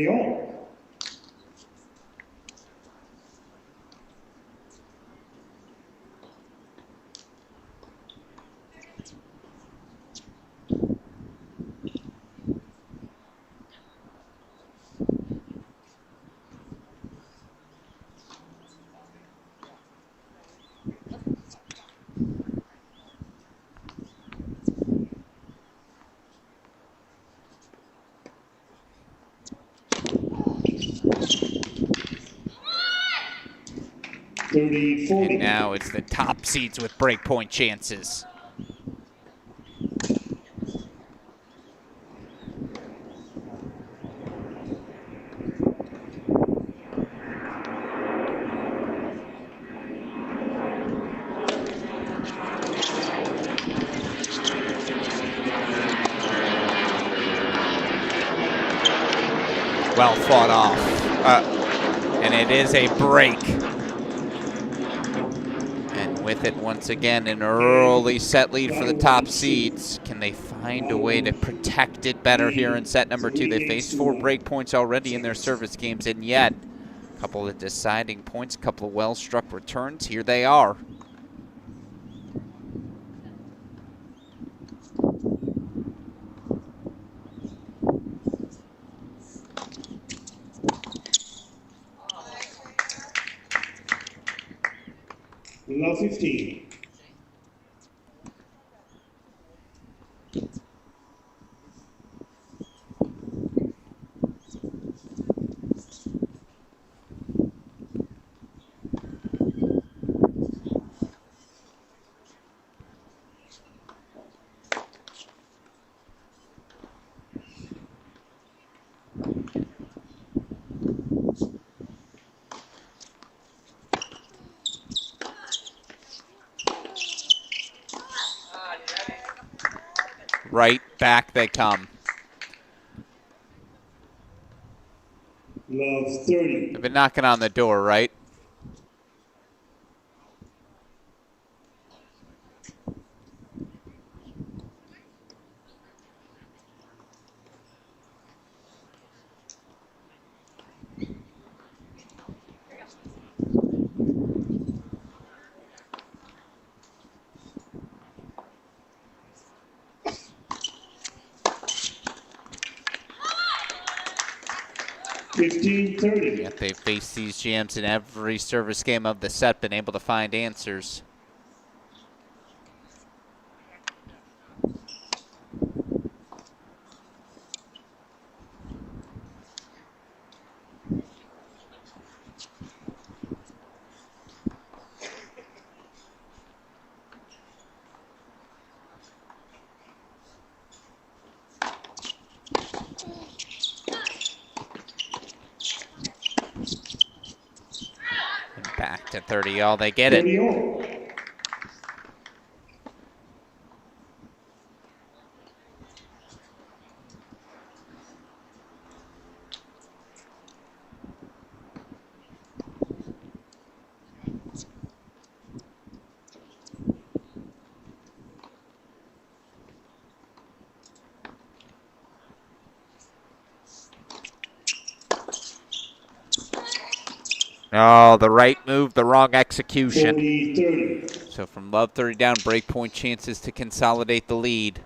All. 30-40. And now it's the top seeds with breakpoint chances. Well fought off. And it is a break. And with it, once again, an early set lead for the top seeds. Can they find a way to protect it better here in set number 2? They faced 4 break points already in their service games, and yet a couple of deciding points, a couple of well-struck returns. Here they are. Love 15. Right back they come. Love 30. They've been knocking on the door, right? Yet they've faced these jams in every service game of the set, been able to find answers. Back to 30 all, they get it. Oh, the right move, the wrong execution. 40-30. So from Love 30 down, breakpoint chances to consolidate the lead.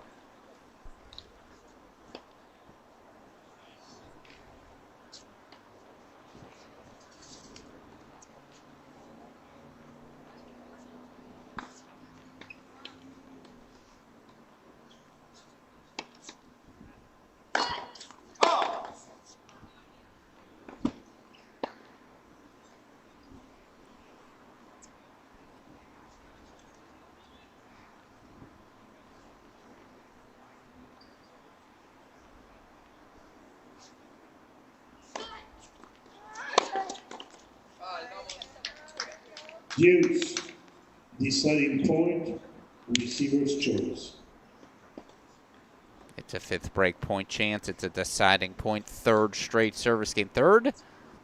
Use deciding point, receiver's choice. It's a 5th break point chance. It's a deciding point. 3rd straight service game. 3rd?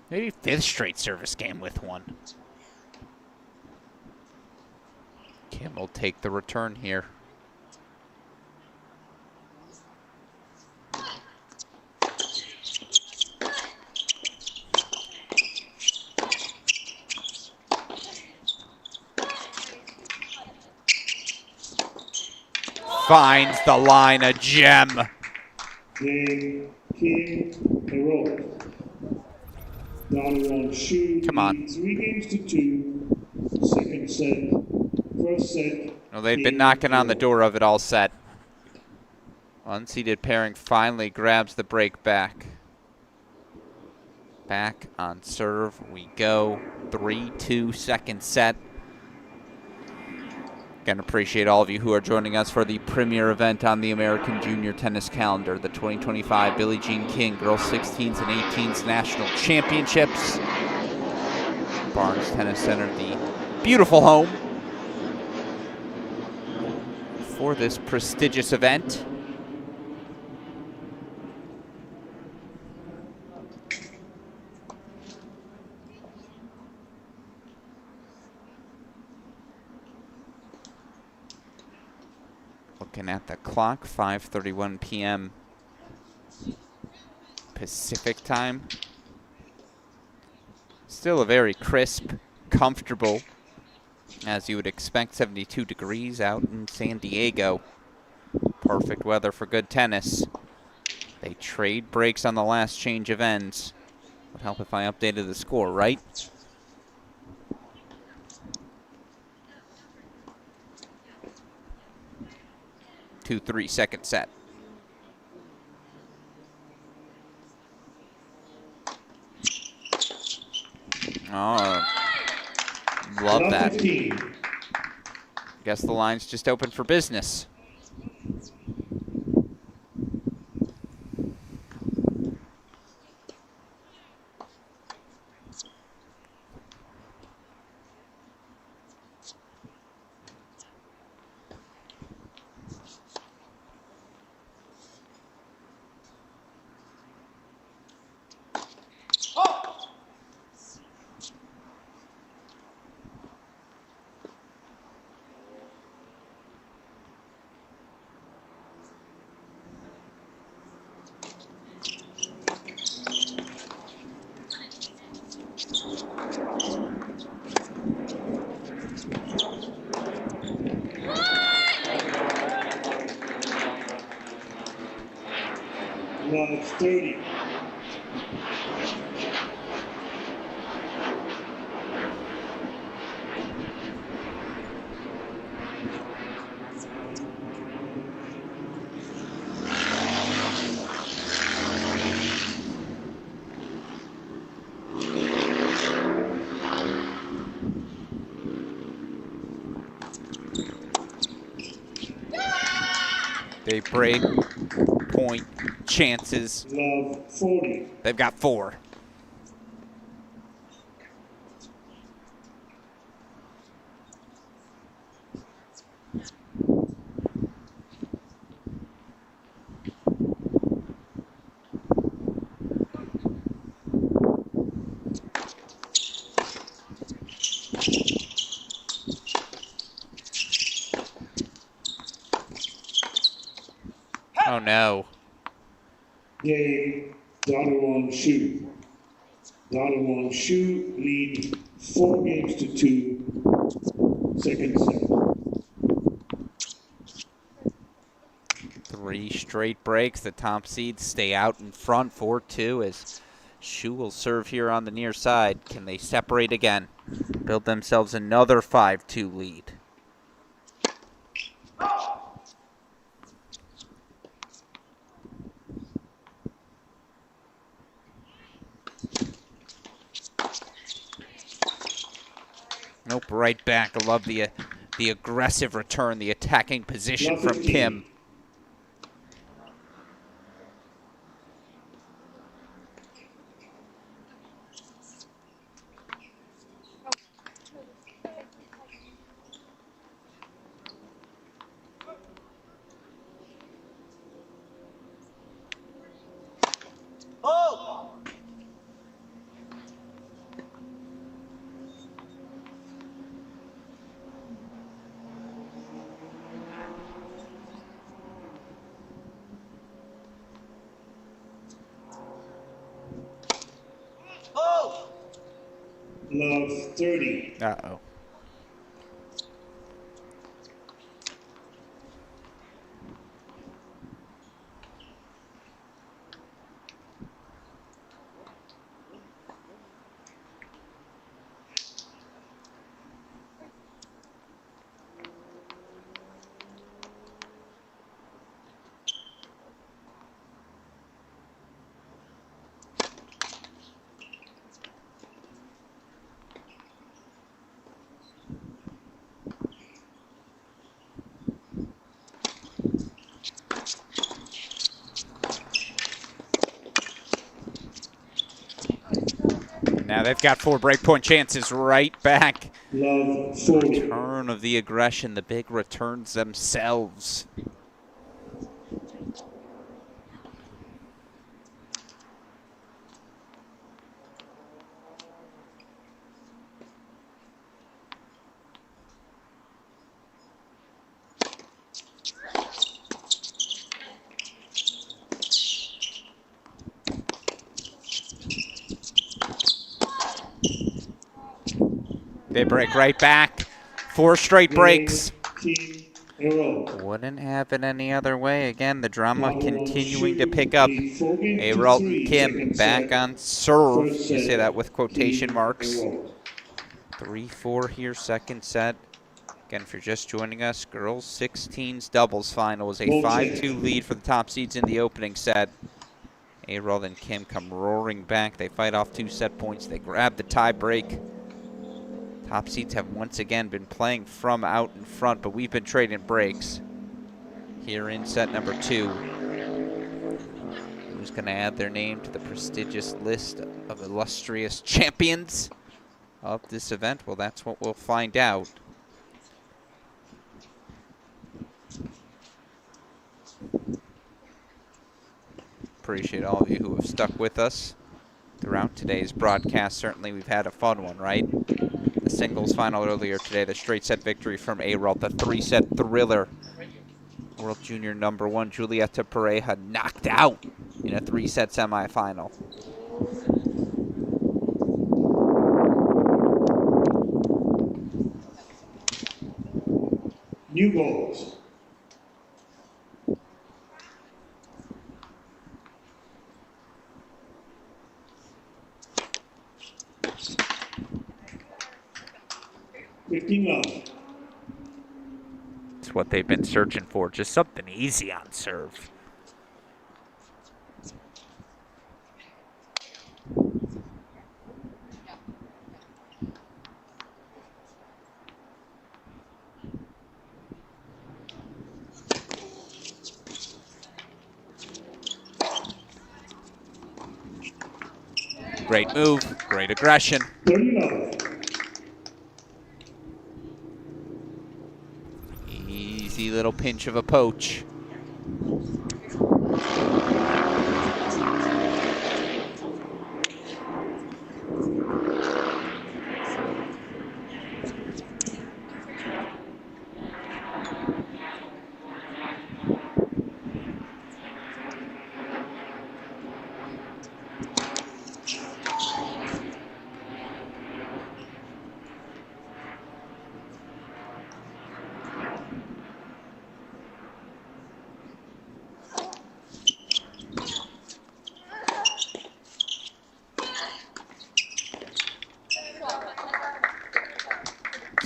Maybe 5th straight service game with one. Kim will take the return here. Finds the line, a gem. Then King Pereira. Down one shoe. Come on. 3 games to 2. Second set. First set. Well, they've been knocking on the door of it all set. Unseeded pairing finally grabs the break back. Back on serve we go. 3-2 second set. Again, appreciate all of you who are joining us for the premier event on the American Junior Tennis calendar, the 2025 Billie Jean King Girls 16s and 18s National Championships. Barnes Tennis Center, the beautiful home for this prestigious event. Looking at the clock, 5:31 p.m. Pacific time. Still a very crisp, comfortable, as you would expect, 72 degrees out in San Diego. Perfect weather for good tennis. They trade breaks on the last change of ends. Would help if I updated the score, right? 2-3 second set. Oh, love that. 15. Guess the line's just open for business. Love 30. They break point chances. Love 40. They've got 4. Oh no. Game, Donovan shoot. Donovan shoot, lead 4 games to 2. Second set. 3 straight breaks. The top seeds stay out in front 4-2 as Shu will serve here on the near side. Can they separate again? Build themselves another 5-2 lead. Nope, right back. I love the aggressive return, the attacking position from Kim. Love 30. Uh-oh. they've got 4 breakpoint chances right back. Love 40. Return of the aggression, the big returns themselves. They break right back. 4 straight breaks. Team Errol. Wouldn't happen any other way. Again, the drama Donald continuing to Shoot pick up. lead 4 games to Aralt and 3, Kim second back set. on serve. First You say set, that with quotation Team marks. Errol. 3-4 here, second set. Again, if you're just joining us, girls 16's doubles final was a 5-2 lead for the top seeds in the opening set. Aralt and Kim come roaring back. They fight off 2 set points. They grab the tie break. Top seeds have once again been playing from out in front, but we've been trading breaks here in set number 2. Who's going to add their name to the prestigious list of illustrious champions of this event? Well, that's what we'll find out. Appreciate all of you who have stuck with us throughout today's broadcast. Certainly we've had a fun one, right? The singles final earlier today, the straight set victory from Aralt, the 3-set thriller. World Junior #1 Julieta Pereira knocked out in a 3-set semifinal. New balls. Love. It's what they've been searching for, just something easy on serve. Great move, great aggression. 30 love. Easy little pinch of a poach.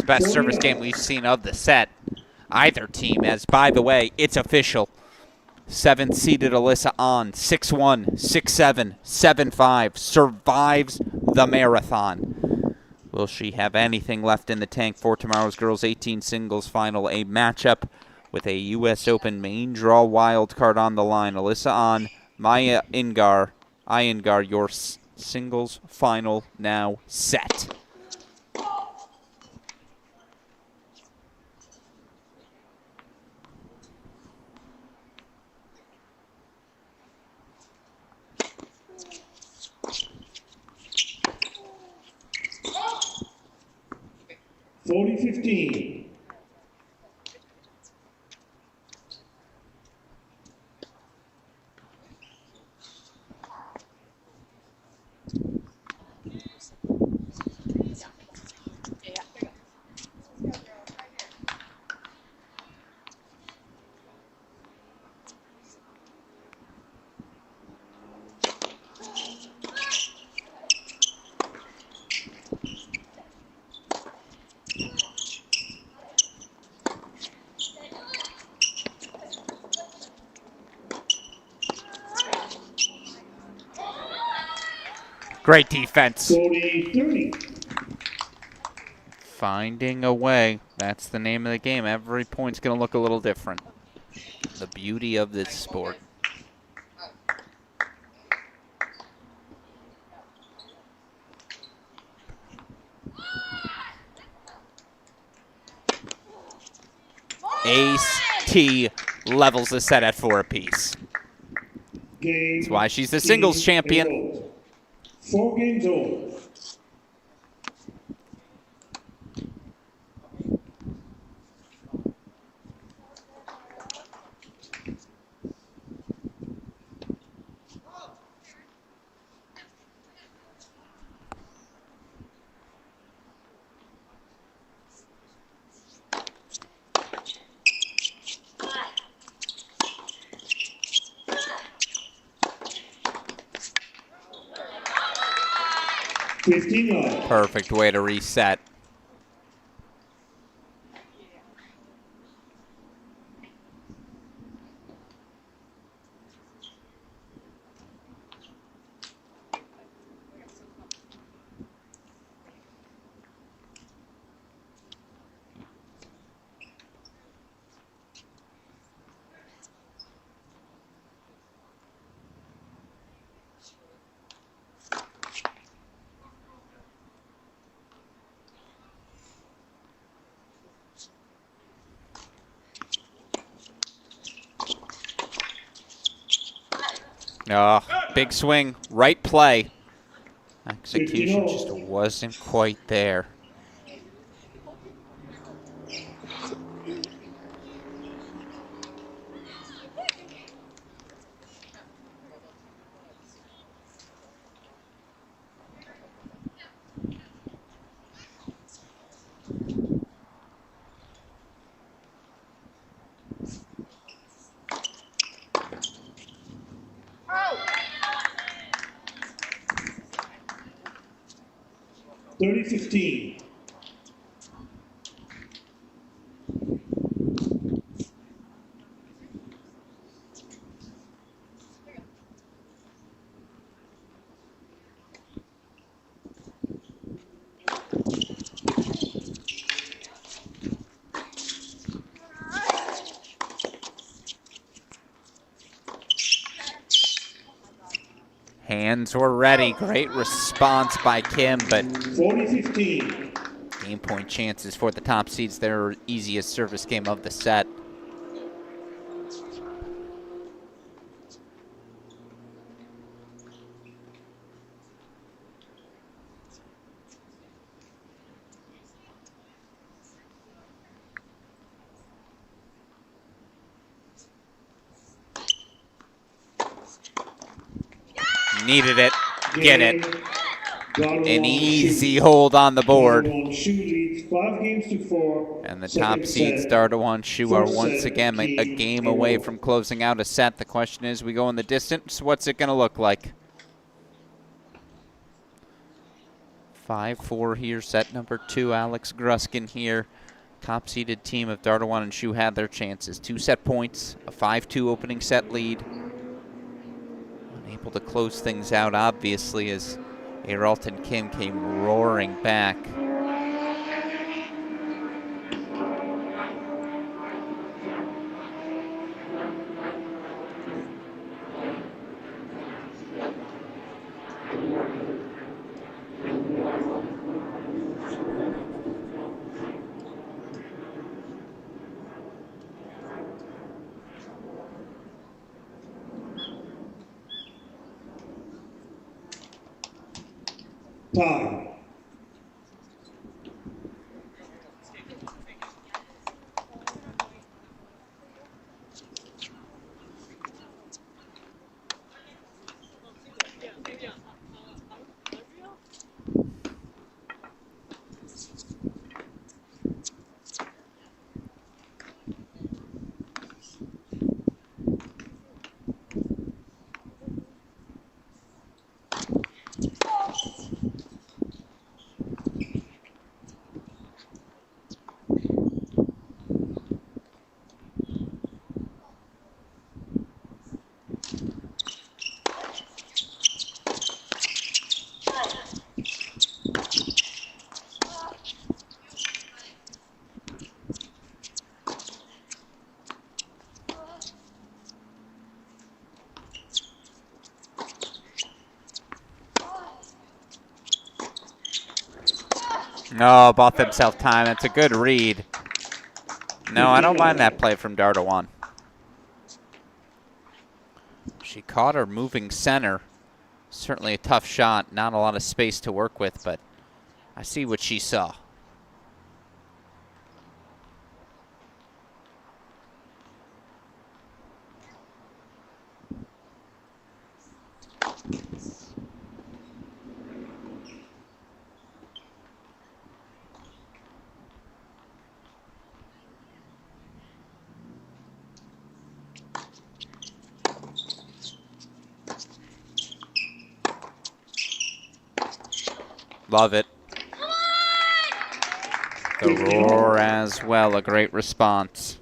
Best service game we've seen of the set. Either team, as by the way, it's official. 7th seeded Alyssa on 6-1, 6-7, 7-5, survives the marathon. Will she have anything left in the tank for tomorrow's girls 18 singles final? A matchup with a U.S. Open main draw wild card on the line. Alyssa on, Maya Igar, your singles final now set. $40-15. Great defense. 40-30. Finding a way. That's the name of the game. Every point's going to look a little different. The beauty of this sport. Ace T levels the set at 4 apiece. Game. That's why she's the singles champion. 4 games all. Perfect way to reset. Oh, big swing, right play. Execution just wasn't quite there. $30-15. Hands were ready. Great response by Kim, but 40-15. game point chances for the top seeds. Their easiest service game of the set. Needed it. Get it. An easy hold on the board. And the top seeds, Dardawan Shu, are once again a game away from closing out a set. The question is, we go in the distance, what's it going to look like? 5-4 here, set number 2. Alex Gruskin here. Top-seeded team of Dardawan and Shu had their chances. 2 set points, a 5-2 opening set lead. Able to close things out, obviously, as Airalton Kim came roaring back. Time. No, bought themselves time. That's a good read. No, I don't mind that play from Dardawan. She caught her moving center. Certainly a tough shot. Not a lot of space to work with, but I see what she saw. Love it. The roar as well, a great response.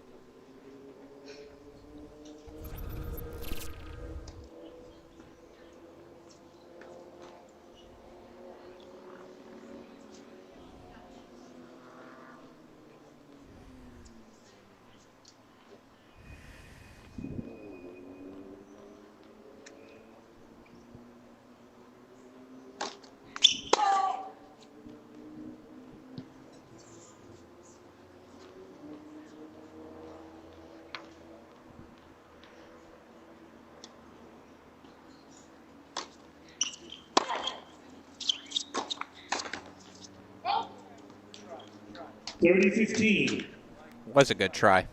Was a good try.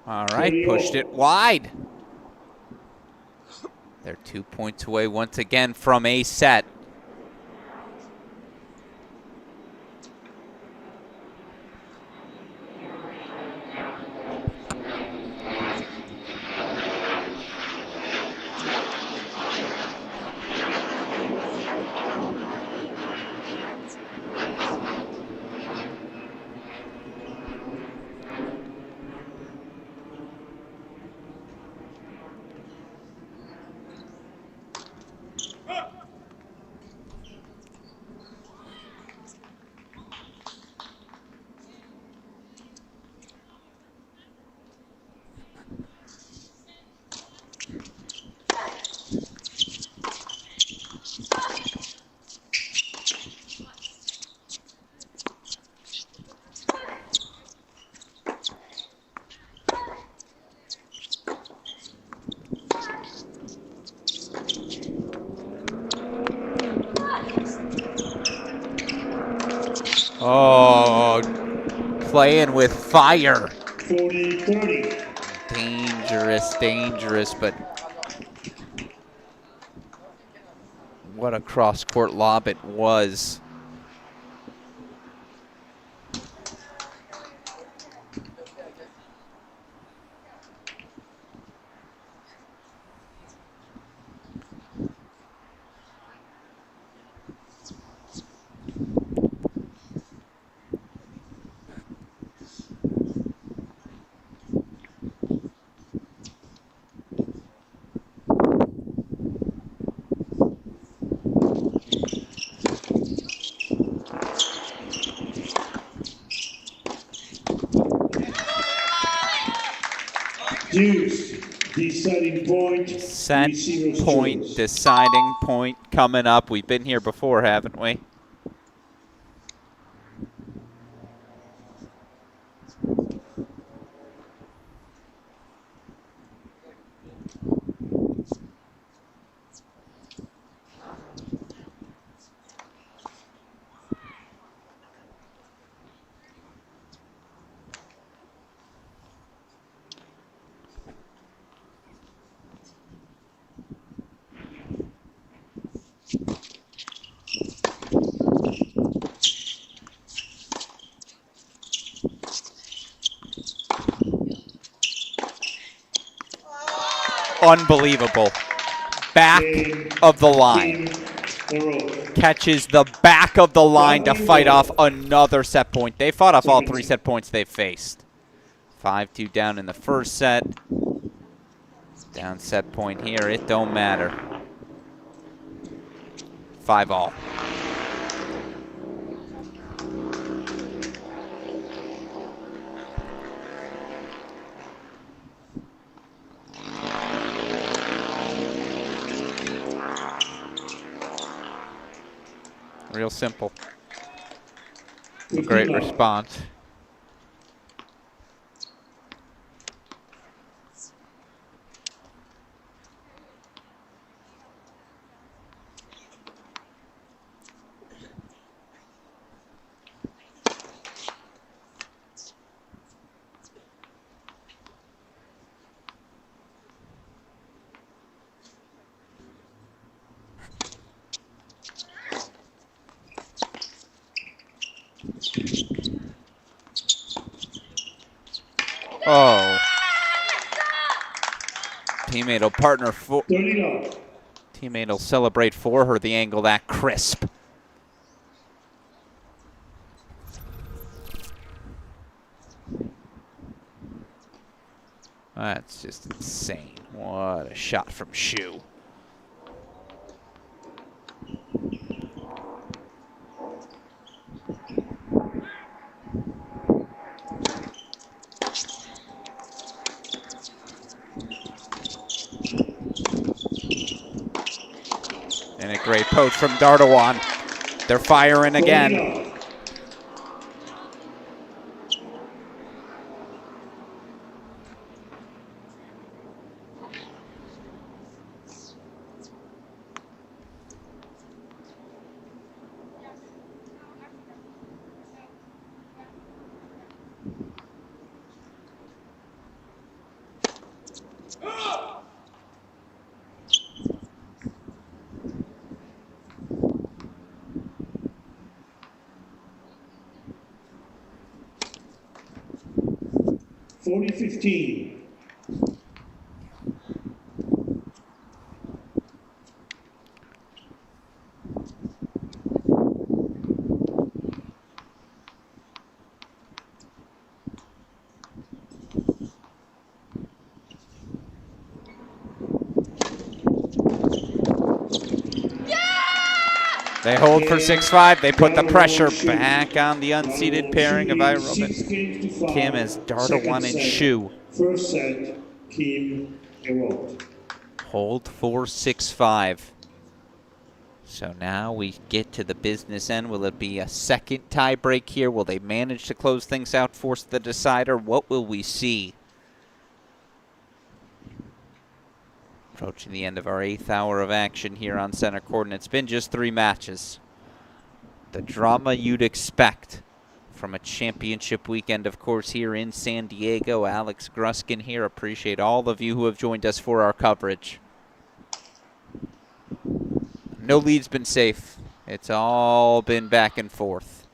All right, pushed it wide. They're 2 points away once again from a set. Oh, playing with fire. 40-30. Dangerous, dangerous, but what a cross-court lob it was. Deuce, deciding point. Set point, deciding point coming up. We've been here before, haven't we? Unbelievable. Back of the line. Catches the back of the line to fight off another set point. They fought off all 3 set points they've faced. 5-2 down in the first set. Down set point here, it don't matter. 5-all. Real simple. Great response. Oh. Teammate will partner for. Teammate will celebrate for her the angle that crisp. That's just insane. What a shot from Shu. And a great poach from Dardawan. They're firing again. $40-15. They hold for 6-5. They put the pressure back on the unseeded pairing of Iroman. Kim as Dardawan and Shu. First set, Kim and Hold for 6-5. So now we get to the business end. Will it be a second tie break here? Will they manage to close things out, force the decider? What will we see? Approaching the end of our 8th hour of action here on center court, and it's been just 3 matches. The drama you'd expect from a championship weekend, of course, here in San Diego. Alex Gruskin here. Appreciate all of you who have joined us for our coverage. No lead's been safe. It's all been back and forth.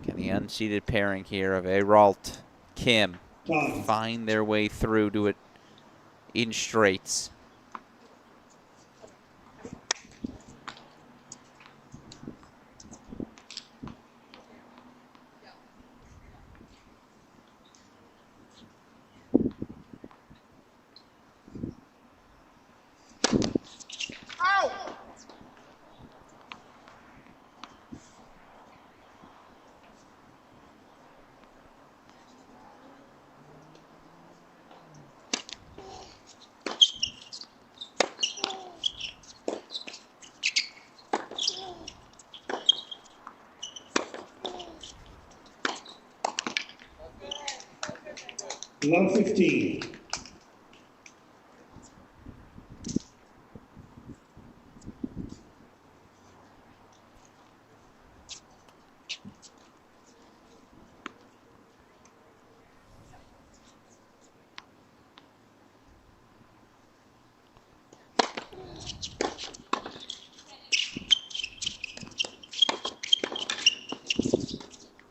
Can the unseeded pairing here of Eralt, Kim find their way through to it in straights? Love 15.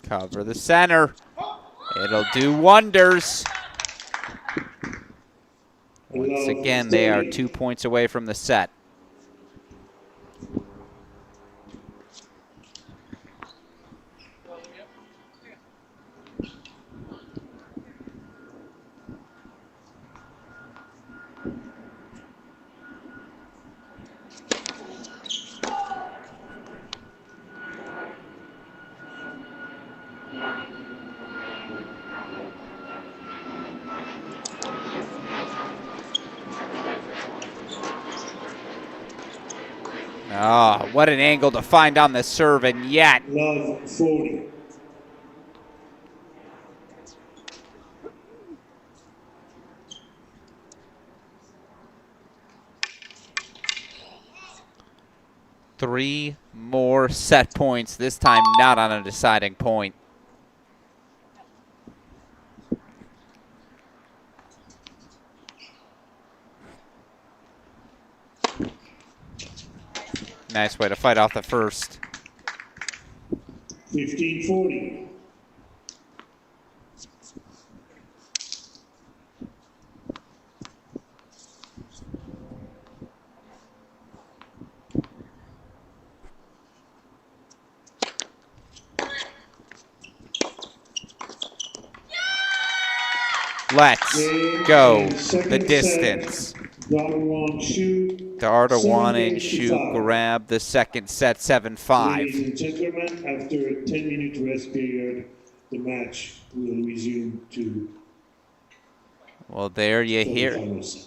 Cover the center. It'll do wonders. Once again, they are 2 points away from the set. Oh, what an angle to find on the serve, and yet. Love 40. Three more set points, this time not on a deciding point. Nice way to fight off the first. 15-40. Let's go the distance. Darwan Shu. Darwan and Shu grab the second set, 7-5. Ladies and gentlemen, after a 10-minute rest period, the match will resume to. Well, there you hear it.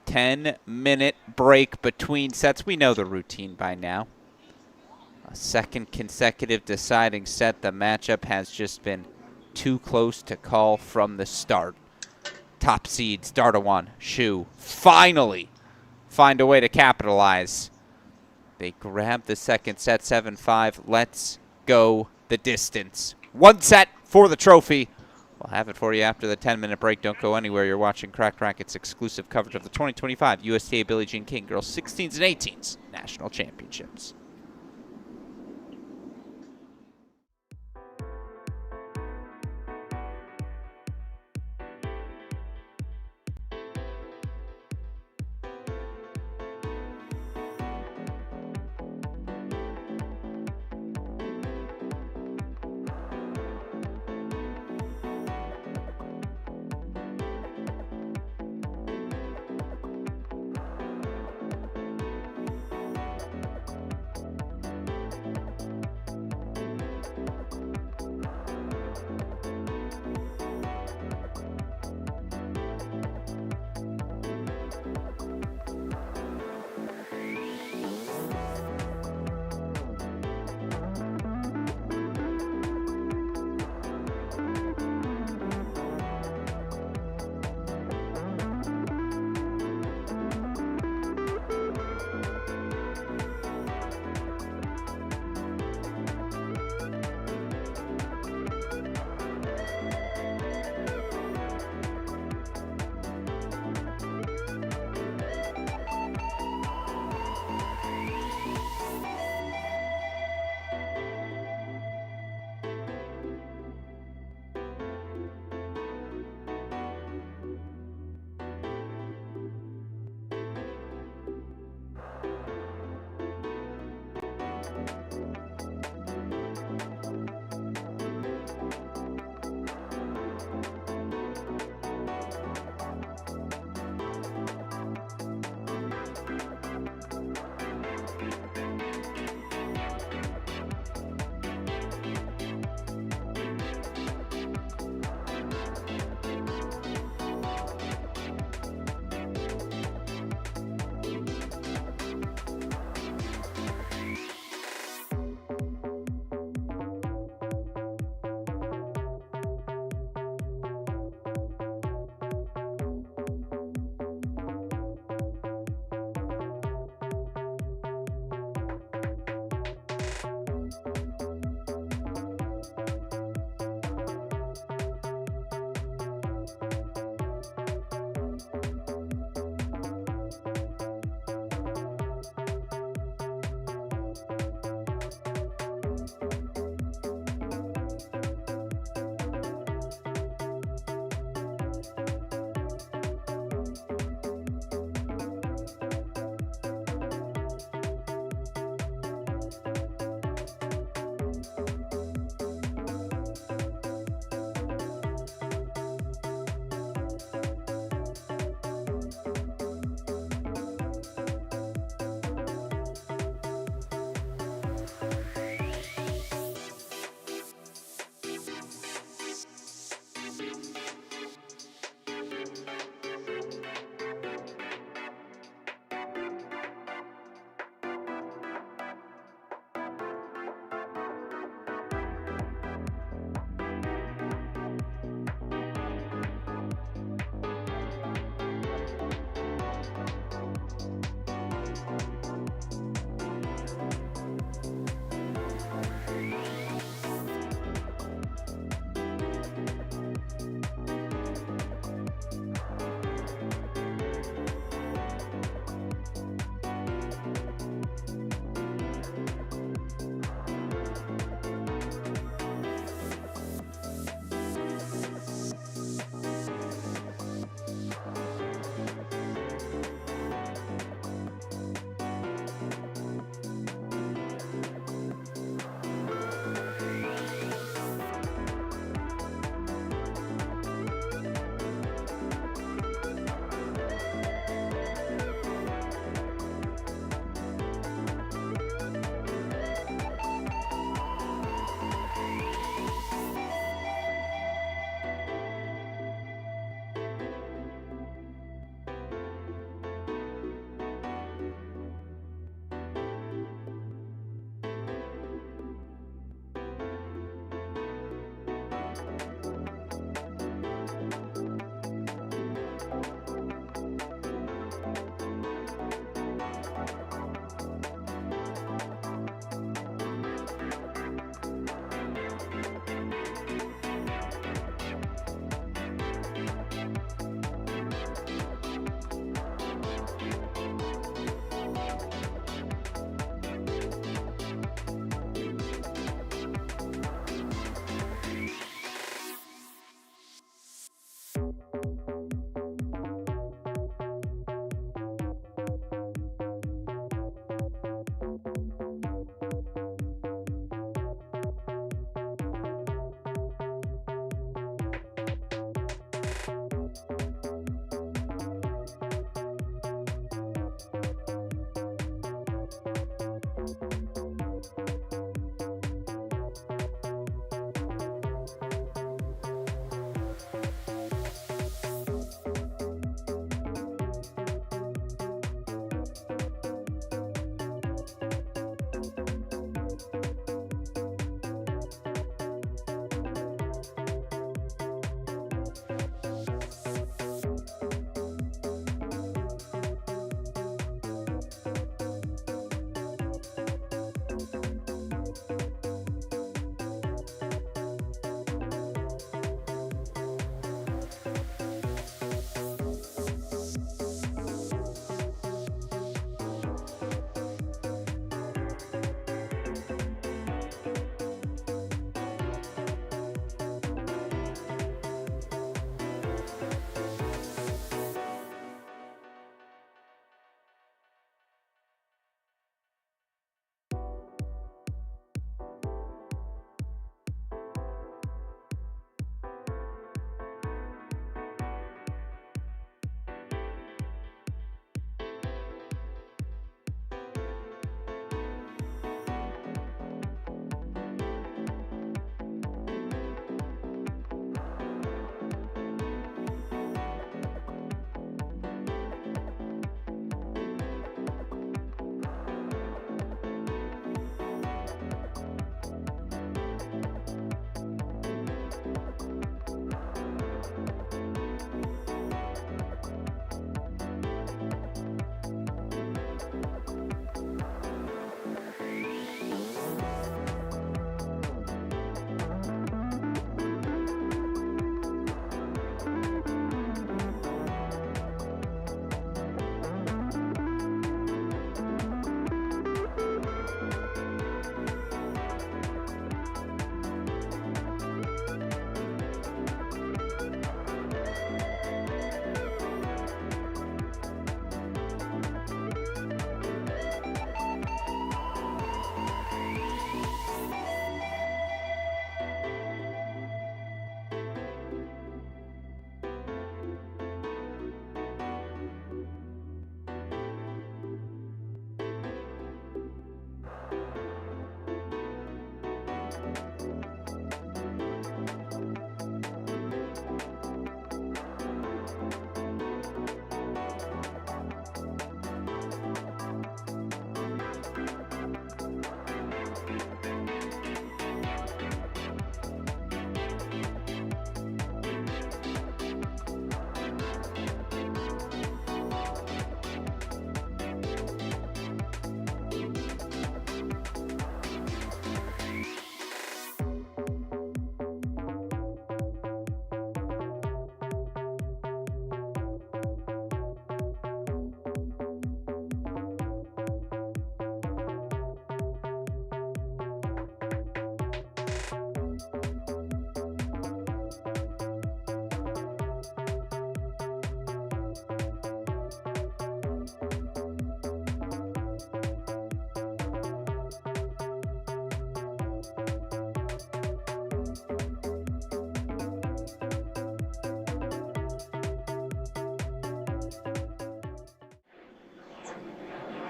10-minute break between sets. We know the routine by now. A second consecutive deciding set. The matchup has just been too close to call from the start. Top seeds, Darwan, Shu, finally find a way to capitalize. They grab the second set, 7-5. Let's go the distance. One set for the trophy. We'll have it for you after the 10-minute break. Don't go anywhere. You're watching Cracked Racquet's exclusive coverage of the 2025 USTA Billie Jean King Girls 16s and 18s National Championships.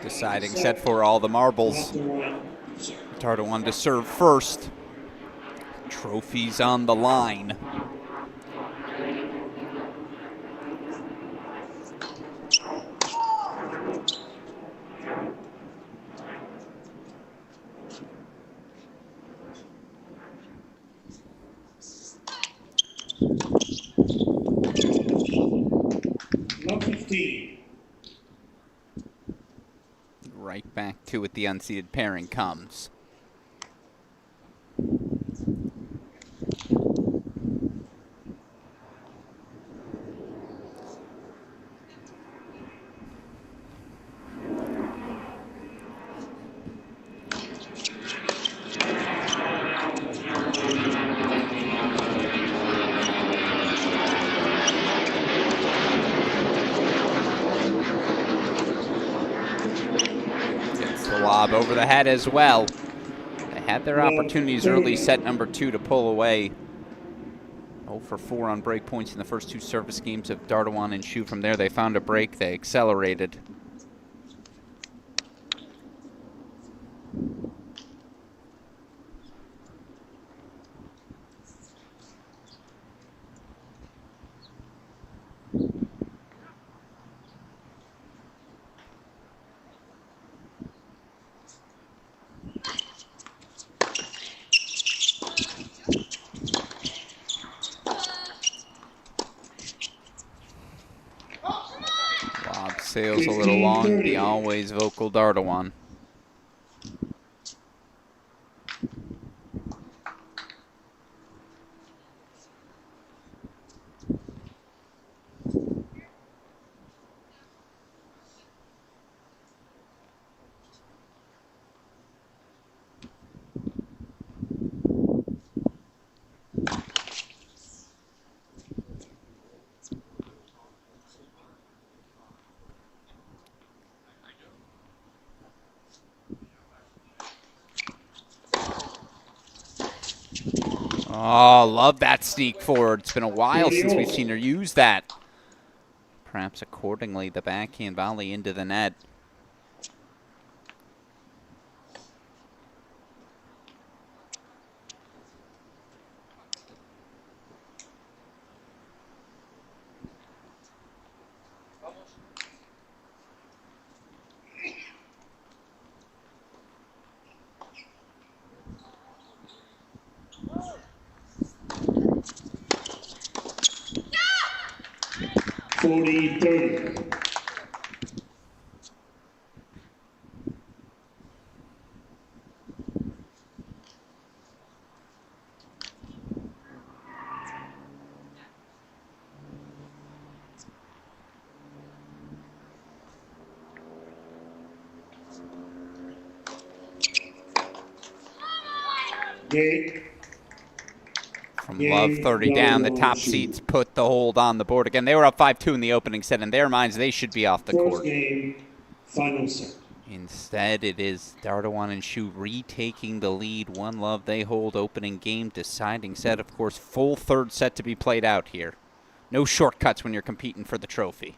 Deciding set for all the marbles. Dardawan to serve first. Trophies on the line. Number 15. Right back to it, the unseeded pairing comes. Gets the lob over the head as well. They had their opportunities early, set number 2 to pull away. 0 for 4 on break points in the first 2 service games of Dardawan and Shu. From there, they found a break. They accelerated. Lob sails a little long, the always vocal Dardawan. Oh, love that sneak forward. It's been a while since we've seen her use that. Perhaps accordingly, the backhand volley into the net. From Love 30 down, the top seeds put the hold on the board again. They were up 5-2 in the opening set. In their minds, they should be off the court. First game, final set. Instead, it is Dardawan and Shu retaking the lead. One Love, they hold opening game, deciding set. Of course, full third set to be played out here. No shortcuts when you're competing for the trophy.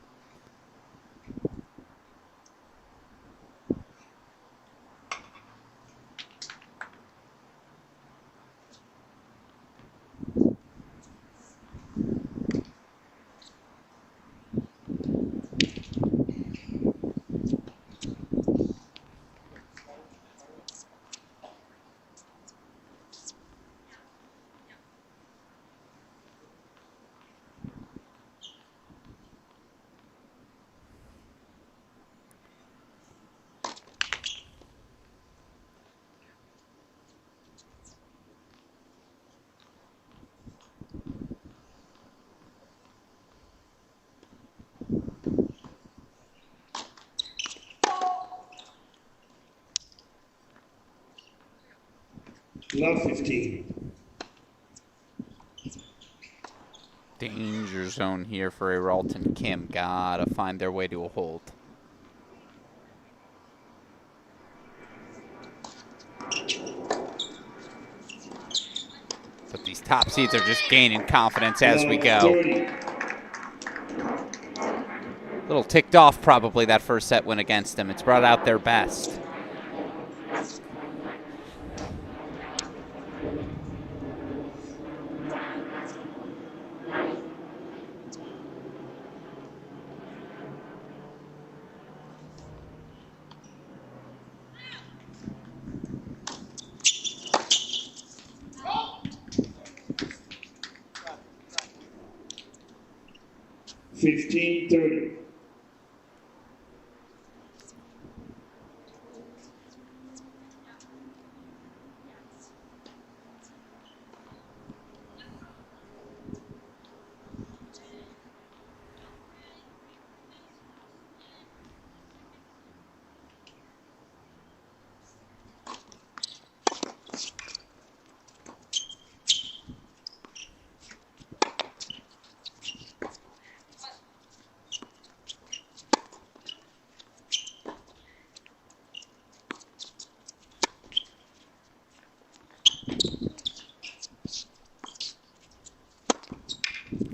Love 15. Danger zone here for Eralt and Kim. Gotta find their way to a hold. But these top seeds are just gaining confidence as we go. 30. A little ticked off probably that first set win against them. It's brought out their best. Fifteen 30.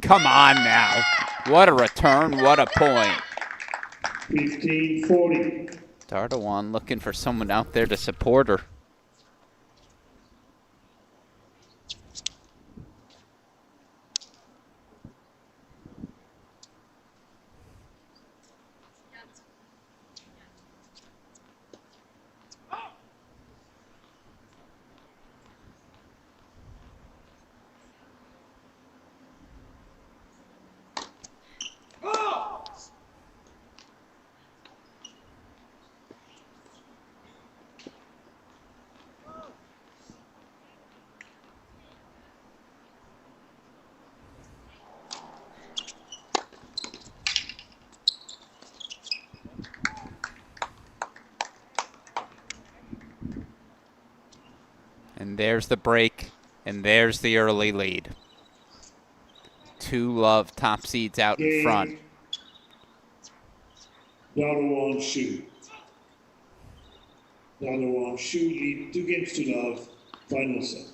Come on now. What a return, what a point. 15 40. Dardawan looking for someone out there to support her. And there's the break, and there's the early lead. Two Love top seeds out in front. Dardawan Shu. Dardawan Shu lead 2 games to love. Final set.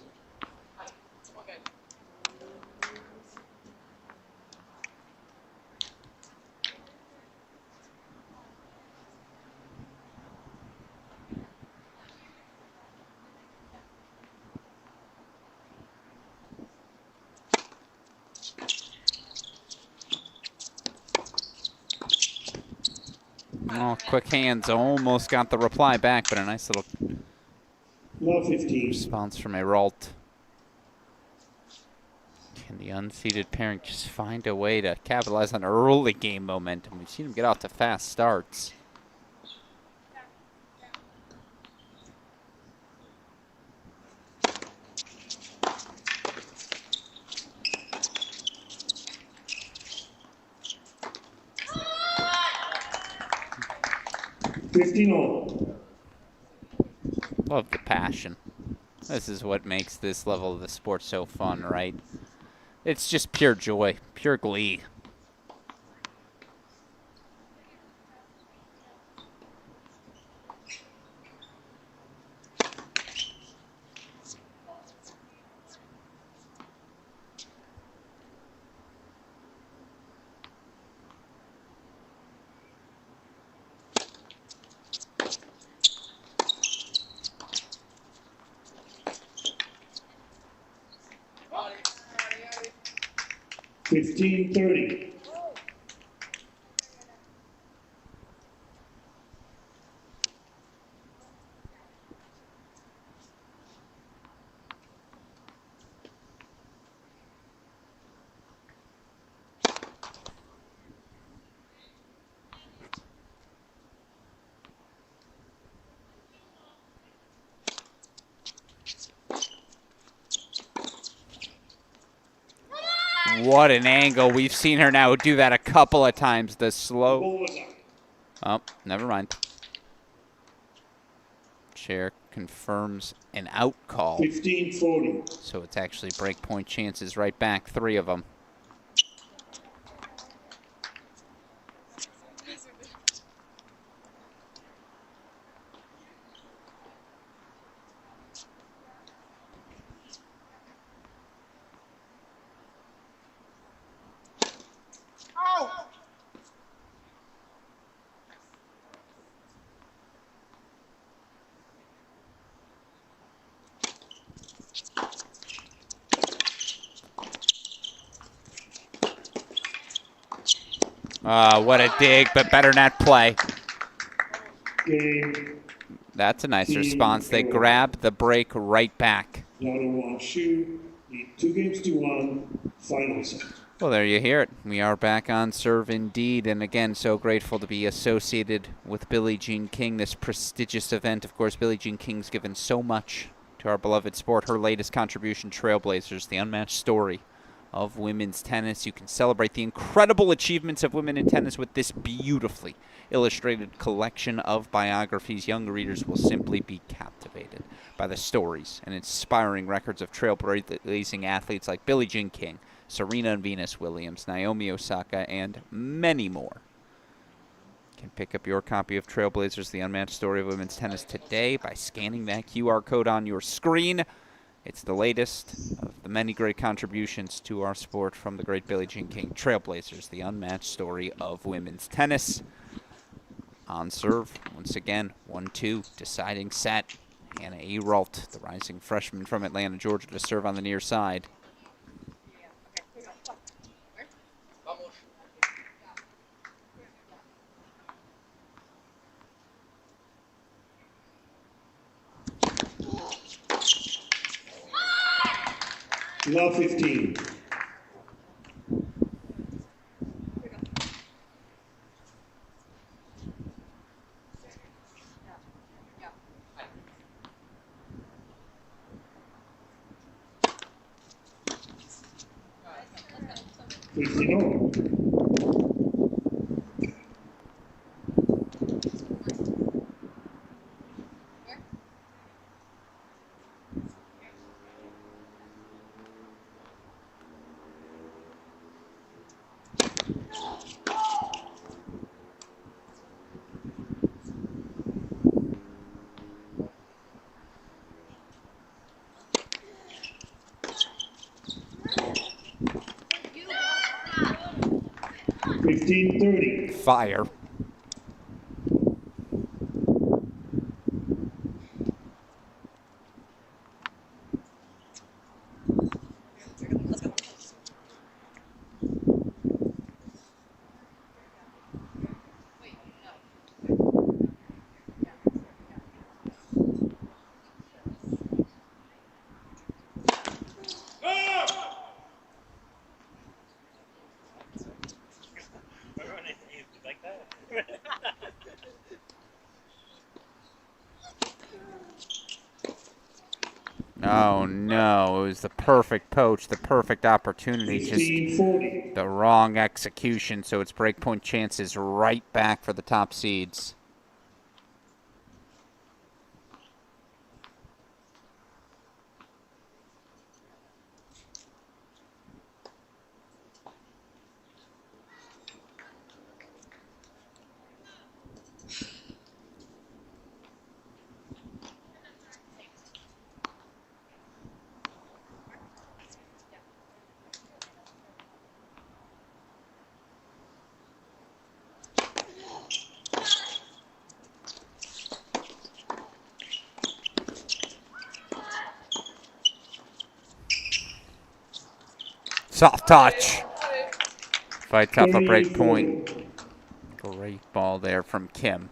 Oh, quick hands almost got the reply back, but a nice little Love 15. response from Eralt. Can the unseeded pairing just find a way to capitalize on early game momentum? We've seen them get off to fast starts. Love the passion. This is what makes this level of the sport so fun, right? It's just pure joy, pure glee. Fifteen 30. What an angle. We've seen her now do that a couple of times. The slow. Oh, never mind. Chair confirms an out call. 15-40. So it's actually break point chances right back, 3 of them. What a dig, but better not play. Game. That's a nice Team response. They Pereira. grab the break right back. Down 1 shoot. Lead 2-1. Final set. Well, there you hear it. We are back on serve indeed. And again, so grateful to be associated with Billie Jean King, this prestigious event. Of course, Billie Jean King's given so much to our beloved sport. Her latest contribution, Trailblazers, the unmatched story of women's tennis. You can celebrate the incredible achievements of women in tennis with this beautifully illustrated collection of biographies. Young readers will simply be captivated by the stories and inspiring records of trailblazing athletes like Billie Jean King, Serena and Venus Williams, Naomi Osaka, and many more. You can pick up your copy of Trailblazers, the unmatched story of women's tennis today by scanning that QR code on your screen. It's the latest of the many great contributions to our sport from the great Billie Jean King. Trailblazers, the unmatched story of women's tennis. On serve, once again, 1-2, deciding set. Hannah Eralt, the rising freshman from Atlanta, Georgia, to serve on the near side. Love 15. Fire. Oh no, it was the perfect poach, the perfect opportunity, just the wrong execution, so it's breakpoint chances right back for the top seeds. Soft touch. Fights off a break point. Great ball there from Kim.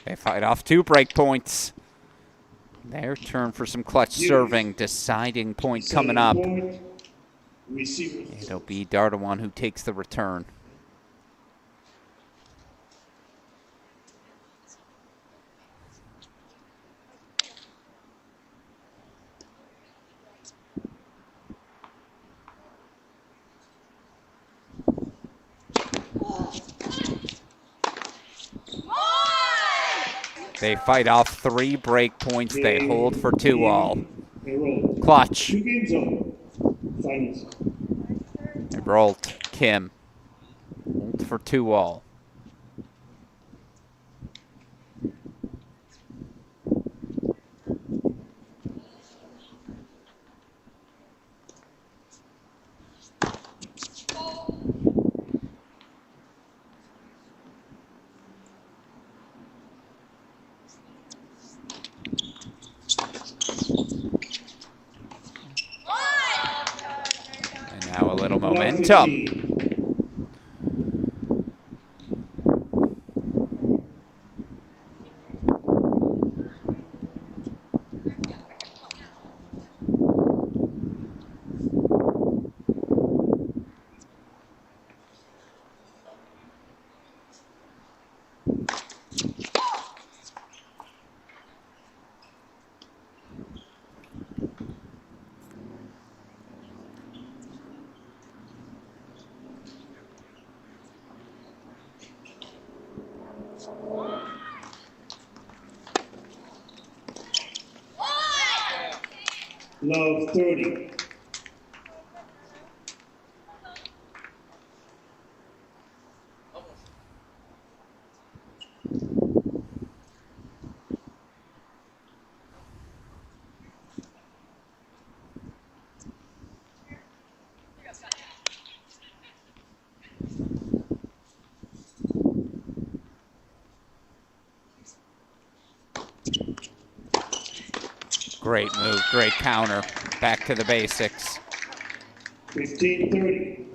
They fight off 2 break points. Their turn for some clutch serving. Deciding point coming up. Receiver. It'll be Dardawan who takes the return. They fight off 3 break points. They hold for 2-all. Clutch. 2 games on. Finals. They rolled Kim. Hold for 2-all. And now a little momentum. Love 30. Great move, great counter. Back to the basics. 15-30.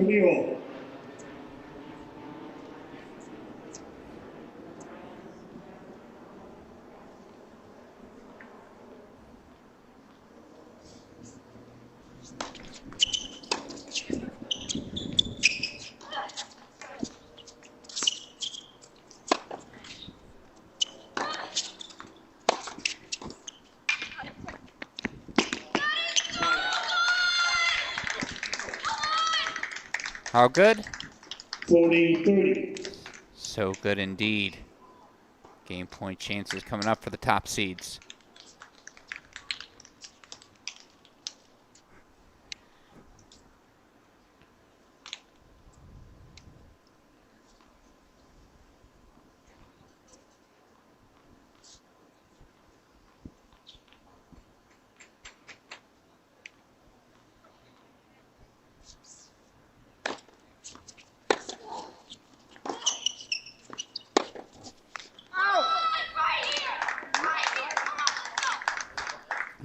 All. How good? 40-30. So good indeed. Game point chances coming up for the top seeds.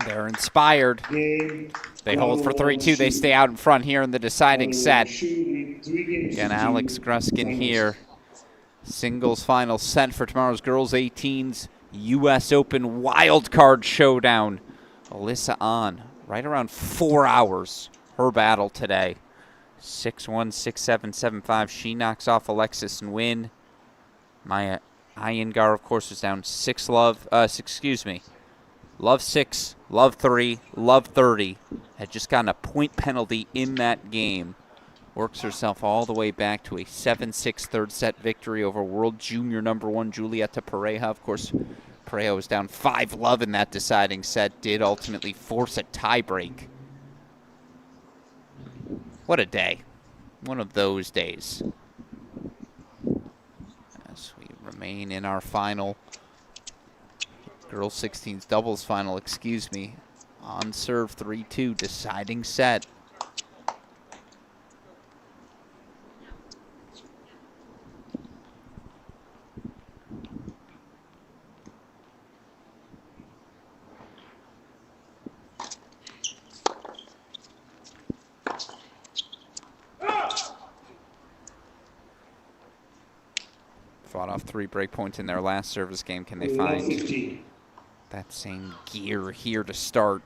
They're inspired. They hold for 3-2. They stay out in front here in the deciding set. Again, Alex Gruskin here. Singles final set for tomorrow's Girls 18's U.S. Open wildcard showdown. Alyssa on right around 4 hours. Her battle today. 6-1, 6-7, 7-5. She knocks off Alexis and win. Maya Iyengar, of course, was down 6 love. Love 6, love 3, love 30. Had just gotten a point penalty in that game. Works herself all the way back to a 7-6 third set victory over world junior #1 Julieta Pereira. Of course, Pereira was down 5 love in that deciding set. Did ultimately force a tiebreak. What a day. One of those days. As we remain in our final. Girls 16's doubles final, On serve 3-2, deciding set. Fought off 3 break points in their last service game. Can they find 15. that same gear here to start?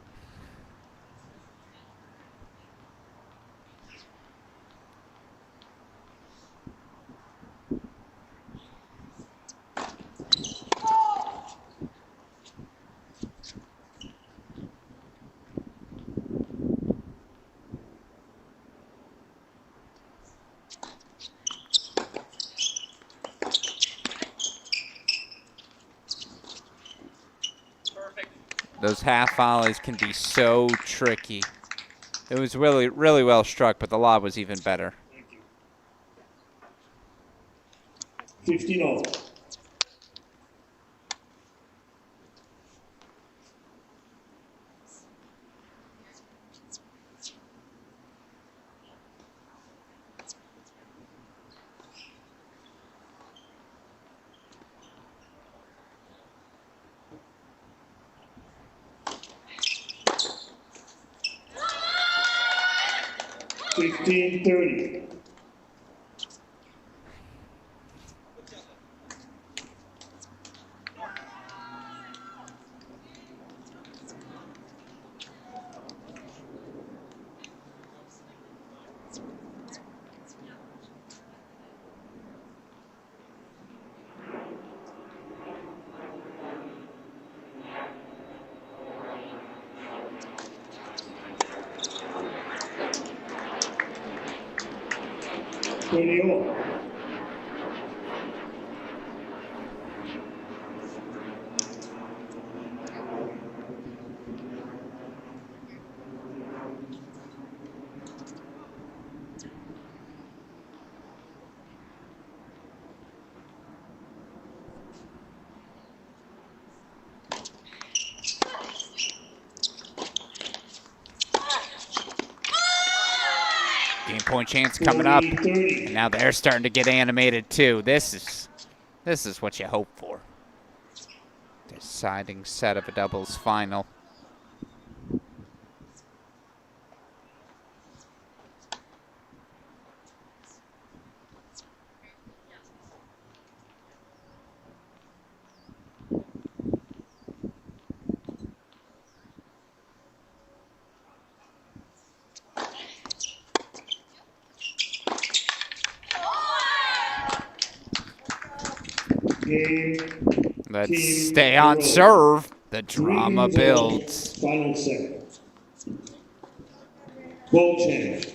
Those half volleys can be so tricky. It was really, really well struck, but the lob was even better. Thank you. 15 all. $15-30. All. Game point chance coming up. And now they're starting to get animated too. This is what you hope for. Deciding set of a doubles final. Let's stay on serve. The drama builds. Final set. Ball change.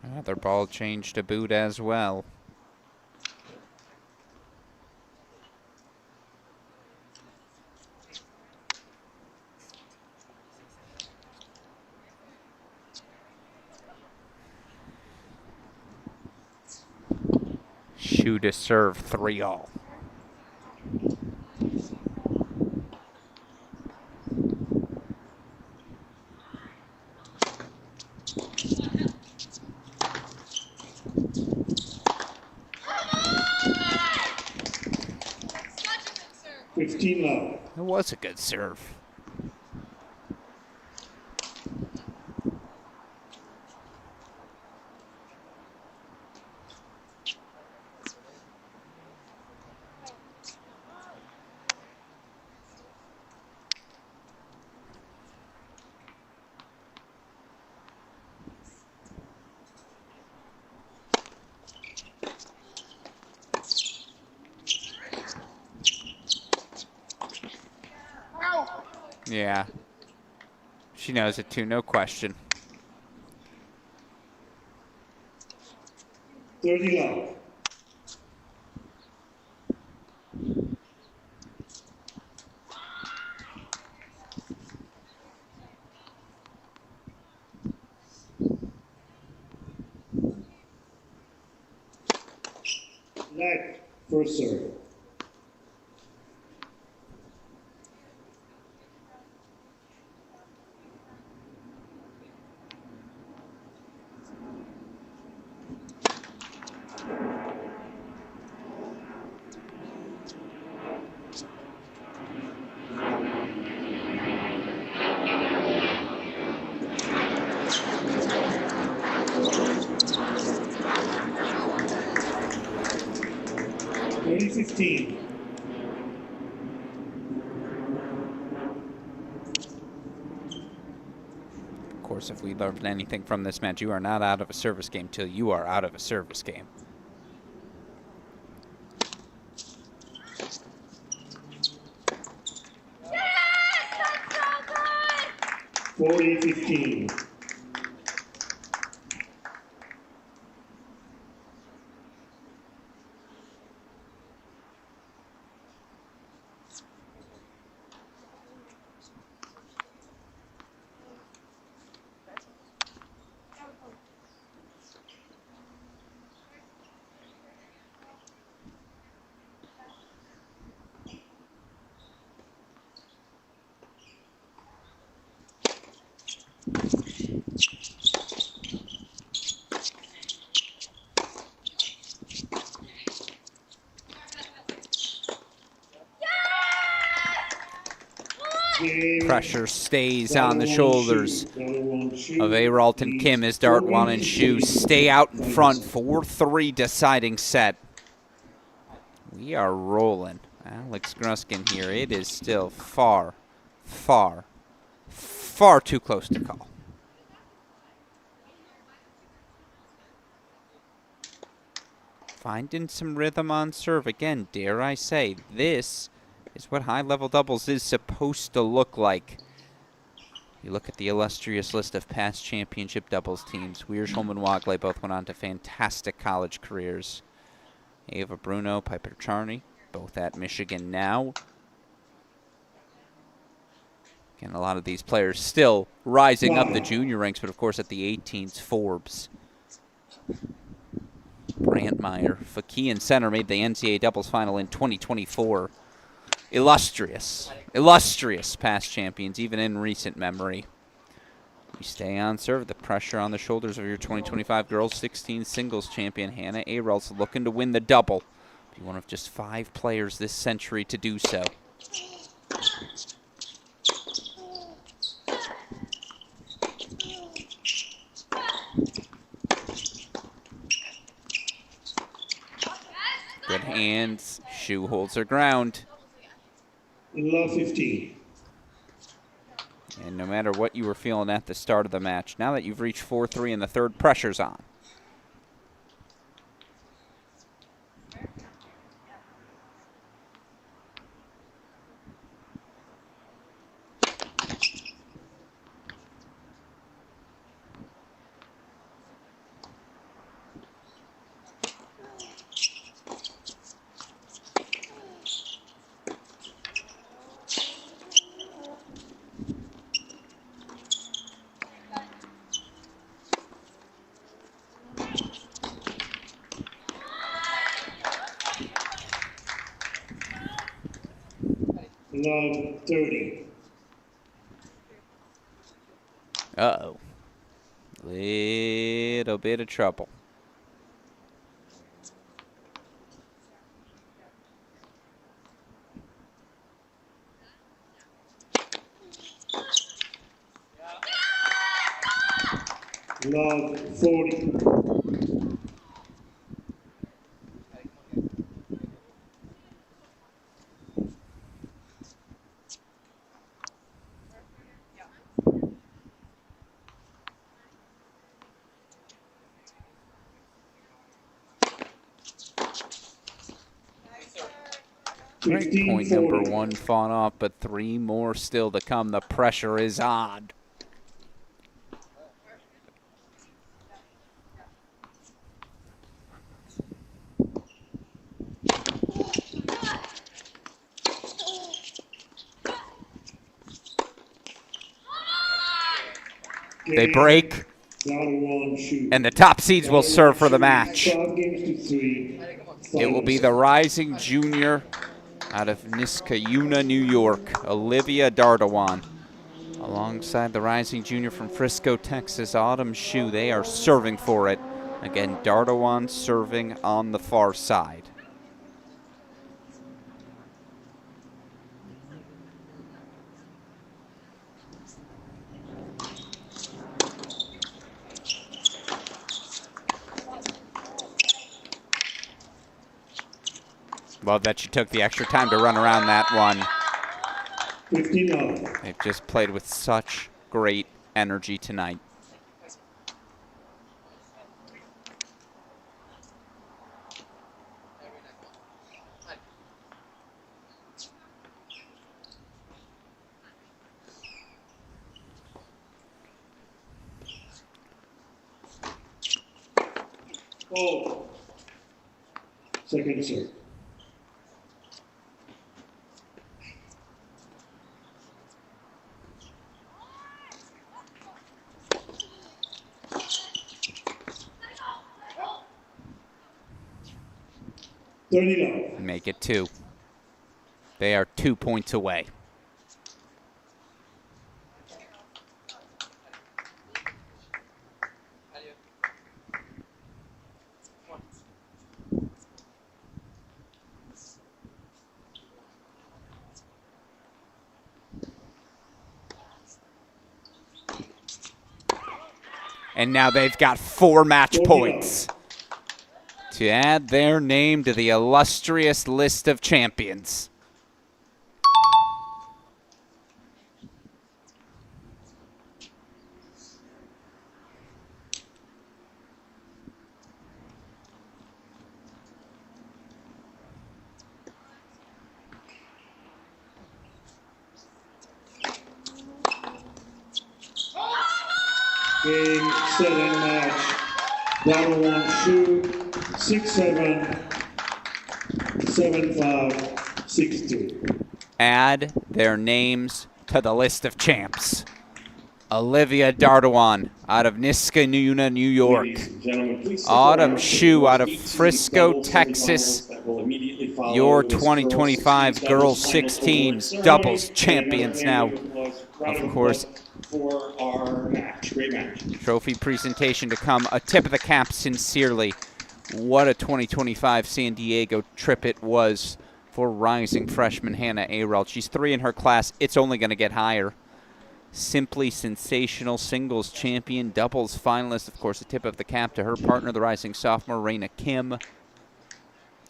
Another ball change to boot as well. Shoe to serve 3-all. It was a good serve. Yeah. She knows it too, no question. 30 love. First serve. Team. Of course, if we learned anything from this match, you are not out of a service game till you are out of a service game. Yes! That's so good! 40-15. Pressure stays on the shoulders of Airalt and Kim as Dartwan and Shu stay out in front. 4-3 deciding set. We are rolling. Alex Gruskin here. It is still far, far, far too close to call. Finding some rhythm on serve. Again, dare I say, this is what high-level doubles is supposed to look like. You look at the illustrious list of past championship doubles teams. Wiersholm and Wagley both went on to fantastic college careers. Ava Bruno, Piper Charney, both at Michigan now. Again, a lot of these players still rising up the junior ranks, but of course at the 18s, Forbes, Brandmeier, Fakir center made the NCAA doubles final in 2024. Illustrious past champions, even in recent memory. We stay on serve. The pressure on the shoulders of your 2025 girls 16 singles champion, Hannah Airalt's looking to win the double. Be one of just 5 players this century to do so. Good hands. Shu holds her ground. Love 15. And no matter what you were feeling at the start of the match, now that you've reached 4-3 in the third, pressure's on. Love 30. Uh-oh. Little bit of trouble. Love 40. Right, point number 1 fought off, but 3 more still to come. The pressure is on. They break, and the top seeds will serve for the match. 5 games to 3. It will be the rising junior out of Niskayuna, New York, Olivia Dardawan, alongside the rising junior from Frisco, Texas, Autumn Shu. They are serving for it. Again, Dardawan serving on the far side. Love that she took the extra time to run around that one. 59. They've just played with such great energy tonight. Oh. Second serve. Make it 2. They are 2 points away. And now they've got 4 match points to add their name to the illustrious list of champions. Game, 7 match. Dardawan Shu, 6-7, 7-5, 6-2. Add their names to the list of champs. Olivia Dardawan out of Niskayuna, New York. Autumn Shu out of Frisco, Texas. Your 2025 Girls 16s doubles champions now. Of course, for our match. Great match. Trophy presentation to come. A tip of the cap, sincerely. What a 2025 San Diego trip it was for rising freshman Hannah Areld. She's 3 in her class. It's only going to get higher. Simply sensational. Singles champion, doubles finalist. Of course, a tip of the cap to her partner, the rising sophomore, Raina Kim.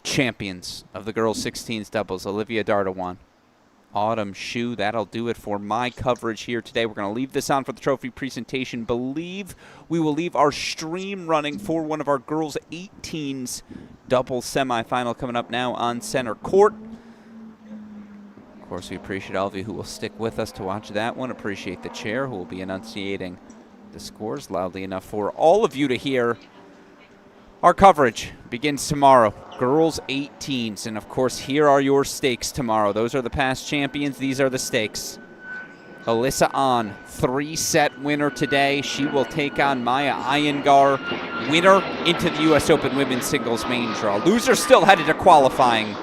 Champions of the girls 16s doubles, Olivia Dardawan, Autumn Shu. That'll do it for my coverage here today. We're going to leave this on for the trophy presentation. Believe we will leave our stream running for one of our girls 18s double semifinal coming up now on center court. Of course, we appreciate all of you who will stick with us to watch that one. Appreciate the chair who will be enunciating the scores loudly enough for all of you to hear. Our coverage begins tomorrow. Girls 18s. And, of course, here are your stakes tomorrow. Those are the past champions. These are the stakes. Alyssa Ahn, 3-set winner today. She will take on Maya Iyengar, winner into the U.S. Open Women's Singles main draw. Loser still headed to qualifying.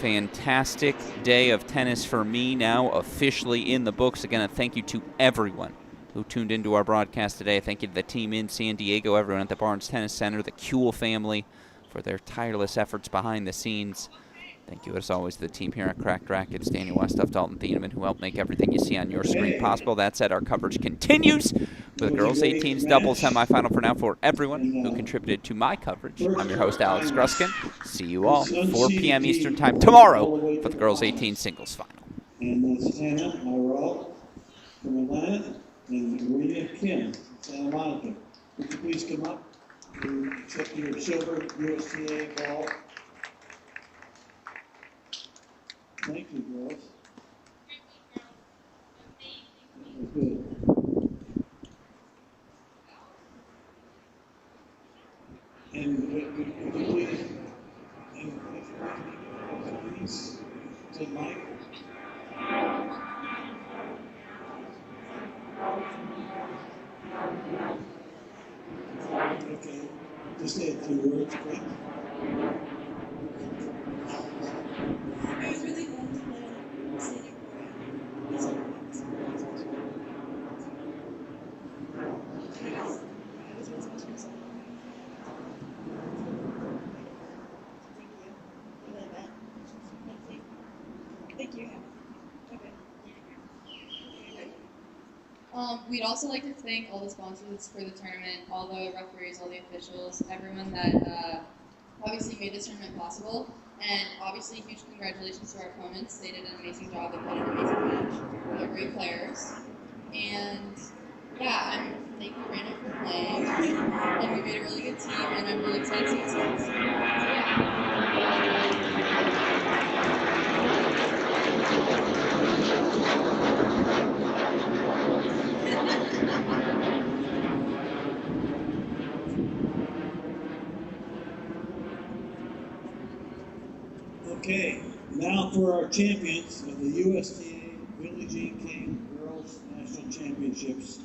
Fantastic day of tennis for me, now officially in the books. Again, a thank you to everyone who tuned into our broadcast today. Thank you to the team in San Diego, everyone at the Barnes Tennis Center, the Kuehl family for their tireless efforts behind the scenes. Thank you, as always, to the team here at Cracked Rackets, Daniel Westhoff, Dalton Thieneman, who helped make everything you see on your screen possible. That said, our coverage continues with the girls 18s double semifinal for now for everyone who contributed to my coverage. I'm your host, Alex Gruskin. See you all 4 p.m. Eastern Time tomorrow for the girls 18 singles final. And that's Hannah Iyengar from Atlanta and Raina Kim from Santa Monica. Would you please come up to accept your silver USTA ball? Thank you, girls. That was good. And would you please, please, to Mike. Okay, just you. Okay. We'd also like to thank all the sponsors for the tournament, all the referees, all the officials, everyone that obviously made this tournament possible. And obviously, huge congratulations to our opponents. They did an amazing job. They played an amazing match. They're great players. And yeah, thank you, Randall, for playing. And we made a really good team, and I'm really excited to see what's next. So yeah. Okay, now for our champions of the USTA Billie Jean King Girls National Championships.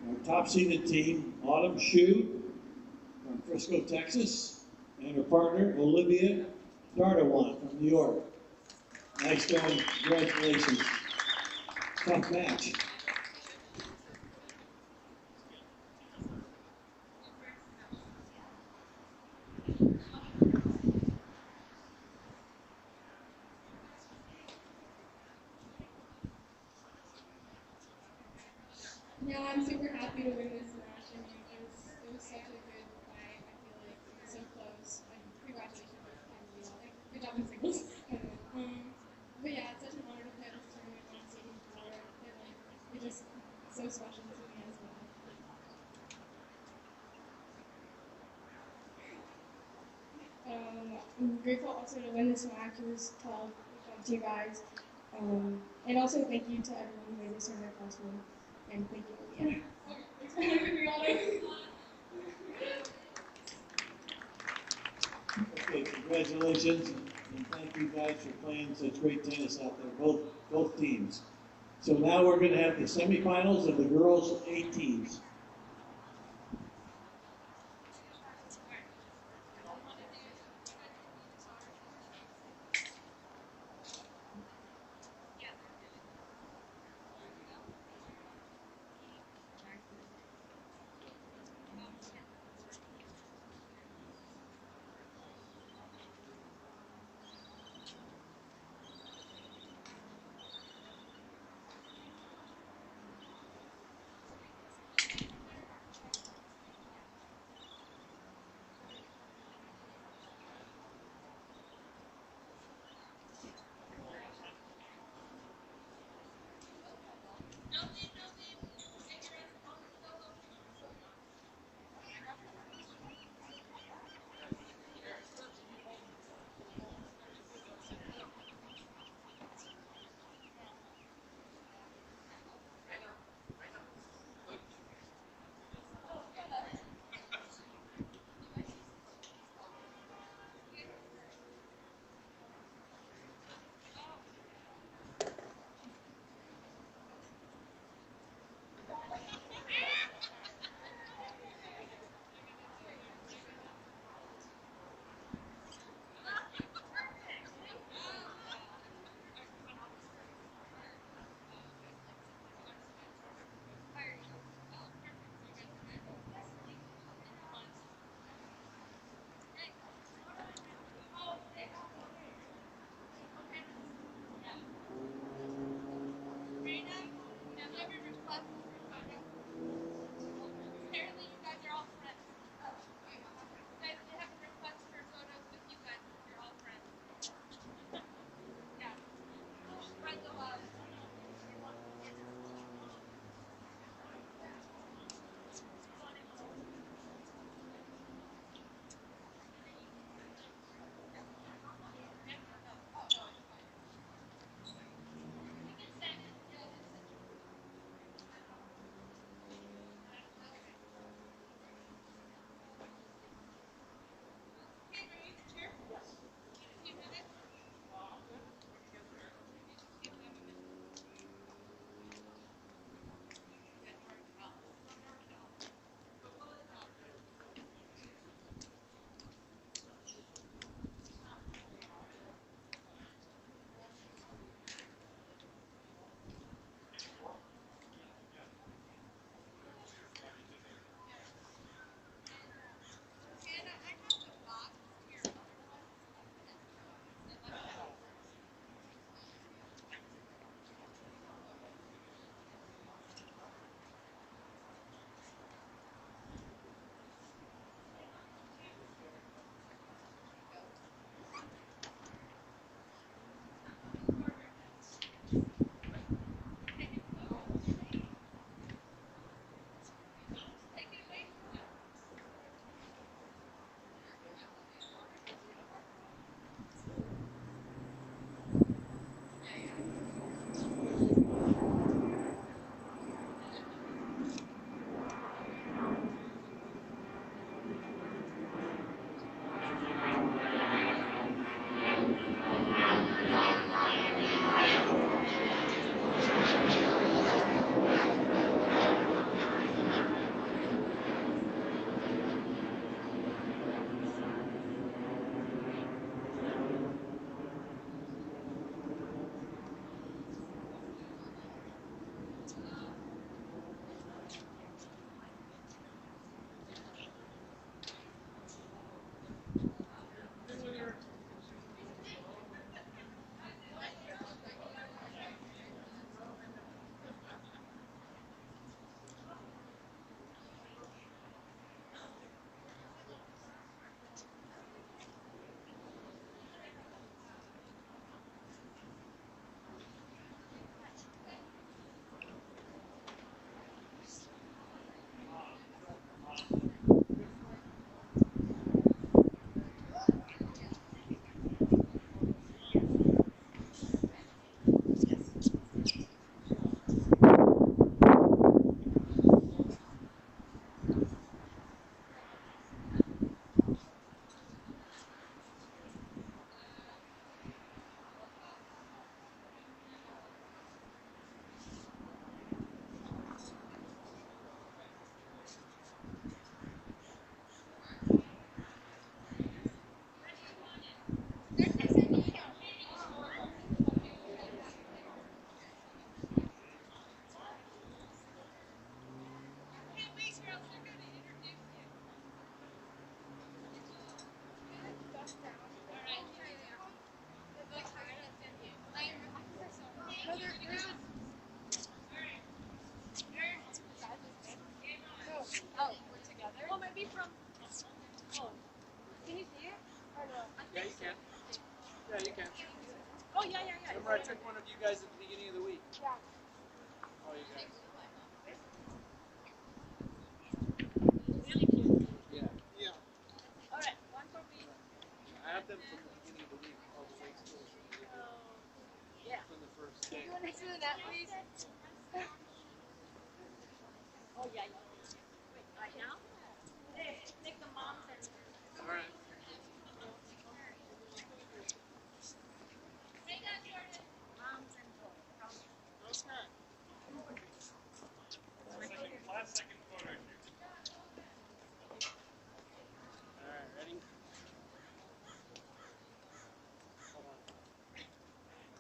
Our top seeded team, Autumn Shu from Frisco, Texas, and her partner, Olivia Dardawan from New York. Nice going, congratulations. Tough match. Yeah, I'm super happy to win this match. I mean, it was such a good fight. I feel like it was so close. And congratulations to like, good job in singles. I don't know. But yeah, it's such an honor to play this tournament on season 4. And like, it's just so special to me as well. I'm grateful also to win this match. It was 12 to you guys. And also thank you to everyone who made this tournament possible. And thank you, Olivia. Thanks for having me on it. Okay, congratulations, and thank you guys for playing such great tennis out there, both teams. So now we're going to have the semifinals of the girls 18s.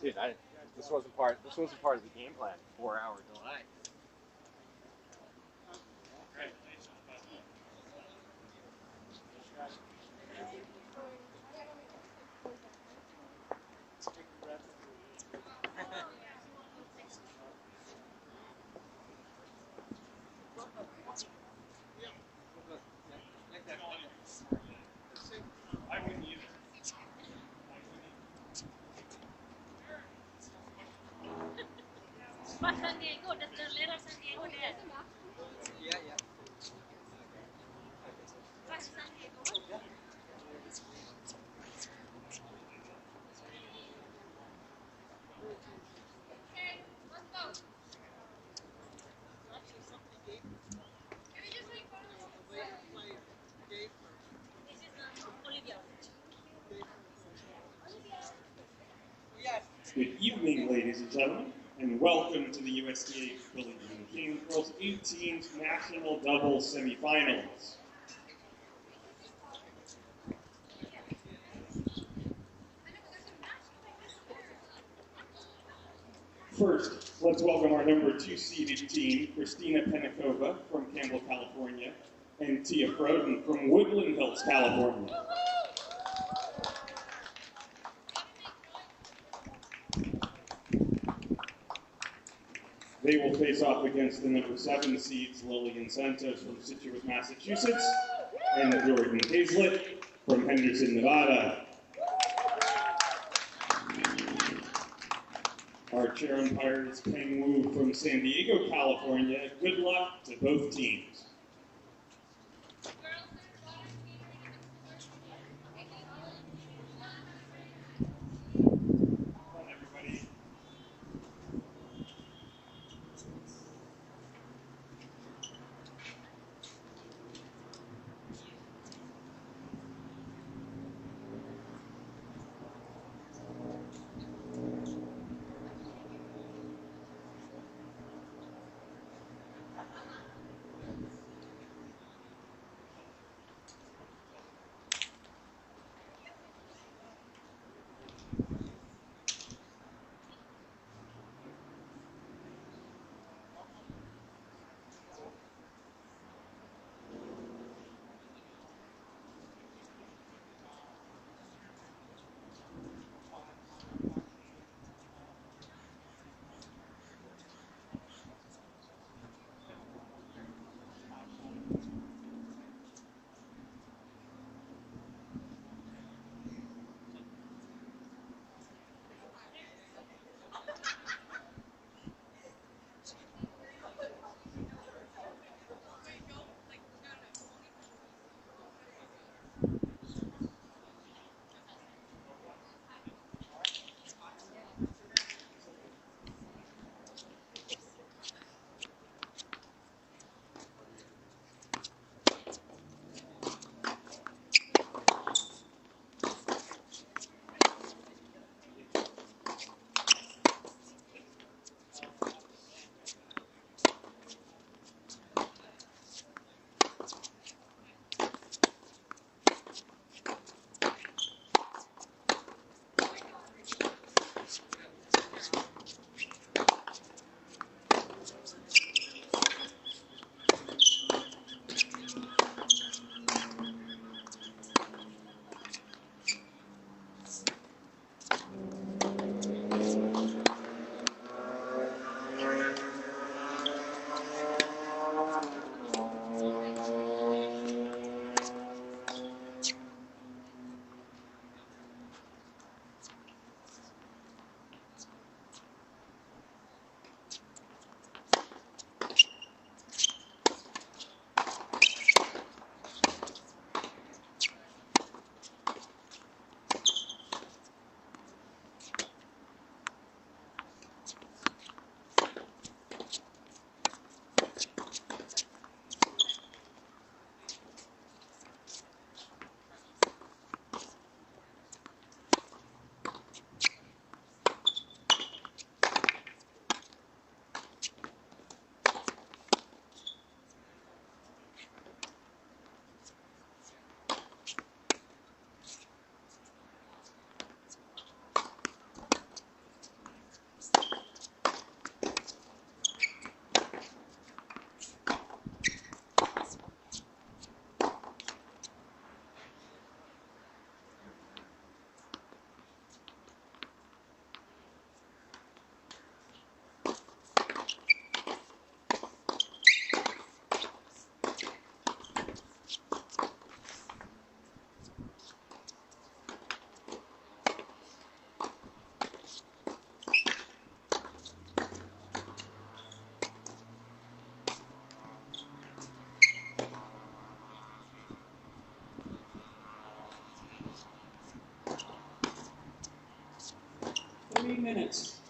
Dude, this wasn't part of the game plan. 4-hour delay. I wouldn't either. But San Diego, that's the letter San Diego there. Yeah. That's San Diego. Okay, let's go. Can we just wait for this is Olivia. Good evening, ladies and gentlemen, and welcome to the USTA Billie Jean King Girls 18 National Doubles Semifinals. First, let's welcome our number 2 seeded team, Christina Penakova from Campbell, California, and Tia Froden from Woodland Hills, California. They will face off against the number 7 seeds, Lillian Santos from Scituate, Massachusetts, and Jordan Hazlett from Henderson, Nevada. Our chair umpire is Peng Wu from San Diego, California. Good luck to both teams. Come on, everybody. 3 minutes.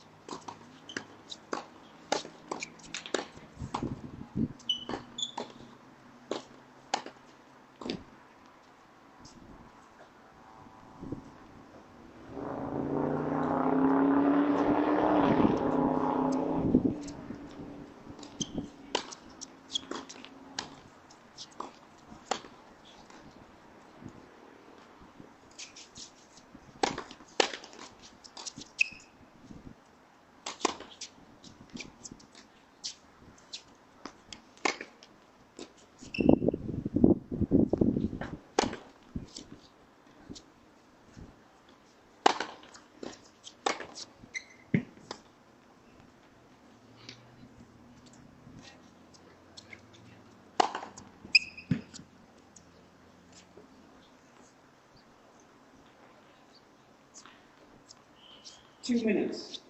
Two minutes.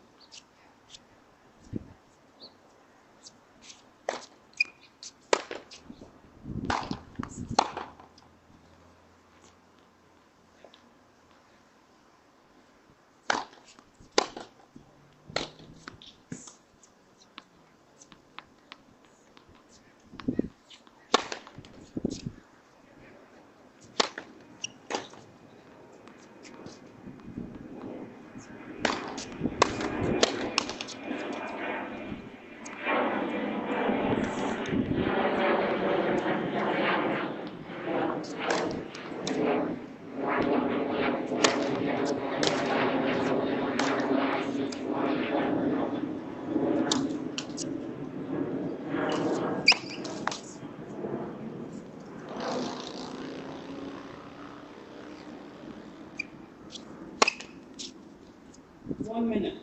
One minute.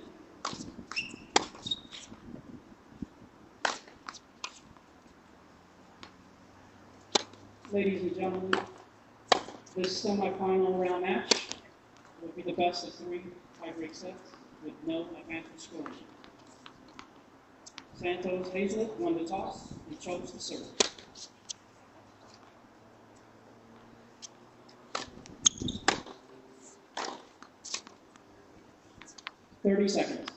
Ladies and gentlemen, this semifinal round match will be the best of 3 tie-break sets with no advantage scoring. Santos Hazlett won the toss and chose to serve. 30 seconds.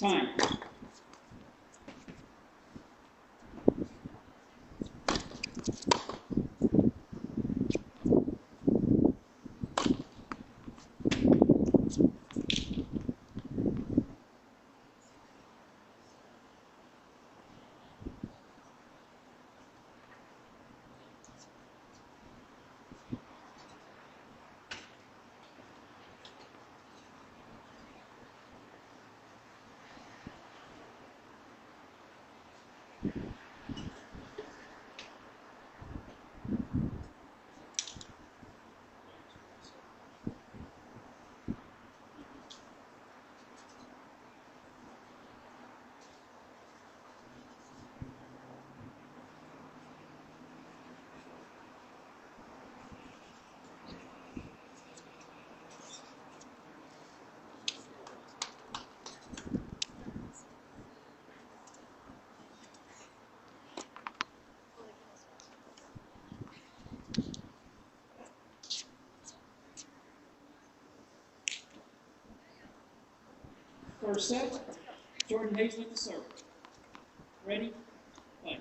Time. First set, Jordan Hazlett to serve. Ready? Play.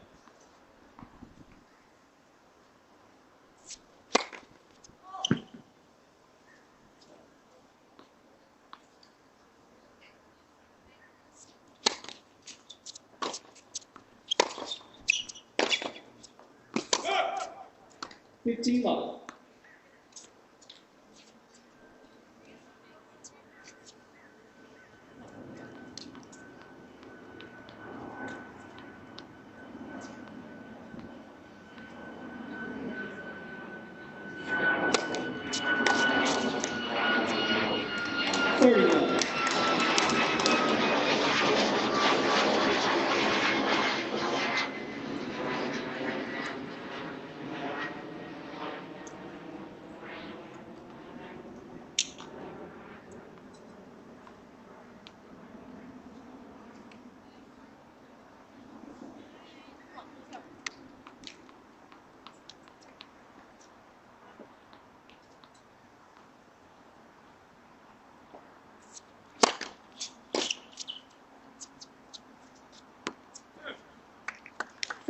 Go! 15 love.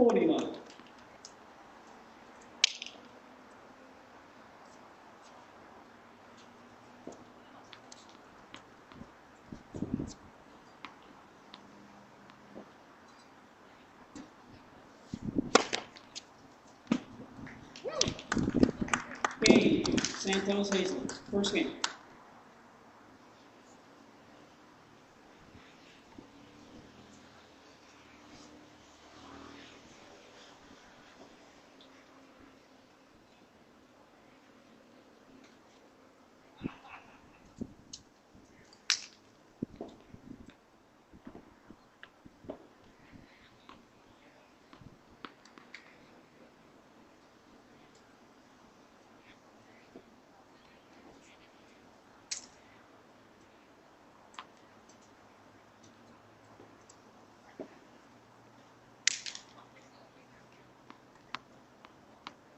40 love. Game, Santos Hazel, first game.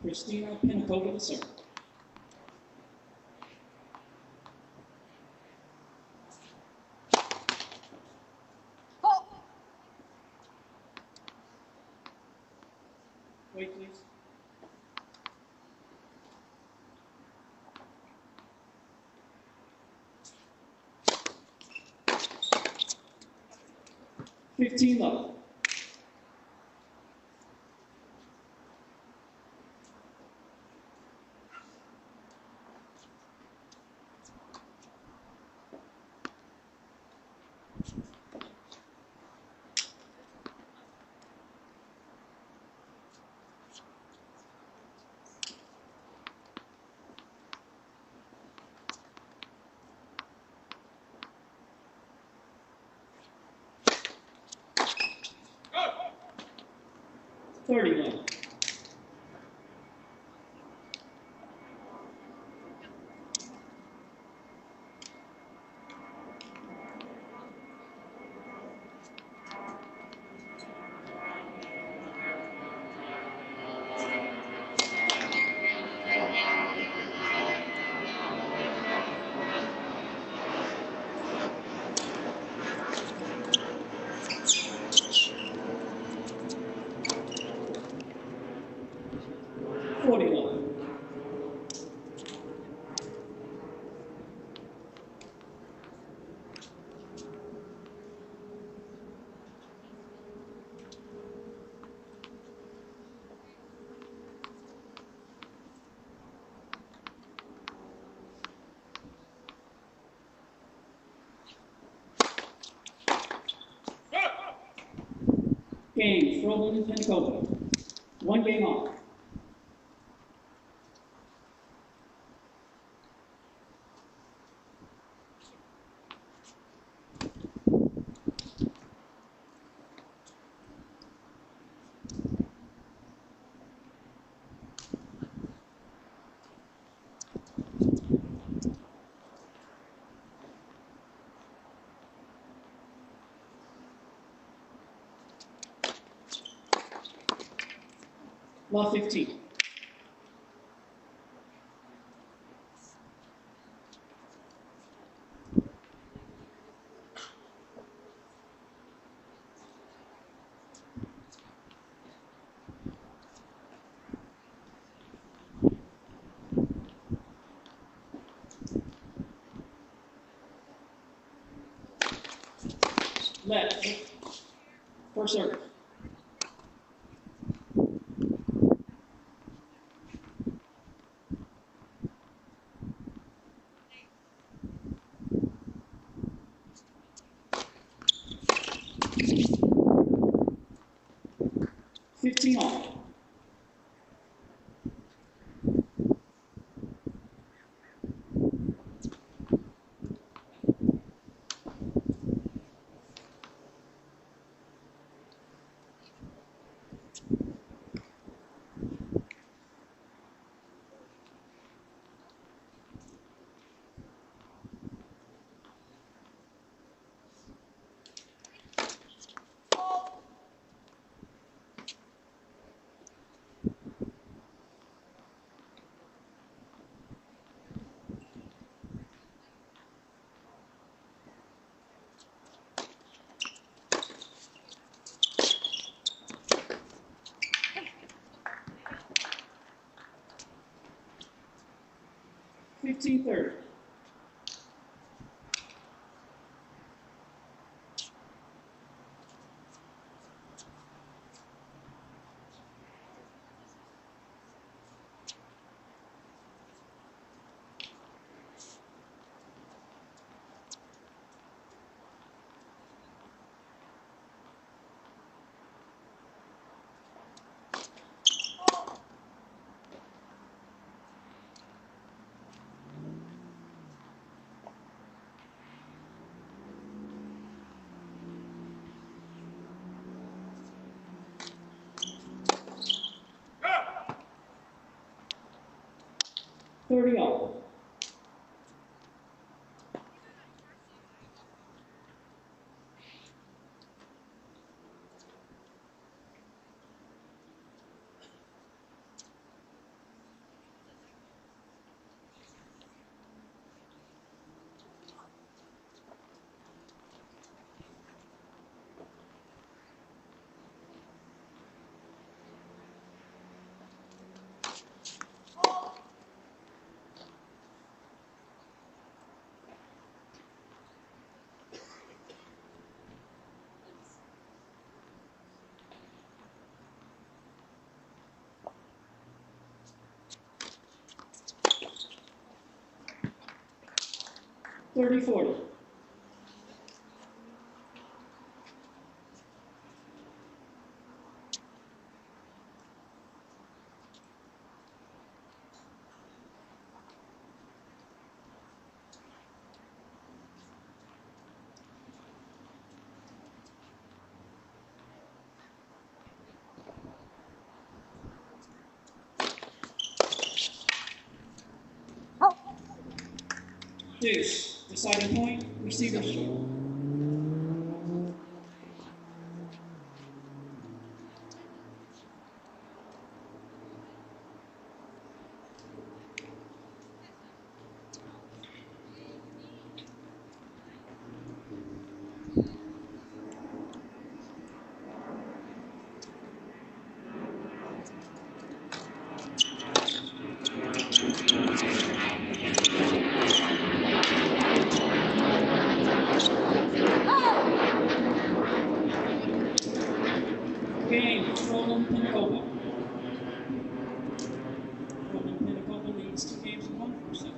Christina Pinakova to serve. Wait, please. $15 love. $30 love. $40 love. Game, Froland and Pinakova. One game off. Love 15. Left. First service. $15 off. 15-30. Thirty all. Thirty 40. Deuce, deciding point, receiver show. Game, Roland Pinacoba. Roland Pinacoba leads 2 games to 1 for 7.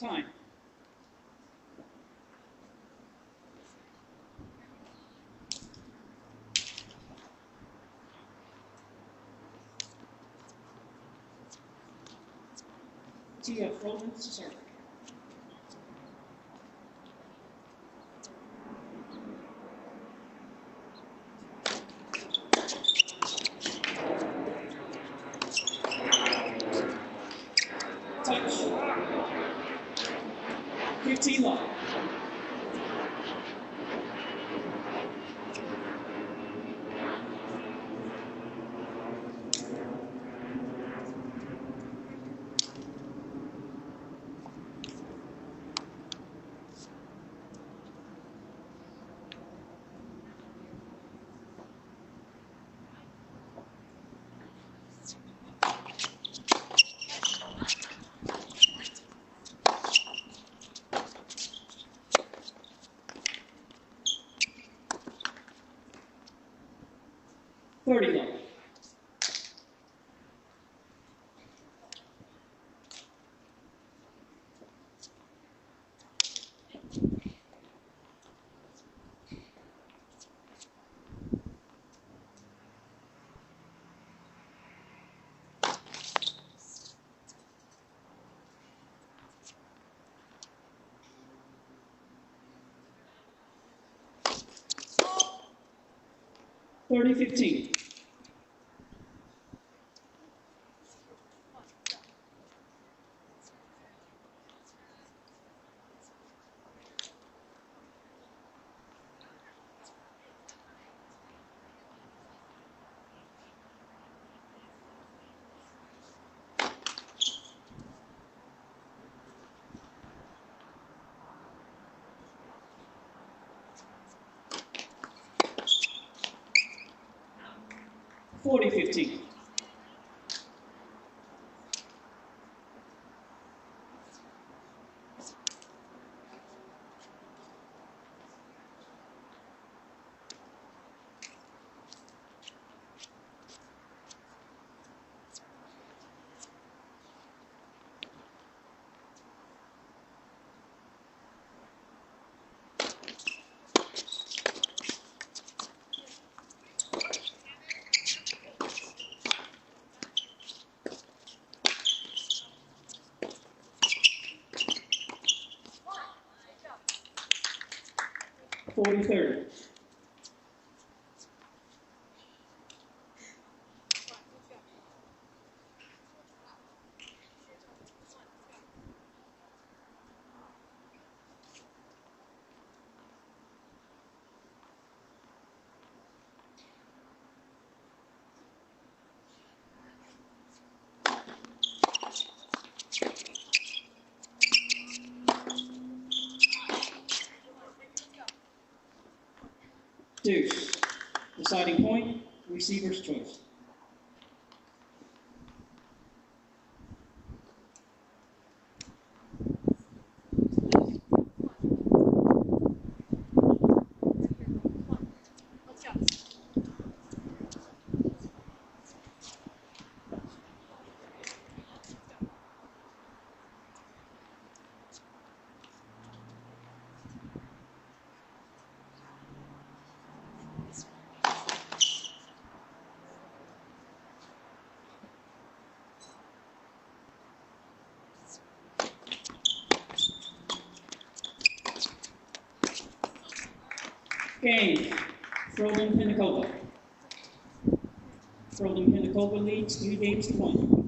Time. TF Roland to serve. Touch. 15 love. Thirty love. 30-15. $40-15. $40-30. Deuce. Deciding point, receiver's choice. Game. Frozen Pensacola. Frozen Pensacola leads 3-1.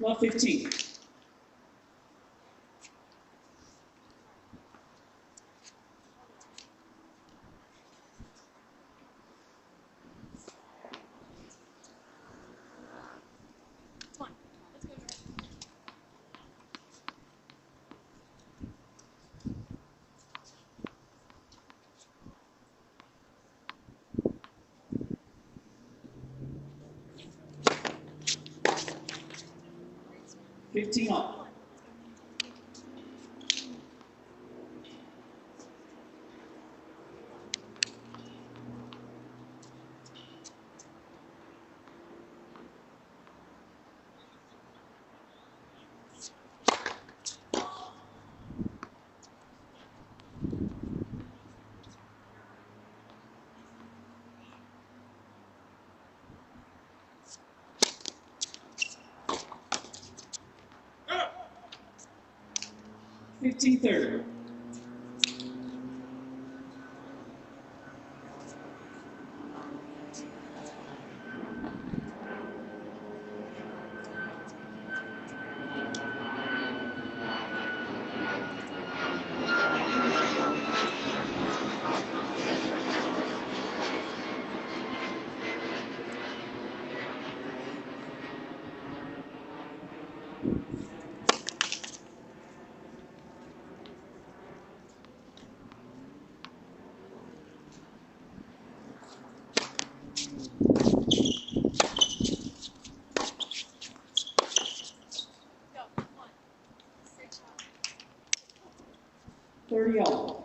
Love 15. $15 all. $15-30. 30 all.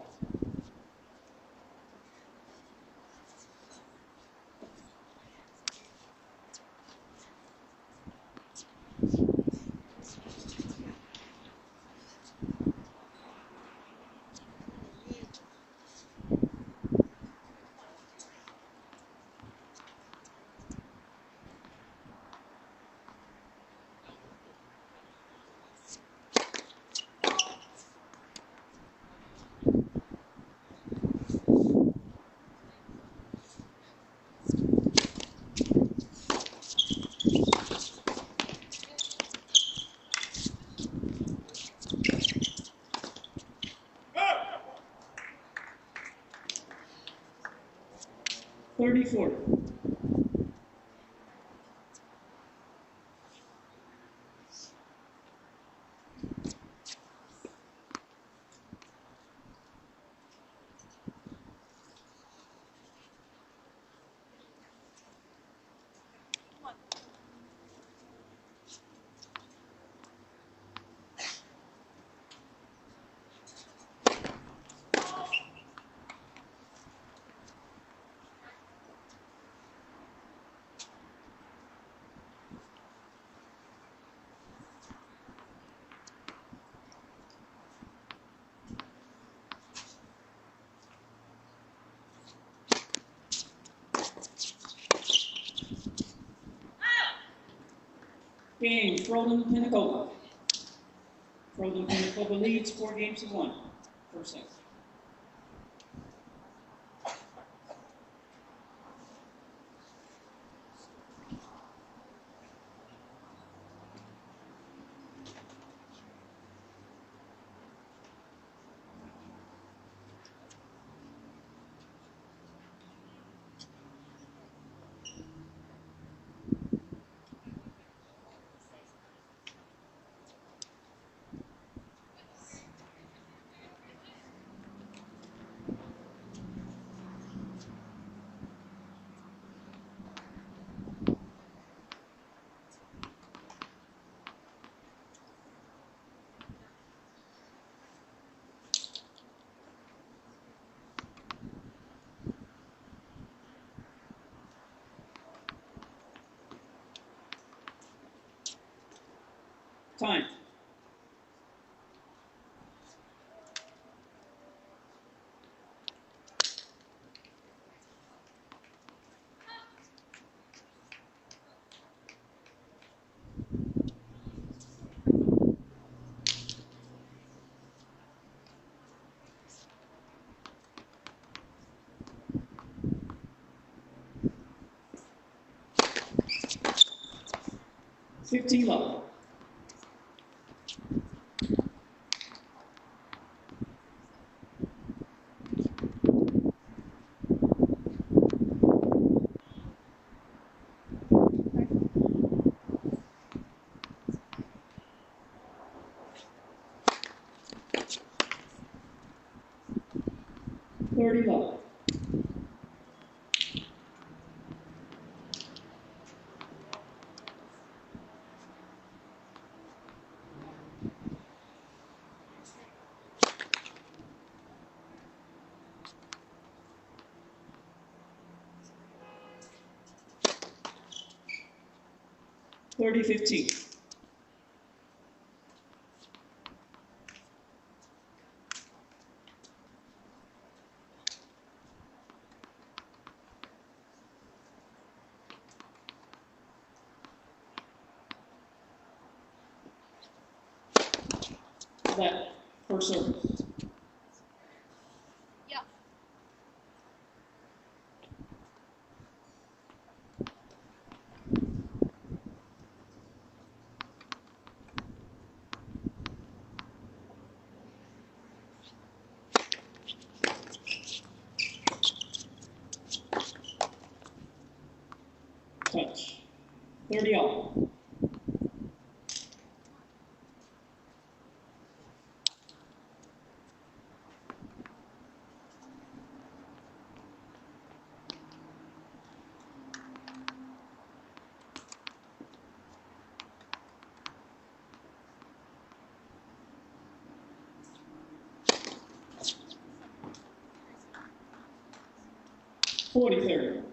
Thirty-four. Game, Froden Pinnacola. Froden Pinnacola leads 4-1. First set. Time. Fifteen love. Thirty love. Thirty 15. That first service. Yeah. Touch. 30 all. 40-30.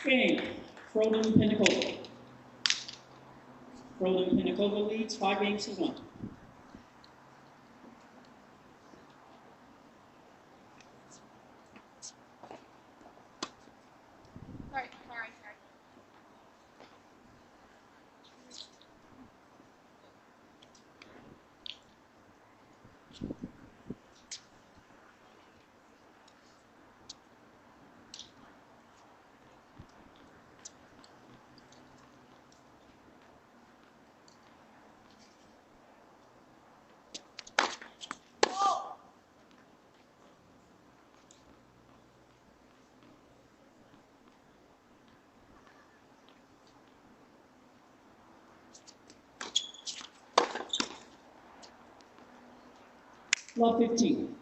Game, Froden Pinnacola. Froden Pinnacola leads 5-1. Sorry. 15.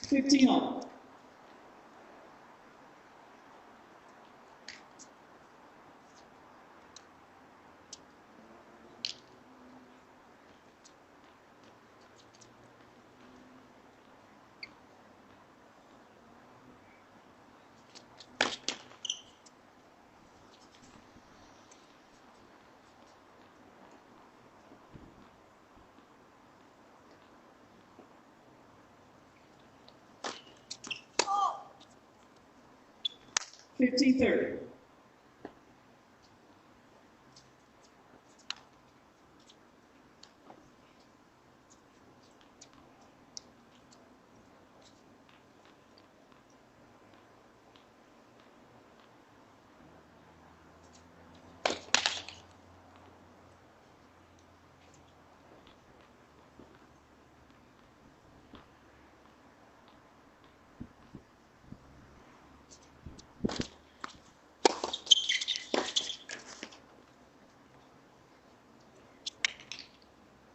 Fifteen all. Oh! 15-30.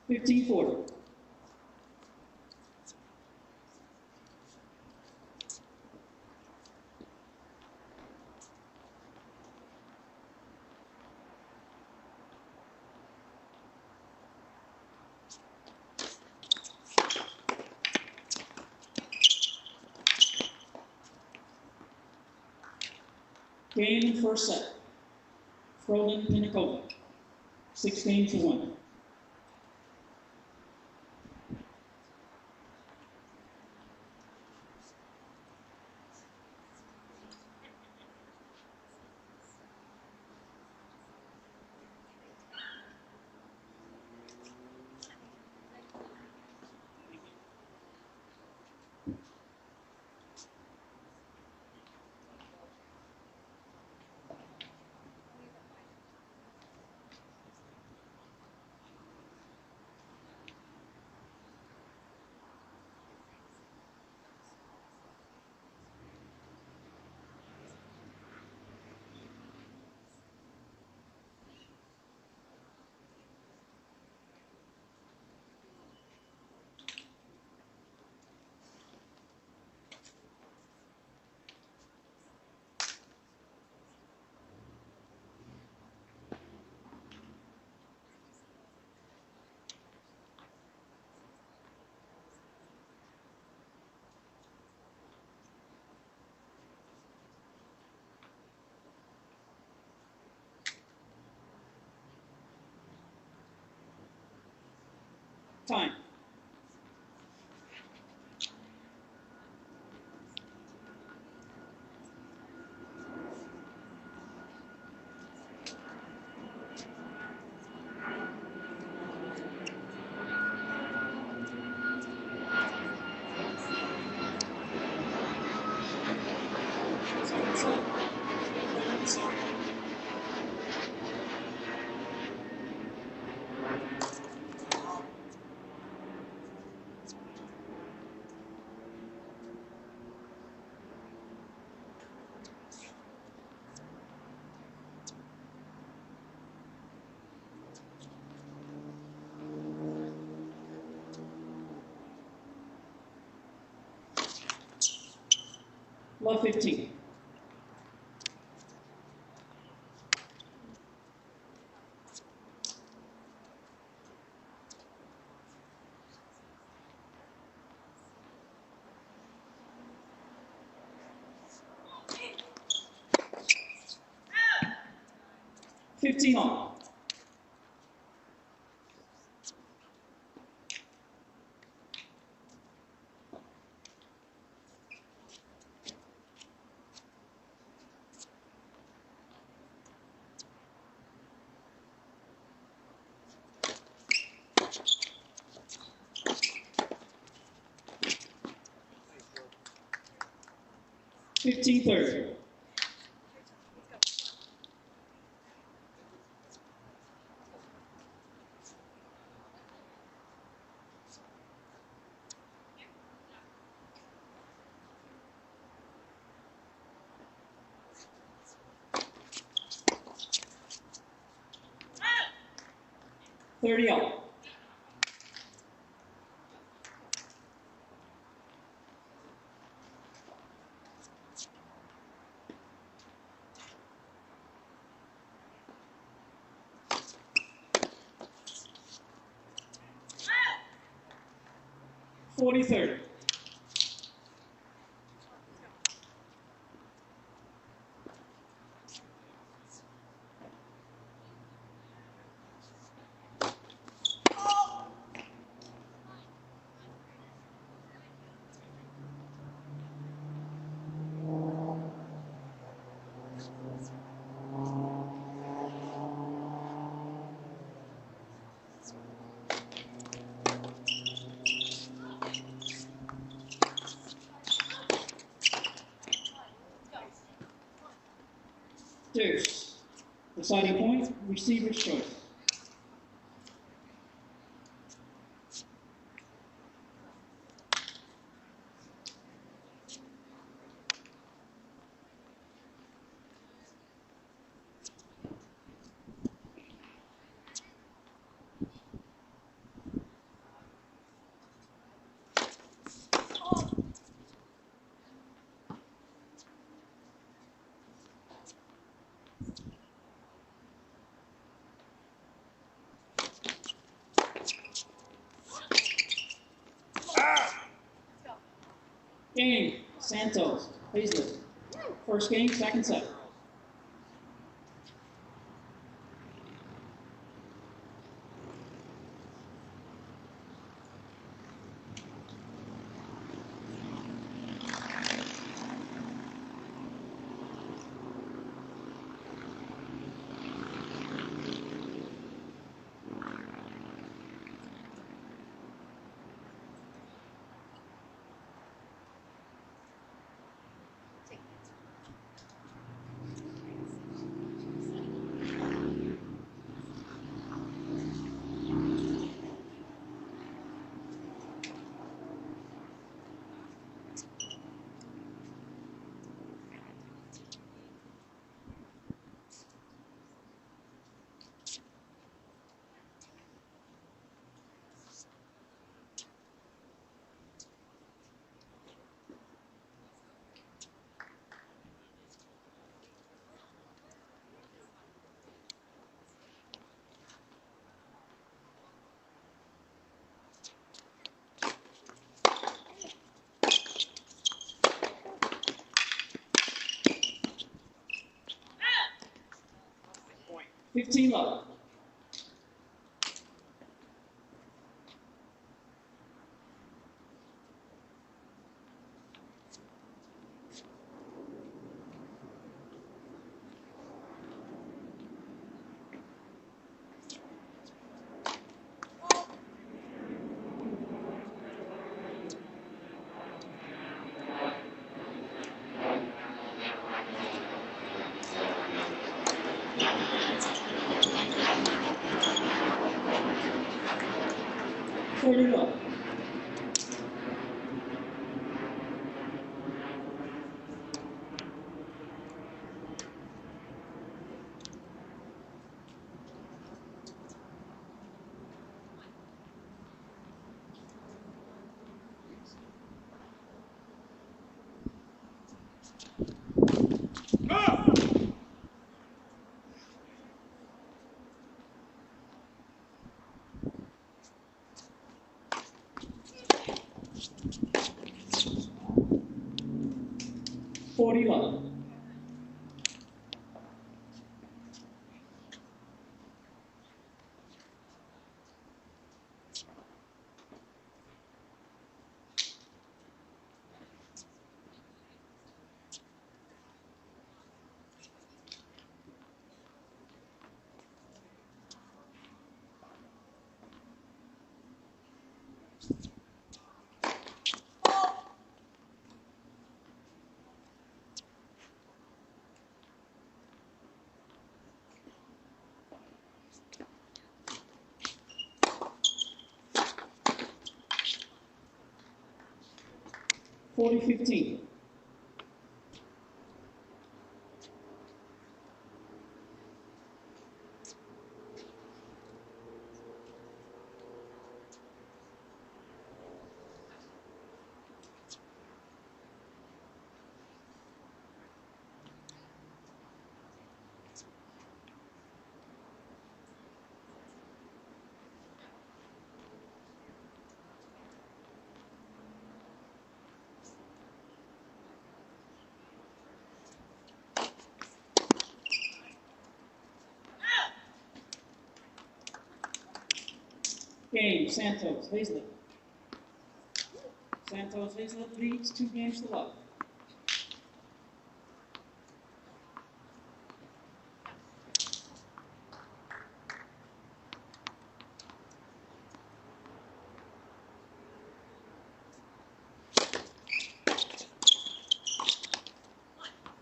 $15.40. Game first set. Froden Pinnacola. 16-1. Time. Love 15. Fifteen all. Fifteen 30. Thirty all. Forty 30. Deuce. Deciding point, receiver's choice. Game, Santos, Paisley. First game, second set. Point. 15 love. Forty love. 40 love. Forty 15. Game, Santos, Hazlett. Santos Hazlett leads 2 games to love.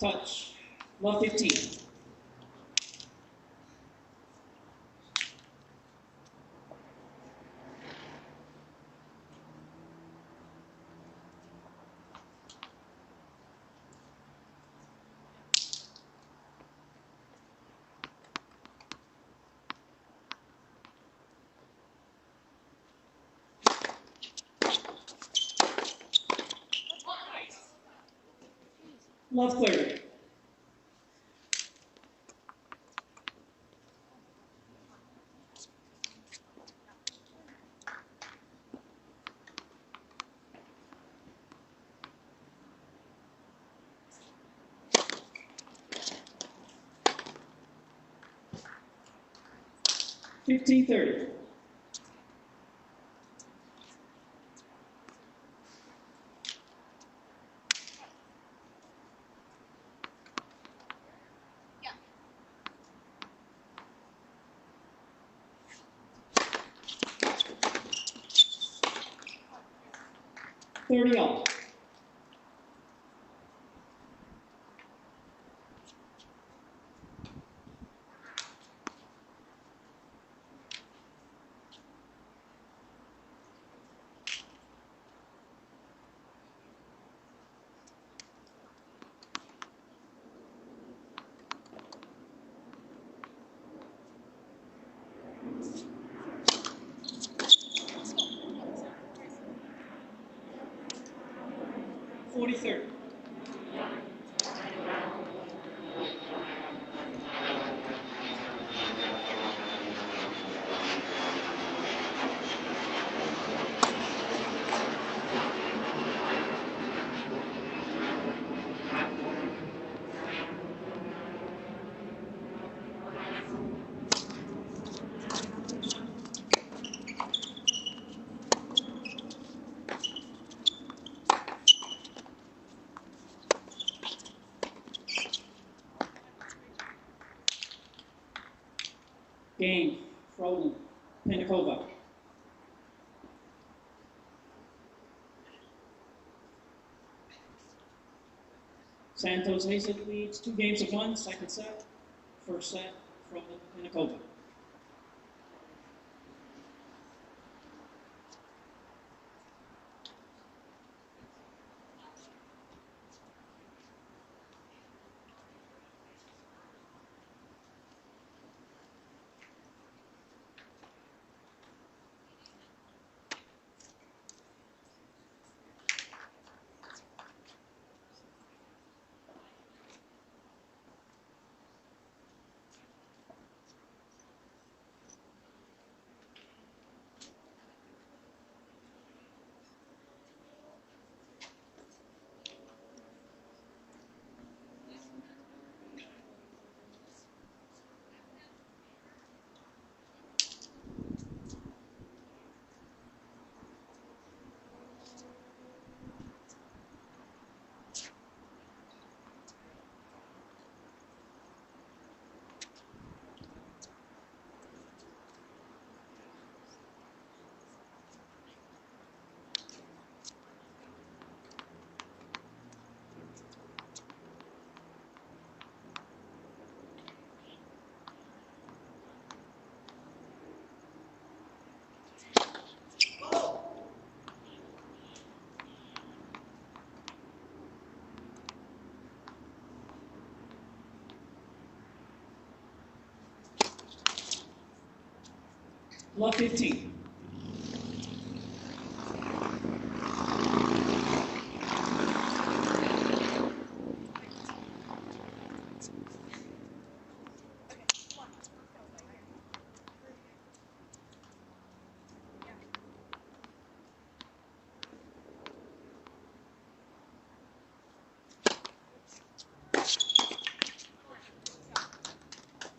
Touch, love 15. Love 30. Fifteen 30. Thirty all. Forty 30. Game, Froden, Penakova. Santos Hazlett leads 2 games to 1, second set. First set, Froden, Penakova. Love 15.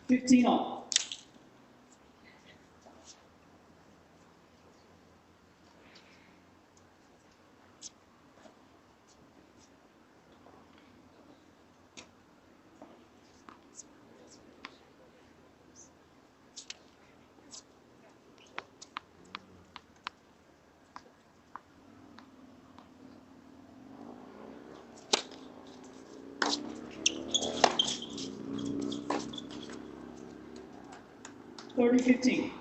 Fifteen all. Thirty 15.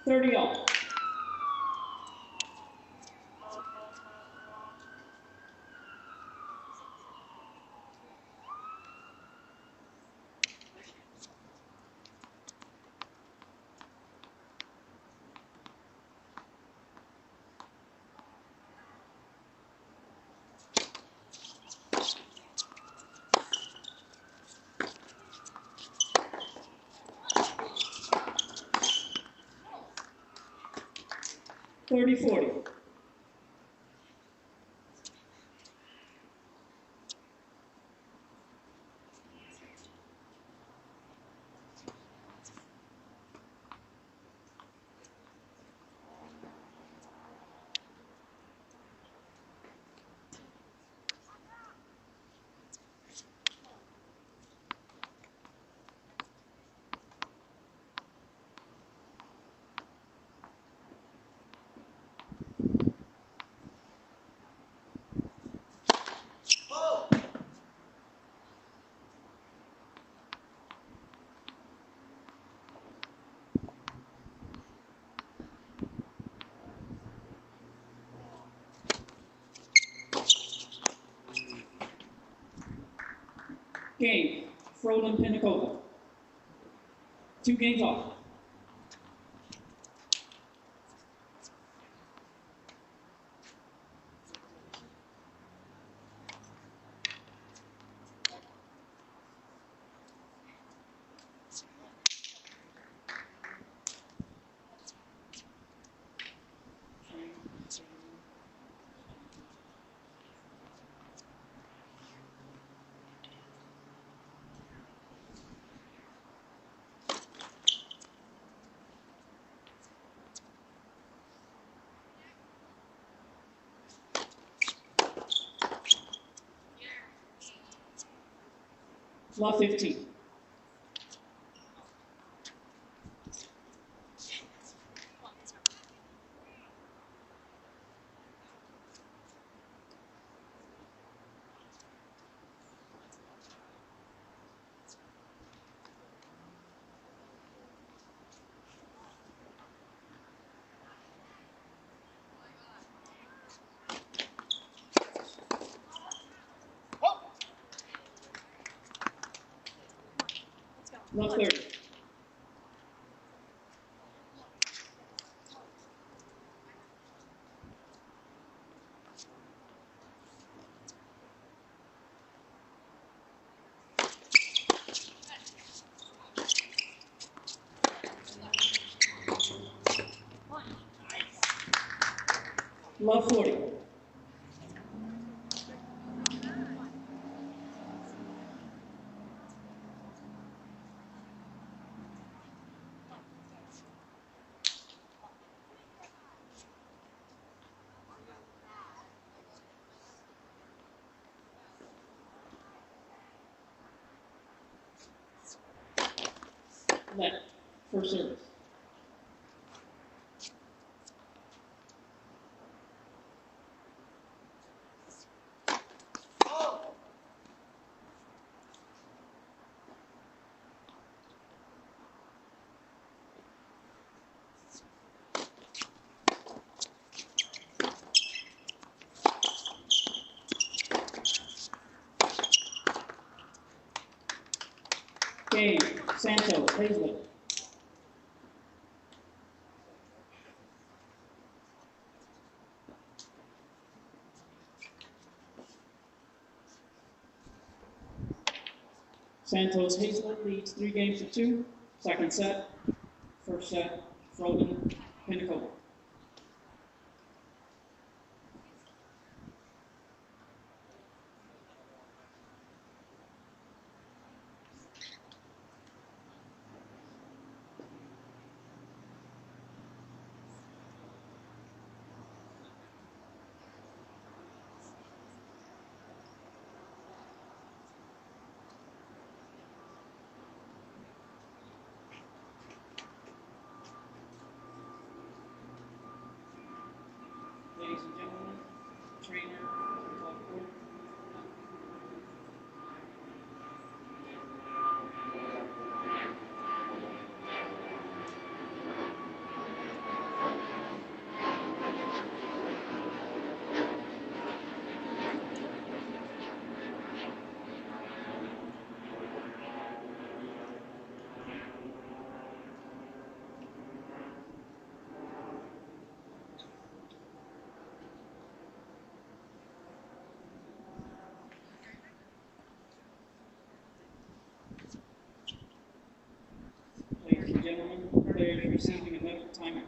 Thirty all. Thirty 40. Game, Froland Penacova. 2 games off. Love 15. Love 30. Love 40. Let, first service. Hazlett. Santos Hazlett leads 3-2. Second set. First set, Froden, Pinnacle. Ladies and gentlemen, trainer, club court. Ladies and gentlemen, players receiving a medical timeout.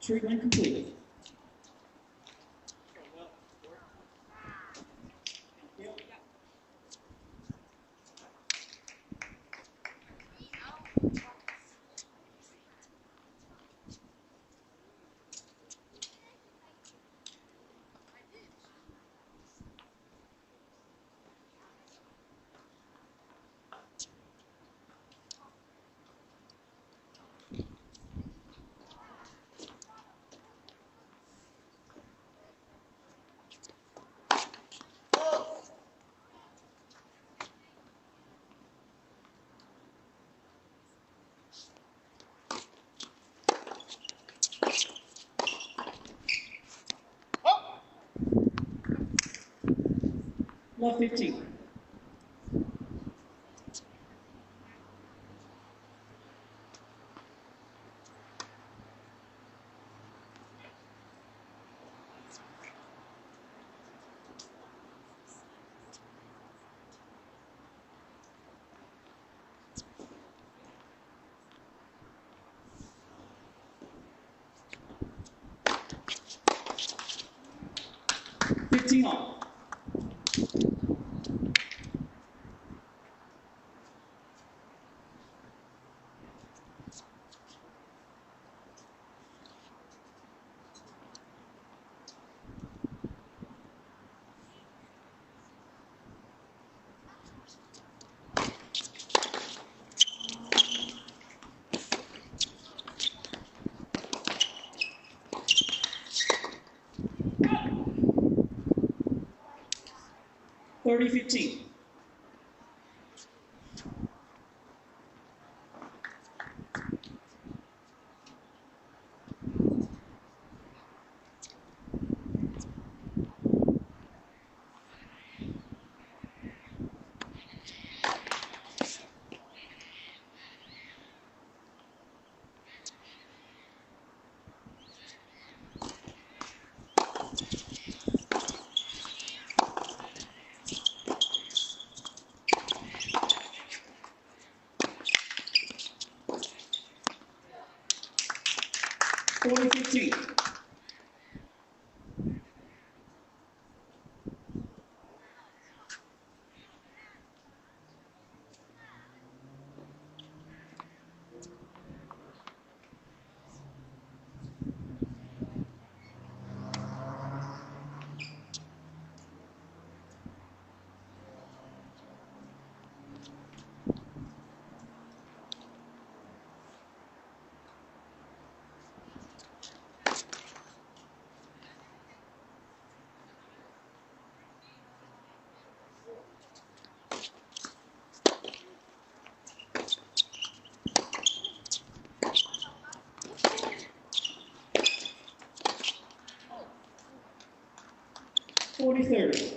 Treatment completed. Love 15. All. Thirty 15. 40-15. Thirty.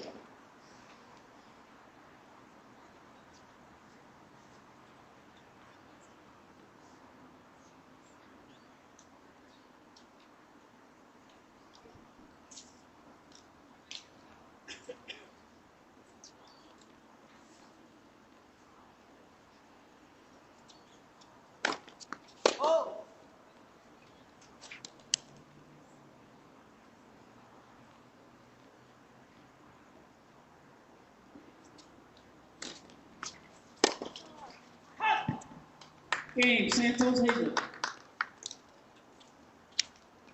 Game, Santos Hazlet.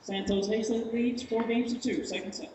Santos Hazlet leads 4-2, second set.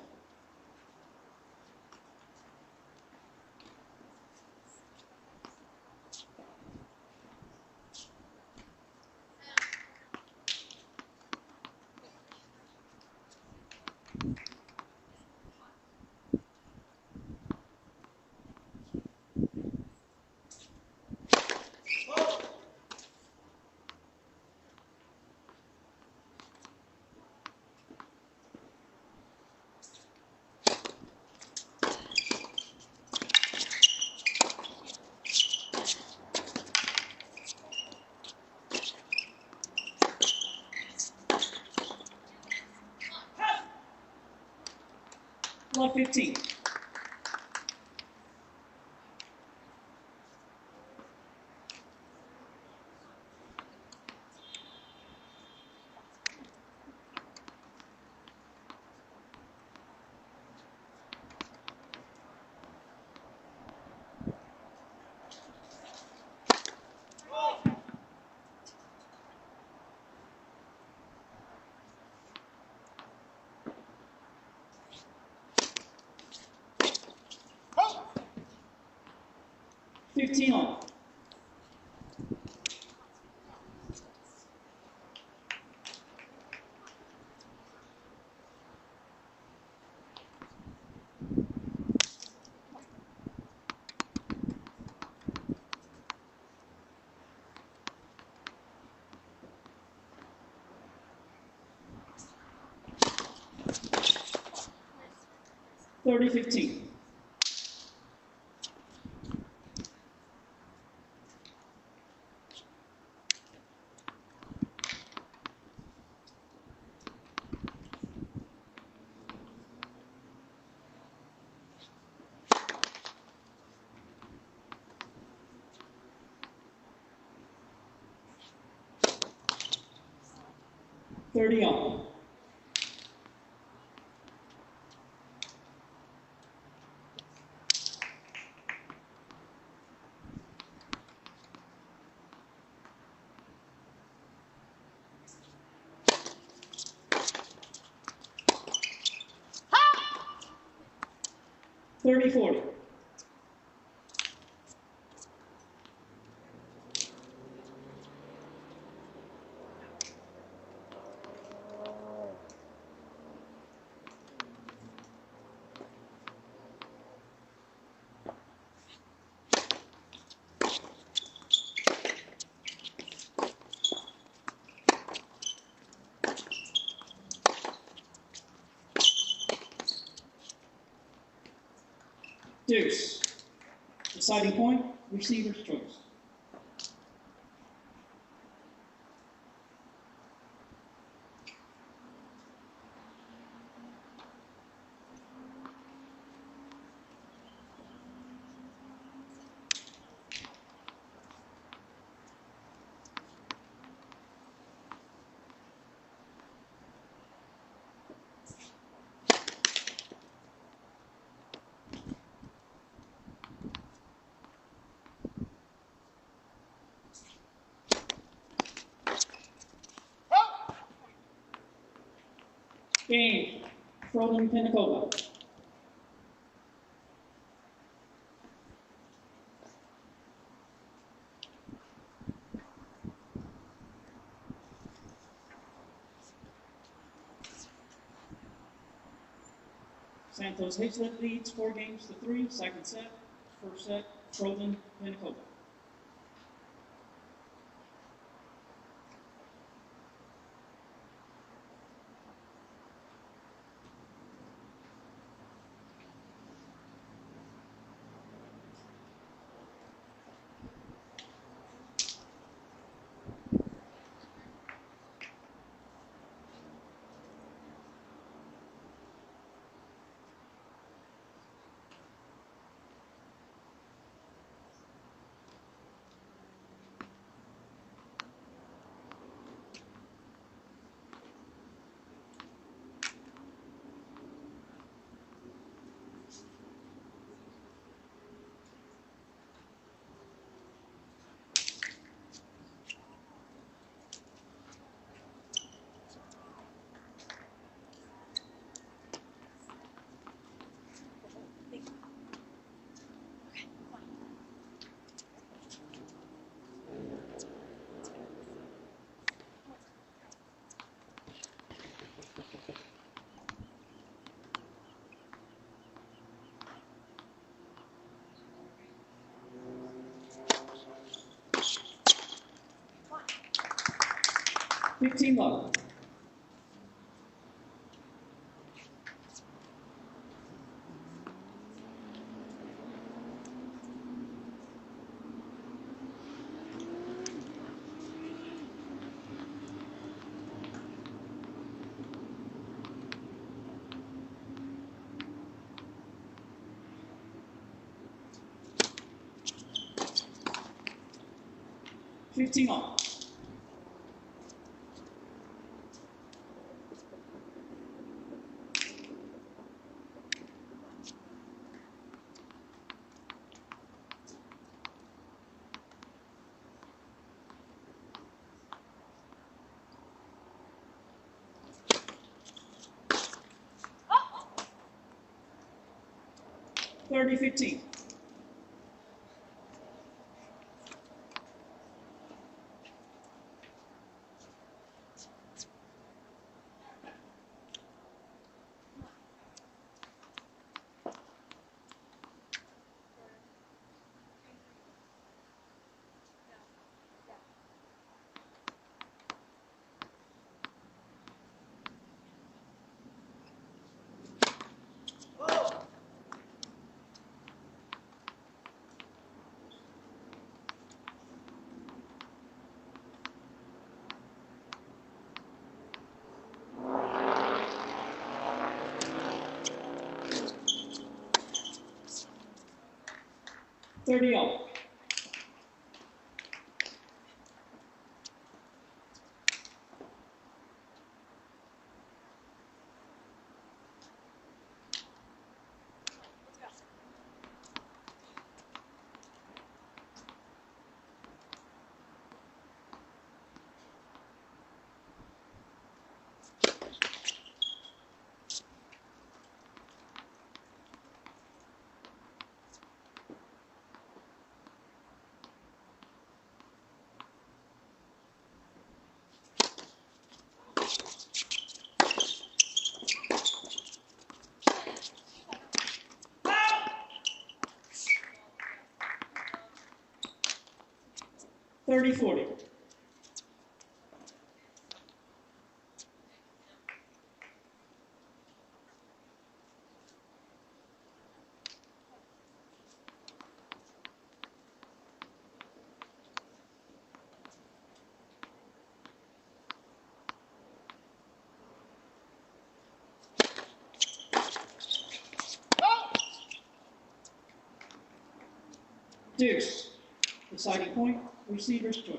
Love 15. On. Thirty 15. On. 30-40. Deuce. Deciding point, receiver's choice. Game. Frozen Pinnacola. Santos Hazelet leads 4-3, second set. First set, Frozen Pinnacola. Love. All. 30-15. All. 30-40. Deuce. Deciding point, receiver's choice.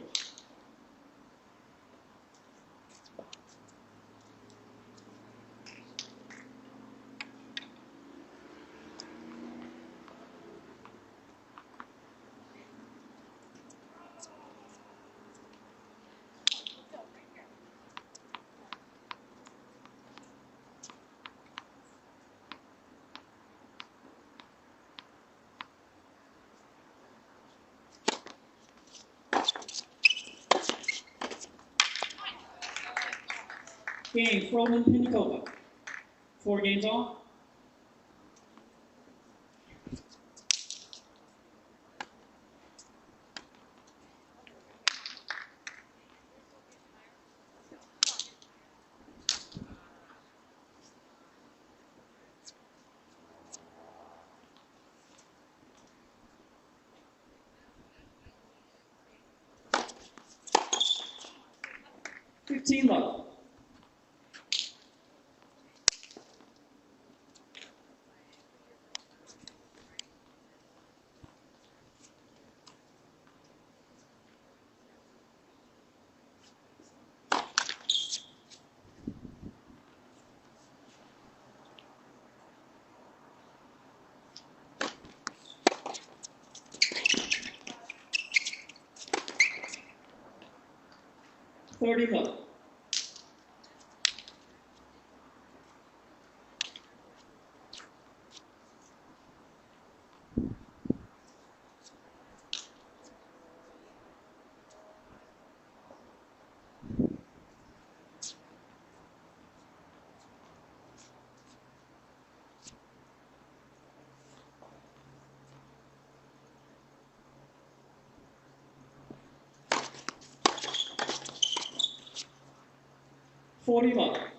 Game, Froman Pinnacova. 4 games all. $15. 30. 40.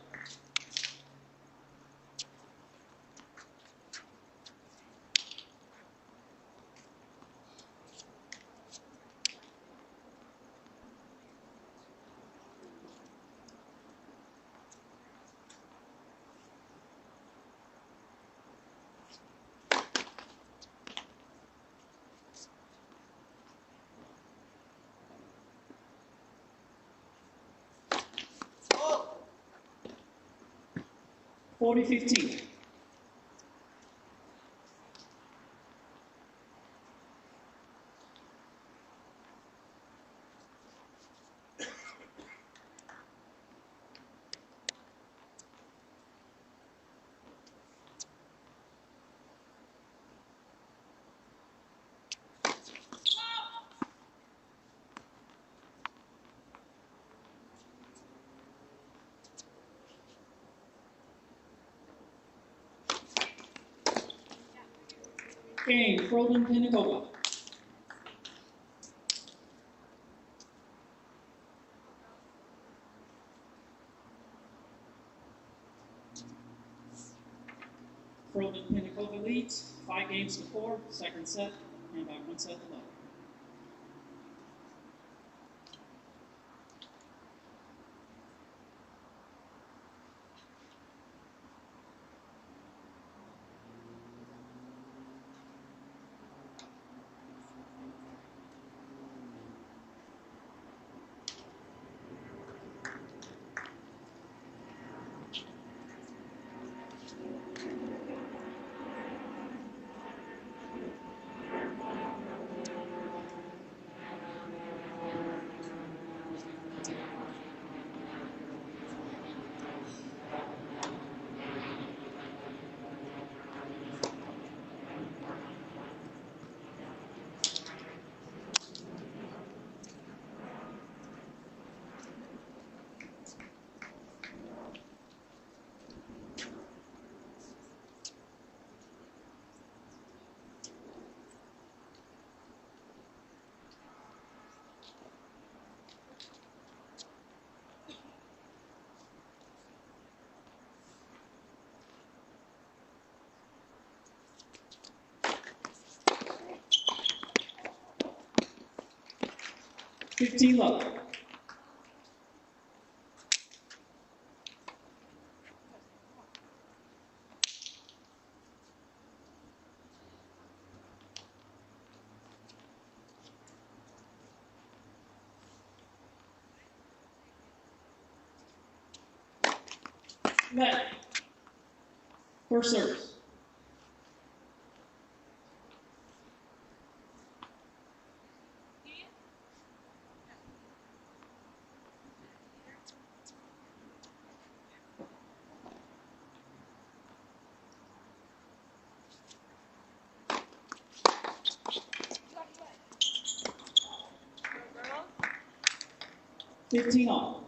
40-15. Game, Froman Pinnacova. Froman Pinnacova leads 5 games to 4, second set, and by 1 set to love. $15. Net. First service. $15 all.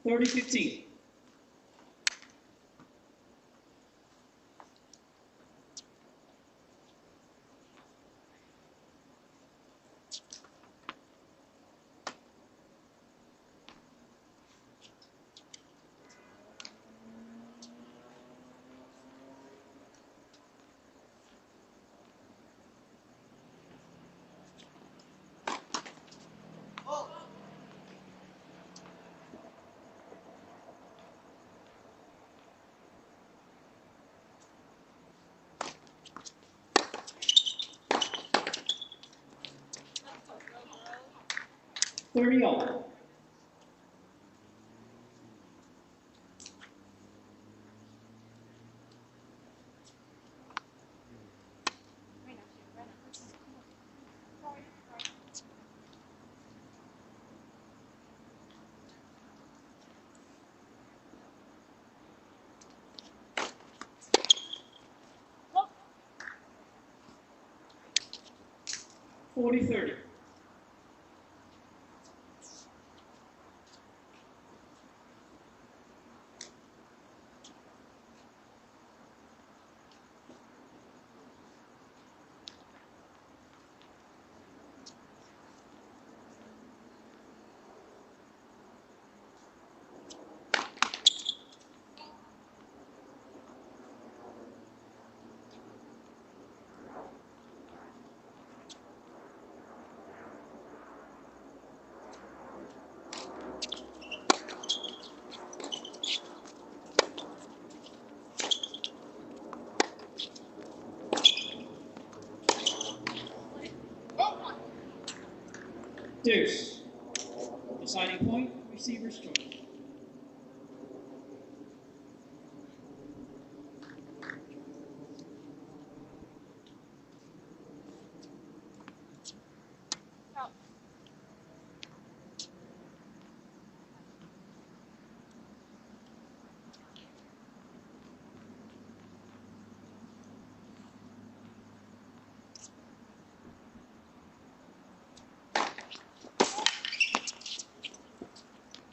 30-15. Thirty all. Look. 40-30. Deuce. Deciding point, receiver's choice.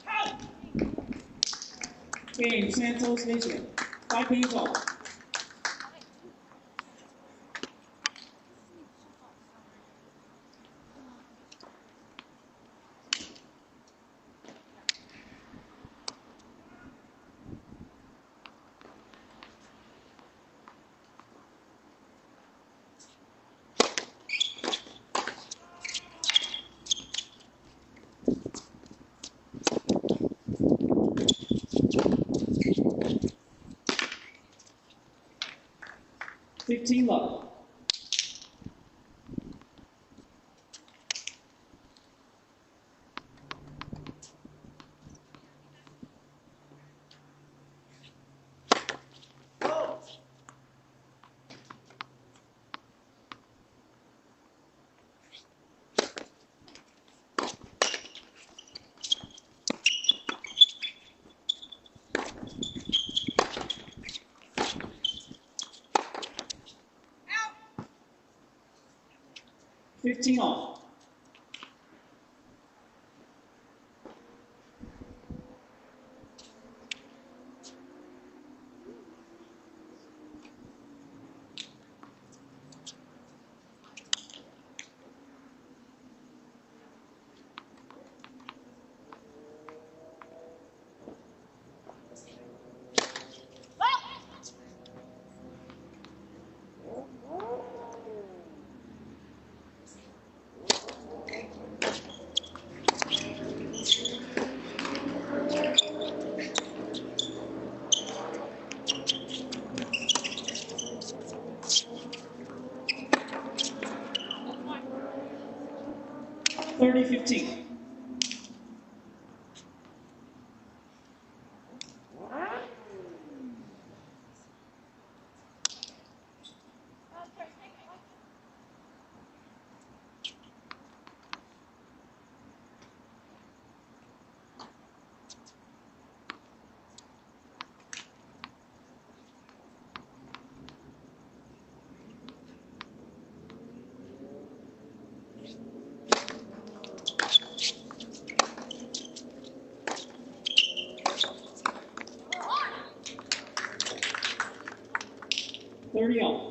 Out. Game, Santos, Israel. 5 games all. Fifteen love. Out. 15 all. Out. 30-15. 30 all.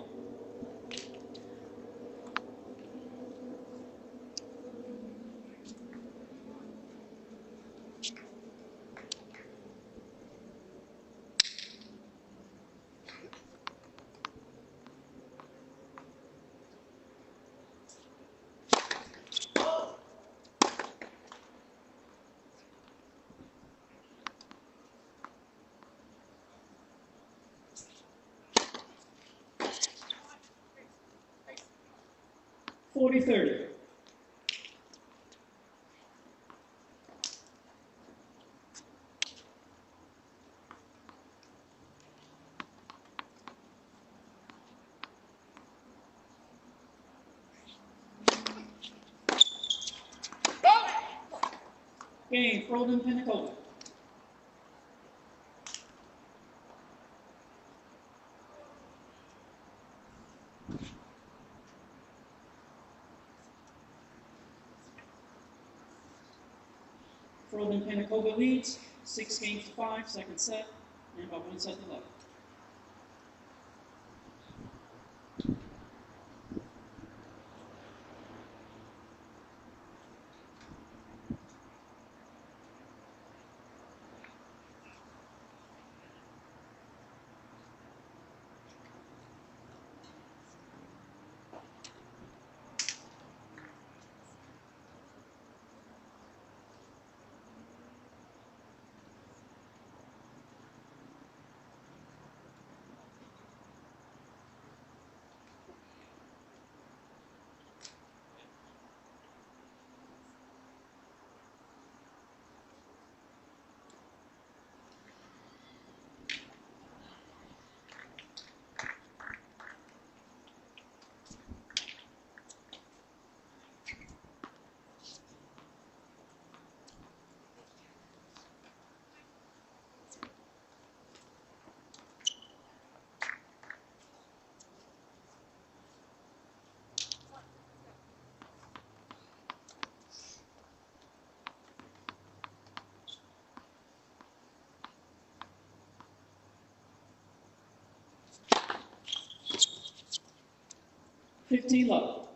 Forty 30. Game, Froden Pensacola. Froden Pensacola leads 6 games to 5, second set, and about 1 set to love. Fifteen love.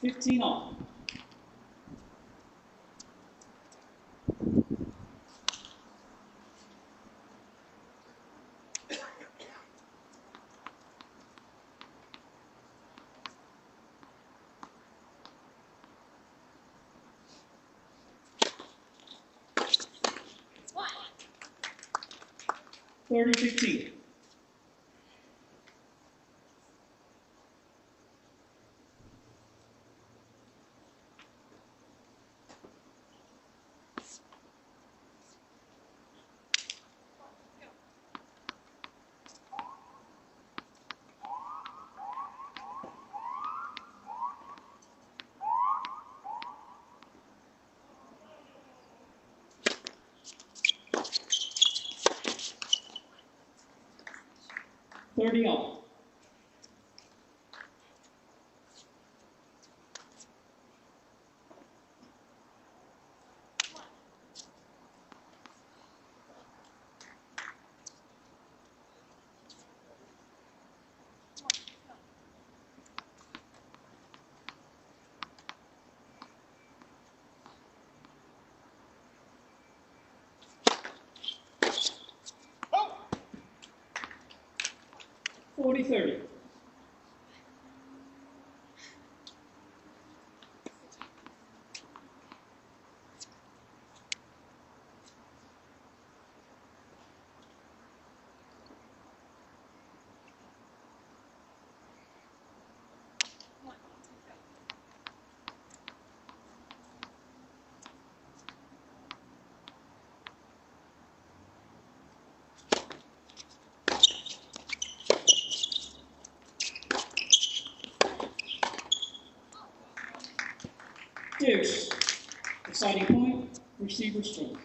Fifteen all. One. 30-15. Thirty all. Oh. 40-30. Deuce. Deciding point, receiver's choice.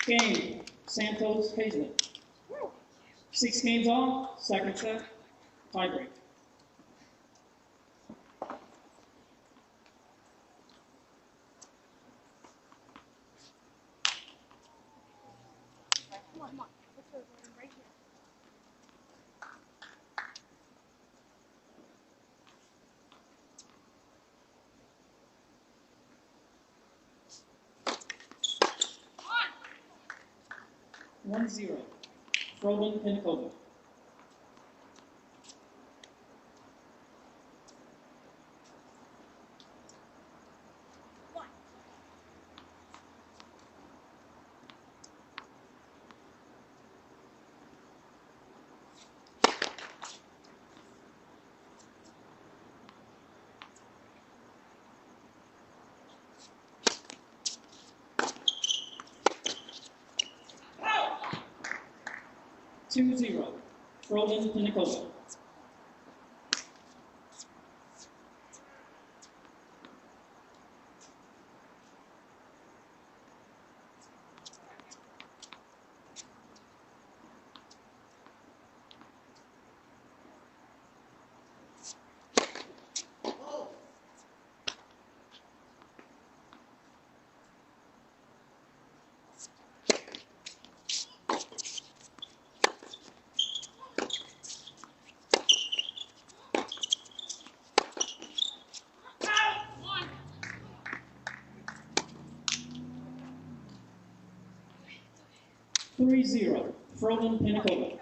Game, Santos Hazlett. 6 games all, second set, tiebreak. Come on, come on. Let's go right here. On! 1-0. Froben Pinnacova. One. 2-0. Froben Pinnacova. One. 3-0. Froben Pinnacova.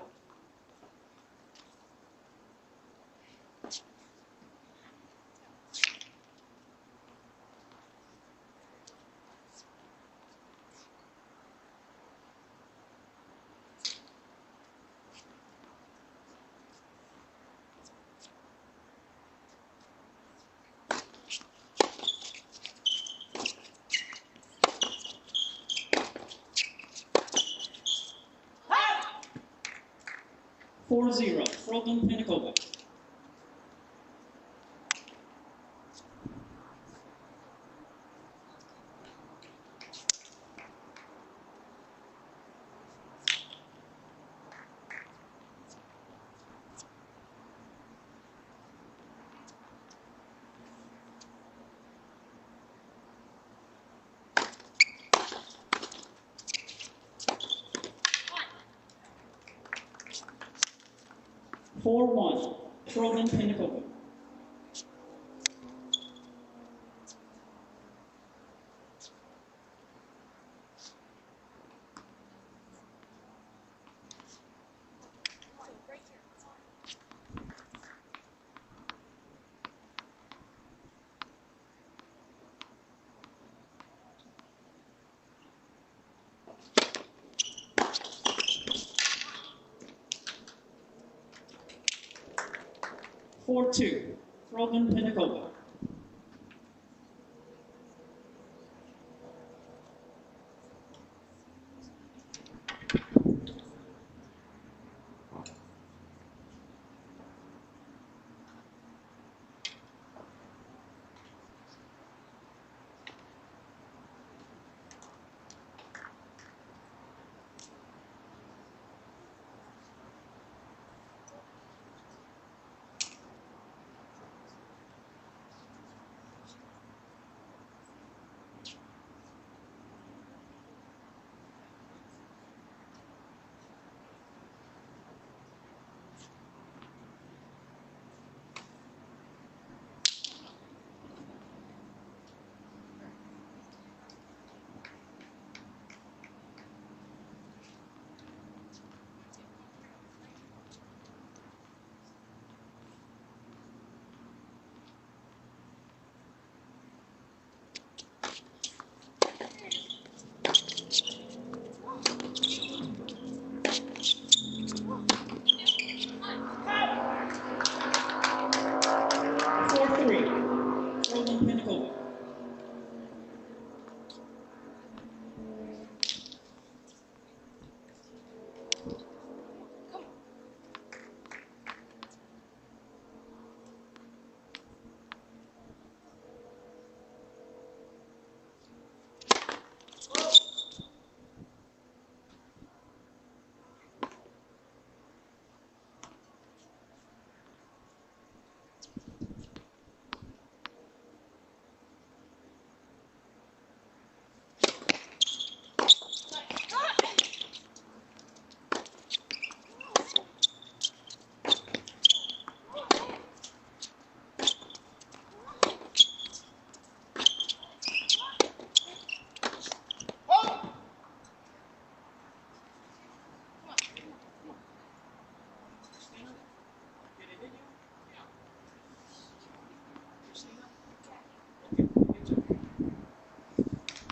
Ah! 4-0. Froben Pinnacova. One. 4-1. Froben Pinnacova. So right here. 4-2. Froben Pinnacova.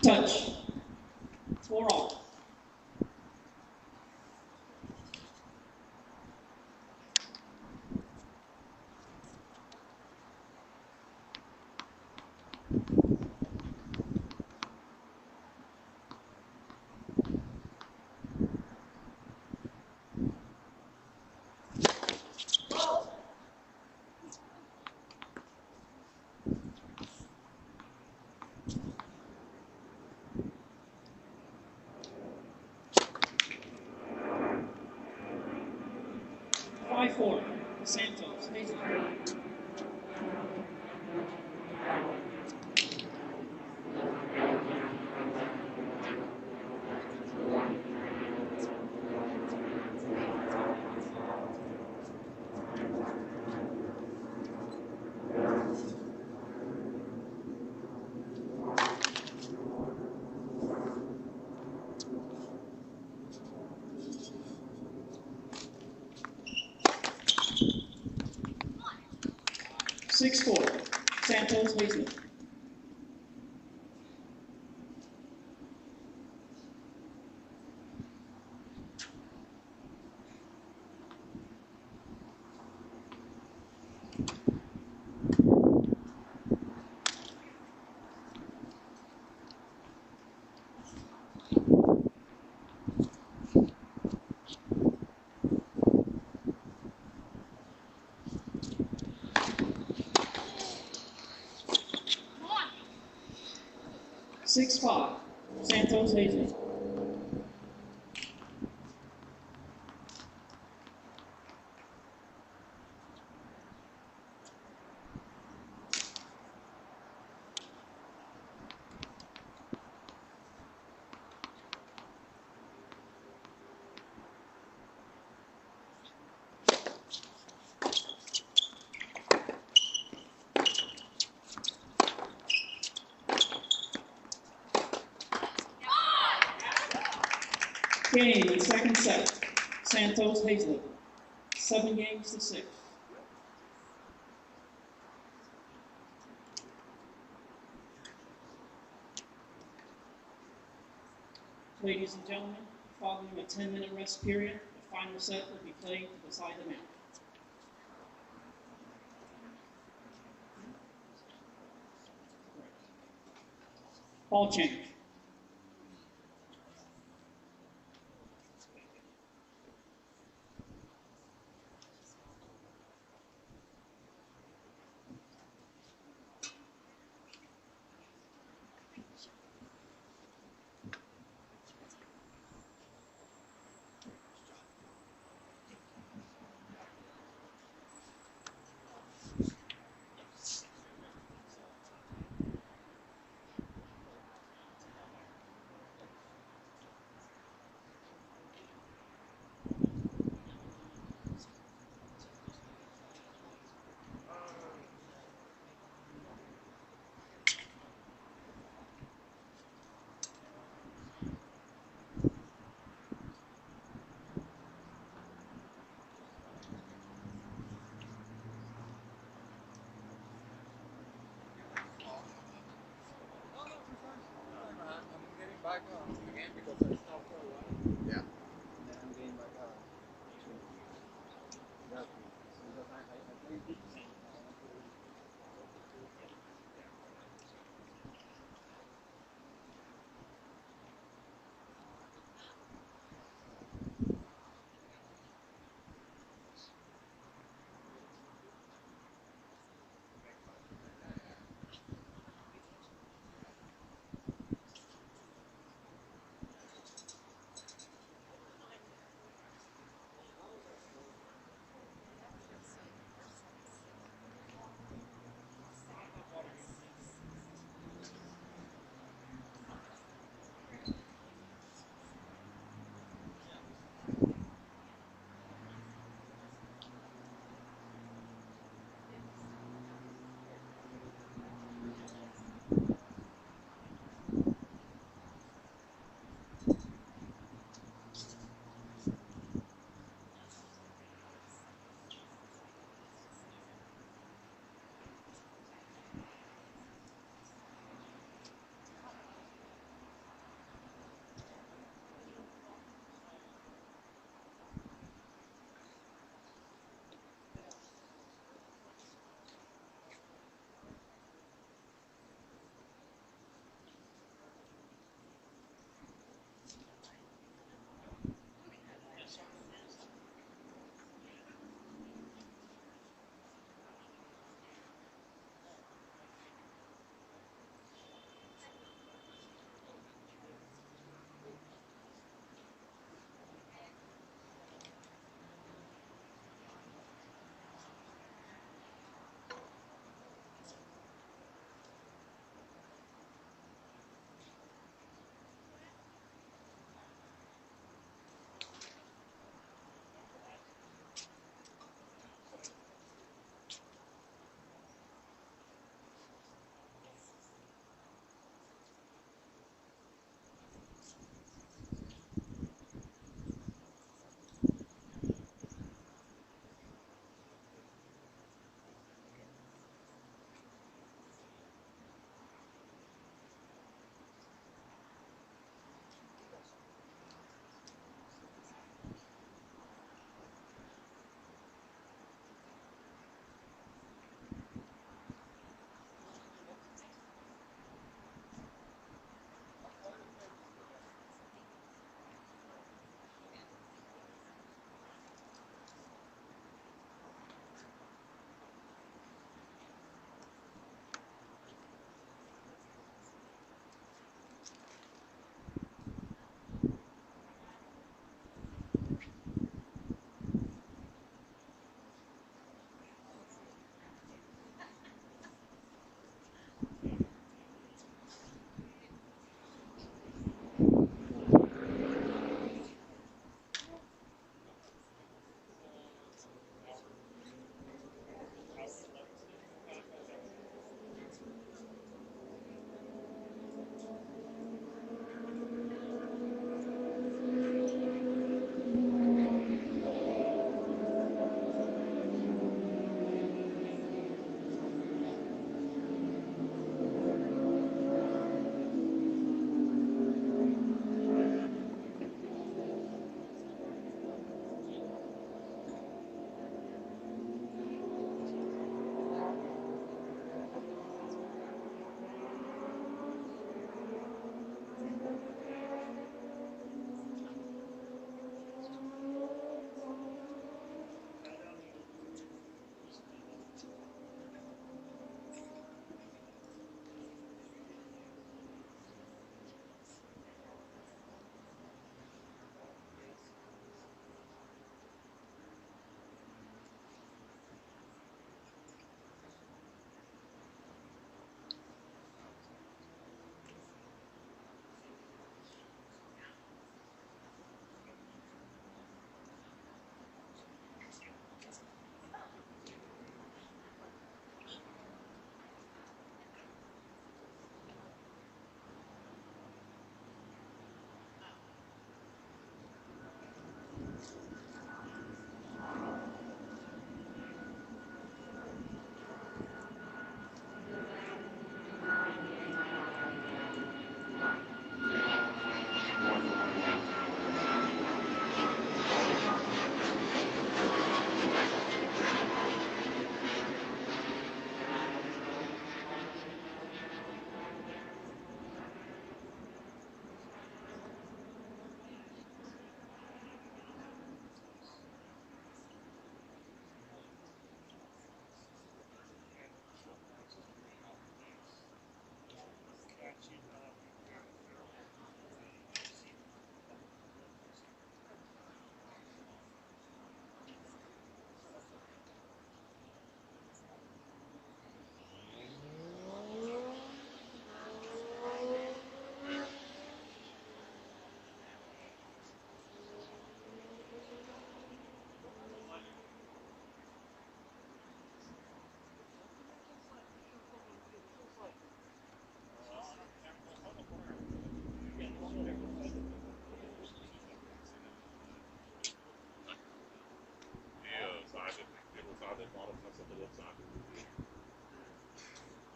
Touch. 4 all. Five, 4. Santos. Hazel. 6, 4. Santos. Hazel. Come on. 6, 5. Santos. Hazel. Game in second set. Santos. Hazel. 7 games to 6. Ladies and gentlemen, following a 10-minute rest period, the final set will be played to decide the match. Ball change.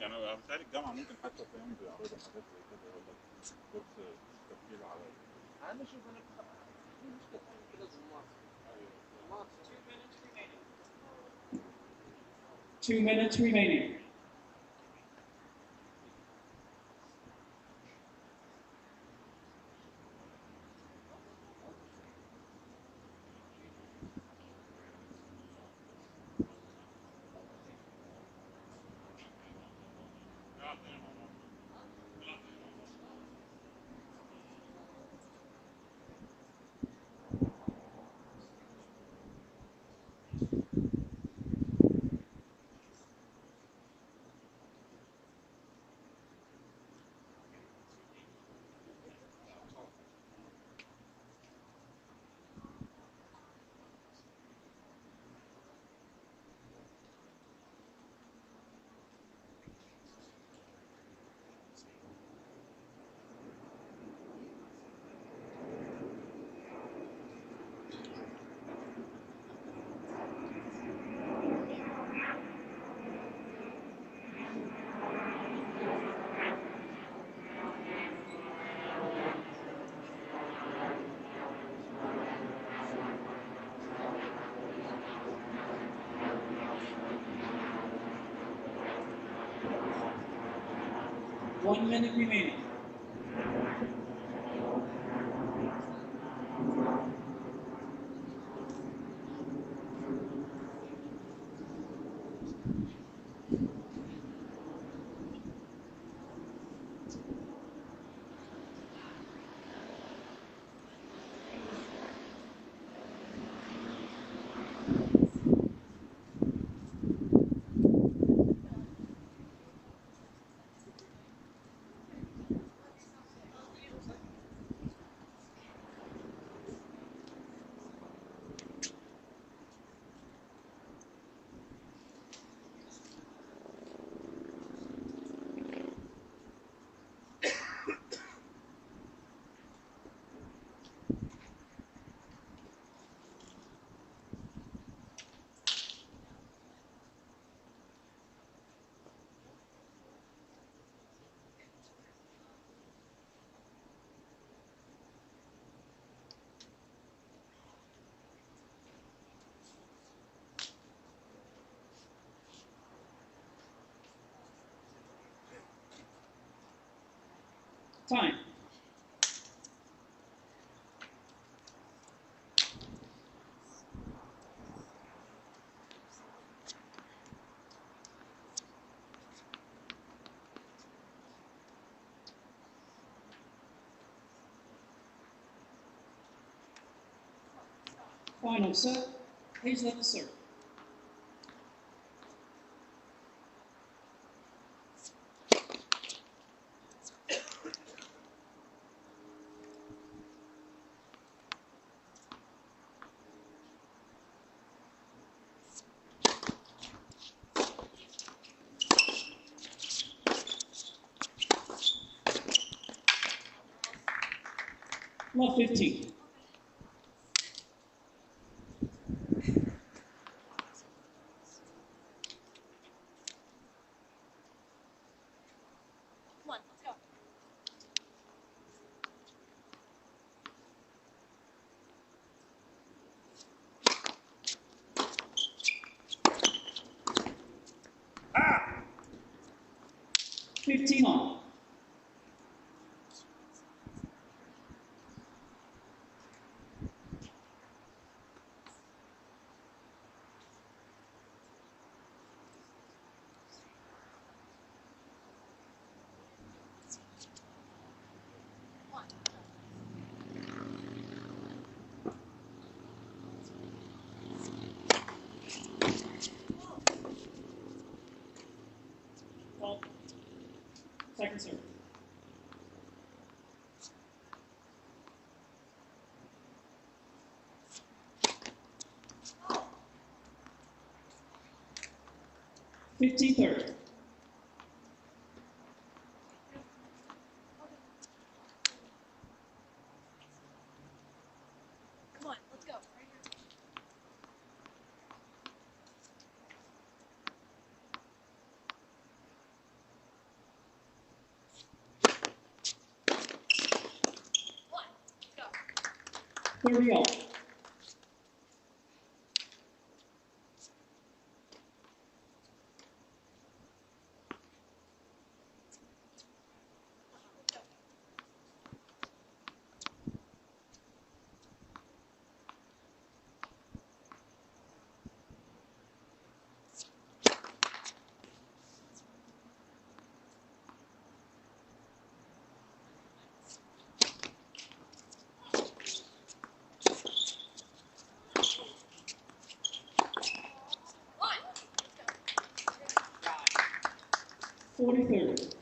انا بتهيألي الجامعه ممكن حتى فاهم بيعرضوا حاجات زي كده يقول لك كورس تفكير عربي. انا اشوف انا في مشكله ثانيه كده زي مصر. ايوه. 2 minutes remaining. One minute remaining. Time. Final set, please let us serve. Love 15. Come on, let's go. Ah! 15 on. Well, second serve. $50-30. Come on, let's go. Right here. 30 all. One. 40-30.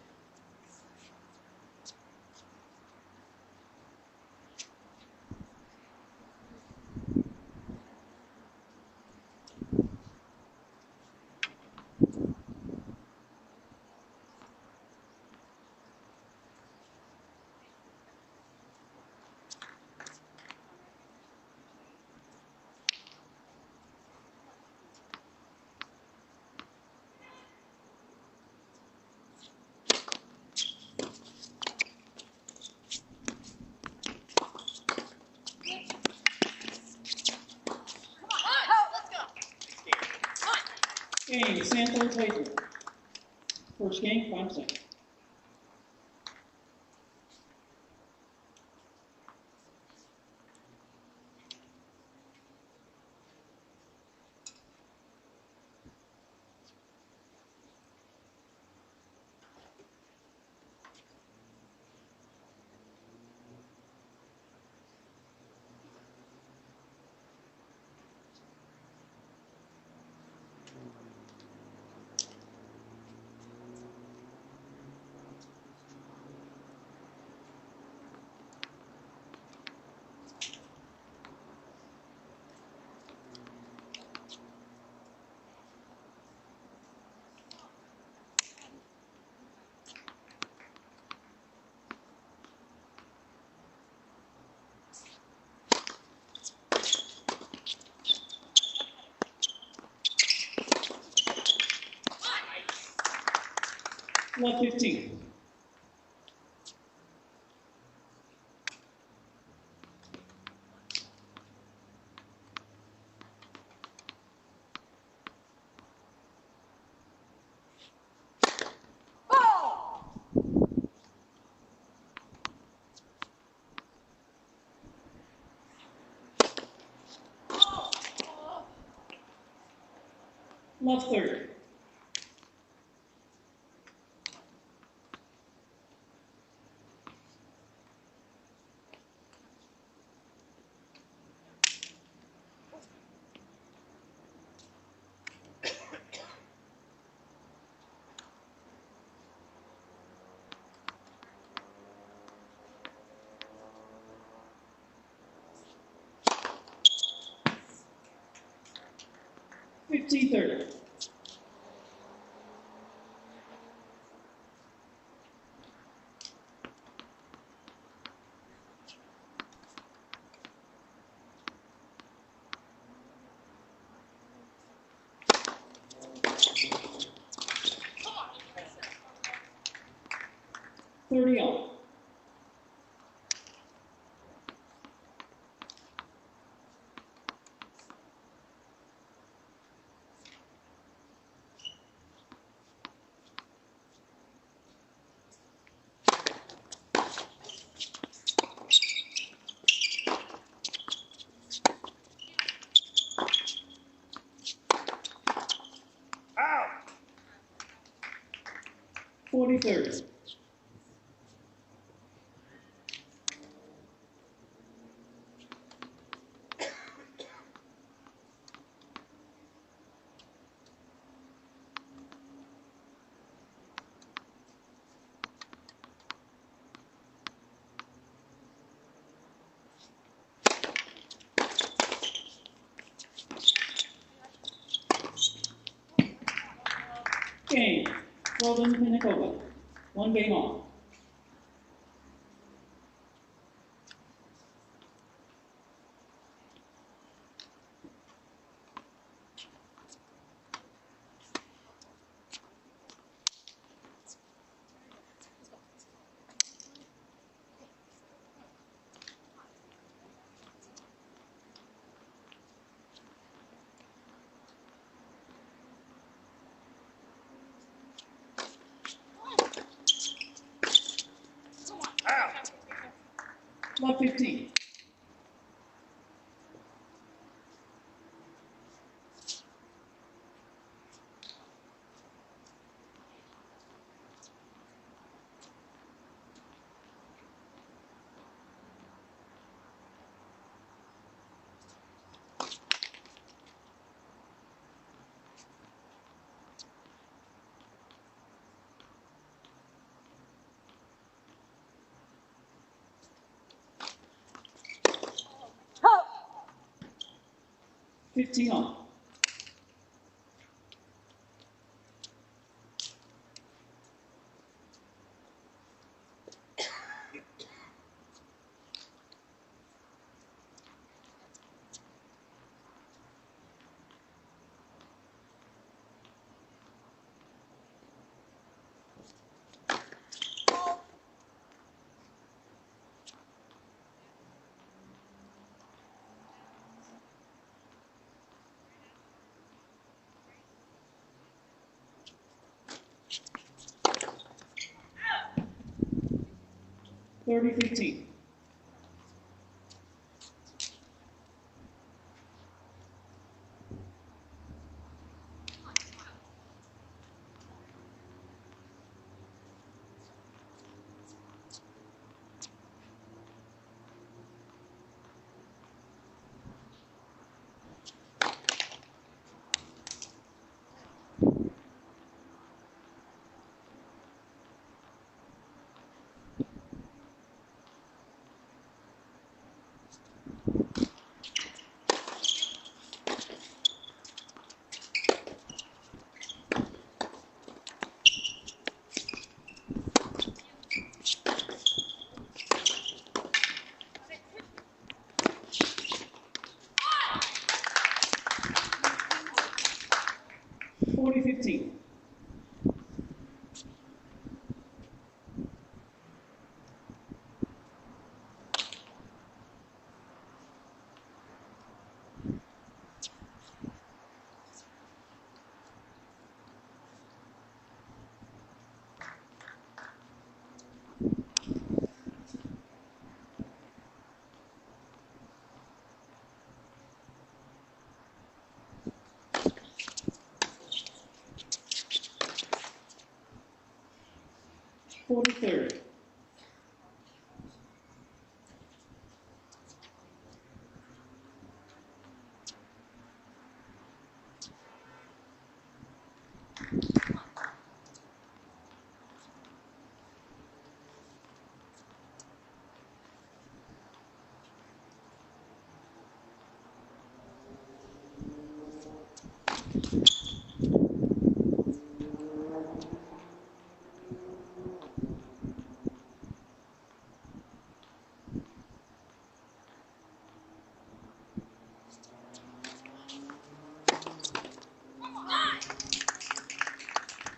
Let's go. Game, Sanford Lakeland. First game, 5 seconds. Left 15. Left 30. Fifteen 30. Thirty all. Ow! 40-30. Game, Golden Pinnacle. One game on. Love 15. Oh. 15 all. Thirty 15. Forty 15. Forty 30.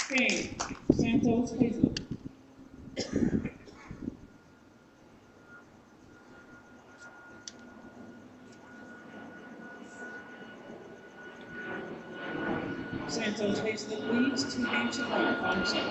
Game. Santos Hazel. Santos Hazel leads 2 games to 1. Final set.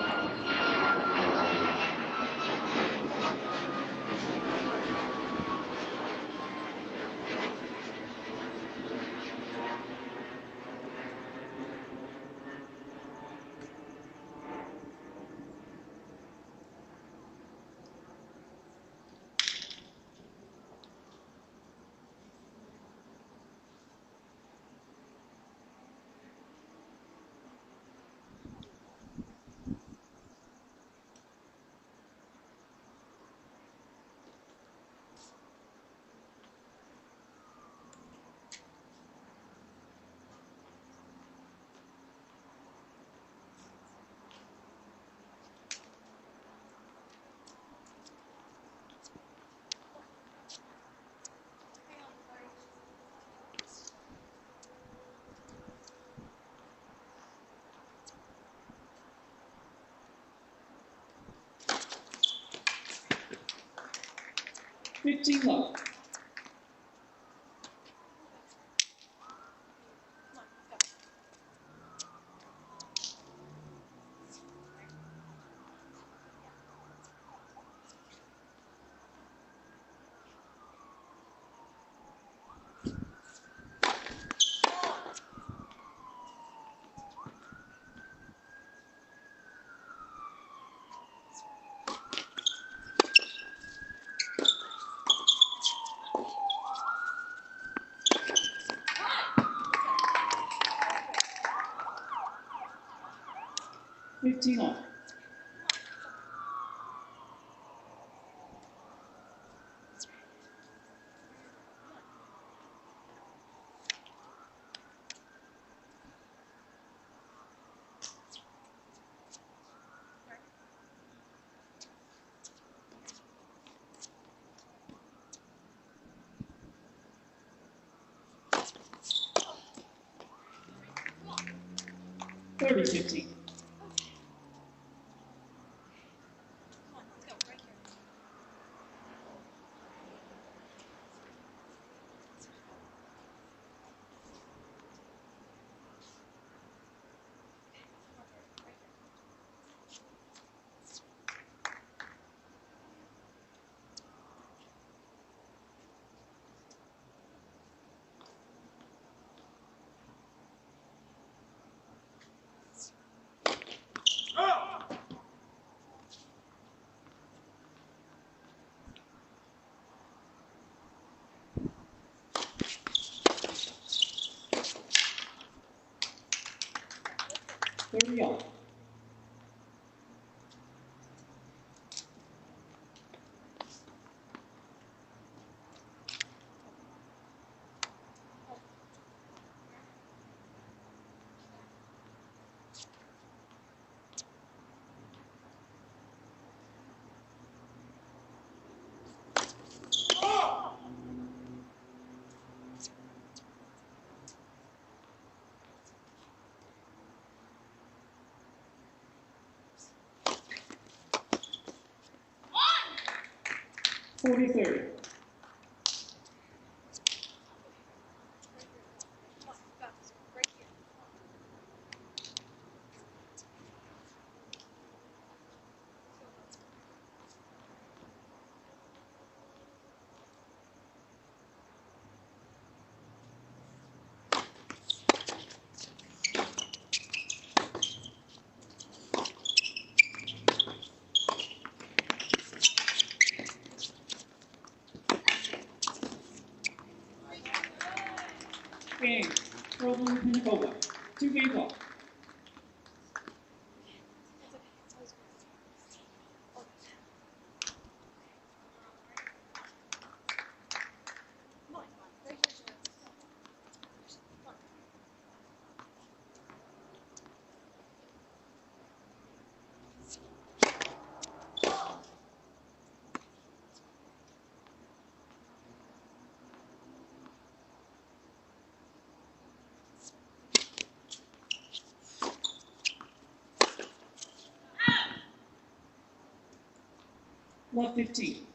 Fifteen love. 15 all. Thirty 15. Thirty all. Forty 30. Game. Problem Pinakova. 2 games off. Love 15.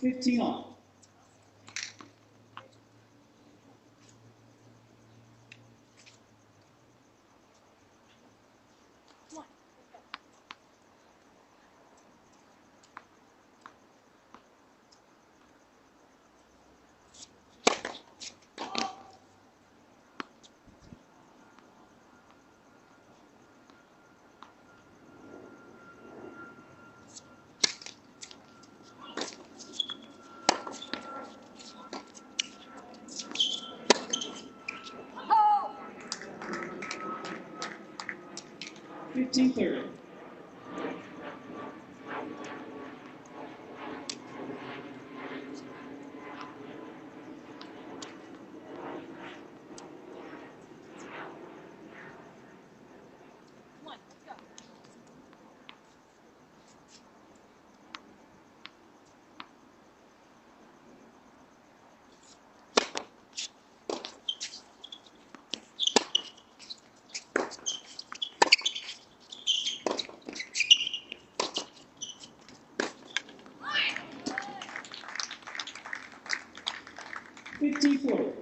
Fifteen all. Oh! 15-30. One, let's go. 15-40.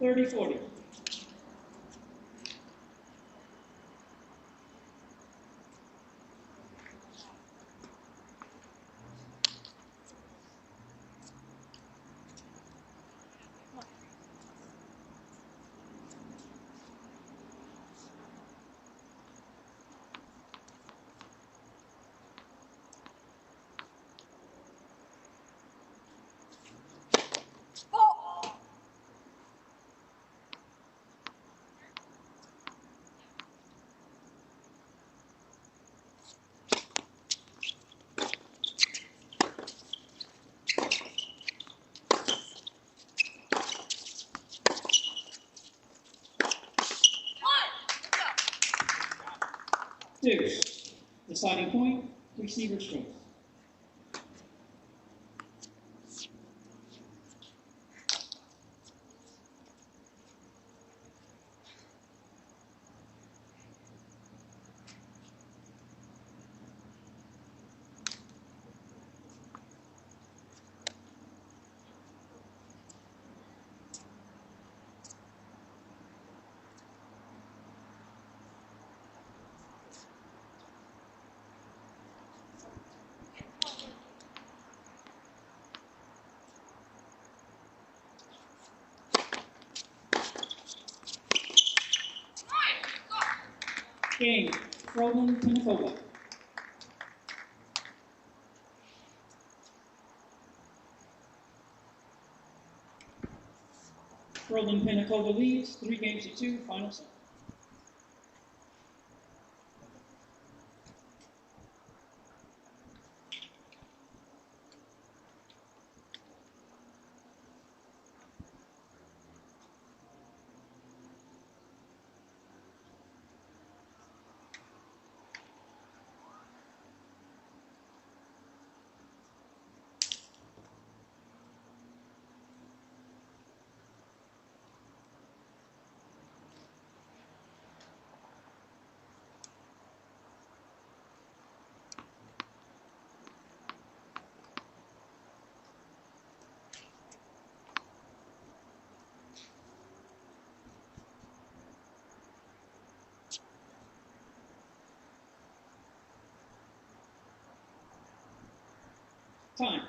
30-40. Deuce. Deciding point, receiver's choice. Game, Froland Pinnacola. Froland Pinnacola leads 3-2, final set. Time.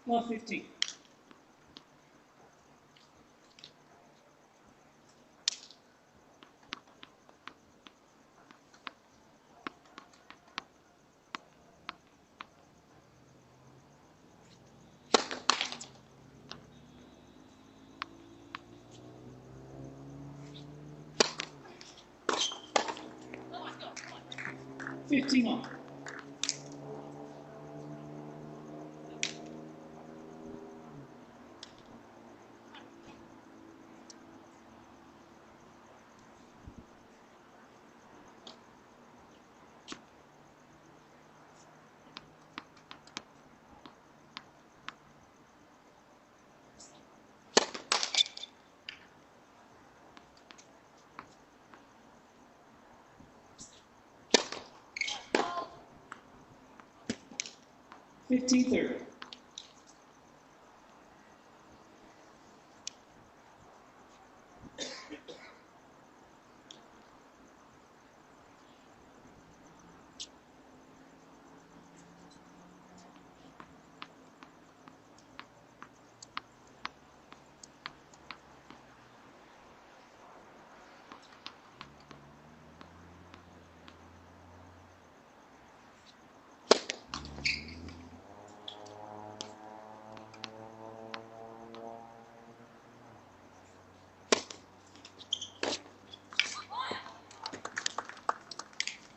Love 15. Fifteen on. Fifteen 30.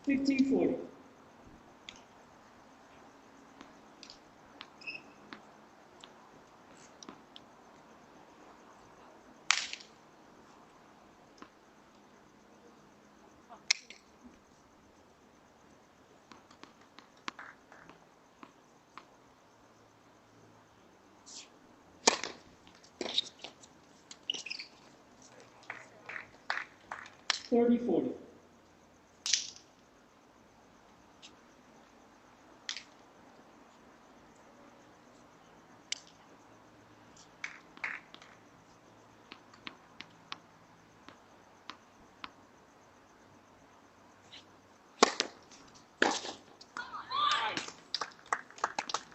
Fifteen 40. 30-40.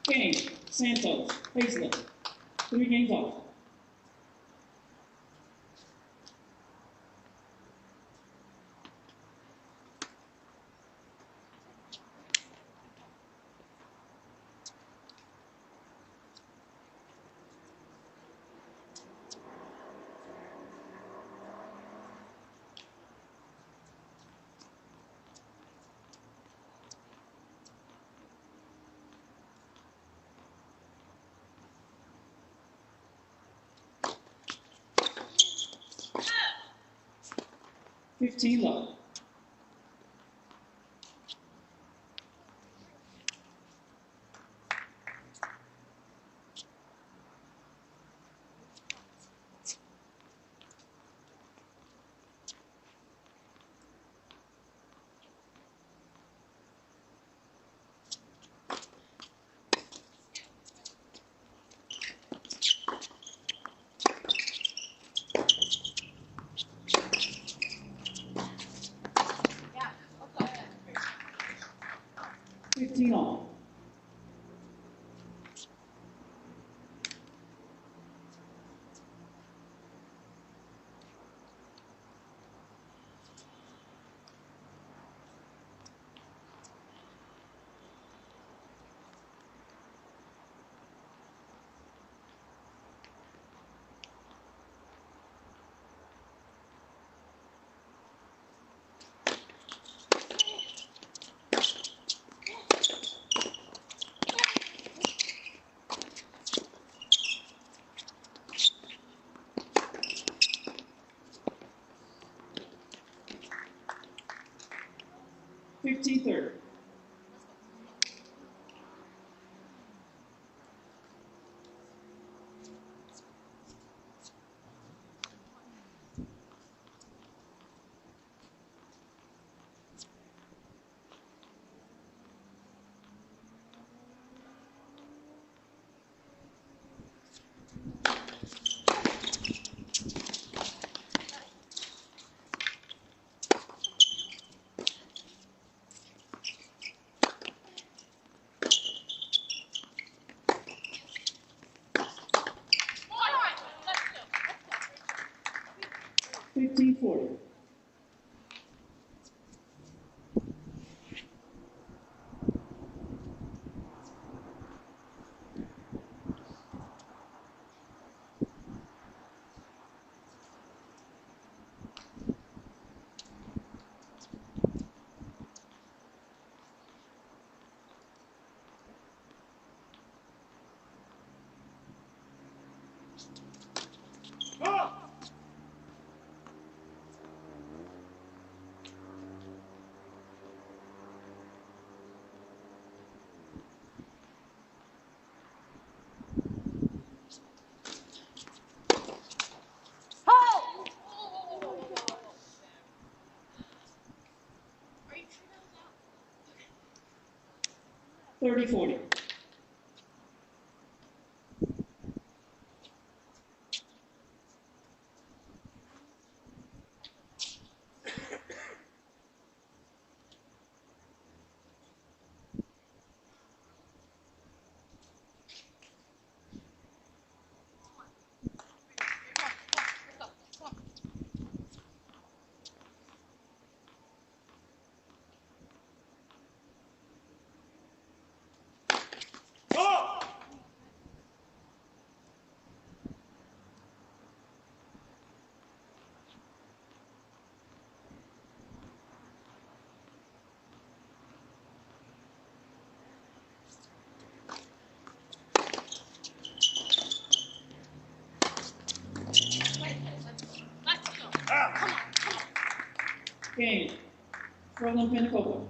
Game, Santos, Paisley. 3 games off. $15. 15 all. $15-30. 15-40. Oh! 30-40. Game, Berlin Pensacola.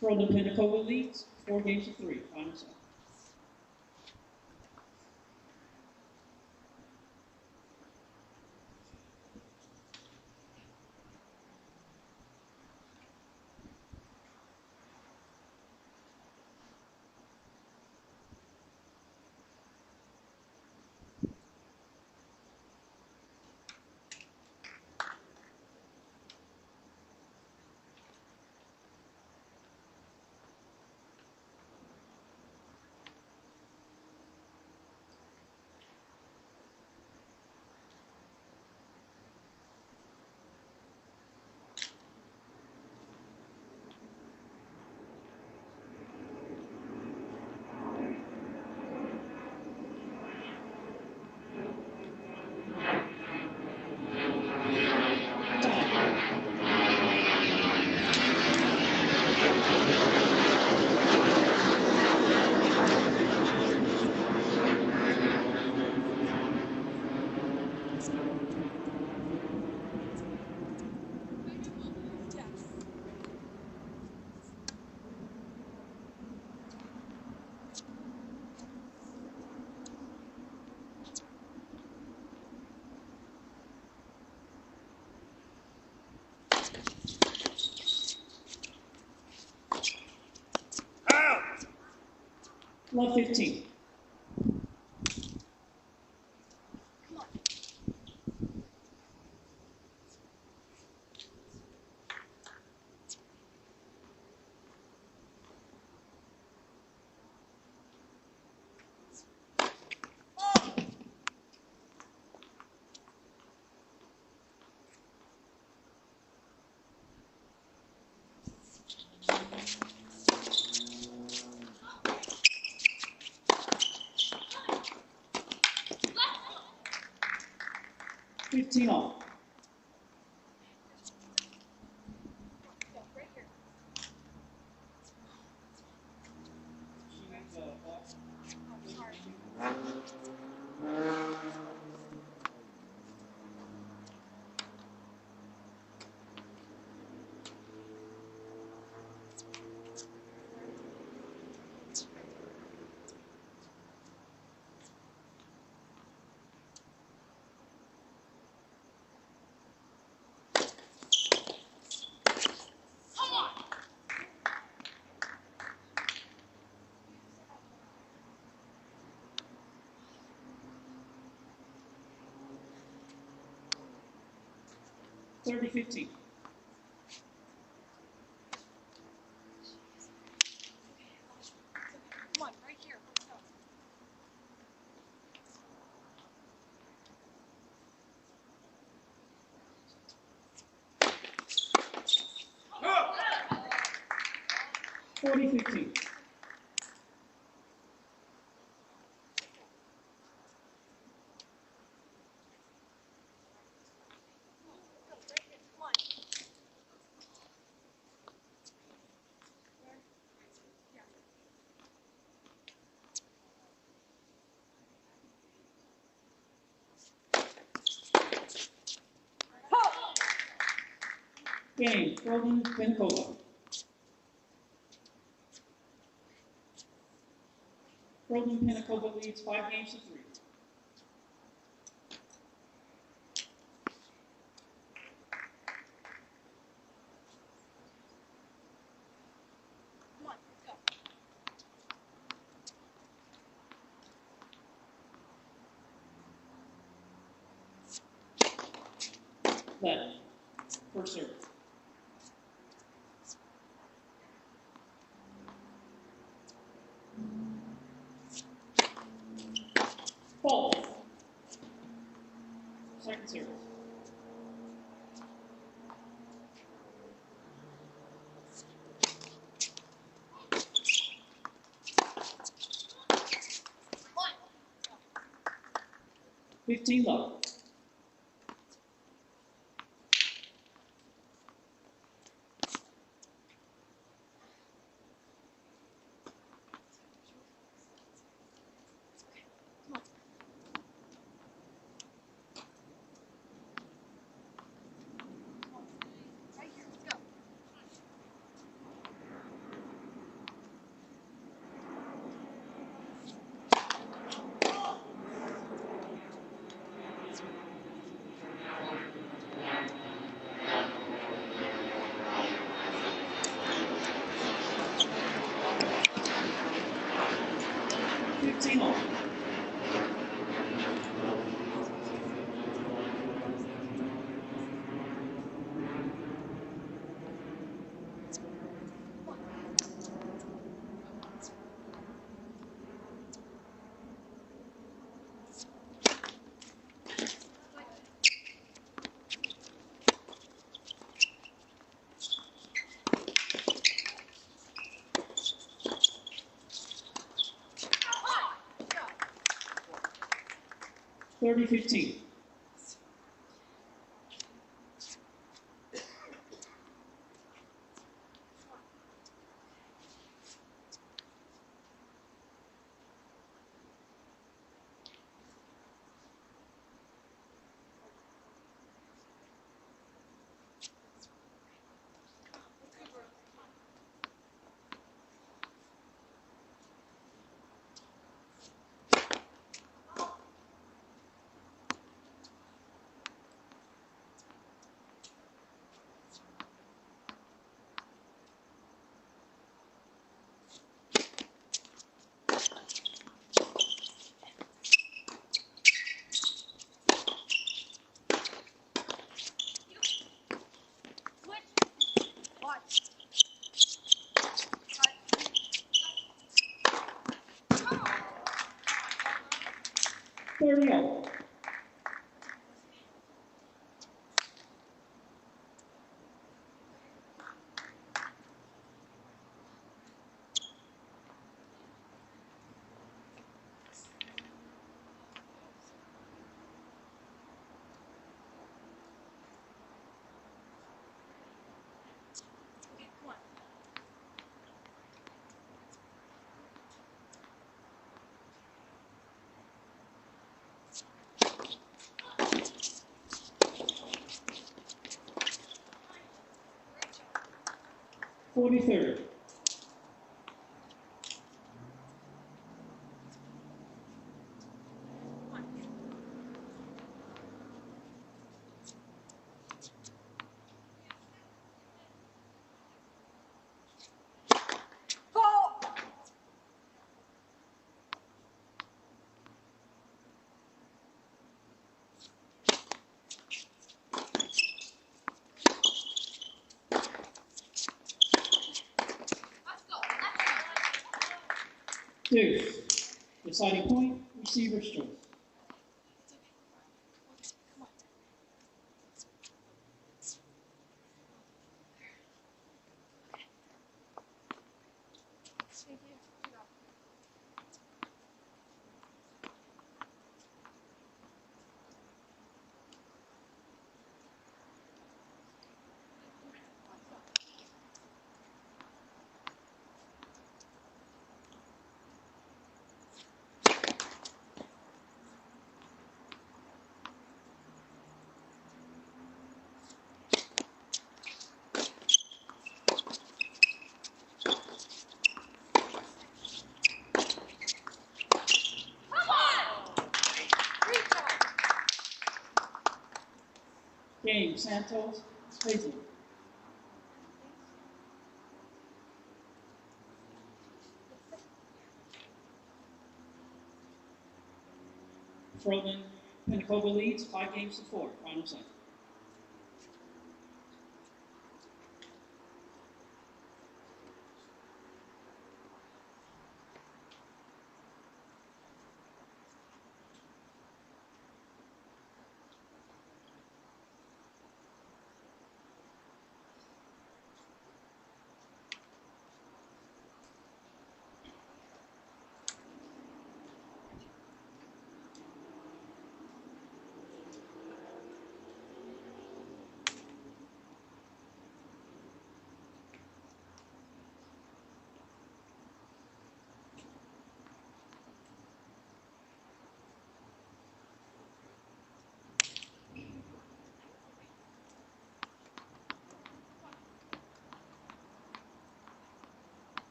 Berlin Pensacola leads 4 games to 3, final set. Love 15. Fifteen all. Thirty 15. Come on, right here. Let's go. Forty 15. Come on. Game, Golden Penacova. Golden Penacova leads 5 games to 3. Come on, let's go. Left. First serve. Ball. Second serve. Come on. 15 love. Right here, let's go. 30-15. Watch. 30-0. Okay, come on. 40-30. Ball. 2. Deciding point, receiver's choice. Come on. Thank you. Come on. Restart. Game, Santos, Spazen. Frozen, Penacova leads 5-4. Final set.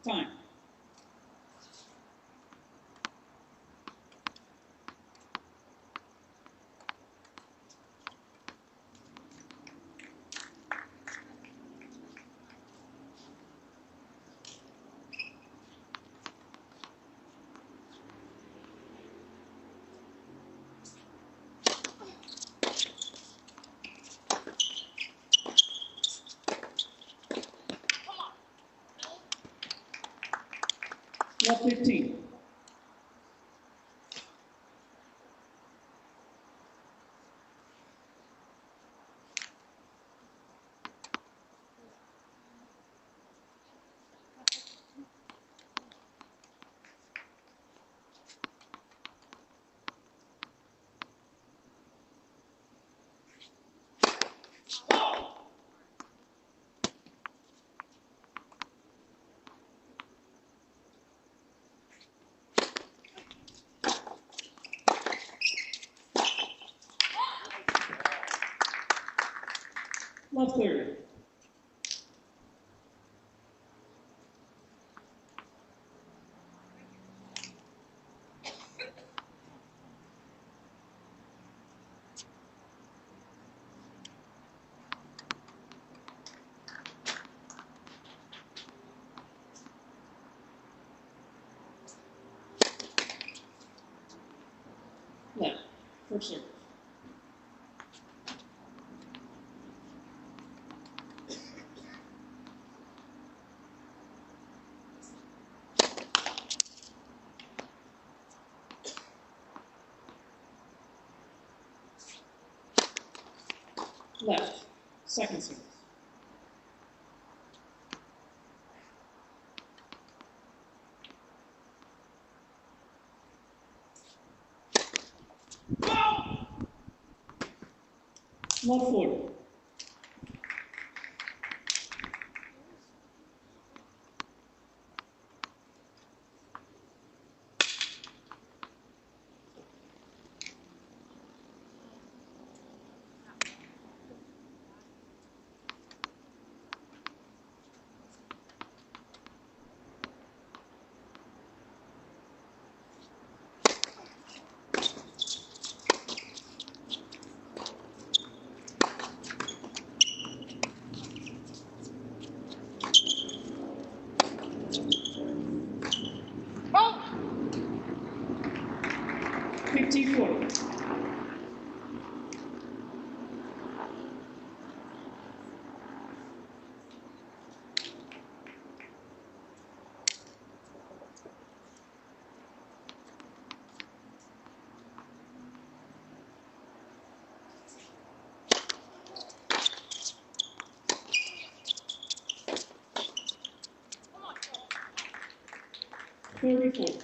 Time. Come on. 12-15. Love 30. Left. First service. Left. Second service. Love 40. Oh! 50-40. Come on. 30-40.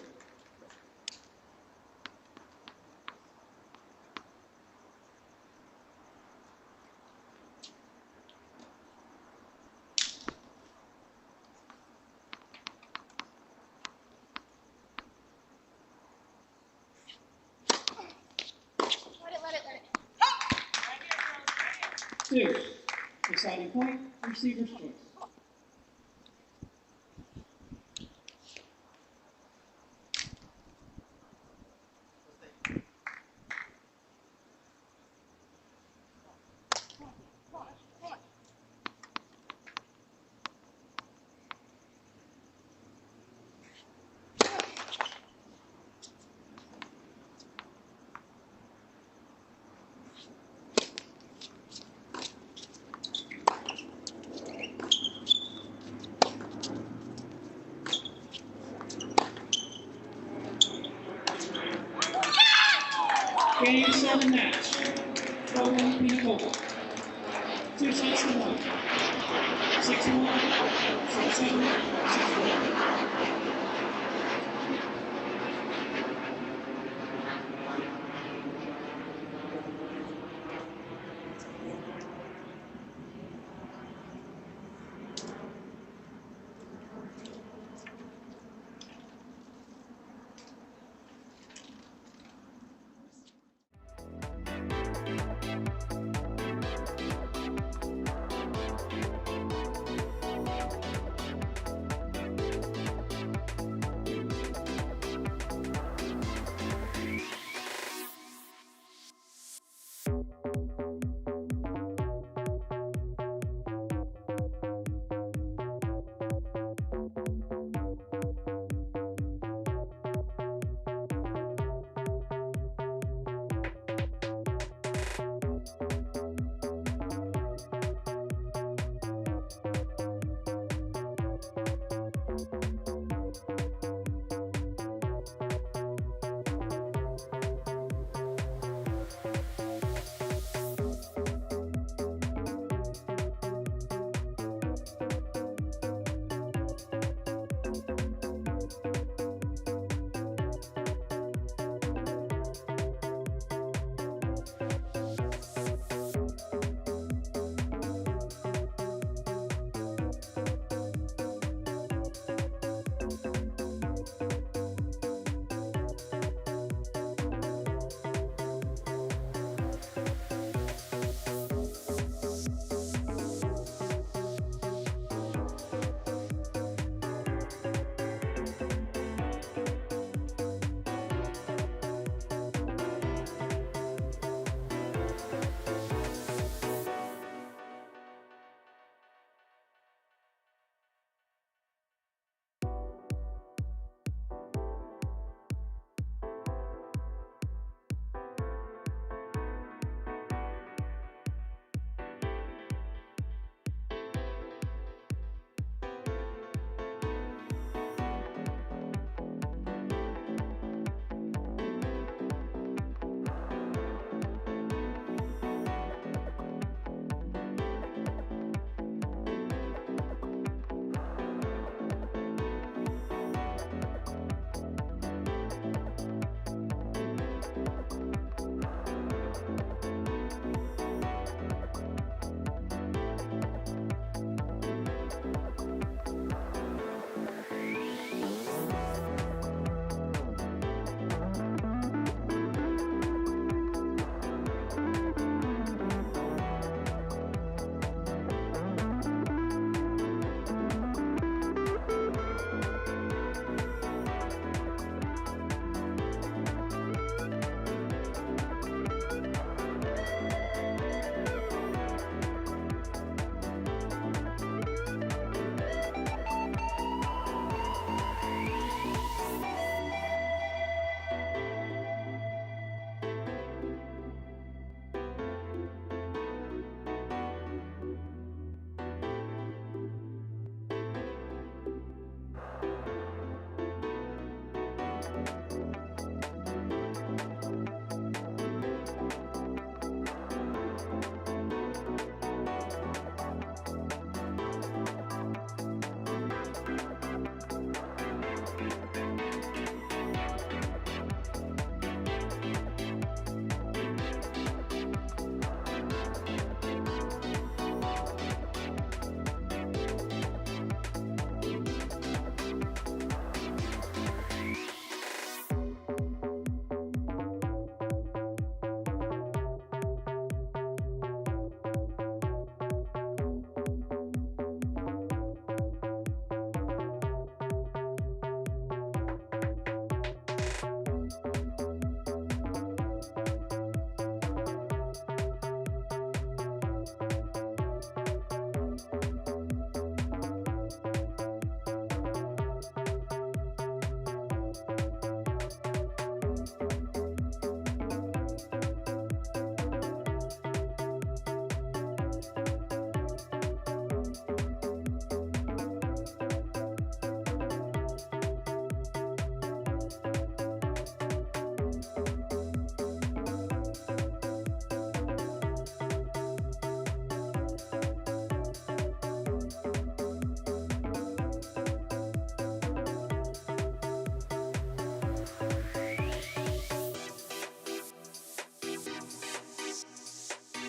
Let it. Two. Deciding point. Receiver's choice. Game 7 match. 12-1 Pinnacle. 2 sets to 1. 6-1, 6-7, 6-1.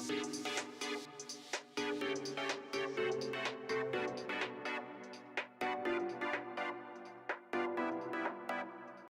Bye.